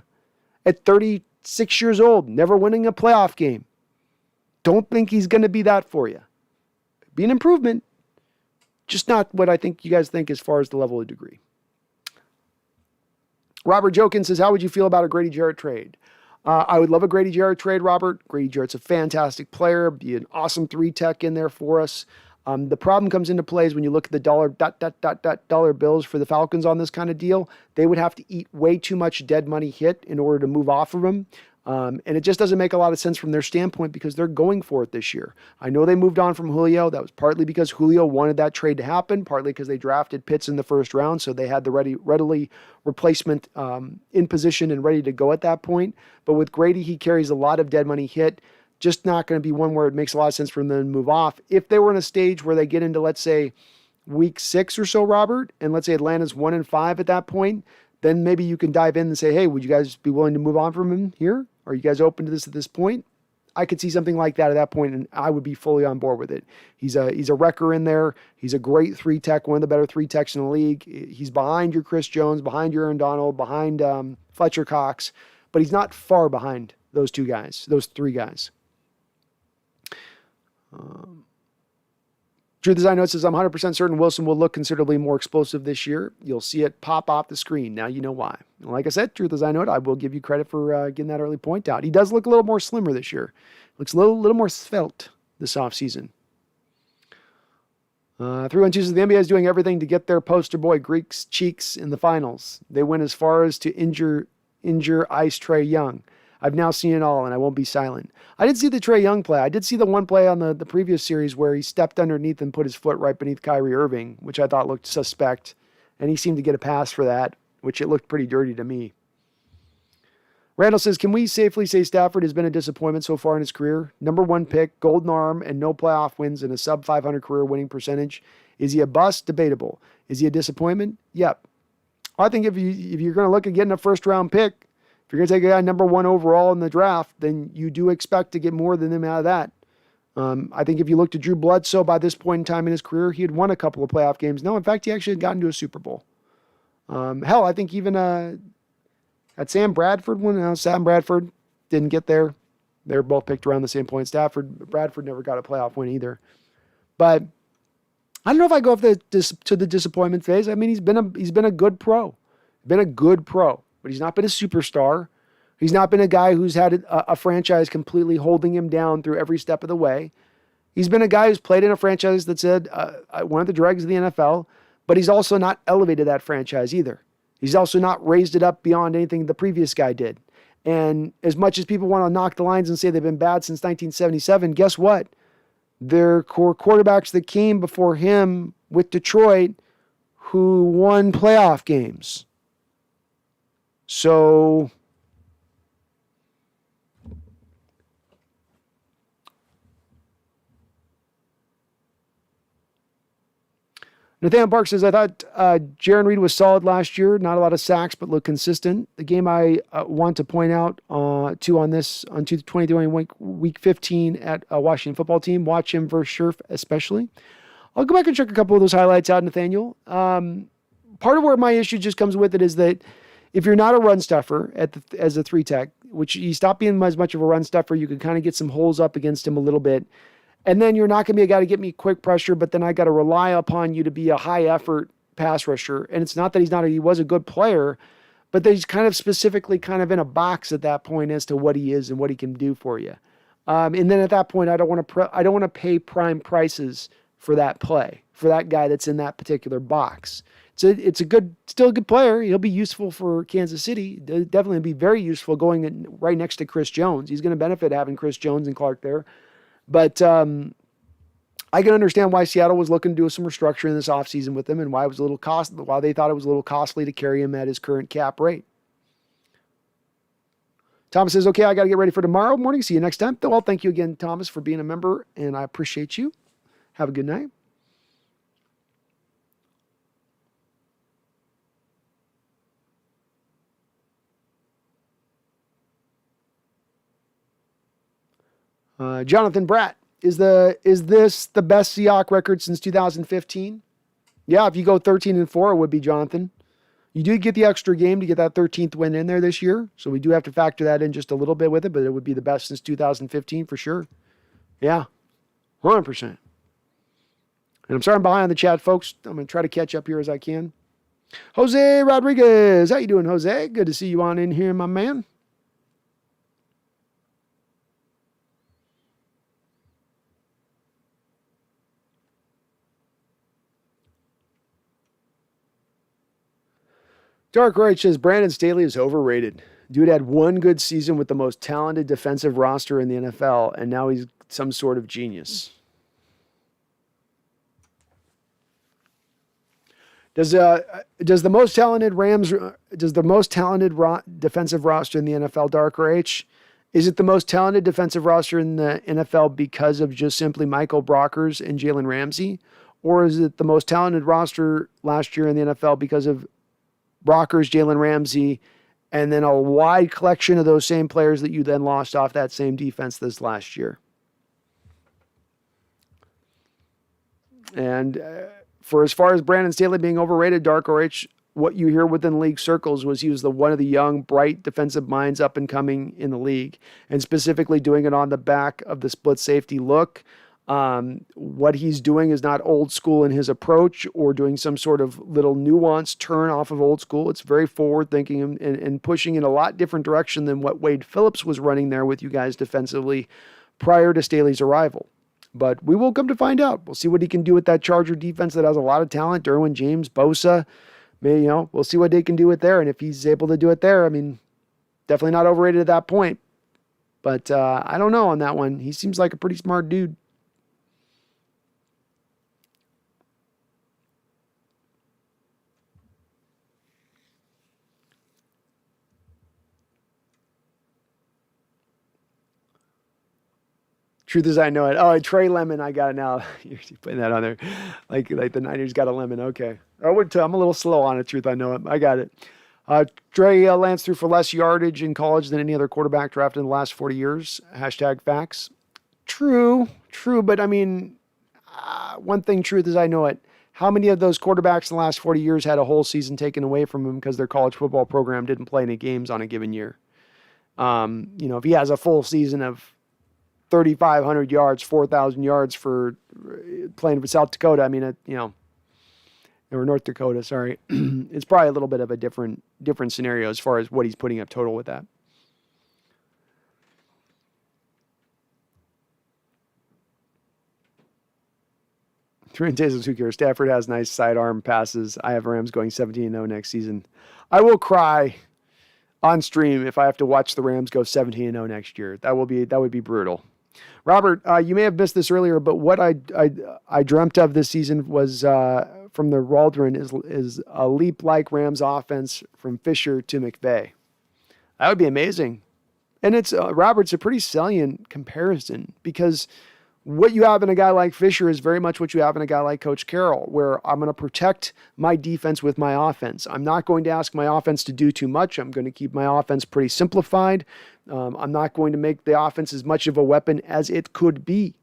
At 36 years old, never winning a playoff game. Don't think he's going to be that for you. Be an improvement, just not what I think you guys think as far as the level of degree. Robert Jokin says, how would you feel about a Grady Jarrett trade? I would love a Grady Jarrett trade, Robert. Grady Jarrett's a fantastic player. Be an awesome 3-tech in there for us. The problem comes into play is when you look at the dollar bills for the Falcons on this kind of deal, they would have to eat way too much dead money hit in order to move off of them. And it just doesn't make a lot of sense from their standpoint because they're going for it this year. I know they moved on from Julio. That was partly because Julio wanted that trade to happen, partly because they drafted Pitts in the first round, so they had the readily replacement in position and ready to go at that point. But with Grady, he carries a lot of dead money hit. Just not going to be one where it makes a lot of sense for them to move off. If they were in a stage where they get into, let's say, week 6 or so, Robert, and let's say Atlanta's 1-5 at that point, then maybe you can dive in and say, hey, would you guys be willing to move on from him here? Are you guys open to this at this point? I could see something like that at that point, and I would be fully on board with it. He's a wrecker in there. He's a great 3-tech, one of the better 3-techs in the league. He's behind your Chris Jones, behind your Aaron Donald, behind Fletcher Cox, but he's not far behind those 3 guys. Truth is, I know it says I'm 100% certain Wilson will look considerably more explosive this year. You'll see it pop off the screen. Now you know why. And like I said, truth as I know it, I will give you credit for getting that early point out. He does look a little more slimmer this year. Looks a little more svelte this offseason. 3-1-2 says the NBA is doing everything to get their poster boy Greek's cheeks in the finals. They went as far as to injure Ice Trey Young. I've now seen it all, and I won't be silent. I didn't see the Trey Young play. I did see the one play on the previous series where he stepped underneath and put his foot right beneath Kyrie Irving, which I thought looked suspect, and he seemed to get a pass for that, which it looked pretty dirty to me. Randall says, can we safely say Stafford has been a disappointment so far in his career? Number 1 pick, golden arm, and no playoff wins and a sub-500 career winning percentage. Is he a bust? Debatable. Is he a disappointment? Yep. I think if you're going to look at getting a first-round pick, if you're going to take a guy number 1 overall in the draft, then you do expect to get more than him out of that. I think if you looked at Drew Bledsoe by this point in time in his career, he had won a couple of playoff games. No, in fact, he actually had gotten to a Super Bowl. Hell, I think even at Sam Bradford, when Sam Bradford didn't get there, they were both picked around the same point. Bradford never got a playoff win either. But I don't know if I go to the disappointment phase. I mean, he's been a good pro. But he's not been a superstar. He's not been a guy who's had a franchise completely holding him down through every step of the way. He's been a guy who's played in a franchise that said, I wanted the dregs of the NFL, but he's also not elevated that franchise either. He's also not raised it up beyond anything the previous guy did. And as much as people want to knock the lines and say they've been bad since 1977, guess what? Their core quarterbacks that came before him with Detroit who won playoff games. So Nathaniel Park says, I thought Jaron Reed was solid last year. Not a lot of sacks, but looked consistent. The game I want to point out on 2020 week 15 at Washington football team. Watch him versus Scherf especially. I'll go back and check a couple of those highlights out, Nathaniel. Part of where my issue just comes with it is that if you're not a run stuffer as a 3-tech, which you stop being as much of a run stuffer, you can kind of get some holes up against him a little bit. And then you're not going to be a guy to get me quick pressure, but then I got to rely upon you to be a high effort pass rusher. And it's not that he was a good player, but that he's kind of specifically kind of in a box at that point as to what he is and what he can do for you. And then at that point, I don't want to pay prime prices for that play, for that guy that's in that particular box. Still a good player. He'll be useful for Kansas City. He'll definitely be very useful going right next to Chris Jones. He's going to benefit having Chris Jones and Clark there. But I can understand why Seattle was looking to do some restructuring this offseason with him and why they thought it was a little costly to carry him at his current cap rate. Thomas says, okay, I got to get ready for tomorrow morning. See you next time. Well, thank you again, Thomas, for being a member, and I appreciate you. Have a good night. Jonathan Bratt, is this the best Seahawk record since 2015? Yeah, if you go 13-4, it would be, Jonathan. You do get the extra game to get that 13th win in there this year, so we do have to factor that in just a little bit with it, but it would be the best since 2015 for sure. Yeah, 100%. And I'm sorry I'm behind on the chat, folks. I'm going to try to catch up here as I can. Jose Rodriguez, how you doing, Jose? Good to see you on in here, my man. Dark Right says Brandon Staley is overrated. Dude had one good season with the most talented defensive roster in the NFL, and now he's some sort of genius. Does the most talented defensive roster in the NFL, Darker H? Is it the most talented defensive roster in the NFL because of just simply Michael Brockers and Jalen Ramsey? Or is it the most talented roster last year in the NFL because of Brockers, Jalen Ramsey, and then a wide collection of those same players that you then lost off that same defense this last year? And for as far as Brandon Staley being overrated, Dark RH, what you hear within league circles was he was one of the young, bright defensive minds up and coming in the league, and specifically doing it on the back of the split safety look. What he's doing is not old school in his approach or doing some sort of little nuanced turn off of old school. It's very forward thinking and pushing in a lot different direction than what Wade Phillips was running there with you guys defensively prior to Staley's arrival. But we will come to find out. We'll see what he can do with that Charger defense that has a lot of talent. Derwin James, Bosa, we'll see what they can do with there. And if he's able to do it there, definitely not overrated at that point. But I don't know on that one. He seems like a pretty smart dude. Truth is, I know it. Oh, Trey Lemon, I got it now. You're putting that on there. Like the Niners got a lemon. Okay. I'm a little slow on it, Truth. I know it. I got it. Trey Lance threw for less yardage in college than any other quarterback drafted in the last 40 years. #facts. True. But one thing, Truth is, I know it. How many of those quarterbacks in the last 40 years had a whole season taken away from them because their college football program didn't play any games on a given year? If he has a full season of 3,500 yards, 4,000 yards for playing for South Dakota. Or North Dakota, sorry. It's probably a little bit of a different scenario as far as what he's putting up total with that. Who cares? Stafford has nice sidearm passes. I have Rams going 17-0 next season. I will cry on stream if I have to watch the Rams go 17-0 next year. That would be brutal. Robert, you may have missed this earlier, but what I dreamt of this season was from the Waldron is a leap-like Rams offense from Fisher to McVay. That would be amazing. And it's Robert's a pretty salient comparison because what you have in a guy like Fisher is very much what you have in a guy like Coach Carroll, where I'm going to protect my defense with my offense. I'm not going to ask my offense to do too much. I'm going to keep my offense pretty simplified. I'm not going to make the offense as much of a weapon as it could be.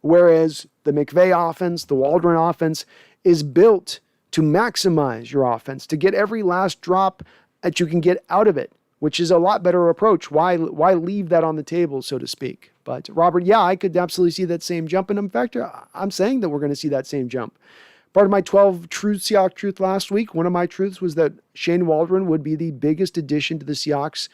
Whereas the McVay offense, the Waldron offense, is built to maximize your offense, to get every last drop that you can get out of it, which is a lot better approach. Why leave that on the table, so to speak? But Robert, yeah, I could absolutely see that same jump. And in fact, I'm saying that we're going to see that same jump. Part of my 12 Seahawks truth last week, one of my truths was that Shane Waldron would be the biggest addition to the Seahawks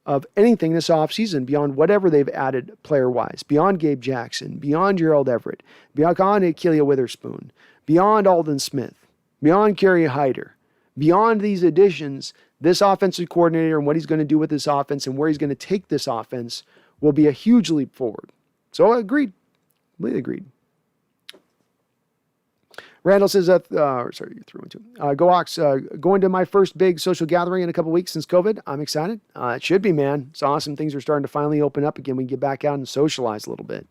of anything this offseason beyond whatever they've added player-wise, beyond Gabe Jackson, beyond Gerald Everett, beyond Akeelia Witherspoon, beyond Alden Smith, beyond Kerry Hyder, beyond these additions, this offensive coordinator and what he's going to do with this offense and where he's going to take this offense will be a huge leap forward. So I agreed. Completely agreed. Randall says, you threw into Go Hawks, going to my first big social gathering in a couple weeks since COVID. I'm excited. It should be, man. It's awesome. Things are starting to finally open up again. We can get back out and socialize a little bit.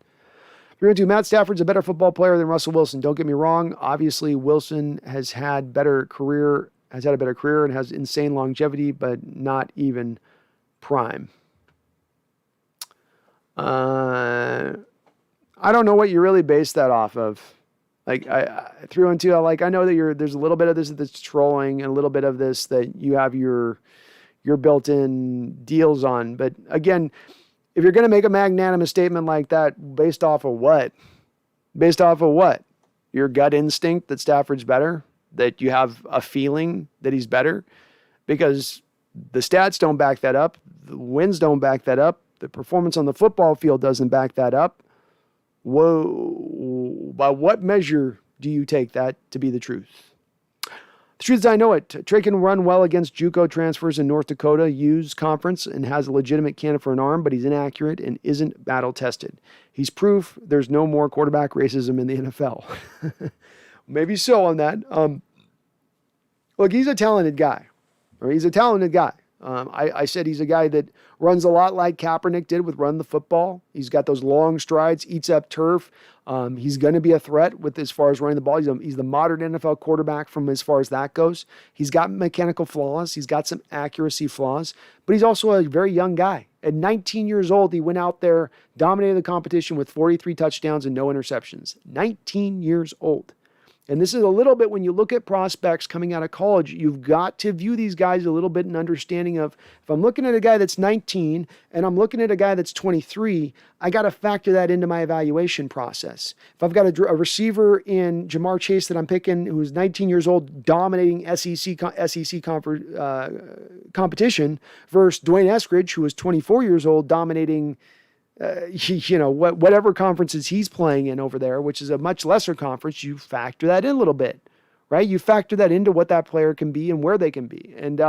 Matt Stafford's a better football player than Russell Wilson. Don't get me wrong. Obviously, Wilson has had a better career and has insane longevity, but not even prime. I don't know what you really base that off of. Like I threw into, I know that there's a little bit of this that's trolling and a little bit of this that you have your built-in deals on. But again, if you're going to make a magnanimous statement like that, based off of what? Based off of what? Your gut instinct that Stafford's better? That you have a feeling that he's better? Because the stats don't back that up. The wins don't back that up. The performance on the football field doesn't back that up. Whoa, by what measure do you take that to be the truth? The truth is, I know it. Trey can run well against JUCO transfers in North Dakota, U's conference, and has a legitimate cannon for an arm, but he's inaccurate and isn't battle-tested. He's proof there's no more quarterback racism in the NFL. Maybe so on that. Look, he's a talented guy. Or he's a talented guy. I said he's a guy that runs a lot like Kaepernick did with run the football. He's got those long strides, eats up turf. He's going to be a threat with as far as running the ball. He's the modern NFL quarterback from as far as that goes. He's got mechanical flaws. He's got some accuracy flaws, but he's also a very young guy. At 19 years old, he went out there, dominated the competition with 43 touchdowns and no interceptions. 19 years old. And this is a little bit, when you look at prospects coming out of college, you've got to view these guys a little bit in understanding of, if I'm looking at a guy that's 19 and I'm looking at a guy that's 23, I got to factor that into my evaluation process. If I've got a receiver in Jamar Chase that I'm picking who's 19 years old, dominating SEC competition, versus Dwayne Eskridge, who is 24 years old, dominating whatever conferences he's playing in over there, which is a much lesser conference, you factor that in a little bit, right? You factor that into what that player can be and where they can be. And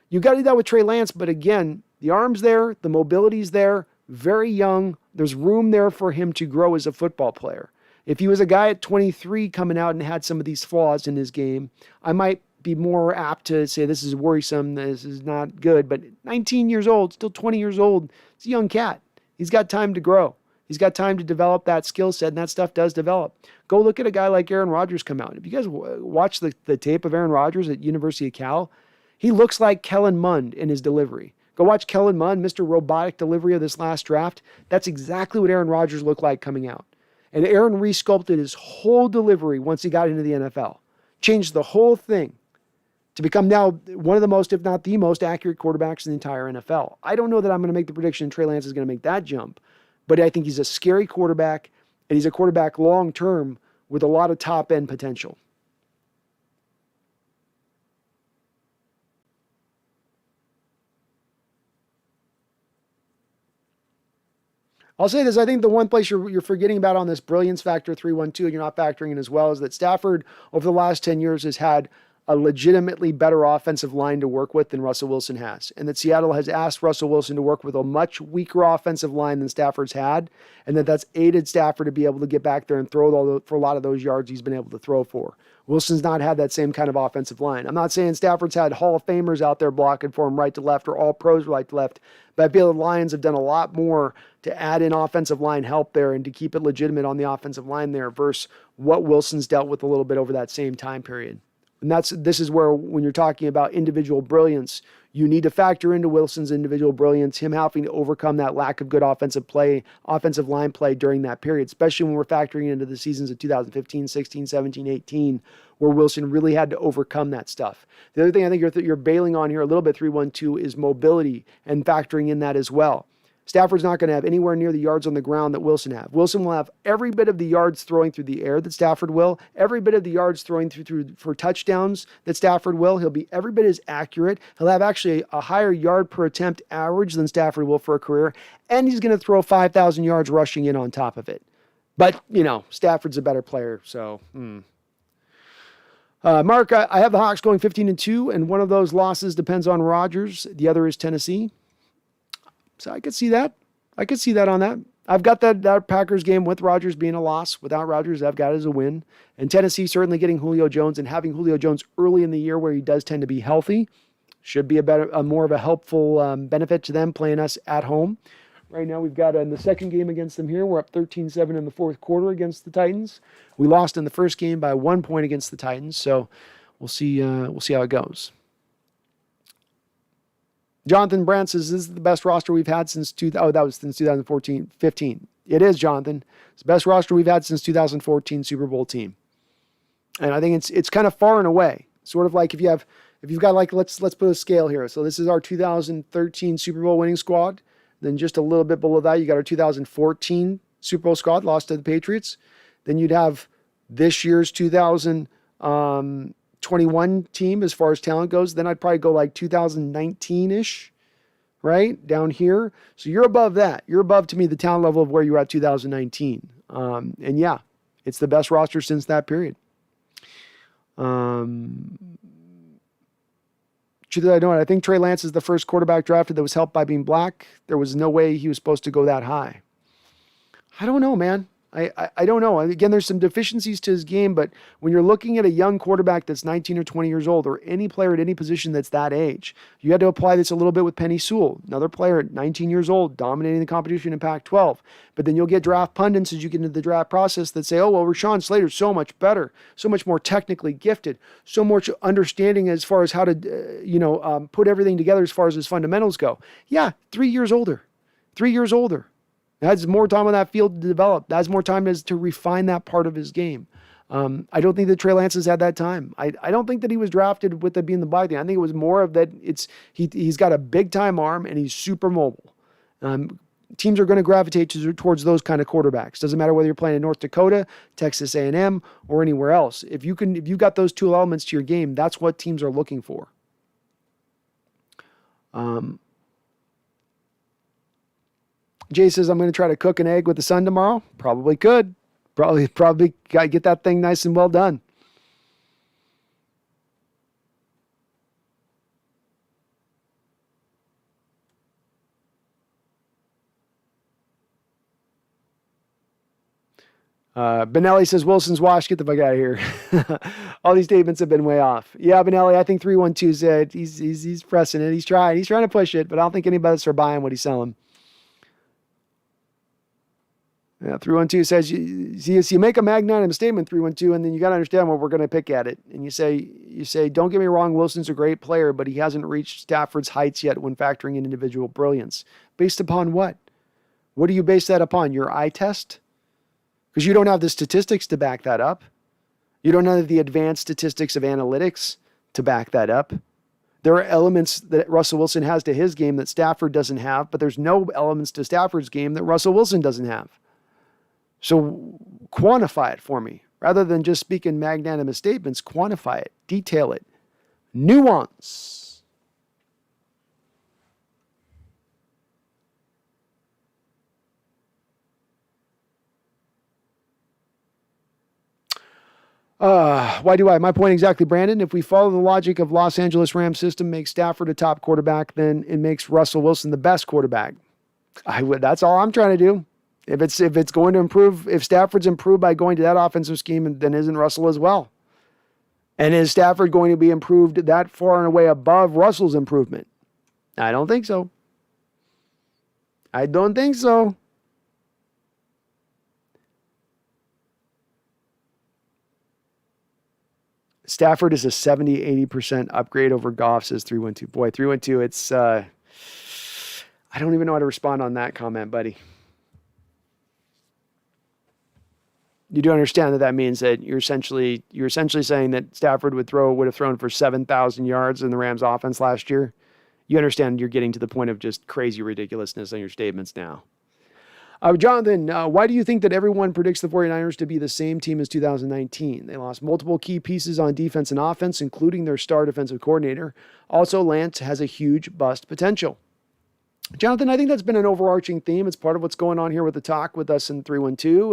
you got to do that with Trey Lance. But again, the arm's there, the mobility's there, very young. There's room there for him to grow as a football player. If he was a guy at 23 coming out and had some of these flaws in his game, I might be more apt to say this is worrisome, this is not good. But 19 years old, still 20 years old, it's a young cat. He's got time to grow. He's got time to develop that skill set, and that stuff does develop. Go look at a guy like Aaron Rodgers come out. If you guys watch the tape of Aaron Rodgers at University of Cal, he looks like Kellen Mond in his delivery. Go watch Kellen Mond, Mr. Robotic delivery of this last draft. That's exactly what Aaron Rodgers looked like coming out. And Aaron resculpted his whole delivery once he got into the NFL. Changed the whole thing to become now one of the most, if not the most accurate quarterbacks in the entire NFL. I don't know that I'm going to make the prediction Trey Lance is going to make that jump, but I think he's a scary quarterback, and he's a quarterback long-term with a lot of top-end potential. I'll say this, I think the one place you're forgetting about on this brilliance factor 312, and you're not factoring in as well, is that Stafford over the last 10 years has had a legitimately better offensive line to work with than Russell Wilson has. And that Seattle has asked Russell Wilson to work with a much weaker offensive line than Stafford's had, and that's aided Stafford to be able to get back there and throw for a lot of those yards he's been able to throw for. Wilson's not had that same kind of offensive line. I'm not saying Stafford's had Hall of Famers out there blocking for him right to left, or all pros right to left, but I feel the Lions have done a lot more to add in offensive line help there and to keep it legitimate on the offensive line there versus what Wilson's dealt with a little bit over that same time period. And this is where, when you're talking about individual brilliance, you need to factor into Wilson's individual brilliance, him having to overcome that lack of good offensive line play during that period, especially when we're factoring into the seasons of 2015, 16, 17, 18, where Wilson really had to overcome that stuff. The other thing I think you're bailing on here a little bit, 312, is mobility and factoring in that as well. Stafford's not going to have anywhere near the yards on the ground that Wilson have. Wilson will have every bit of the yards throwing through the air that Stafford will, every bit of the yards throwing through for touchdowns that Stafford will. He'll be every bit as accurate. He'll have actually a higher yard per attempt average than Stafford will for a career, and he's going to throw 5,000 yards rushing in on top of it. But, Stafford's a better player, so... Mark, I have the Hawks going 15-2, and one of those losses depends on Rodgers. The other is Tennessee. So I could see that. I could see that on that. I've got that Packers game with Rodgers being a loss. Without Rodgers, I've got it as a win. And Tennessee certainly getting Julio Jones and having Julio Jones early in the year where he does tend to be healthy should be a more of a helpful benefit to them playing us at home. Right now we've got in the second game against them here, we're up 13-7 in the fourth quarter against the Titans. We lost in the first game by 1 point against the Titans, so we'll see how it goes. Jonathan Brandt says, this is the best roster we've had since 2014-15. It is, Jonathan. It's the best roster we've had since 2014 Super Bowl team. And I think it's kind of far and away. Sort of like if you've got like, let's put a scale here. So this is our 2013 Super Bowl winning squad. Then just a little bit below that, you got our 2014 Super Bowl squad, lost to the Patriots. Then you'd have this year's 2021 team as far as talent goes. Then I'd probably go like 2019-ish, right? Down here. So you're above that. You're above, to me, the talent level of where you were at 2019. And yeah, it's the best roster since that period. Truth, I don't. I think Trey Lance is the first quarterback drafted that was helped by being black. There was no way he was supposed to go that high. I don't know, man. I don't know. Again, there's some deficiencies to his game, but when you're looking at a young quarterback that's 19 or 20 years old, or any player at any position that's that age, you had to apply this a little bit with Penei Sewell, another player at 19 years old, dominating the competition in Pac-12. But then you'll get draft pundits as you get into the draft process that say, oh, well, Rashawn Slater's so much better, so much more technically gifted, so much understanding as far as how to, put everything together as far as his fundamentals go. Yeah, 3 years older. 3 years older. Has more time on that field to develop. Has more time to refine that part of his game. I don't think that Trey Lance has had that time. I don't think that he was drafted with it being the black thing. I think it was more of that he's got a big time arm and he's super mobile. Teams are going to gravitate towards those kind of quarterbacks. Doesn't matter whether you're playing in North Dakota, Texas A&M, or anywhere else. If you've got those two elements to your game, that's what teams are looking for. Jay says, I'm going to try to cook an egg with the sun tomorrow. Probably could. Probably got to get that thing nice and well done. Benelli says, Wilson's washed. Get the fuck out of here. All these statements have been way off. Yeah, Benelli, I think 312 said he's pressing it. He's trying to push it, but I don't think anybody's buying what he's selling. Yeah, 312 says, you make a magnanimous statement, 312, and then you got to understand what we're going to pick at it. And you say, don't get me wrong, Wilson's a great player, but he hasn't reached Stafford's heights yet when factoring in individual brilliance. Based upon what? What do you base that upon? Your eye test? Because you don't have the statistics to back that up. You don't have the advanced statistics of analytics to back that up. There are elements that Russell Wilson has to his game that Stafford doesn't have, but there's no elements to Stafford's game that Russell Wilson doesn't have. So quantify it for me. Rather than just speaking magnanimous statements, quantify it, detail it, nuance. Why do I? My point exactly, Brandon. If we follow the logic of Los Angeles Rams system, makes Stafford a top quarterback, then it makes Russell Wilson the best quarterback. That's all I'm trying to do. If it's going to improve, if Stafford's improved by going to that offensive scheme, then isn't Russell as well? And is Stafford going to be improved that far and away above Russell's improvement? I don't think so. I don't think so. Stafford is a 70-80% upgrade over Goff, says 312. Boy, 312, it's, I don't even know how to respond on that comment, buddy. You do understand that means that you're essentially saying that Stafford would have thrown for 7,000 yards in the Rams offense last year. You understand you're getting to the point of just crazy ridiculousness on your statements now. Jonathan, why do you think that everyone predicts the 49ers to be the same team as 2019? They lost multiple key pieces on defense and offense, including their star defensive coordinator. Also, Lance has a huge bust potential. Jonathan, I think that's been an overarching theme. It's part of what's going on here with the talk with us in 312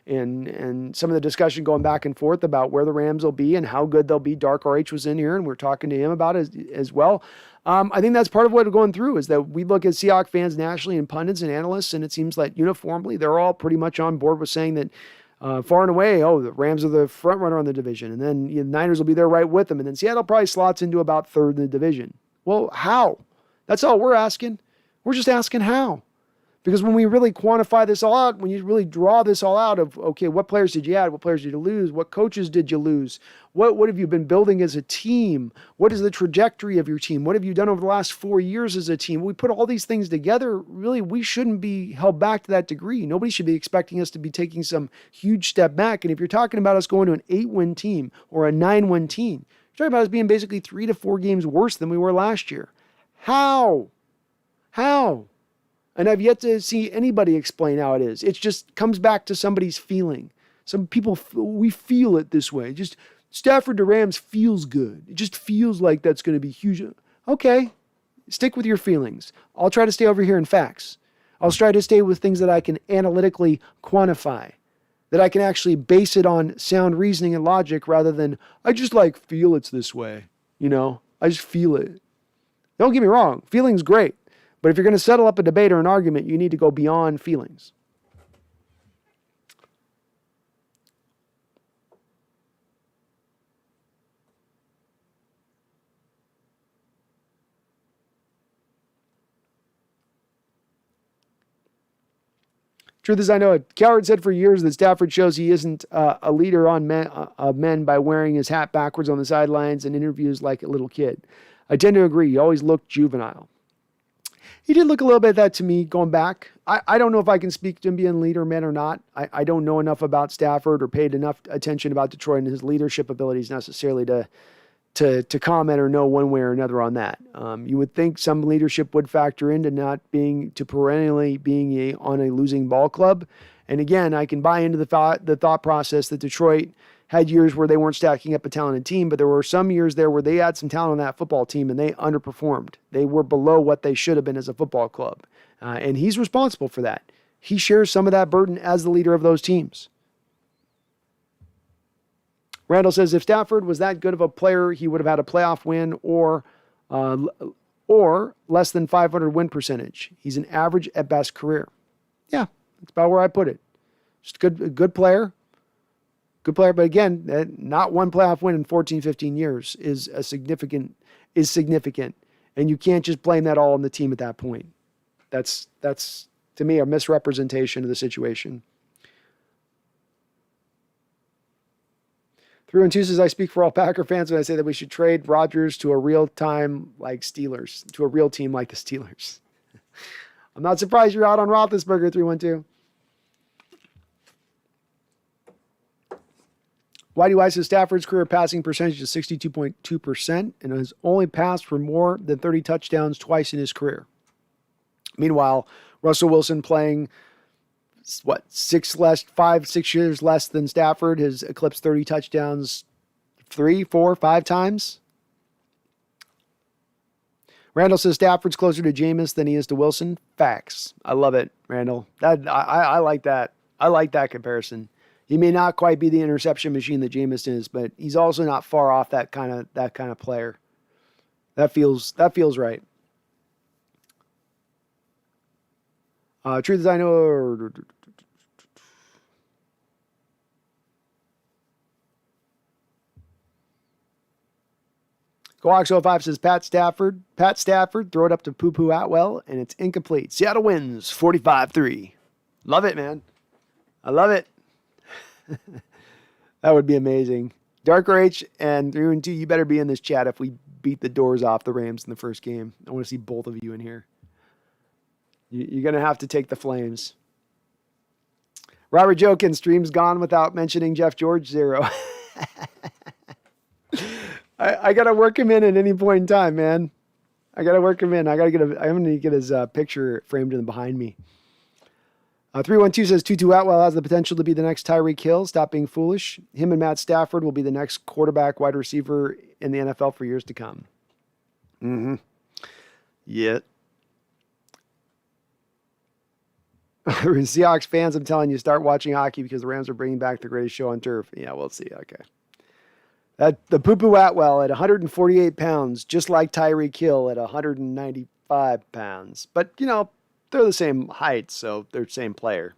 and some of the discussion going back and forth about where the Rams will be and how good they'll be. Dark RH was in here and we're talking to him about it as well. I think that's part of what we're going through is that we look at Seahawk fans nationally and pundits and analysts, and it seems like uniformly they're all pretty much on board with saying that far and away, the Rams are the front runner on the division, and then the Niners will be there right with them, and then Seattle probably slots into about third in the division. Well, how? That's all we're asking. We're just asking how. Because when we really quantify this all out, when you really draw this all out of, okay, what players did you add? What players did you lose? What coaches did you lose? What have you been building as a team? What is the trajectory of your team? What have you done over the last 4 years as a team? We put all these things together. Really, we shouldn't be held back to that degree. Nobody should be expecting us to be taking some huge step back. And if you're talking about us going to an 8-win team or a 9-win team, you're talking about us being basically 3 to 4 games worse than we were last year. How? And I've yet to see anybody explain how it is. It just comes back to somebody's feeling. Some people, we feel it this way. Just Stafford to Rams feels good. It just feels like that's going to be huge. Okay, stick with your feelings. I'll try to stay over here in facts. I'll try to stay with things that I can analytically quantify, that I can actually base it on sound reasoning and logic rather than, I just feel it's this way. I just feel it. Don't get me wrong. Feelings great. But if you're going to settle up a debate or an argument, you need to go beyond feelings. Truth is, I know it. Coward said for years that Stafford shows he isn't a leader on men by wearing his hat backwards on the sidelines and interviews like a little kid. I tend to agree. He always looked juvenile. He did look a little bit of that to me going back. I don't know if I can speak to him being a leader man or not. I don't know enough about Stafford or paid enough attention about Detroit and his leadership abilities necessarily to comment or know one way or another on that. You would think some leadership would factor into perennially being on a losing ball club. And again, I can buy into the thought process that Detroit had years where they weren't stacking up a talented team, but there were some years there where they had some talent on that football team and they underperformed. They were below what they should have been as a football club. And he's responsible for that. He shares some of that burden as the leader of those teams. Randall says, if Stafford was that good of a player, he would have had a playoff win or less than 500 win percentage. He's an average at best career. Yeah, that's about where I put it. Just a good player. Good player, but again, not one playoff win in 14, 15 years is significant. And you can't just blame that all on the team at that point. That's to me a misrepresentation of the situation. 312 says, I speak for all Packer fans when I say that we should trade Rodgers to a real team like the Steelers. I'm not surprised you're out on Roethlisberger, 312. Why do I say Stafford's career passing percentage is 62.2% and has only passed for more than 30 touchdowns twice in his career? Meanwhile, Russell Wilson playing 6 years less than Stafford has eclipsed 30 touchdowns 3, 4, 5 times. Randall says Stafford's closer to Jameis than he is to Wilson. Facts. I love it, Randall. I like that. I like that comparison. He may not quite be the interception machine that Jameis is, but he's also not far off that kind of player. That feels right. Truth is, I know. Coax05 says Pat Stafford, throw it up to Poo Atwell, and it's incomplete. Seattle wins 45-3. Love it, man. I love it. That would be amazing. Darker H and 312, you better be in this chat if we beat the doors off the Rams in the first game. I want to see both of you in here. You're going to have to take the Flames. Robert Jokin, stream's gone without mentioning Jeff George 0. I got to work him in at any point in time, man. I got to work him in. I'm going to get his picture framed in behind me. 312 says Tutu Atwell has the potential to be the next Tyreek Hill. Stop being foolish. Him and Matt Stafford will be the next quarterback wide receiver in the NFL for years to come. Mm-hmm. Yeah. Seahawks fans, I'm telling you, start watching hockey because the Rams are bringing back the greatest show on turf. Yeah, we'll see. Okay. The Poo Atwell at 148 pounds, just like Tyreek Hill at 195 pounds. But, they're the same height, so they're the same player.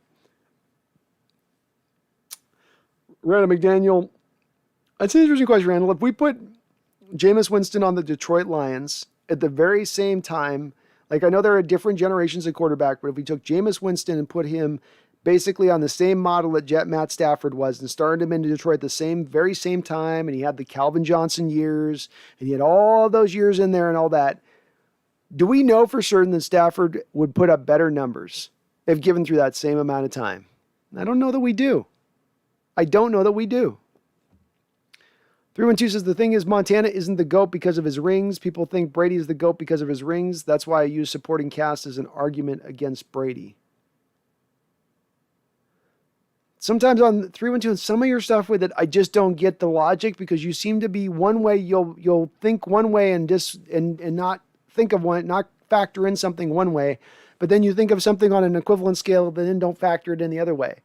Randall McDaniel, that's an interesting question, Randall. If we put Jameis Winston on the Detroit Lions at the very same time, like I know there are different generations of quarterback, but if we took Jameis Winston and put him basically on the same model that Matt Stafford was and started him into Detroit at the very same time, and he had the Calvin Johnson years, and he had all those years in there and all that, do we know for certain that Stafford would put up better numbers if given through that same amount of time? I don't know that we do. I don't know that we do. 312 says, the thing is, Montana isn't the GOAT because of his rings. People think Brady is the GOAT because of his rings. That's why I use supporting cast as an argument against Brady. Sometimes on 312 and some of your stuff with it, I just don't get the logic because you seem to be one way. You'll think one way and not think of one, not factor in something one way, but then you think of something on an equivalent scale, but then don't factor it in the other way.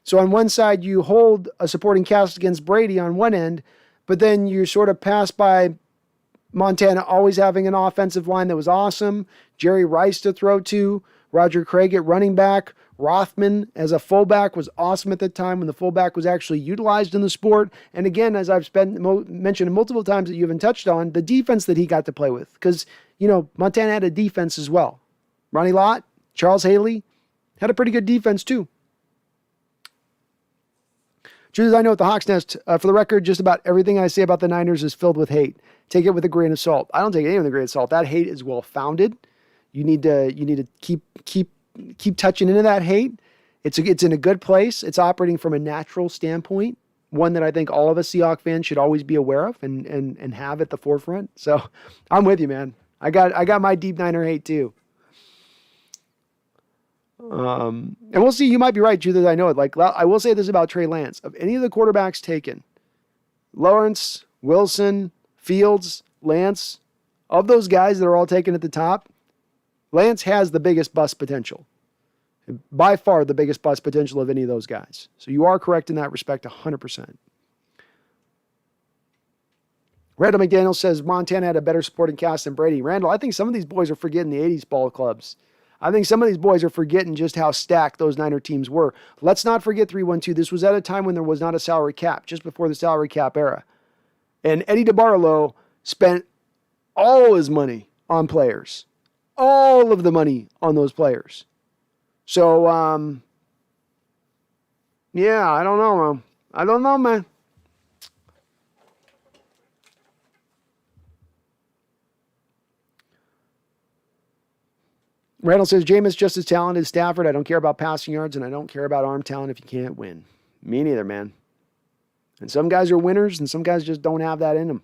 So on one side, you hold a supporting cast against Brady on one end, but then you sort of pass by Montana always having an offensive line that was awesome. Jerry Rice to throw to. Roger Craig at running back. Rothman as a fullback was awesome at the time when the fullback was actually utilized in the sport. And again, as I've mentioned multiple times that you haven't touched on, the defense that he got to play with. Because, Montana had a defense as well. Ronnie Lott, Charles Haley had a pretty good defense too. Truth is, I know at the Hawks Nest, for the record, just about everything I say about the Niners is filled with hate. Take it with a grain of salt. I don't take anything with a grain of salt. That hate is well founded. You need to keep touching into that hate. It's in a good place. It's operating from a natural standpoint, one that I think all of us Seahawk fans should always be aware of and have at the forefront. So I'm with you, man. I got my deep Niner hate too. And we'll see. You might be right, Truth, as I know it. Like, I will say this about Trey Lance. Of any of the quarterbacks taken, Lawrence, Wilson, Fields, Lance, of those guys that are all taken at the top, Lance has the biggest bust potential. By far the biggest bust potential of any of those guys. So you are correct in that respect 100%. Randall McDaniel says Montana had a better supporting cast than Brady. Randall, I think some of these boys are forgetting the 80s ball clubs. I think some of these boys are forgetting just how stacked those Niner teams were. Let's not forget 3-1-2. This was at a time when there was not a salary cap, just before the salary cap era. And Eddie DeBartolo spent all his money on players. All of the money on those players. So, yeah, I don't know, man. I don't know, man. Randall says, Jameis just as talented as Stafford. I don't care about passing yards, and I don't care about arm talent if you can't win. Me neither, man. And some guys are winners, and some guys just don't have that in them.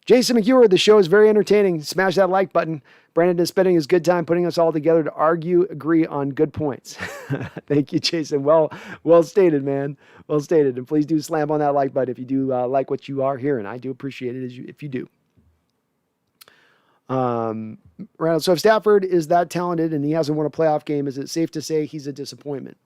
Jason McEwer, the show is very entertaining. Smash that like button. Brandon is spending his good time putting us all together to agree on good points. Thank you, Jason. Well stated, man. Well stated. And please do slam on that like button if you do like what you are hearing. I do appreciate it if you do. Randall, so if Stafford is that talented and he hasn't won a playoff game, is it safe to say he's a disappointment?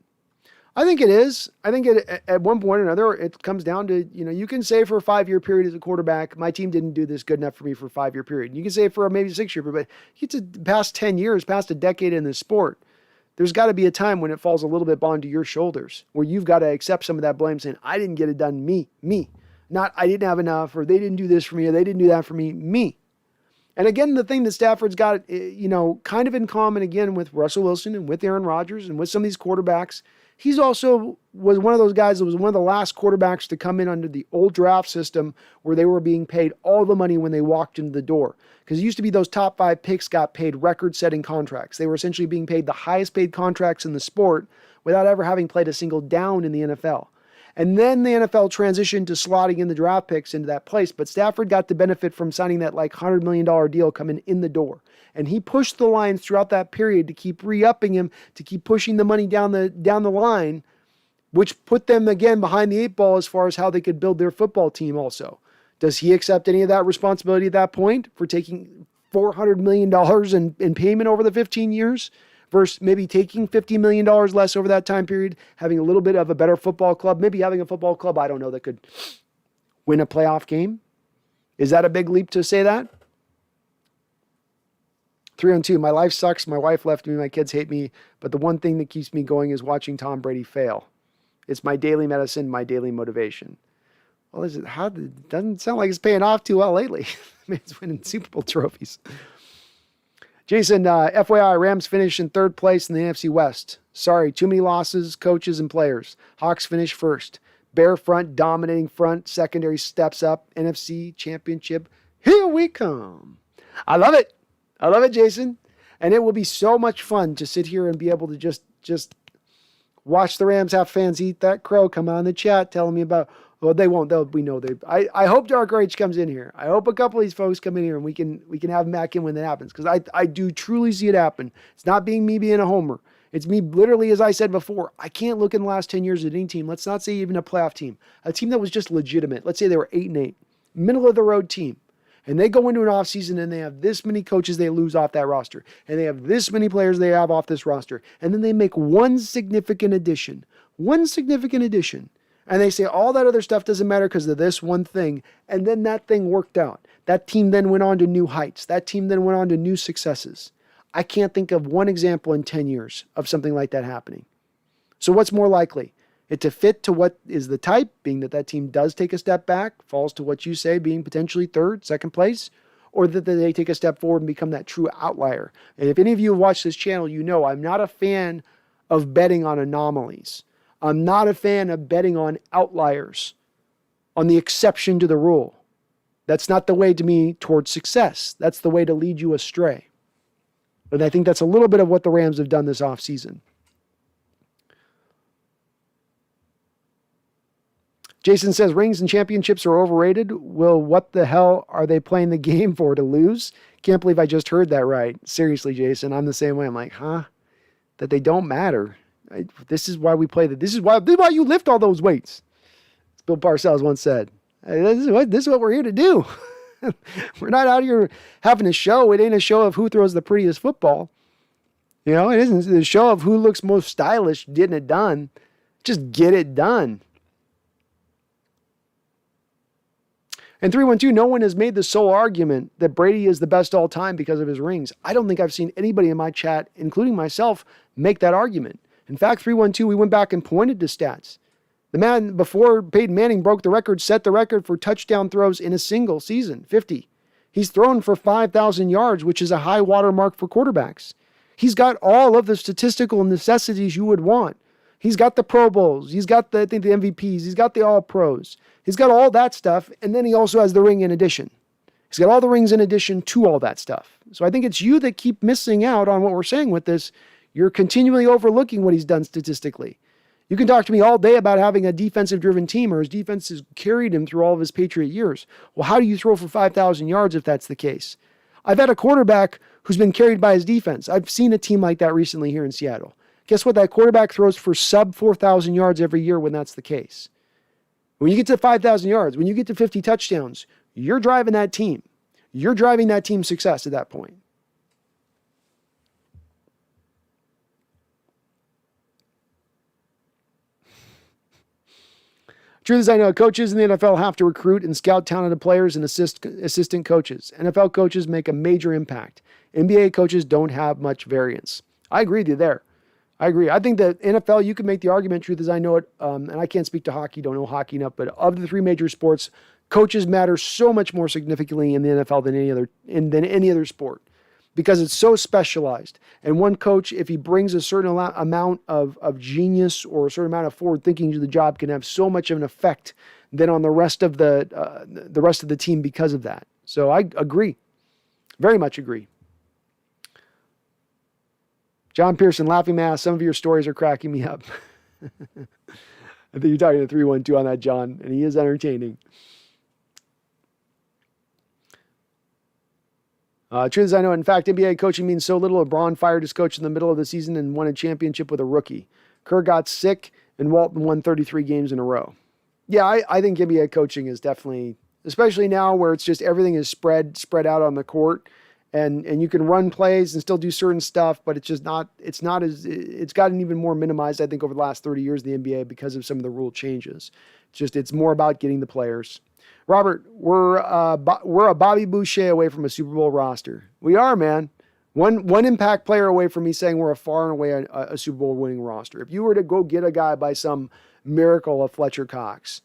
I think it is. I think at one point or another, it comes down to, you can say for a 5-year period as a quarterback, my team didn't do this good enough for me for a 5-year period. You can say for maybe a 6-year period, but you get to past 10 years, past a decade in this sport, there's got to be a time when it falls a little bit onto your shoulders where you've got to accept some of that blame saying, I didn't get it done, me. Not I didn't have enough, or they didn't do this for me, or they didn't do that for me. And again, the thing that Stafford's got, kind of in common again with Russell Wilson and with Aaron Rodgers and with some of these quarterbacks, he's also was one of those guys that was one of the last quarterbacks to come in under the old draft system where they were being paid all the money when they walked into the door. Because it used to be those top 5 picks got paid record-setting contracts. They were essentially being paid the highest paid contracts in the sport without ever having played a single down in the NFL. And then the NFL transitioned to slotting in the draft picks into that place. But Stafford got to benefit from signing that $100 million deal coming in the door. And he pushed the Lions throughout that period to keep re-upping him, to keep pushing the money down the line, which put them again behind the 8 ball as far as how they could build their football team also. Does he accept any of that responsibility at that point for taking $400 million in payment over the 15 years? Versus maybe taking $50 million less over that time period, having a little bit of a better football club, maybe having a football club, I don't know, that could win a playoff game. Is that a big leap to say that? 3-2, my life sucks, my wife left me, my kids hate me, but the one thing that keeps me going is watching Tom Brady fail. It's my daily medicine, my daily motivation. Well, it doesn't sound like it's paying off too well lately. Man's winning Super Bowl trophies. Jason, FYI, Rams finish in 3rd place in the NFC West. Sorry, too many losses, coaches, and players. Hawks finish 1st. Bear front, dominating front, secondary steps up. NFC Championship, here we come. I love it. I love it, Jason. And it will be so much fun to sit here and be able to just watch the Rams have fans eat that crow, come on the chat telling me about, well, they won't. We know they. I hope Dark Rage comes in here. I hope a couple of these folks come in here and we can have them back in when that happens. Because I do truly see it happen. It's not me being a homer. It's me literally, as I said before, I can't look in the last 10 years at any team. Let's not say even a playoff team. A team that was just legitimate. Let's say they were 8-8. Middle of the road team. And they go into an offseason and they have this many coaches they lose off that roster. And they have this many players they have off this roster. And then they make one significant addition. And they say all that other stuff doesn't matter because of this one thing. And then that thing worked out. That team then went on to new heights. That team then went on to new successes. I can't think of one example in 10 years of something like that happening. So what's more likely? It to fit to what is the type, being that that team does take a step back, falls to what you say, being potentially third, second place, or that they take a step forward and become that true outlier. And if any of you have watched this channel, you know I'm not a fan of betting on anomalies. I'm not a fan of betting on outliers, on the exception to the rule. That's not the way to me towards success. That's the way to lead you astray. And I think that's a little bit of what the Rams have done this offseason. Jason says, rings and championships are overrated. Well, what the hell are they playing the game for, to lose? Can't believe I just heard that right. Seriously, Jason, I'm the same way. I'm like, huh? That they don't matter. This is why we play that. This is why you lift all those weights. As Bill Parcells once said. This is what we're here to do. We're not out here having a show. It ain't a show of who throws the prettiest football. You know, it isn't the show of who looks most stylish getting it done. Just get it done. And 312, no one has made the sole argument that Brady is the best all time because of his rings. I don't think I've seen anybody in my chat, including myself, make that argument. In fact, 312, we went back and pointed to stats. The man before Peyton Manning broke the record, set the record for touchdown throws in a single season, 50. He's thrown for 5,000 yards, which is a high water mark for quarterbacks. He's got all of the statistical necessities you would want. He's got the Pro Bowls. He's got the MVPs. He's got the All-Pros. He's got all that stuff, and then he also has the ring in addition. He's got all the rings in addition to all that stuff. So I think it's you that keep missing out on what we're saying with this. You're continually overlooking what he's done statistically. You can talk to me all day about having a defensive-driven team or his defense has carried him through all of his Patriot years. Well, how do you throw for 5,000 yards if that's the case? I've had a quarterback who's been carried by his defense. I've seen a team like that recently here in Seattle. Guess what? That quarterback throws for sub 4,000 yards every year when that's the case. When you get to 5,000 yards, when you get to 50 touchdowns, you're driving that team. You're driving that team's success at that point. Truth is, I know coaches in the NFL have to recruit and scout talented players and assistant coaches. NFL coaches make a major impact. NBA coaches don't have much variance. I agree with you there. I agree. I think that NFL, you can make the argument, truth as I know it, and I can't speak to hockey, don't know hockey enough, but of the three major sports, coaches matter so much more significantly in the NFL than any other sport because it's so specialized. And one coach, if he brings a certain amount of genius or a certain amount of forward thinking to the job, can have so much of an effect than on the rest of the team because of that. So I agree, very much agree. John Pearson, laughing mask, some of your stories are cracking me up. I think you're talking to 312 on that, John, and he is entertaining. Truth is, I know, in fact, NBA coaching means so little. LeBron fired his coach in the middle of the season and won a championship with a rookie. Kerr got sick, and Walton won 33 games in a row. Yeah, I think NBA coaching is definitely, especially now where it's just everything is spread out on the court. And you can run plays and still do certain stuff, but it's gotten even more minimized, I think, over the last 30 years of the NBA because of some of the rule changes. It's more about getting the players. Robert, we're a Bobby Boucher away from a Super Bowl roster. We are, man. One impact player away from me saying we're a far and away a Super Bowl winning roster. If you were to go get a guy by some miracle of Fletcher Cox,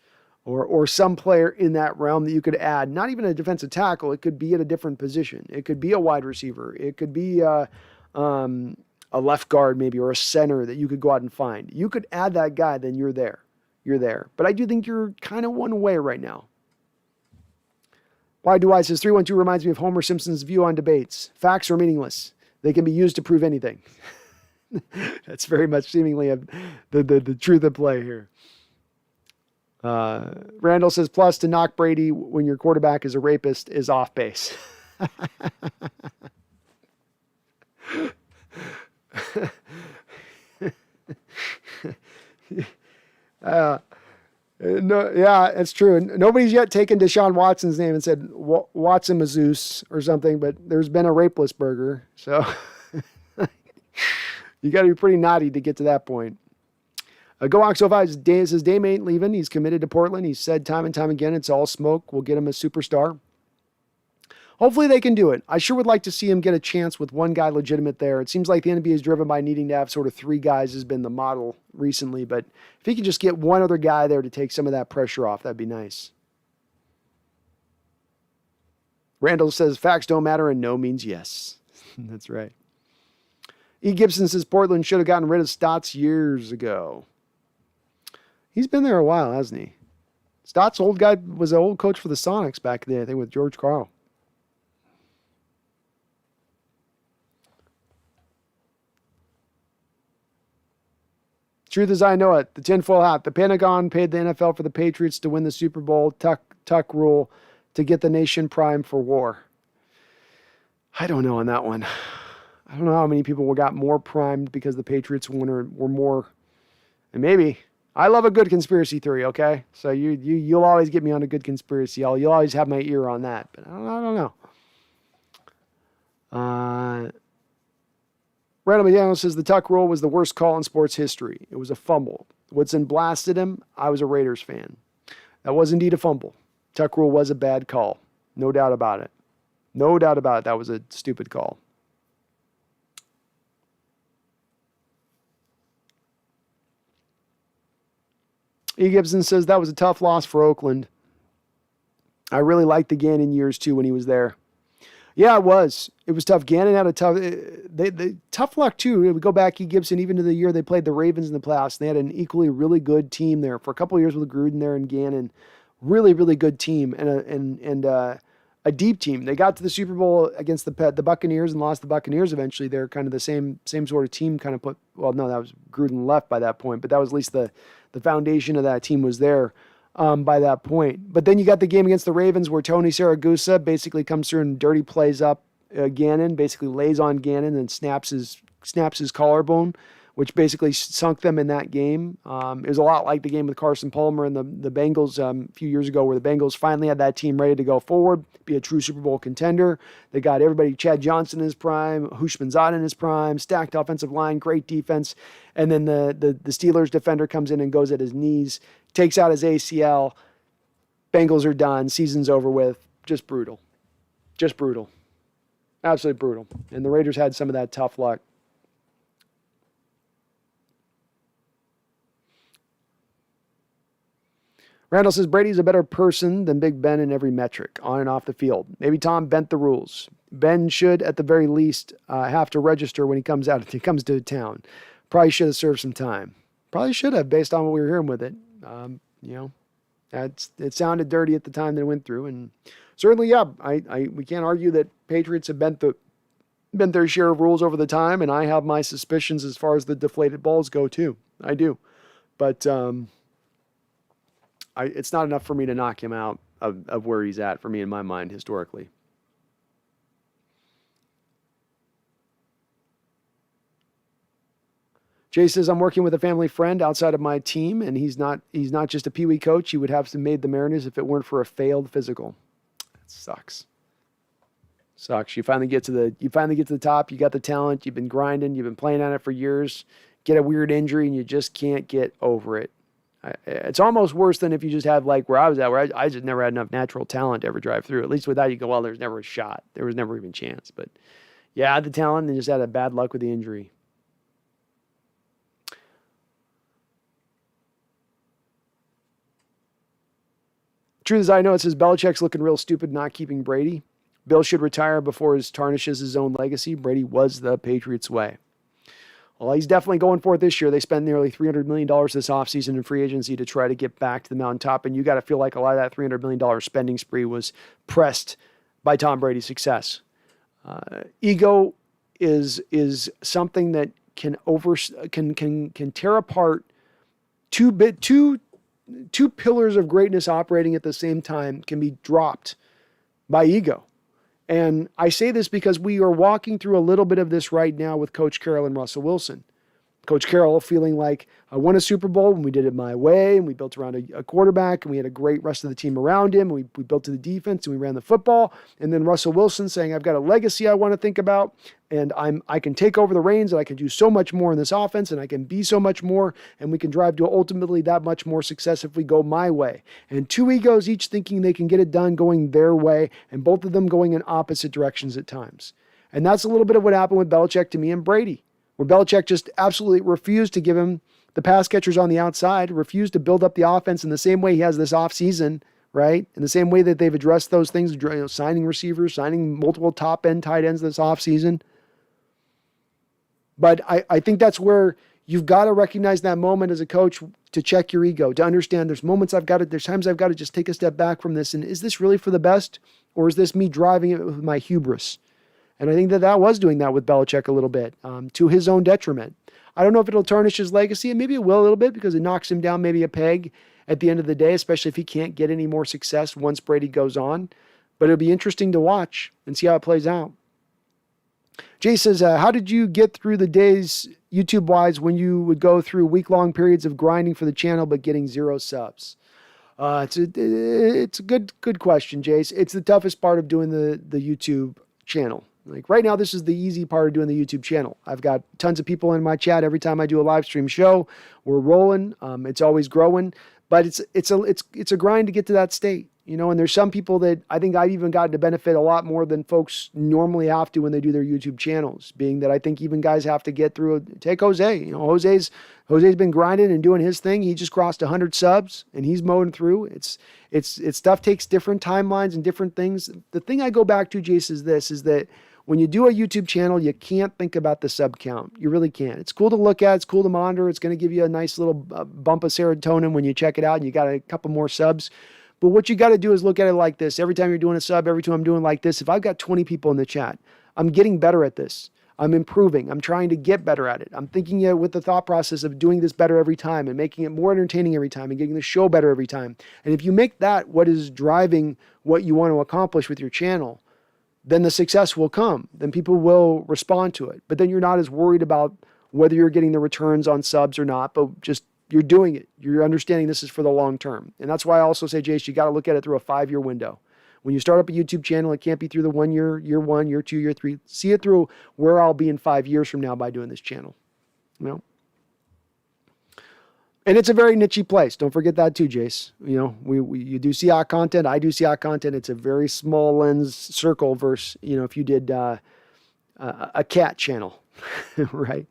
or some player in that realm that you could add, not even a defensive tackle, it could be at a different position. It could be a wide receiver. It could be a left guard maybe, or a center that you could go out and find. You could add that guy, then you're there. You're there. But I do think you're kind of one way right now. Why do I says 312 reminds me of Homer Simpson's view on debates. Facts are meaningless. They can be used to prove anything. That's very much seemingly the truth at play here. Randall says, plus to knock Brady when your quarterback is a rapist is off base. No, yeah, it's true. Nobody's yet taken Deshaun Watson's name and said Watson Mazeus or something, but there's been a rapeless burger. So you got to be pretty naughty to get to that point. GoOx05 says Dame ain't leaving. He's committed to Portland. He's said time and time again, it's all smoke. We'll get him a superstar. Hopefully they can do it. I sure would like to see him get a chance with one guy legitimate there. It seems like the NBA is driven by needing to have sort of three guys has been the model recently, but if he could just get one other guy there to take some of that pressure off, that'd be nice. Randall says facts don't matter and no means yes. That's right. E. Gibson says Portland should have gotten rid of Stotts years ago. He's been there a while, hasn't he? Stotts, old guy, was an old coach for the Sonics back then, I think, with George Karl. Truth as I know it, the tinfoil hat. The Pentagon paid the NFL for the Patriots to win the Super Bowl. Tuck rule to get the nation primed for war. I don't know on that one. I don't know how many people got more primed because the Patriots were more. And maybe. I love a good conspiracy theory, okay? So you'll always get me on a good conspiracy. You'll always have my ear on that. But I don't know. Randall McDaniel says the Tuck rule was the worst call in sports history. It was a fumble. Woodson blasted him. I was a Raiders fan. That was indeed a fumble. Tuck rule was a bad call. No doubt about it. No doubt about it. That was a stupid call. E. Gibson says that was a tough loss for Oakland. I really liked the Gannon years too when he was there. Yeah, it was. It was tough. Gannon had a tough, tough luck too. We go back, E. Gibson, even to the year they played the Ravens in the playoffs. They had an equally really good team there for a couple of years with Gruden there and Gannon. Really, really good team and a deep team. They got to the Super Bowl against the Buccaneers and lost the Buccaneers eventually. They're kind of the same sort of team. Kind of put. Well, no, that was Gruden left by that point, but that was at least the foundation of that team was there. By that point. But then you got the game against the Ravens where Tony Saragusa basically comes through and dirty plays up Gannon, basically lays on Gannon and snaps his collarbone, which basically sunk them in that game. It was a lot like the game with Carson Palmer and the Bengals a few years ago where the Bengals finally had that team ready to go forward, be a true Super Bowl contender. They got everybody, Chad Johnson in his prime, Hushmanzada in his prime, stacked offensive line, great defense. And then the Steelers defender comes in and goes at his knees, takes out his ACL. Bengals are done. Season's over with. Just brutal. Just brutal. Absolutely brutal. And the Raiders had some of that tough luck. Randall says Brady's a better person than Big Ben in every metric, on and off the field. Maybe Tom bent the rules. Ben should, at the very least, have to register when he comes to town. Probably should have served some time. Probably should have, based on what we were hearing with it. It sounded dirty at the time that it went through, and certainly, yeah, we can't argue that Patriots have bent their share of rules over the time, and I have my suspicions as far as the deflated balls go too. I do, but it's not enough for me to knock him out of where he's at for me in my mind historically. Jay says, I'm working with a family friend outside of my team, and he's not just a peewee coach. He would have made the Mariners if it weren't for a failed physical. That sucks. Sucks. You finally get to the top. You got the talent. You've been grinding. You've been playing on it for years. Get a weird injury, and you just can't get over it. It's almost worse than if you just have like where I was at, where I just never had enough natural talent to ever drive through. At least with that, you go, well, there's never a shot. There was never even a chance. But yeah, I had the talent and just had a bad luck with the injury. Truth as I know, it says Belichick's looking real stupid not keeping Brady. Bill should retire before he tarnishes his own legacy. Brady was the Patriots' way. Well, he's definitely going for it this year. They spent nearly $300 million this offseason in free agency to try to get back to the mountaintop, and you got to feel like a lot of that $300 million spending spree was pressed by Tom Brady's success. Ego is something that can tear apart two pillars of greatness operating at the same time can be dropped by ego. And I say this because we are walking through a little bit of this right now with Coach Carroll and Russell Wilson. Coach Carroll feeling like I won a Super Bowl when we did it my way, and we built around a quarterback, and we had a great rest of the team around him. We built to the defense, and we ran the football. And then Russell Wilson saying, I've got a legacy I want to think about, and I can take over the reins, and I can do so much more in this offense, and I can be so much more, and we can drive to ultimately that much more success if we go my way. And two egos each thinking they can get it done going their way, and both of them going in opposite directions at times. And that's a little bit of what happened with Belichick to me and Brady, where Belichick just absolutely refused to give him the pass catchers on the outside, refused to build up the offense in the same way he has this offseason, right? In the same way that they've addressed those things, signing receivers, signing multiple top-end tight ends this offseason. But I think that's where you've got to recognize that moment as a coach to check your ego, to understand there's times I've got to just take a step back from this. And is this really for the best? Or is this me driving it with my hubris? And I think that was doing that with Belichick a little bit, to his own detriment. I don't know if it'll tarnish his legacy, and maybe it will a little bit because it knocks him down maybe a peg at the end of the day, especially if he can't get any more success once Brady goes on. But it'll be interesting to watch and see how it plays out. Jay says, how did you get through the days YouTube-wise when you would go through week-long periods of grinding for the channel but getting 0 subs? It's a good question, Jace. It's the toughest part of doing the YouTube channel. Like right now, this is the easy part of doing the YouTube channel. I've got tons of people in my chat every time I do a live stream show. We're rolling. It's always growing, but it's a grind to get to that state, you know. And there's some people that I think I've even gotten to benefit a lot more than folks normally have to when they do their YouTube channels. Being that I think even guys have to get through. Take Jose. You know, Jose's been grinding and doing his thing. He just crossed 100 subs and he's mowing through. It's stuff takes different timelines and different things. The thing I go back to, Jace, is that when you do a YouTube channel, you can't think about the sub count. You really can't. It's cool to look at. It's cool to monitor. It's going to give you a nice little bump of serotonin when you check it out and you got a couple more subs. But what you got to do is look at it like this. Every time you're doing a sub, every time I'm doing like this, if I've got 20 people in the chat, I'm getting better at this. I'm improving. I'm trying to get better at it. I'm thinking it with the thought process of doing this better every time and making it more entertaining every time and getting the show better every time. And if you make that what is driving what you want to accomplish with your channel, then the success will come. Then people will respond to it. But then you're not as worried about whether you're getting the returns on subs or not, but just you're doing it. You're understanding this is for the long term. And that's why I also say, Jace, you got to look at it through a 5-year window. When you start up a YouTube channel, it can't be through the 1 year, year 1, year 2, year 3. See it through where I'll be in 5 years from now by doing this channel. You know? And it's a very niche place. Don't forget that too, Jace. You know, you do Seahawk content. I do Seahawk content. It's a very small lens circle versus, you know, if you did a cat channel, right?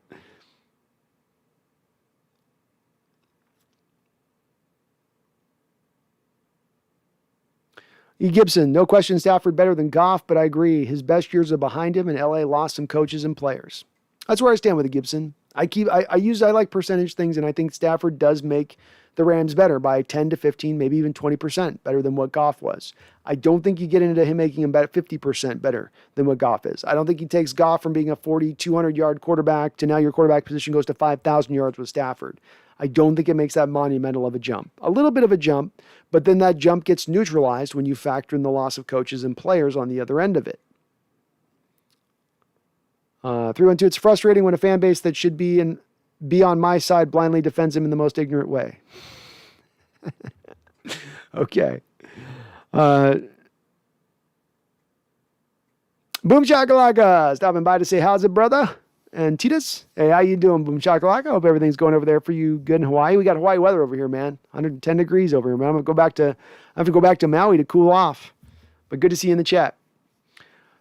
E. Gibson, no question Stafford better than Goff, but I agree. His best years are behind him, and LA lost some coaches and players. That's where I stand with it, Gibson. I like percentage things, and I think Stafford does make the Rams better by 10 to 15, maybe even 20% better than what Goff was. I don't think you get into him making him about 50% better than what Goff is. I don't think he takes Goff from being a 200-yard quarterback to now your quarterback position goes to 5,000 yards with Stafford. I don't think it makes that monumental of a jump. A little bit of a jump, but then that jump gets neutralized when you factor in the loss of coaches and players on the other end of it. 312, it's frustrating when a fan base that should be on my side blindly defends him in the most ignorant way. Okay. Boom Chakalaka, stopping by to say, how's it, brother? And Titus, hey, how you doing, Boom Chakalaka? Hope everything's going over there for you good in Hawaii. We got Hawaii weather over here, man. 110 degrees over here, man. I have to go back to Maui to cool off. But good to see you in the chat.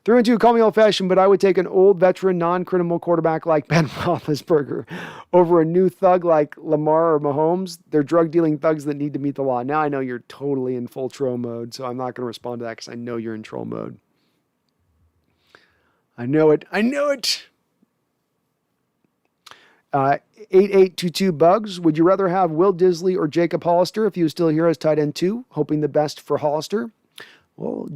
312, call me old-fashioned, but I would take an old veteran, non-criminal quarterback like Ben Roethlisberger over a new thug like Lamar or Mahomes. They're drug-dealing thugs that need to meet the law. Now I know you're totally in full troll mode, so I'm not going to respond to that because I know you're in troll mode. I know it. 8822 Bugs, would you rather have Will Disley or Jacob Hollister if he was still here as tight end 2? Hoping the best for Hollister. Well,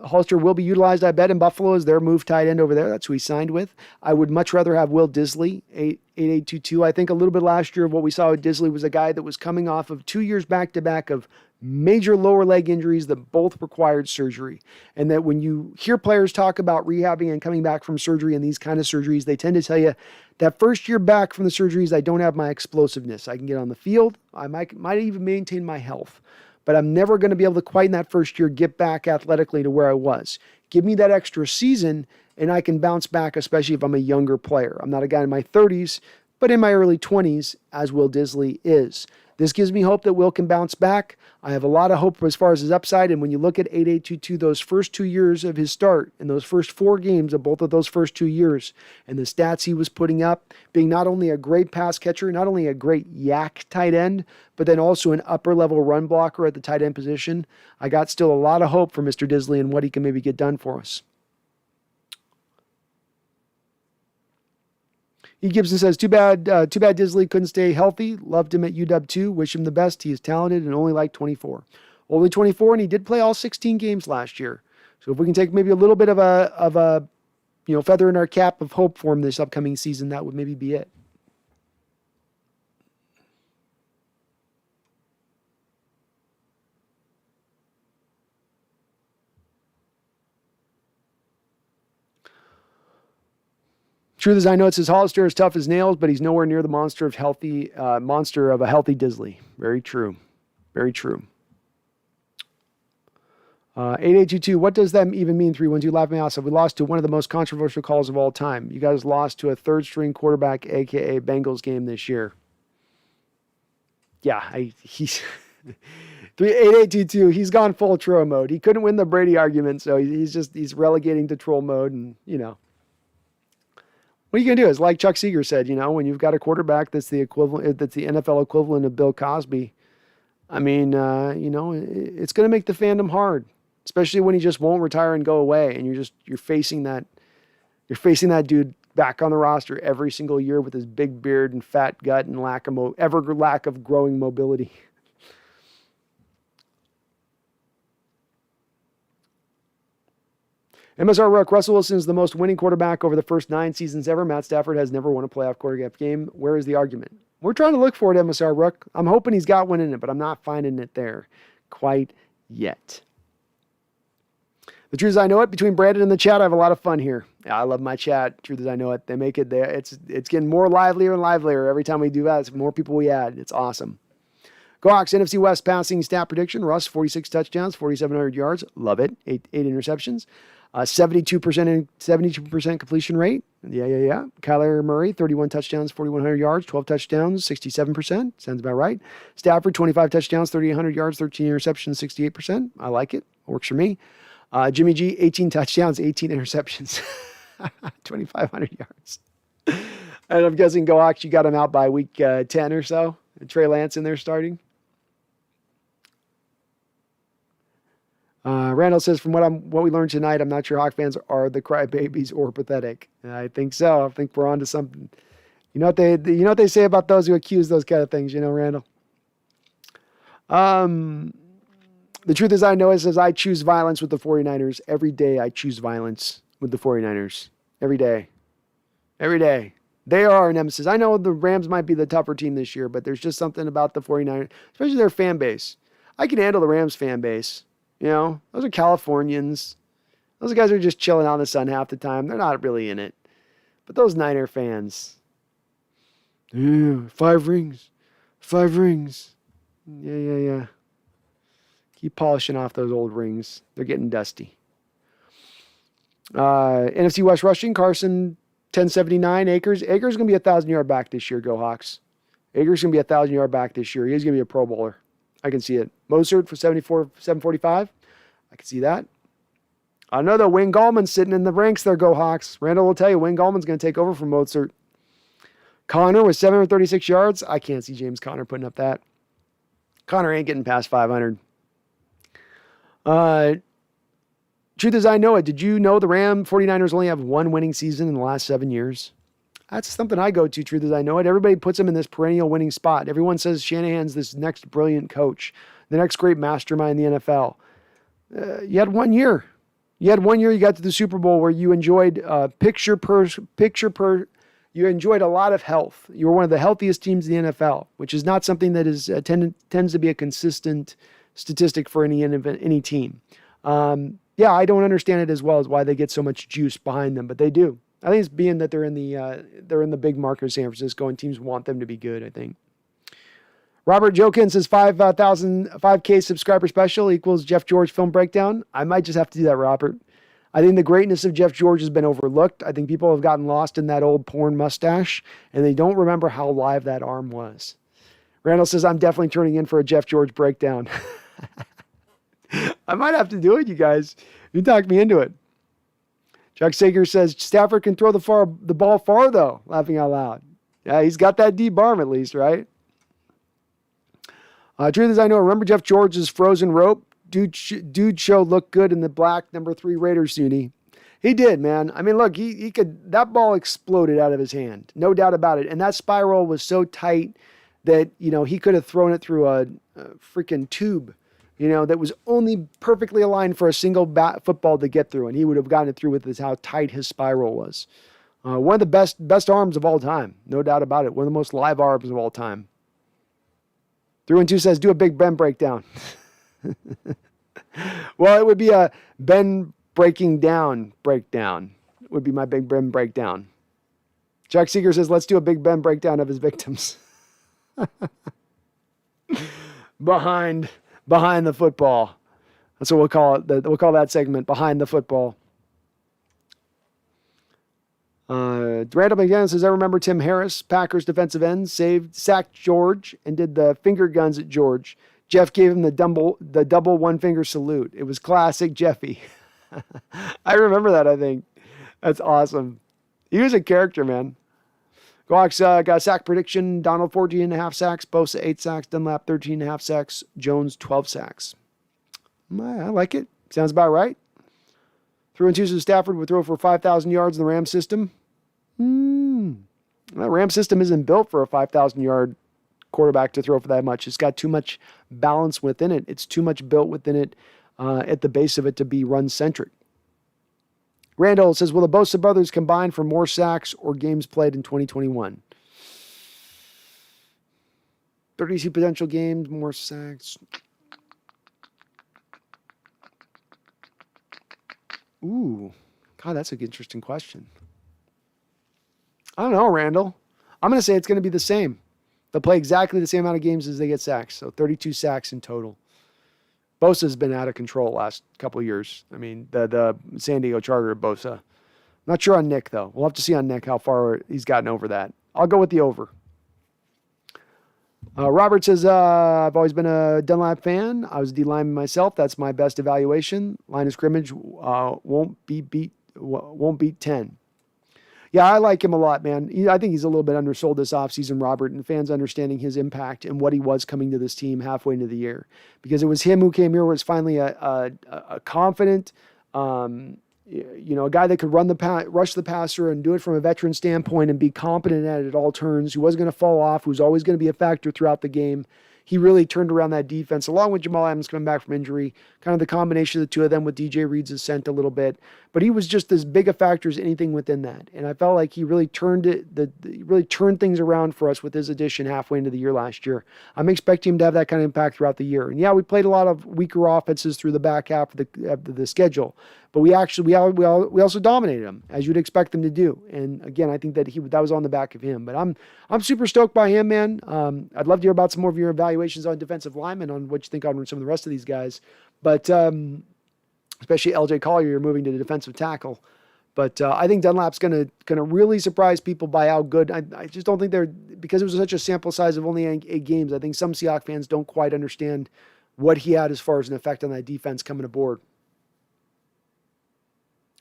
Hollister will be utilized, I bet, in Buffalo as their move tight end over there. That's who he signed with. I would much rather have Will Disley, 8822. I think a little bit last year of what we saw with Disley was a guy that was coming off of 2 years back-to-back of major lower leg injuries that both required surgery. And that when you hear players talk about rehabbing and coming back from surgery and these kind of surgeries, they tend to tell you that first year back from the surgeries, I don't have my explosiveness. I can get on the field. I might even maintain my health. But I'm never going to be able to quite in that first year get back athletically to where I was. Give me that extra season and I can bounce back, especially if I'm a younger player. I'm not a guy in my 30s, but in my early 20s, as Will Disley is. This gives me hope that Will can bounce back. I have a lot of hope as far as his upside. And when you look at 8822, those first 2 years of his start and those first 4 games of both of those first 2 years and the stats he was putting up, being not only a great pass catcher, not only a great yak tight end, but then also an upper level run blocker at the tight end position, I got still a lot of hope for Mr. Disley and what he can maybe get done for us. E. Gibson says, too bad Disley couldn't stay healthy. Loved him at UW too. Wish him the best. He is talented and only like 24. Only 24, and he did play all 16 games last year. So if we can take maybe a little bit of a feather in our cap of hope for him this upcoming season, that would maybe be it. Truth is, I know it says Hollister is tough as nails, but he's nowhere near the monster of a healthy Disley. Very true. Very true. 8822, what does that even mean? 312, laugh me out. So we lost to one of the most controversial calls of all time. You guys lost to a third-string quarterback, a.k.a. Bengals game this year. Yeah, he's... 8822, he's gone full troll mode. He couldn't win the Brady argument, so he's relegating to troll mode, and, what are you going to do? It's like Chuck Seeger said, when you've got a quarterback that's the NFL equivalent of Bill Cosby, I mean, it's going to make the fandom hard, especially when he just won't retire and go away. And you're facing that dude back on the roster every single year with his big beard and fat gut and lack of growing mobility. MSR Rook, Russell Wilson is the most winning quarterback over the first 9 seasons ever. Matt Stafford has never won a playoff quarterback game. Where is the argument? We're trying to look for it, MSR Rook. I'm hoping he's got one in it, but I'm not finding it there quite yet. The truth is, I know it. Between Brandon and the chat, I have a lot of fun here. Yeah, I love my chat. Truth is, I know it. They make it there. It's getting more livelier and livelier every time we do that. It's more people we add. It's awesome. Go Hawks, NFC West passing stat prediction. Russ, 46 touchdowns, 4,700 yards. Love it. 8 interceptions. 72% completion rate. Yeah. Kyler Murray, 31 touchdowns, 4,100 yards, 12 touchdowns, 67%. Sounds about right. Stafford, 25 touchdowns, 3,800 yards, 13 interceptions, 68%. I like it. Works for me. Jimmy G, 18 touchdowns, 18 interceptions, 2,500 yards. And I'm guessing Go Hawks, you got him out by week 10 or so. Trey Lance in there starting. Randall says, from what we learned tonight, I'm not sure Hawk fans are the crybabies or pathetic. And I think so. I think we're on to something. You know what they say about those who accuse those kind of things, Randall? The truth is, I know it says I choose violence with the 49ers. Every day I choose violence with the 49ers. Every day. Every day. They are our nemesis. I know the Rams might be the tougher team this year, but there's just something about the 49ers, especially their fan base. I can handle the Rams fan base. Those are Californians. Those guys are just chilling out in the sun half the time. They're not really in it. But those Niner fans. Yeah, 5 rings. 5 rings. Yeah. Keep polishing off those old rings. They're getting dusty. NFC West rushing. Carson, 1079. Akers. Akers is going to be a 1,000-yard back this year, Go Hawks. Akers is going to be a 1,000-yard back this year. He's going to be a Pro Bowler. I can see it. Mozart for 745. I can see that. I know that Wayne Gallman's sitting in the ranks there, Go Hawks. Randall will tell you, Wayne Gallman's going to take over from Mozart. Connor with 736 yards. I can't see James Conner putting up that. Connor ain't getting past 500. Truth is, I know it. Did you know the 49ers only have 1 winning season in the last 7 years? That's something I go to, truth is I know it. Everybody puts him in this perennial winning spot. Everyone says Shanahan's this next brilliant coach, the next great mastermind in the NFL. You had 1 year. You had 1 year you got to the Super Bowl where you enjoyed you enjoyed a lot of health. You were one of the healthiest teams in the NFL, which is not something that is tends to be a consistent statistic for any team. I don't understand it as well as why they get so much juice behind them, but they do. I think it's being that they're in the big market of San Francisco and teams want them to be good, I think. Robert Jokin says 5K subscriber special equals Jeff George film breakdown. I might just have to do that, Robert. I think the greatness of Jeff George has been overlooked. I think people have gotten lost in that old porn mustache, and they don't remember how live that arm was. Randall says, I'm definitely turning in for a Jeff George breakdown. I might have to do it, you guys. You talked me into it. Chuck Sager says, Stafford can throw the ball far, though, laughing out loud. Yeah, he's got that deep arm at least, right? Truth is, I know. Remember Jeff George's frozen rope? Dude show looked good in the black number 3 Raiders uni. He did, man. I mean, look, he could, that ball exploded out of his hand. No doubt about it. And that spiral was so tight that, he could have thrown it through a freaking tube, that was only perfectly aligned for a single football to get through. And he would have gotten it through with how tight his spiral was. One of the best arms of all time. No doubt about it. One of the most live arms of all time. 312 says, do a Big Ben breakdown. Well, it would be a Ben breaking down breakdown. It would be my Big Ben breakdown. Jack Seeger says, let's do a Big Ben breakdown of his victims. Behind the football. That's what we'll call it. We'll call that segment Behind the Football. Randall McDaniel says, I remember Tim Harris, Packers defensive end, sacked George and did the finger guns at George. Jeff gave him the double one finger salute. It was classic Jeffy. I remember that, I think. That's awesome. He was a character, man. Gawks got a sack prediction. Donald 14.5 sacks. Bosa 8 sacks. Dunlap 13.5 sacks. Jones 12 sacks. I like it. Sounds about right. 3-2 Stafford would throw for 5,000 yards in the Ram system. The Ram system isn't built for a 5,000-yard quarterback to throw for that much. It's got too much balance within it. It's too much built within it at the base of it to be run-centric. Randall says, will the Bosa brothers combine for more sacks or games played in 2021? 32 potential games, more sacks. Ooh, God, that's an interesting question. I don't know, Randall. I'm going to say it's going to be the same. They'll play exactly the same amount of games as they get sacks. So 32 sacks in total. Bosa's been out of control last couple of years. I mean, the San Diego Charger, Bosa. Not sure on Nick, though. We'll have to see on Nick how far he's gotten over that. I'll go with the over. Robert says, I've always been a Dunlap fan. I was a D-lineman myself. That's my best evaluation. Line of scrimmage won't beat 10. Yeah, I like him a lot, man. I think he's a little bit undersold this offseason, Robert, and fans understanding his impact and what he was coming to this team halfway into the year. Because it was him who came here, was finally a confident, a guy that could rush the passer and do it from a veteran standpoint and be competent at it at all turns, who wasn't going to fall off, who was always going to be a factor throughout the game. He really turned around that defense, along with Jamal Adams coming back from injury, kind of the combination of the two of them with DJ Reed's ascent a little bit. But he was just as big a factor as anything within that. And I felt like he really turned things around for us with his addition halfway into the year last year. I'm expecting him to have that kind of impact throughout the year. And yeah, we played a lot of weaker offenses through the back half of the schedule, but we also dominated them, as you'd expect them to do. And again, I think that that was on the back of him. But I'm super stoked by him, man. I'd love to hear about some more of your evaluations on defensive linemen, on what you think on some of the rest of these guys. But especially LJ Collier, you're moving to the defensive tackle. But I think Dunlap's going to really surprise people by how good. I just don't think because it was such a sample size of only 8 games, I think some Seahawks fans don't quite understand what he had as far as an effect on that defense coming aboard.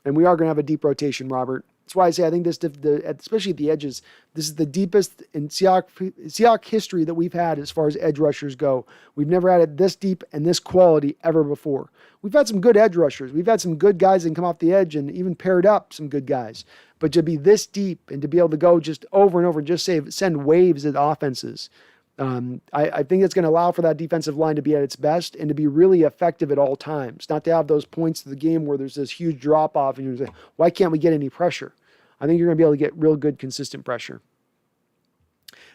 And we are going to have a deep rotation, Robert. That's why I say I think especially at the edges, this is the deepest in Seahawk history that we've had as far as edge rushers go. We've never had it this deep and this quality ever before. We've had some good edge rushers. We've had some good guys that can come off the edge and even paired up some good guys. But to be this deep and to be able to go just over and over and just send waves at offenses, I think it's going to allow for that defensive line to be at its best and to be really effective at all times, not to have those points of the game where there's this huge drop off and you're like, why can't we get any pressure? I think you're going to be able to get real good, consistent pressure.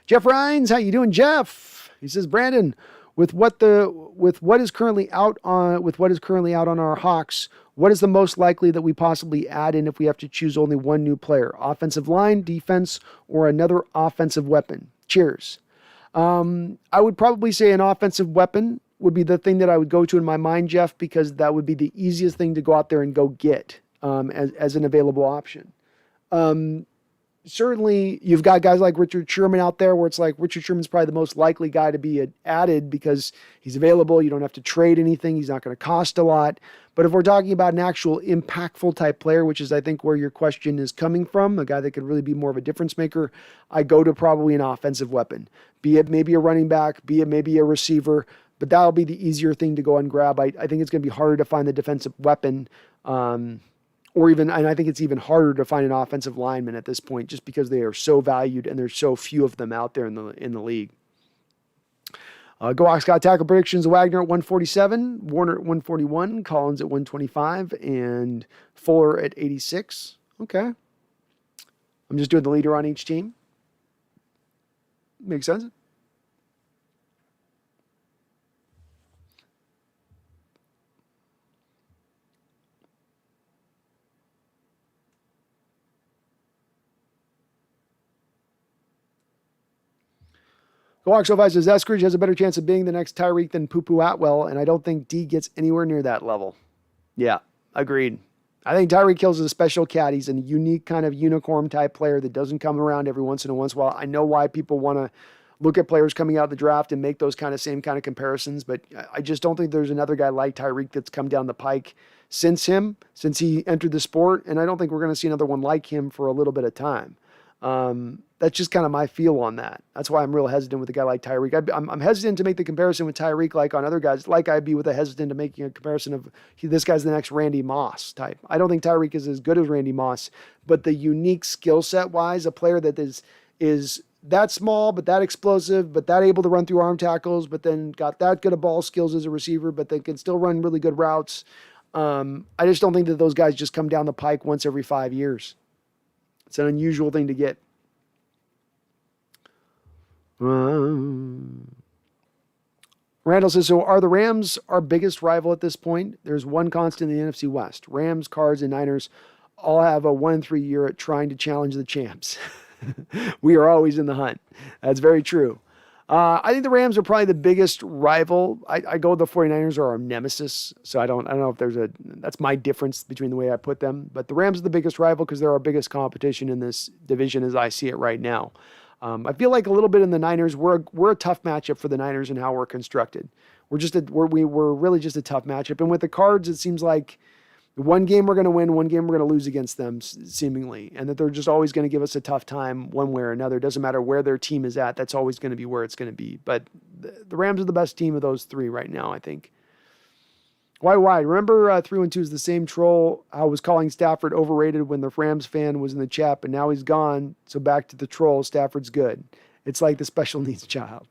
Jeff Rhines, how you doing, Jeff? He says, Brandon, with what is currently out on our Hawks, what is the most likely that we possibly add in if we have to choose only one new player? Offensive line, defense, or another offensive weapon? Cheers. I would probably say an offensive weapon would be the thing that I would go to in my mind, Jeff, because that would be the easiest thing to go out there and go get as an available option. Certainly, you've got guys like Richard Sherman out there where it's like Richard Sherman's probably the most likely guy to be added because he's available. You don't have to trade anything. He's not going to cost a lot. But if we're talking about an actual impactful type player, which is I think where your question is coming from, a guy that could really be more of a difference maker, I go to probably an offensive weapon, be it maybe a running back, be it maybe a receiver, but that'll be the easier thing to go and grab. I think it's going to be harder to find the defensive weapon, and I think it's even harder to find an offensive lineman at this point just because they are so valued and there's so few of them out there in the league. Go Hawks got tackle predictions. Wagner at 147, Warner at 141, Collins at 125, and Fuller at 86. Okay. I'm just doing the leader on each team. Makes sense. Hawks Sofi says Eskridge has a better chance of being the next Tyreek than Poo Atwell, and I don't think D gets anywhere near that level. Yeah, agreed. I think Tyreek Hill's a special cat. He's a unique kind of unicorn type player that doesn't come around every once in a while. I know why people want to look at players coming out of the draft and make those same kind of comparisons, but I just don't think there's another guy like Tyreek that's come down the pike since he entered the sport, and I don't think we're going to see another one like him for a little bit of time. That's just kind of my feel on that. That's why I'm real hesitant with a guy like Tyreek. I'm hesitant to make the comparison with Tyreek like on other guys, like I'd be with a hesitant to making a comparison of this guy's the next Randy Moss type. I don't think Tyreek is as good as Randy Moss, but the unique skill set wise, a player that is that small, but that explosive, but that able to run through arm tackles, but then got that good of ball skills as a receiver, but they can still run really good routes. I just don't think that those guys just come down the pike once every 5 years. It's an unusual thing to get. Randall says, so are the Rams our biggest rival at this point? There's one constant in the NFC West. Rams, Cards, and Niners all have a 1-3 year at trying to challenge the champs. We are always in the hunt. That's very true. I think the Rams are probably the biggest rival. I go with the 49ers are our nemesis. So I don't know if that's my difference between the way I put them. But the Rams are the biggest rival because they're our biggest competition in this division as I see it right now. I feel like a little bit in the Niners, we're a tough matchup for the Niners and how we're constructed. We're really just a tough matchup. And with the Cards, it seems like one game we're going to win, one game we're going to lose against them, seemingly, and that they're just always going to give us a tough time one way or another. It doesn't matter where their team is at. That's always going to be where it's going to be. But the Rams are the best team of those three right now, I think. Why? Remember 312 is the same troll. I was calling Stafford overrated when the Rams fan was in the chat, but now he's gone. So back to the troll. Stafford's good. It's like the special needs child.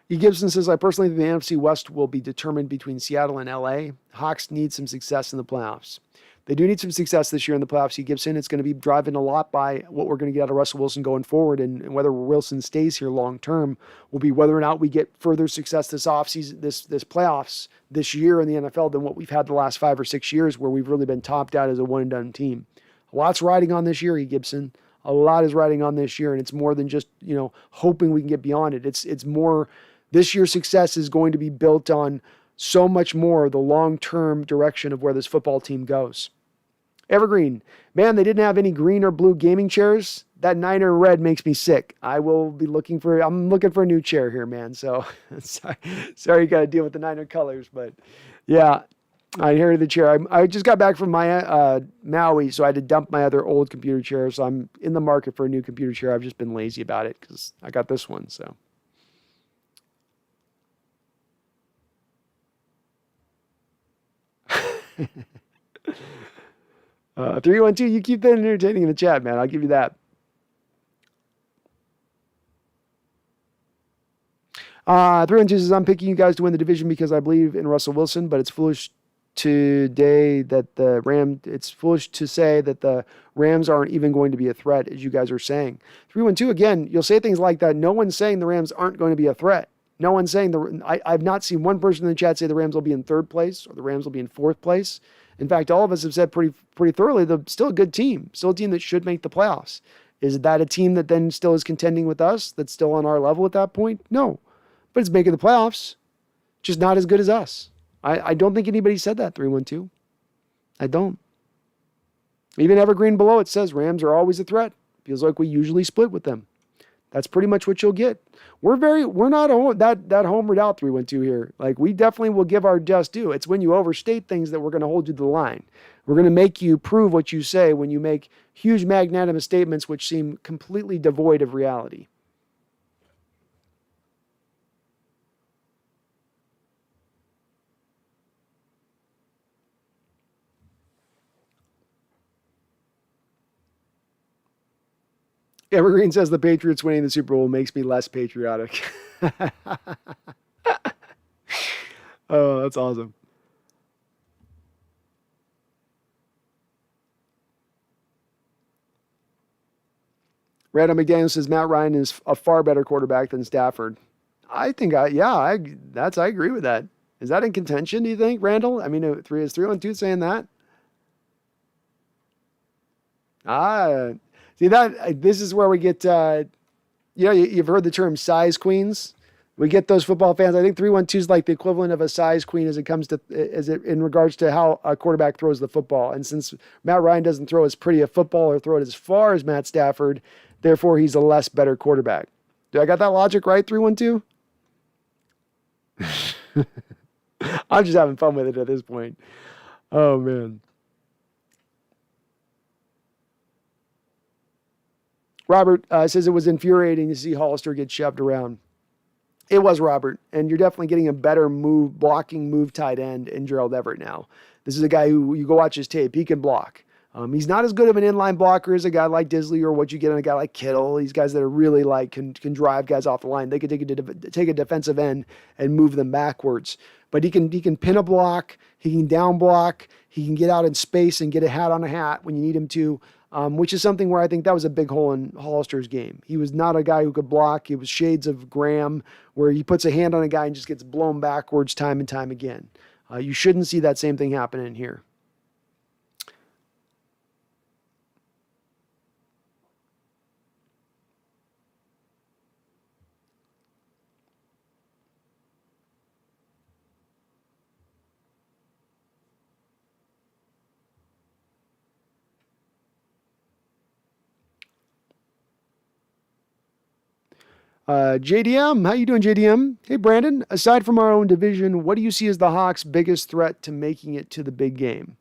E. Gibson says, I personally think the NFC West will be determined between Seattle and LA. Hawks need some success in the playoffs. They do need some success this year in the playoffs, E. Gibson. It's going to be driving a lot by what we're going to get out of Russell Wilson going forward, and whether Wilson stays here long term will be whether or not we get further success this offseason, this playoffs this year in the NFL than what we've had the last 5 or 6 years where we've really been topped out as a one-and-done team. A lot's riding on this year, E. Gibson. A lot is riding on this year, and it's more than just, hoping we can get beyond it. It's more... This year's success is going to be built on so much more the long-term direction of where this football team goes. Evergreen. Man, they didn't have any green or blue gaming chairs. That Niner red makes me sick. I'm looking for a new chair here, man. So sorry you got to deal with the Niner colors, but yeah, I inherited the chair. I just got back from my Maui, so I had to dump my other old computer chair. So I'm in the market for a new computer chair. I've just been lazy about it because I got this one, so. 312, you keep that entertaining in the chat, man. I'll give you that. 312 says, I'm picking you guys to win the division because I believe in Russell Wilson, but it's foolish it's foolish to say that the Rams aren't even going to be a threat, as you guys are saying. 312, again, you'll say things like that. No one's saying the Rams aren't going to be a threat. No one's saying I've not seen one person in the chat say the Rams will be in third place or the Rams will be in fourth place. In fact, all of us have said pretty thoroughly they're still a good team, still a team that should make the playoffs. Is that a team that then still is contending with us, that's still on our level at that point? No. But it's making the playoffs, just not as good as us. I don't think anybody said that, 312. I don't. Even Evergreen below it says Rams are always a threat. Feels like we usually split with them. That's pretty much what you'll get. We're not that homered out 312 here. Like, we definitely will give our just due. It's when you overstate things that we're going to hold you to the line. We're going to make you prove what you say when you make huge magnanimous statements which seem completely devoid of reality. Evergreen says the Patriots winning the Super Bowl makes me less patriotic. Oh, that's awesome. Random McDaniel says Matt Ryan is a far better quarterback than Stafford. I agree with that. Is that in contention, do you think, Randall? I mean, is 312 saying that? See that this is where we get, you've heard the term size queens. We get those football fans. I think 312 is like the equivalent of a size queen in regards to how a quarterback throws the football. And since Matt Ryan doesn't throw as pretty a football or throw it as far as Matt Stafford, therefore he's a less better quarterback. Do I got that logic right, 312? I'm just having fun with it at this point. Oh, man. Robert says it was infuriating to see Hollister get shoved around. It was, Robert, and you're definitely getting a better blocking move tight end in Gerald Everett now. This is a guy who, you go watch his tape, he can block. He's not as good of an inline blocker as a guy like Disley or what you get in a guy like Kittle. These guys that are really can drive guys off the line. They can take a defensive end and move them backwards. But he can pin a block, he can down block, he can get out in space and get a hat on a hat when you need him to. Which is something where I think that was a big hole in Hollister's game. He was not a guy who could block. He was shades of Graham, where he puts a hand on a guy and just gets blown backwards time and time again. You shouldn't see that same thing happen in here. JDM, how you doing, JDM? Hey, Brandon, aside from our own division, what do you see as the Hawks' biggest threat to making it to the big game?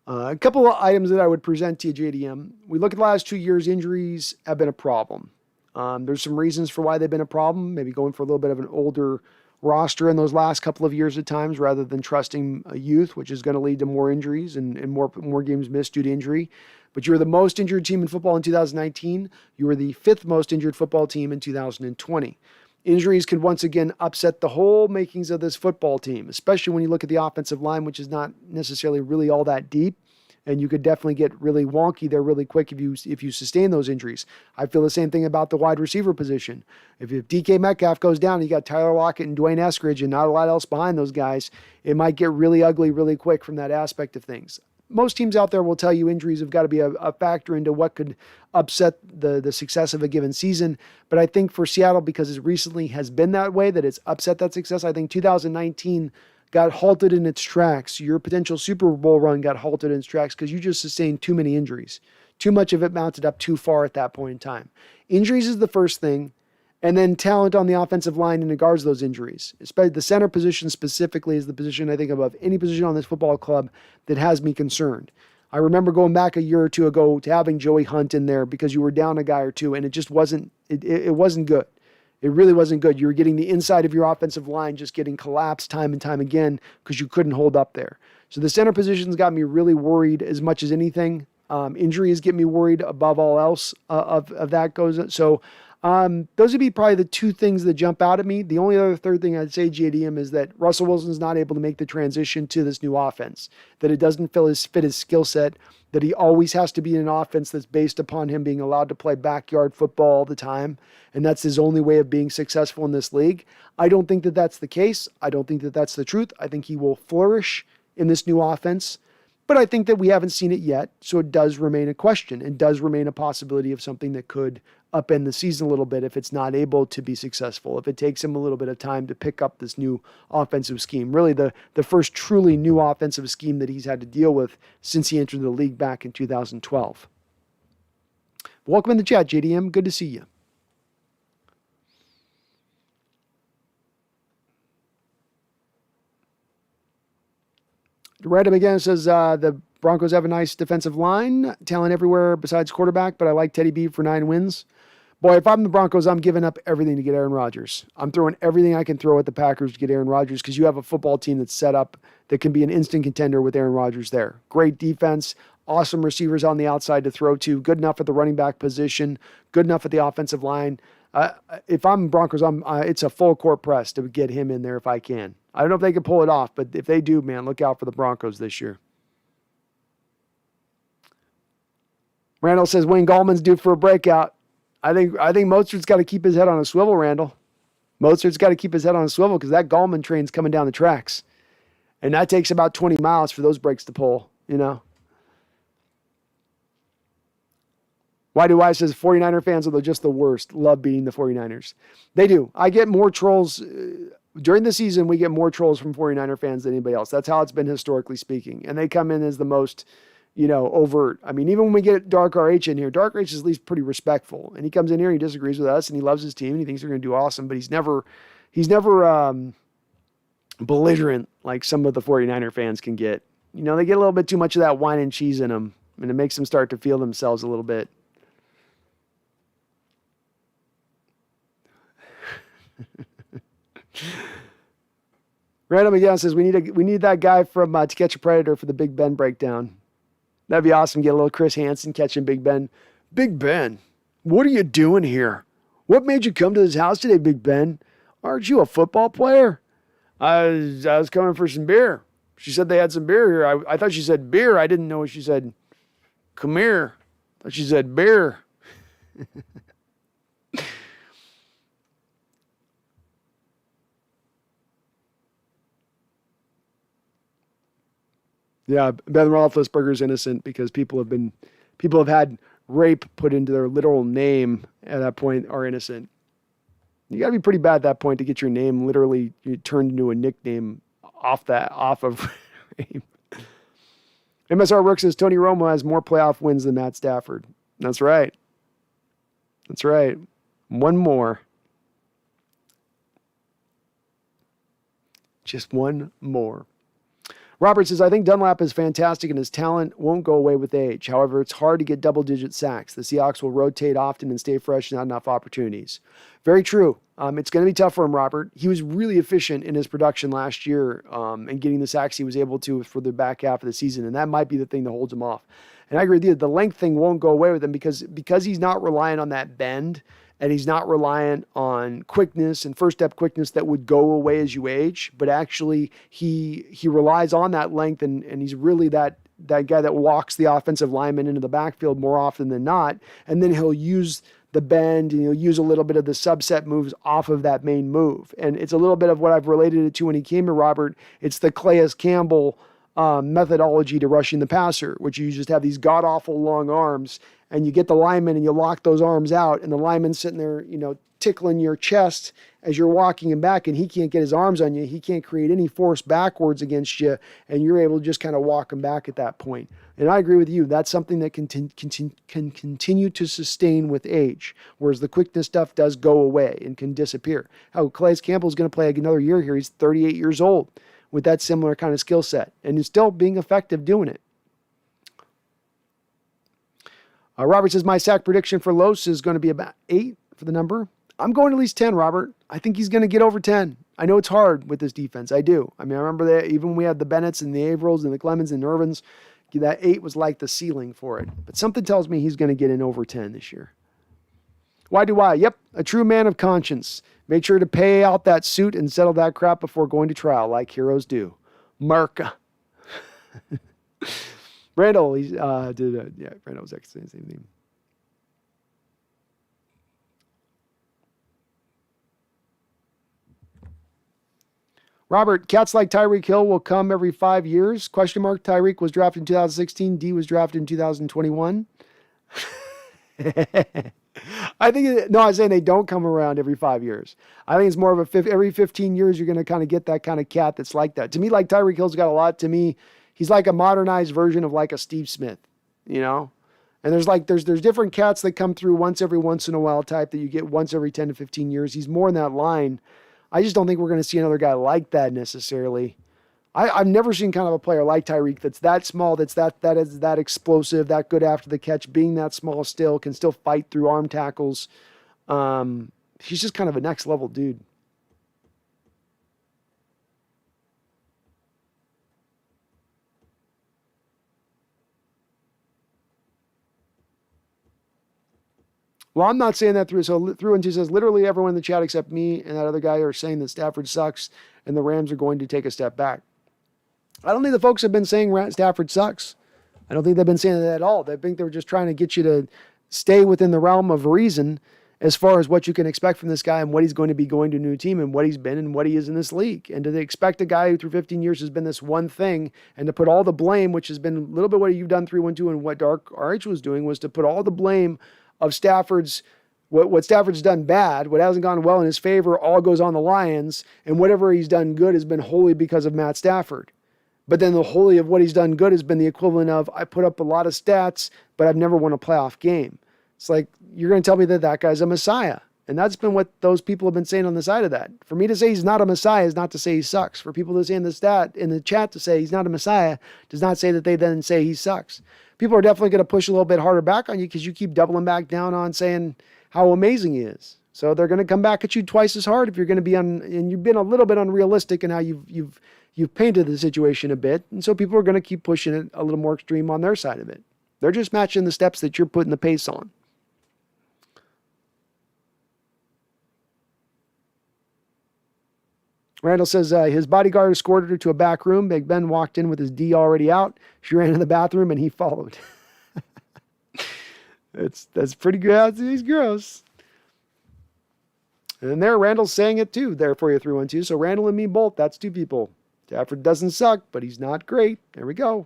A couple of items that I would present to you, JDM. We look at the last 2 years, injuries have been a problem. There's some reasons for why they've been a problem, maybe going for a little bit of an older roster in those last couple of years at times rather than trusting youth, which is going to lead to more injuries and more games missed due to injury. But you were the most injured team in football in 2019. You were the fifth most injured football team in 2020. Injuries can once again upset the whole makings of this football team, especially when you look at the offensive line, which is not necessarily really all that deep. And you could definitely get really wonky there really quick if you sustain those injuries. I feel the same thing about the wide receiver position. If DK Metcalf goes down, you got Tyler Lockett and Dwayne Eskridge and not a lot else behind those guys, it might get really ugly really quick from that aspect of things. Most teams out there will tell you injuries have got to be a factor into what could upset the success of a given season. But I think for Seattle, because it recently has been that way, that it's upset that success, I think 2019 got halted in its tracks. Your potential Super Bowl run got halted in its tracks because you just sustained too many injuries. Too much of it mounted up too far at that point in time. Injuries is the first thing, and then talent on the offensive line in regards to those injuries. Especially the center position specifically is the position I think above any position on this football club that has me concerned. I remember going back a year or two ago to having Joey Hunt in there because you were down a guy or two, and it just wasn't good. It really wasn't good. You were getting the inside of your offensive line just getting collapsed time and time again because you couldn't hold up there. So the center position's got me really worried as much as anything. Injuries get me worried above all else of that goes. So those would be probably the two things that jump out at me. The only other third thing I'd say, JDM, is that Russell Wilson's not able to make the transition to this new offense, that it doesn't fit his skill set, that he always has to be in an offense that's based upon him being allowed to play backyard football all the time, and that's his only way of being successful in this league. I don't think that that's the case. I don't think that that's the truth. I think he will flourish in this new offense, but I think that we haven't seen it yet, so it does remain a question and does remain a possibility of something that could upend the season a little bit if it's not able to be successful, if it takes him a little bit of time to pick up this new offensive scheme. Really the first truly new offensive scheme that he's had to deal with since he entered the league back in 2012. Welcome in the chat, JDM. Good to see you. Read him again. Says the Broncos have a nice defensive line, talent everywhere besides quarterback, but I like Teddy B for 9 wins. Boy, if I'm the Broncos, I'm giving up everything to get Aaron Rodgers. I'm throwing everything I can throw at the Packers to get Aaron Rodgers because you have a football team that's set up that can be an instant contender with Aaron Rodgers there. Great defense, awesome receivers on the outside to throw to, good enough at the running back position, good enough at the offensive line. If I'm Broncos, it's a full court press to get him in there if I can. I don't know if they can pull it off, but if they do, man, look out for the Broncos this year. Randall says Wayne Gallman's due for a breakout. I think Mostert's got to keep his head on a swivel, Randall. Mostert's got to keep his head on a swivel because that Gallman train's coming down the tracks. And that takes about 20 miles for those brakes to pull, you know. Why do I says 49er fans are just the worst. Love beating the 49ers. They do. I get more trolls. During the season, we get more trolls from 49er fans than anybody else. That's how it's been historically speaking. And they come in as the most, overt. I mean, even when we get Dark RH in here, Dark RH is at least pretty respectful. And he comes in here, he disagrees with us, and he loves his team, and he thinks they're going to do awesome, but he's never belligerent like some of the 49er fans can get. They get a little bit too much of that wine and cheese in them, and it makes them start to feel themselves a little bit. Random again says we need that guy from To Catch a Predator for the Big Ben breakdown. That'd be awesome. Get a little Chris Hansen catching Big Ben. Big Ben, what are you doing here? What made you come to this house today, Big Ben? Aren't you a football player? I was coming for some beer. She said they had some beer here. I thought she said beer. I didn't know she said come here. I thought she said beer. Yeah, Ben Roethlisberger's innocent because people have had rape put into their literal name at that point are innocent. You got to be pretty bad at that point to get your name literally turned into a nickname off of rape. MSR Rook says Tony Romo has more playoff wins than Matt Stafford. That's right. That's right. One more. Just one more. Robert says, I think Dunlap is fantastic and his talent won't go away with age. However, it's hard to get double-digit sacks. The Seahawks will rotate often and stay fresh, not enough opportunities. Very true. It's going to be tough for him, Robert. He was really efficient in his production last year and getting the sacks he was able to for the back half of the season, and that might be the thing that holds him off. And I agree with you. The length thing won't go away with him because he's not relying on that bend and he's not reliant on quickness and first step quickness that would go away as you age, but actually he relies on that length and he's really that guy that walks the offensive lineman into the backfield more often than not. And then he'll use the bend and he'll use a little bit of the subset moves off of that main move. And it's a little bit of what I've related it to when he came to Robert. It's the Calais Campbell methodology to rushing the passer, which you just have these god-awful long arms and you get the lineman and you lock those arms out and the lineman's sitting there, tickling your chest as you're walking him back and he can't get his arms on you. He can't create any force backwards against you and you're able to just kind of walk him back at that point. And I agree with you. That's something that can continue to sustain with age, whereas the quickness stuff does go away and can disappear. Calais Campbell is going to play another year here. He's 38 years old with that similar kind of skill set and is still being effective doing it. Robert says, my sack prediction for Los is going to be about 8 for the number. I'm going at least 10, Robert. I think he's going to get over 10. I know it's hard with this defense. I do. I mean, I remember that even when we had the Bennetts and the Averils and the Clemens and Irvins, that 8 was like the ceiling for it. But something tells me he's going to get in over 10 this year. Why do I? Yep, a true man of conscience. Make sure to pay out that suit and settle that crap before going to trial, like heroes do. Marka. Randall, he's Randall was actually the same name. Robert, cats like Tyreek Hill will come every 5 years? Question mark. Tyreek was drafted in 2016. D was drafted in 2021. I think, no, I'm saying they don't come around every 5 years. I think it's more of every 15 years, you're going to kind of get that kind of cat that's like that. To me, like Tyreek Hill's got a lot. To me, he's like a modernized version of like a Steve Smith, you know? And there's different cats that come through once in a while type that you get once every 10 to 15 years. He's more in that line. I just don't think we're going to see another guy like that necessarily. I've never seen kind of a player like Tyreek that's that small, that's that explosive, that good after the catch, being that small still, can still fight through arm tackles. He's just kind of a next level dude. Well, I'm not saying that through. So through and two says, literally everyone in the chat except me and that other guy are saying that Stafford sucks and the Rams are going to take a step back. I don't think the folks have been saying Stafford sucks. I don't think they've been saying that at all. They think they were just trying to get you to stay within the realm of reason as far as what you can expect from this guy and what he's going to be going to a new team and what he's been and what he is in this league. And do they expect a guy who through 15 years has been this one thing and to put all the blame, which has been a little bit what you've done 3-1-2 and what Dark RH was doing, was to put all the blame of Stafford's, what Stafford's done bad, what hasn't gone well in his favor, all goes on the Lions, and whatever he's done good has been wholly because of Matt Stafford. But then the wholly of what he's done good has been the equivalent of, I put up a lot of stats, but I've never won a playoff game. It's like, you're going to tell me that guy's a messiah. And that's been what those people have been saying on the side of that. For me to say he's not a messiah is not to say he sucks. For people to say in the chat to say he's not a messiah does not say that they then say he sucks. People are definitely going to push a little bit harder back on you because you keep doubling back down on saying how amazing he is. So they're going to come back at you twice as hard if you're going to be and you've been a little bit unrealistic in how you've painted the situation a bit. And so people are going to keep pushing it a little more extreme on their side of it. They're just matching the steps that you're putting the pace on. Randall says his bodyguard escorted her to a back room. Big Ben walked in with his D already out. She ran to the bathroom and he followed. That's pretty good. He's gross. And there, Randall's saying it too. There for you, 312. So Randall and me both. That's two people. Stafford doesn't suck, but he's not great. There we go.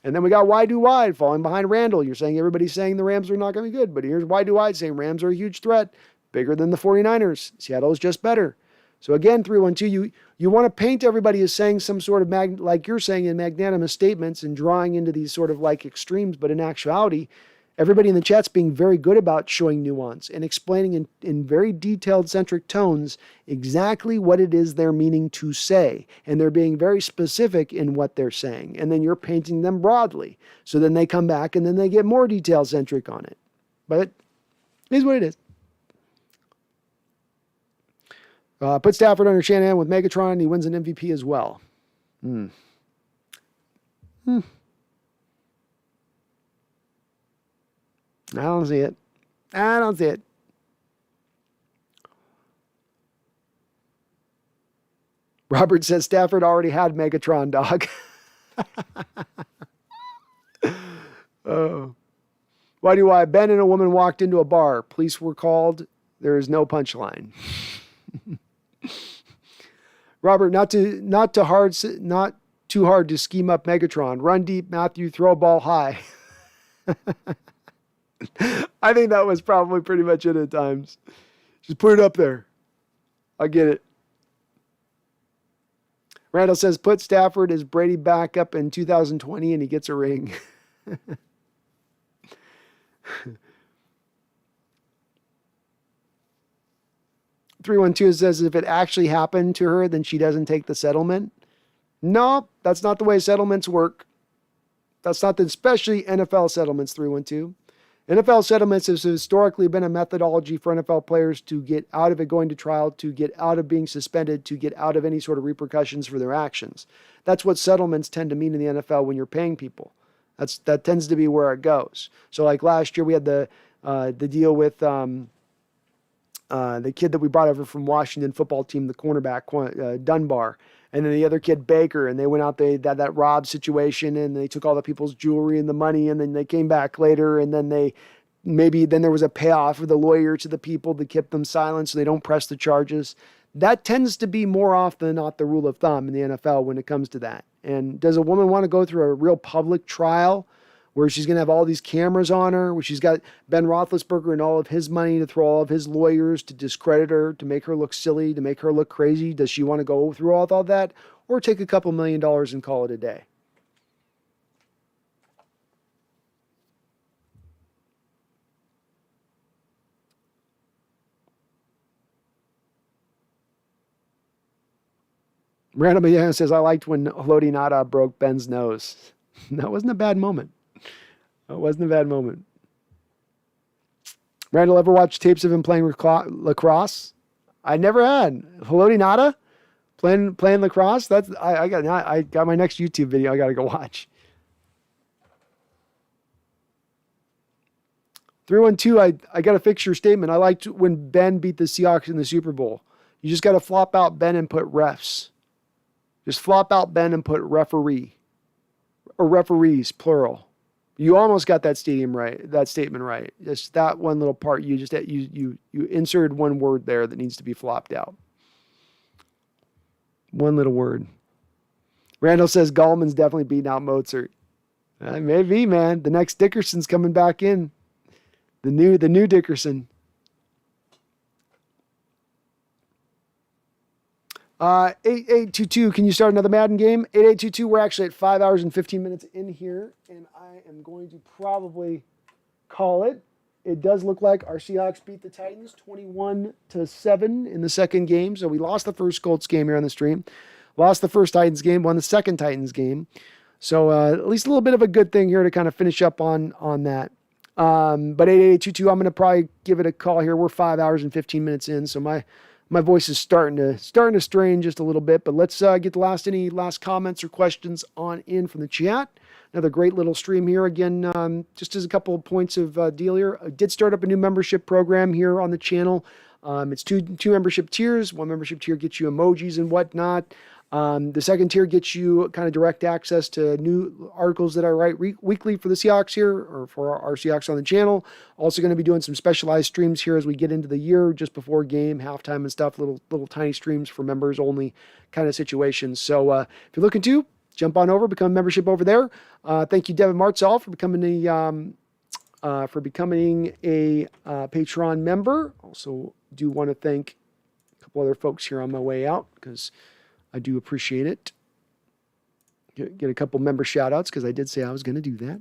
And then we got Why Do I falling behind Randall. You're saying everybody's saying the Rams are not going to be good, but here's Why Do I saying Rams are a huge threat, bigger than the 49ers. Seattle is just better. So again, 312, you want to paint everybody as saying some sort of, like you're saying, in magnanimous statements and drawing into these sort of like extremes, but in actuality, everybody in the chat's being very good about showing nuance and explaining in very detailed centric tones exactly what it is they're meaning to say. And they're being very specific in what they're saying. And then you're painting them broadly. So then they come back and then they get more detail centric on it. But it is what it is. Put Stafford under Shanahan with Megatron, and he wins an MVP as well. I don't see it. I don't see it. Robert says Stafford already had Megatron, dog. Oh. Why do I? Ben and a woman walked into a bar. Police were called. There is no punchline. Robert, not too hard to scheme up Megatron. Run deep, Matthew, throw a ball high. I think that was probably pretty much it at times. Just put it up there. I get it. Randall says, put Stafford as Brady back up in 2020 and he gets a ring. 312 says if it actually happened to her, then she doesn't take the settlement. No, that's not the way settlements work. That's not especially NFL settlements, 312. NFL settlements has historically been a methodology for NFL players to get out of it going to trial, to get out of being suspended, to get out of any sort of repercussions for their actions. That's what settlements tend to mean in the NFL when you're paying people. That tends to be where it goes. So like last year we had the deal with the kid that we brought over from Washington football team, the cornerback Dunbar, and then the other kid Baker, and they went out, they had that rob situation, and they took all the people's jewelry and the money, and then they came back later, and then then there was a payoff for the lawyer to the people that kept them silent so they don't press the charges. That tends to be more often than not the rule of thumb in the NFL when it comes to that. And does a woman want to go through a real public trial where she's going to have all these cameras on her, where she's got Ben Roethlisberger and all of his money to throw all of his lawyers to discredit her, to make her look silly, to make her look crazy? Does she want to go through all that, or take a couple $1 million and call it a day? Random Banana says, I liked when Haloti Nada broke Ben's nose. That wasn't a bad moment. That wasn't a bad moment. Randall, ever watch tapes of him playing lacrosse? I never had. Haloti Nada playing lacrosse? I got my next YouTube video I got to go watch. 312, I got to fix your statement. I liked when Ben beat the Seahawks in the Super Bowl. You just got to flop out Ben and put refs. Just flop out Ben and put referee. Or referees, plural. You almost got that statement right. Just that one little part, you inserted one word there that needs to be flopped out. One little word. Randall says Gallman's definitely beating out Mozart. Maybe, man. The next Dickerson's coming back in. The new Dickerson. 8822, can you start another Madden game? 8822, we're actually at 5 hours and 15 minutes in here, and I am going to probably call it. It does look like our Seahawks beat the Titans 21-7 in the second game, so we lost the first Colts game here on the stream, lost the first Titans game, won the second Titans game, so at least a little bit of a good thing here to kind of finish up on that. But 8822, I'm going to probably give it a call here. We're 5 hours and 15 minutes in, so my voice is starting to strain just a little bit, but let's get any last comments or questions on in from the chat. Another great little stream here. Again, just as a couple of points of deal here, I did start up a new membership program here on the channel. It's two membership tiers. One membership tier gets you emojis and whatnot. The second tier gets you kind of direct access to new articles that I write weekly for the Seahawks here, or for our Seahawks on the channel. Also going to be doing some specialized streams here as we get into the year, just before game, halftime and stuff, little tiny streams for members only kind of situations. So if you're looking to, jump on over, become a membership over there. Thank you, Devin Martzall, for becoming a Patreon member. Also do want to thank a couple other folks here on my way out, because I do appreciate it. Get a couple member shout outs, because I did say I was going to do that.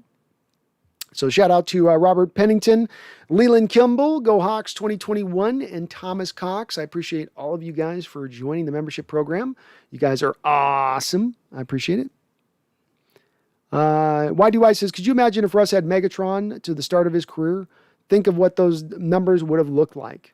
So shout out to Robert Pennington, Leland Kimball, Go Hawks 2021, and Thomas Cox. I appreciate all of you guys for joining the membership program. You guys are awesome. I appreciate it. YDY says, could you imagine if Russ had Megatron to the start of his career? Think of what those numbers would have looked like.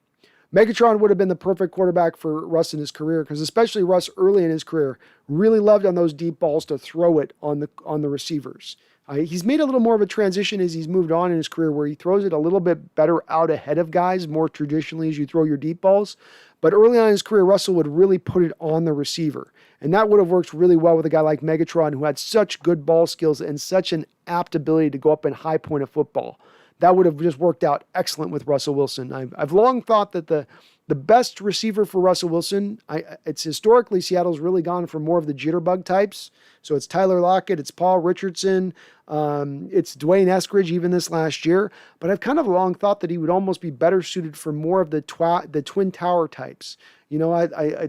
Megatron would have been the perfect quarterback for Russ in his career, because especially Russ early in his career really loved on those deep balls to throw it on the receivers. He's made a little more of a transition as he's moved on in his career, where he throws it a little bit better out ahead of guys, more traditionally as you throw your deep balls. But early on in his career, Russell would really put it on the receiver. And that would have worked really well with a guy like Megatron, who had such good ball skills and such an apt ability to go up and high point a football. That would have just worked out excellent with Russell Wilson. I've long thought that the best receiver for Russell Wilson, it's historically Seattle's really gone for more of the jitterbug types. So it's Tyler Lockett, it's Paul Richardson, it's Dwayne Eskridge even this last year. But I've kind of long thought that he would almost be better suited for more of the Twin Tower types. You know,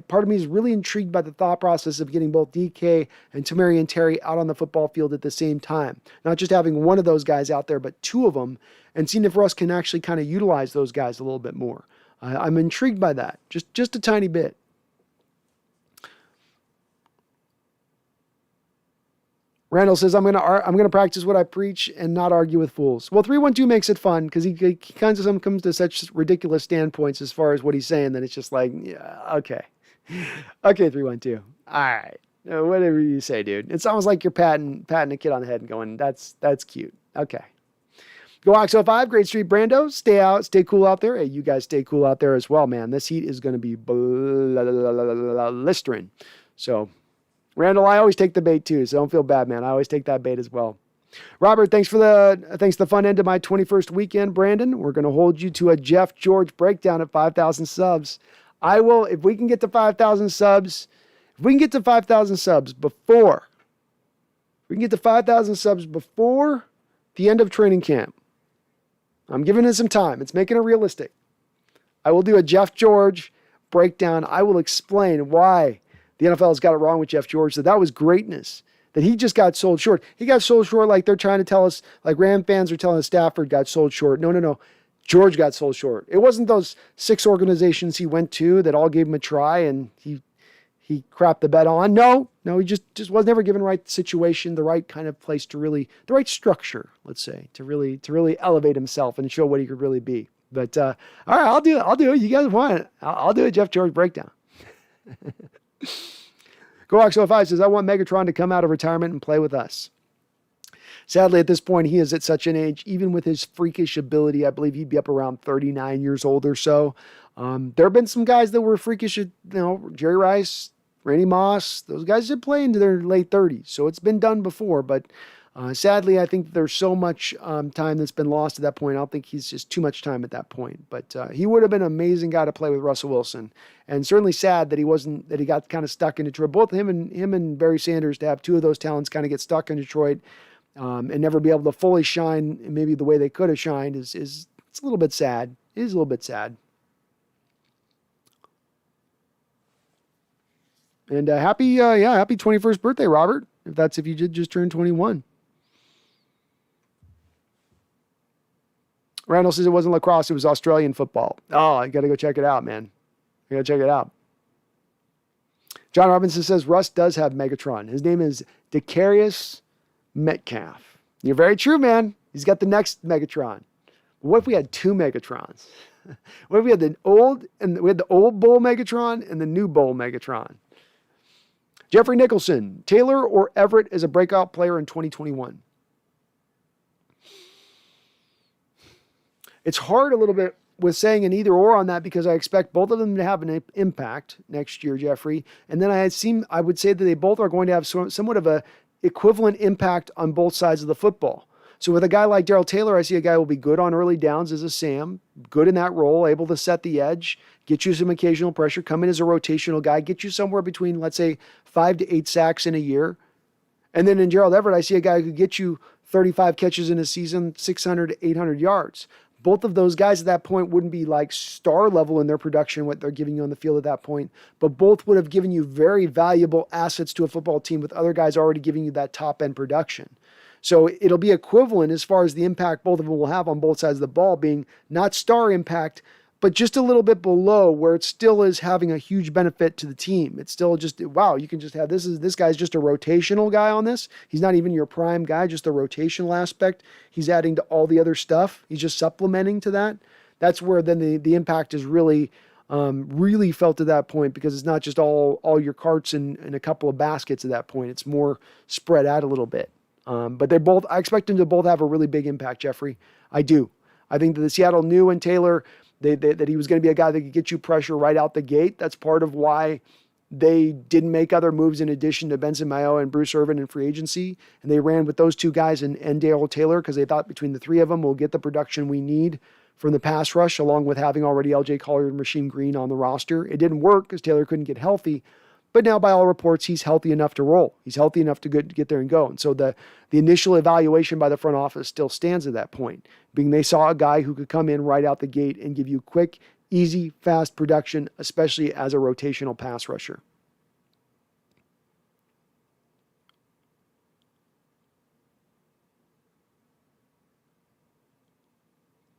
part of me is really intrigued by the thought process of getting both DK and Tamarian Terry out on the football field at the same time. Not just having one of those guys out there, but two of them, and seeing if Russ can actually kind of utilize those guys a little bit more. I'm intrigued by that, just a tiny bit. Randall says, I'm gonna practice what I preach and not argue with fools. Well, 312 makes it fun because he kind of comes to such ridiculous standpoints as far as what he's saying that it's just like, yeah, okay. Okay, 312. All right. Whatever you say, dude. It's almost like you're patting a kid on the head and going, that's cute. Okay. Go Ox05, Great Street Brando. Stay cool out there. Hey, you guys stay cool out there as well, man. This heat is going to be blistering. So, Randall, I always take the bait too, so don't feel bad, man. I always take that bait as well. Robert, thanks for the fun end of my 21st weekend, Brandon. We're going to hold you to a Jeff George breakdown at 5,000 subs. I will, if we can get to 5,000 subs, before the end of training camp, I'm giving it some time. It's making it realistic. I will do a Jeff George breakdown. I will explain why the NFL has got it wrong with Jeff George, that was greatness, that he just got sold short. He got sold short like they're trying to tell us, like Ram fans are telling us Stafford got sold short. No. George got sold short. It wasn't those 6 organizations he went to that all gave him a try and he crapped the bet on. No, he just was never given the right situation, the right kind of place to really, the right structure, let's say, to really elevate himself and show what he could really be. But, all right, I'll do it. You guys want it. I'll do a Jeff George breakdown. GoX05 says, I want Megatron to come out of retirement and play with us. Sadly, at this point, he is at such an age, even with his freakish ability, I believe he'd be up around 39 years old or so. There have been some guys that were freakish, Jerry Rice, Randy Moss, those guys did play into their late 30s. So it's been done before, but sadly, I think there's so much time that's been lost at that point. I don't think he's just too much time at that point. But he would have been an amazing guy to play with Russell Wilson. And certainly sad that he got kind of stuck in Detroit. Both him and Barry Sanders, to have two of those talents kind of get stuck in Detroit and never be able to fully shine maybe the way they could have shined it's a little bit sad. It is a little bit sad. And happy 21st birthday, Robert, if you did just turn 21. Randall says it wasn't lacrosse, it was Australian football. Oh, I got to go check it out, man. I got to check it out. John Robinson says Russ does have Megatron. His name is DeCastro Metcalf. You're very true, man. He's got the next Megatron. What if we had 2 Megatrons? What if we had the old Bull Megatron and the new Bull Megatron? Jeffrey Nicholson, Taylor or Everett as a breakout player in 2021? It's hard a little bit with saying an either or on that because I expect both of them to have an impact next year, Jeffrey. And then I would say that they both are going to have somewhat of a equivalent impact on both sides of the football. So with a guy like Darrell Taylor, I see a guy who will be good on early downs as a Sam, good in that role, able to set the edge, get you some occasional pressure, come in as a rotational guy, get you somewhere between, let's say, 5 to 8 sacks in a year. And then in Gerald Everett, I see a guy who could get you 35 catches in a season, 600 to 800 yards. Both of those guys at that point wouldn't be like star level in their production, what they're giving you on the field at that point, but both would have given you very valuable assets to a football team with other guys already giving you that top end production. So it'll be equivalent as far as the impact both of them will have on both sides of the ball, being not star impact, but just a little bit below where it still is having a huge benefit to the team. It's still just, wow, you can just have this guy's just a rotational guy on this. He's not even your prime guy, just a rotational aspect. He's adding to all the other stuff. He's just supplementing to that. That's where then the impact is really felt at that point, because it's not just all your carts and a couple of baskets at that point. It's more spread out a little bit. But I expect them to both have a really big impact, Jeffrey. I do. I think that the Seattle knew in Taylor that he was going to be a guy that could get you pressure right out the gate. That's part of why they didn't make other moves in addition to Benson Mayowa and Bruce Irvin in free agency. And they ran with those two guys and Darrell Taylor because they thought between the three of them we'll get the production we need from the pass rush, along with having already LJ Collier and Rasheem Green on the roster. It didn't work because Taylor couldn't get healthy. But now, by all reports, he's healthy enough to roll. He's healthy enough to get there and go. And so the initial evaluation by the front office still stands at that point, being they saw a guy who could come in right out the gate and give you quick, easy, fast production, especially as a rotational pass rusher.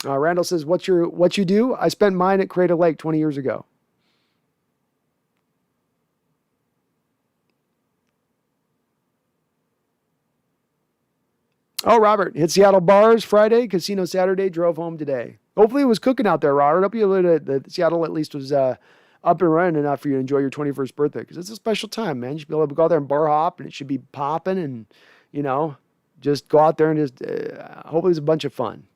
Randall says, what you do? I spent mine at Crater Lake 20 years ago. Oh, Robert, hit Seattle bars Friday, casino Saturday, drove home today. Hopefully it was cooking out there, Robert. Hope that Seattle at least was up and running enough for you to enjoy your 21st birthday, because it's a special time, man. You should be able to go out there and bar hop, and it should be popping, and, just go out there and just hopefully it's a bunch of fun.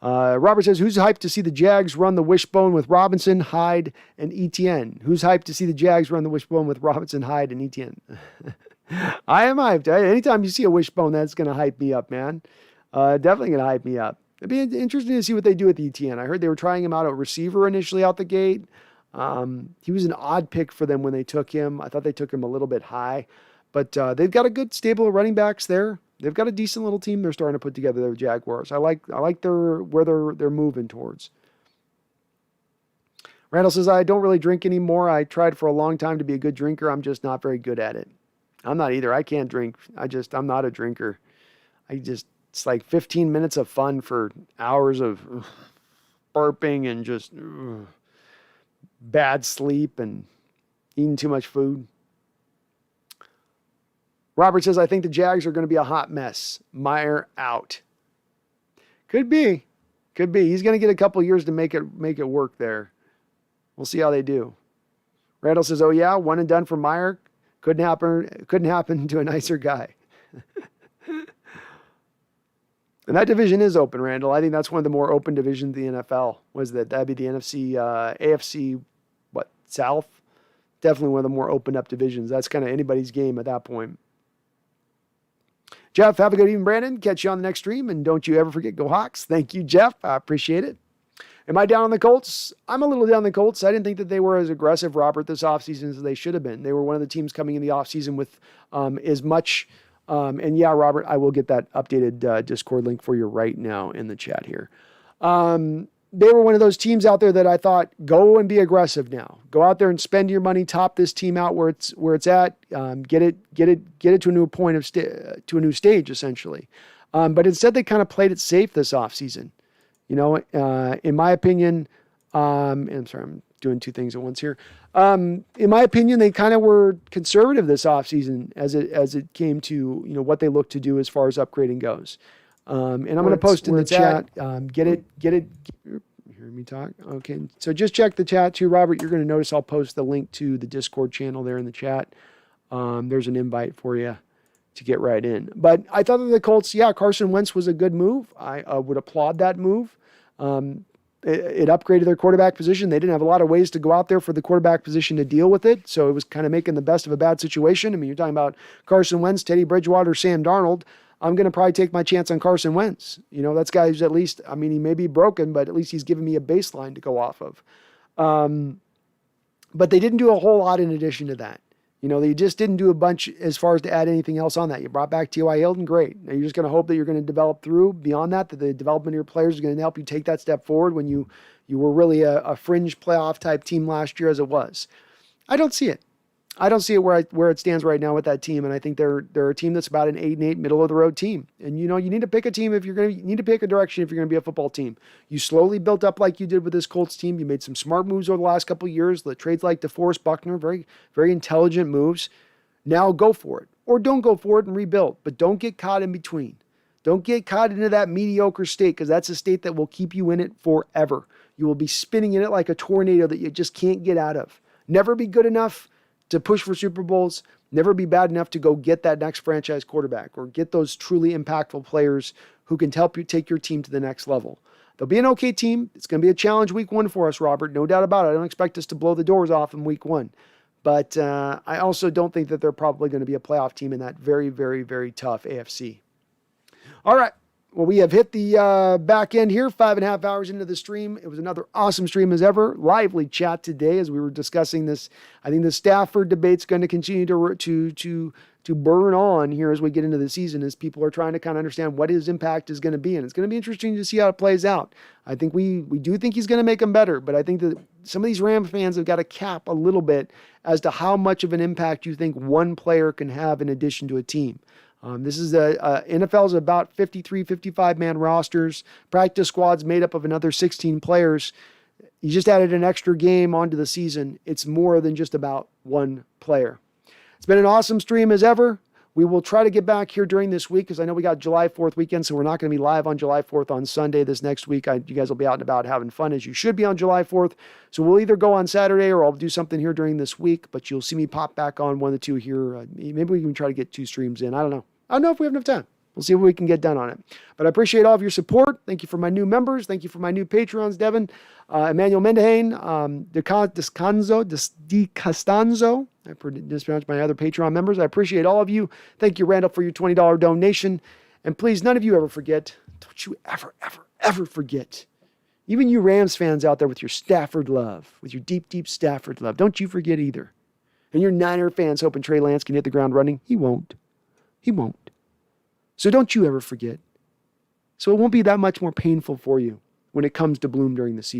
Robert says, who's hyped to see the Jags run the wishbone with Robinson, Hyde, and Etienne? Who's hyped to see the Jags run the wishbone with Robinson, Hyde, and Etienne? I am hyped. Anytime you see a wishbone, that's going to hype me up, man. Definitely going to hype me up. It'd be interesting to see what they do with Etienne. I heard they were trying him out at receiver initially out the gate. He was an odd pick for them when they took him. I thought they took him a little bit high. But they've got a good stable of running backs there. They've got a decent little team they're starting to put together, the Jaguars. I like where they're moving towards. Randall says, I don't really drink anymore. I tried for a long time to be a good drinker. I'm just not very good at it. I'm not either. I can't drink. I'm not a drinker. It's like 15 minutes of fun for hours of burping and just bad sleep and eating too much food. Robert says, I think the Jags are going to be a hot mess. Meyer out. Could be. He's going to get a couple years to make it work there. We'll see how they do. Randall says, oh yeah, one and done for Meyer. Couldn't happen to a nicer guy. And that division is open, Randall. I think that's one of the more open divisions in the NFL. That'd be the NFC, AFC, South? Definitely one of the more opened up divisions. That's kind of anybody's game at that point. Jeff, have a good evening, Brandon. Catch you on the next stream. And don't you ever forget, go Hawks. Thank you, Jeff. I appreciate it. Am I down on the Colts? I'm a little down on the Colts. I didn't think that they were as aggressive, Robert, this offseason as they should have been. They were one of the teams coming in the offseason with as much. And yeah, Robert, I will get that updated Discord link for you right now in the chat here. They were one of those teams out there that I thought, go and be aggressive now. Go out there and spend your money, top this team out where it's at, get it to a new point to a new stage, essentially. But instead, they kind of played it safe this offseason. In my opinion, and I'm sorry, I'm doing two things at once here. In my opinion, they kind of were conservative this offseason as it came to what they look to do as far as upgrading goes. And I'm going to post in the chat. Get it. You hearing me talk? Okay. So just check the chat too, Robert. You're going to notice I'll post the link to the Discord channel there in the chat. There's an invite for you to get right in. But I thought that the Colts, Carson Wentz was a good move. I would applaud that move. It upgraded their quarterback position. They didn't have a lot of ways to go out there for the quarterback position to deal with it. So it was kind of making the best of a bad situation. I mean, you're talking about Carson Wentz, Teddy Bridgewater, Sam Darnold. I'm going to probably take my chance on Carson Wentz. That guy who's at least, he may be broken, but at least he's giving me a baseline to go off of. But they didn't do a whole lot in addition to that. They just didn't do a bunch as far as to add anything else on that. You brought back T.Y. Hilton, great. Now you're just going to hope that you're going to develop through beyond that the development of your players is going to help you take that step forward when you were really a fringe playoff type team last year as it was. I don't see it. I don't see it where it stands right now with that team, and I think they're a team that's about an 8-8 middle of the road team. And you need to pick a team you need to pick a direction if you're going to be a football team. You slowly built up like you did with this Colts team. You made some smart moves over the last couple of years. The trades like DeForest Buckner, very very intelligent moves. Now go for it, or don't go for it and rebuild, but don't get caught in between. Don't get caught into that mediocre state, because that's a state that will keep you in it forever. You will be spinning in it like a tornado that you just can't get out of. Never be good enough to push for Super Bowls, never be bad enough to go get that next franchise quarterback or get those truly impactful players who can help you take your team to the next level. They'll be an okay team. It's going to be a challenge week one for us, Robert. No doubt about it. I don't expect us to blow the doors off in week one. But I also don't think that they're probably going to be a playoff team in that very, very, very tough AFC. All right. Well, we have hit the back end here, 5.5 hours into the stream. It was another awesome stream as ever. Lively chat today as we were discussing this. I think the Stafford debate's going to continue to burn on here as we get into the season, as people are trying to kind of understand what his impact is going to be. And it's going to be interesting to see how it plays out. I think we do think he's going to make them better, but I think that some of these Ram fans have got to cap a little bit as to how much of an impact you think one player can have in addition to a team. This is NFL's about 53, 55-man rosters. Practice squads made up of another 16 players. You just added an extra game onto the season. It's more than just about one player. It's been an awesome stream as ever. We will try to get back here during this week because I know we got July 4th weekend, so we're not going to be live on July 4th on Sunday this next week. You guys will be out and about having fun as you should be on July 4th. So we'll either go on Saturday or I'll do something here during this week, but you'll see me pop back on one of the two here. Maybe we can try to get 2 streams in. I don't know if we have enough time. We'll see what we can get done on it. But I appreciate all of your support. Thank you for my new members. Thank you for my new Patreons, Devin, Emmanuel Mendehane, DeCastanzo. I mispronounced my other Patreon members. I appreciate all of you. Thank you, Randall, for your $20 donation. And please, none of you ever forget. Don't you ever forget. Even you Rams fans out there with your Stafford love, with your deep, deep Stafford love. Don't you forget either. And your Niner fans hoping Trey Lance can hit the ground running. He won't. He won't. So don't you ever forget. So it won't be that much more painful for you when it comes to Bloom during the season.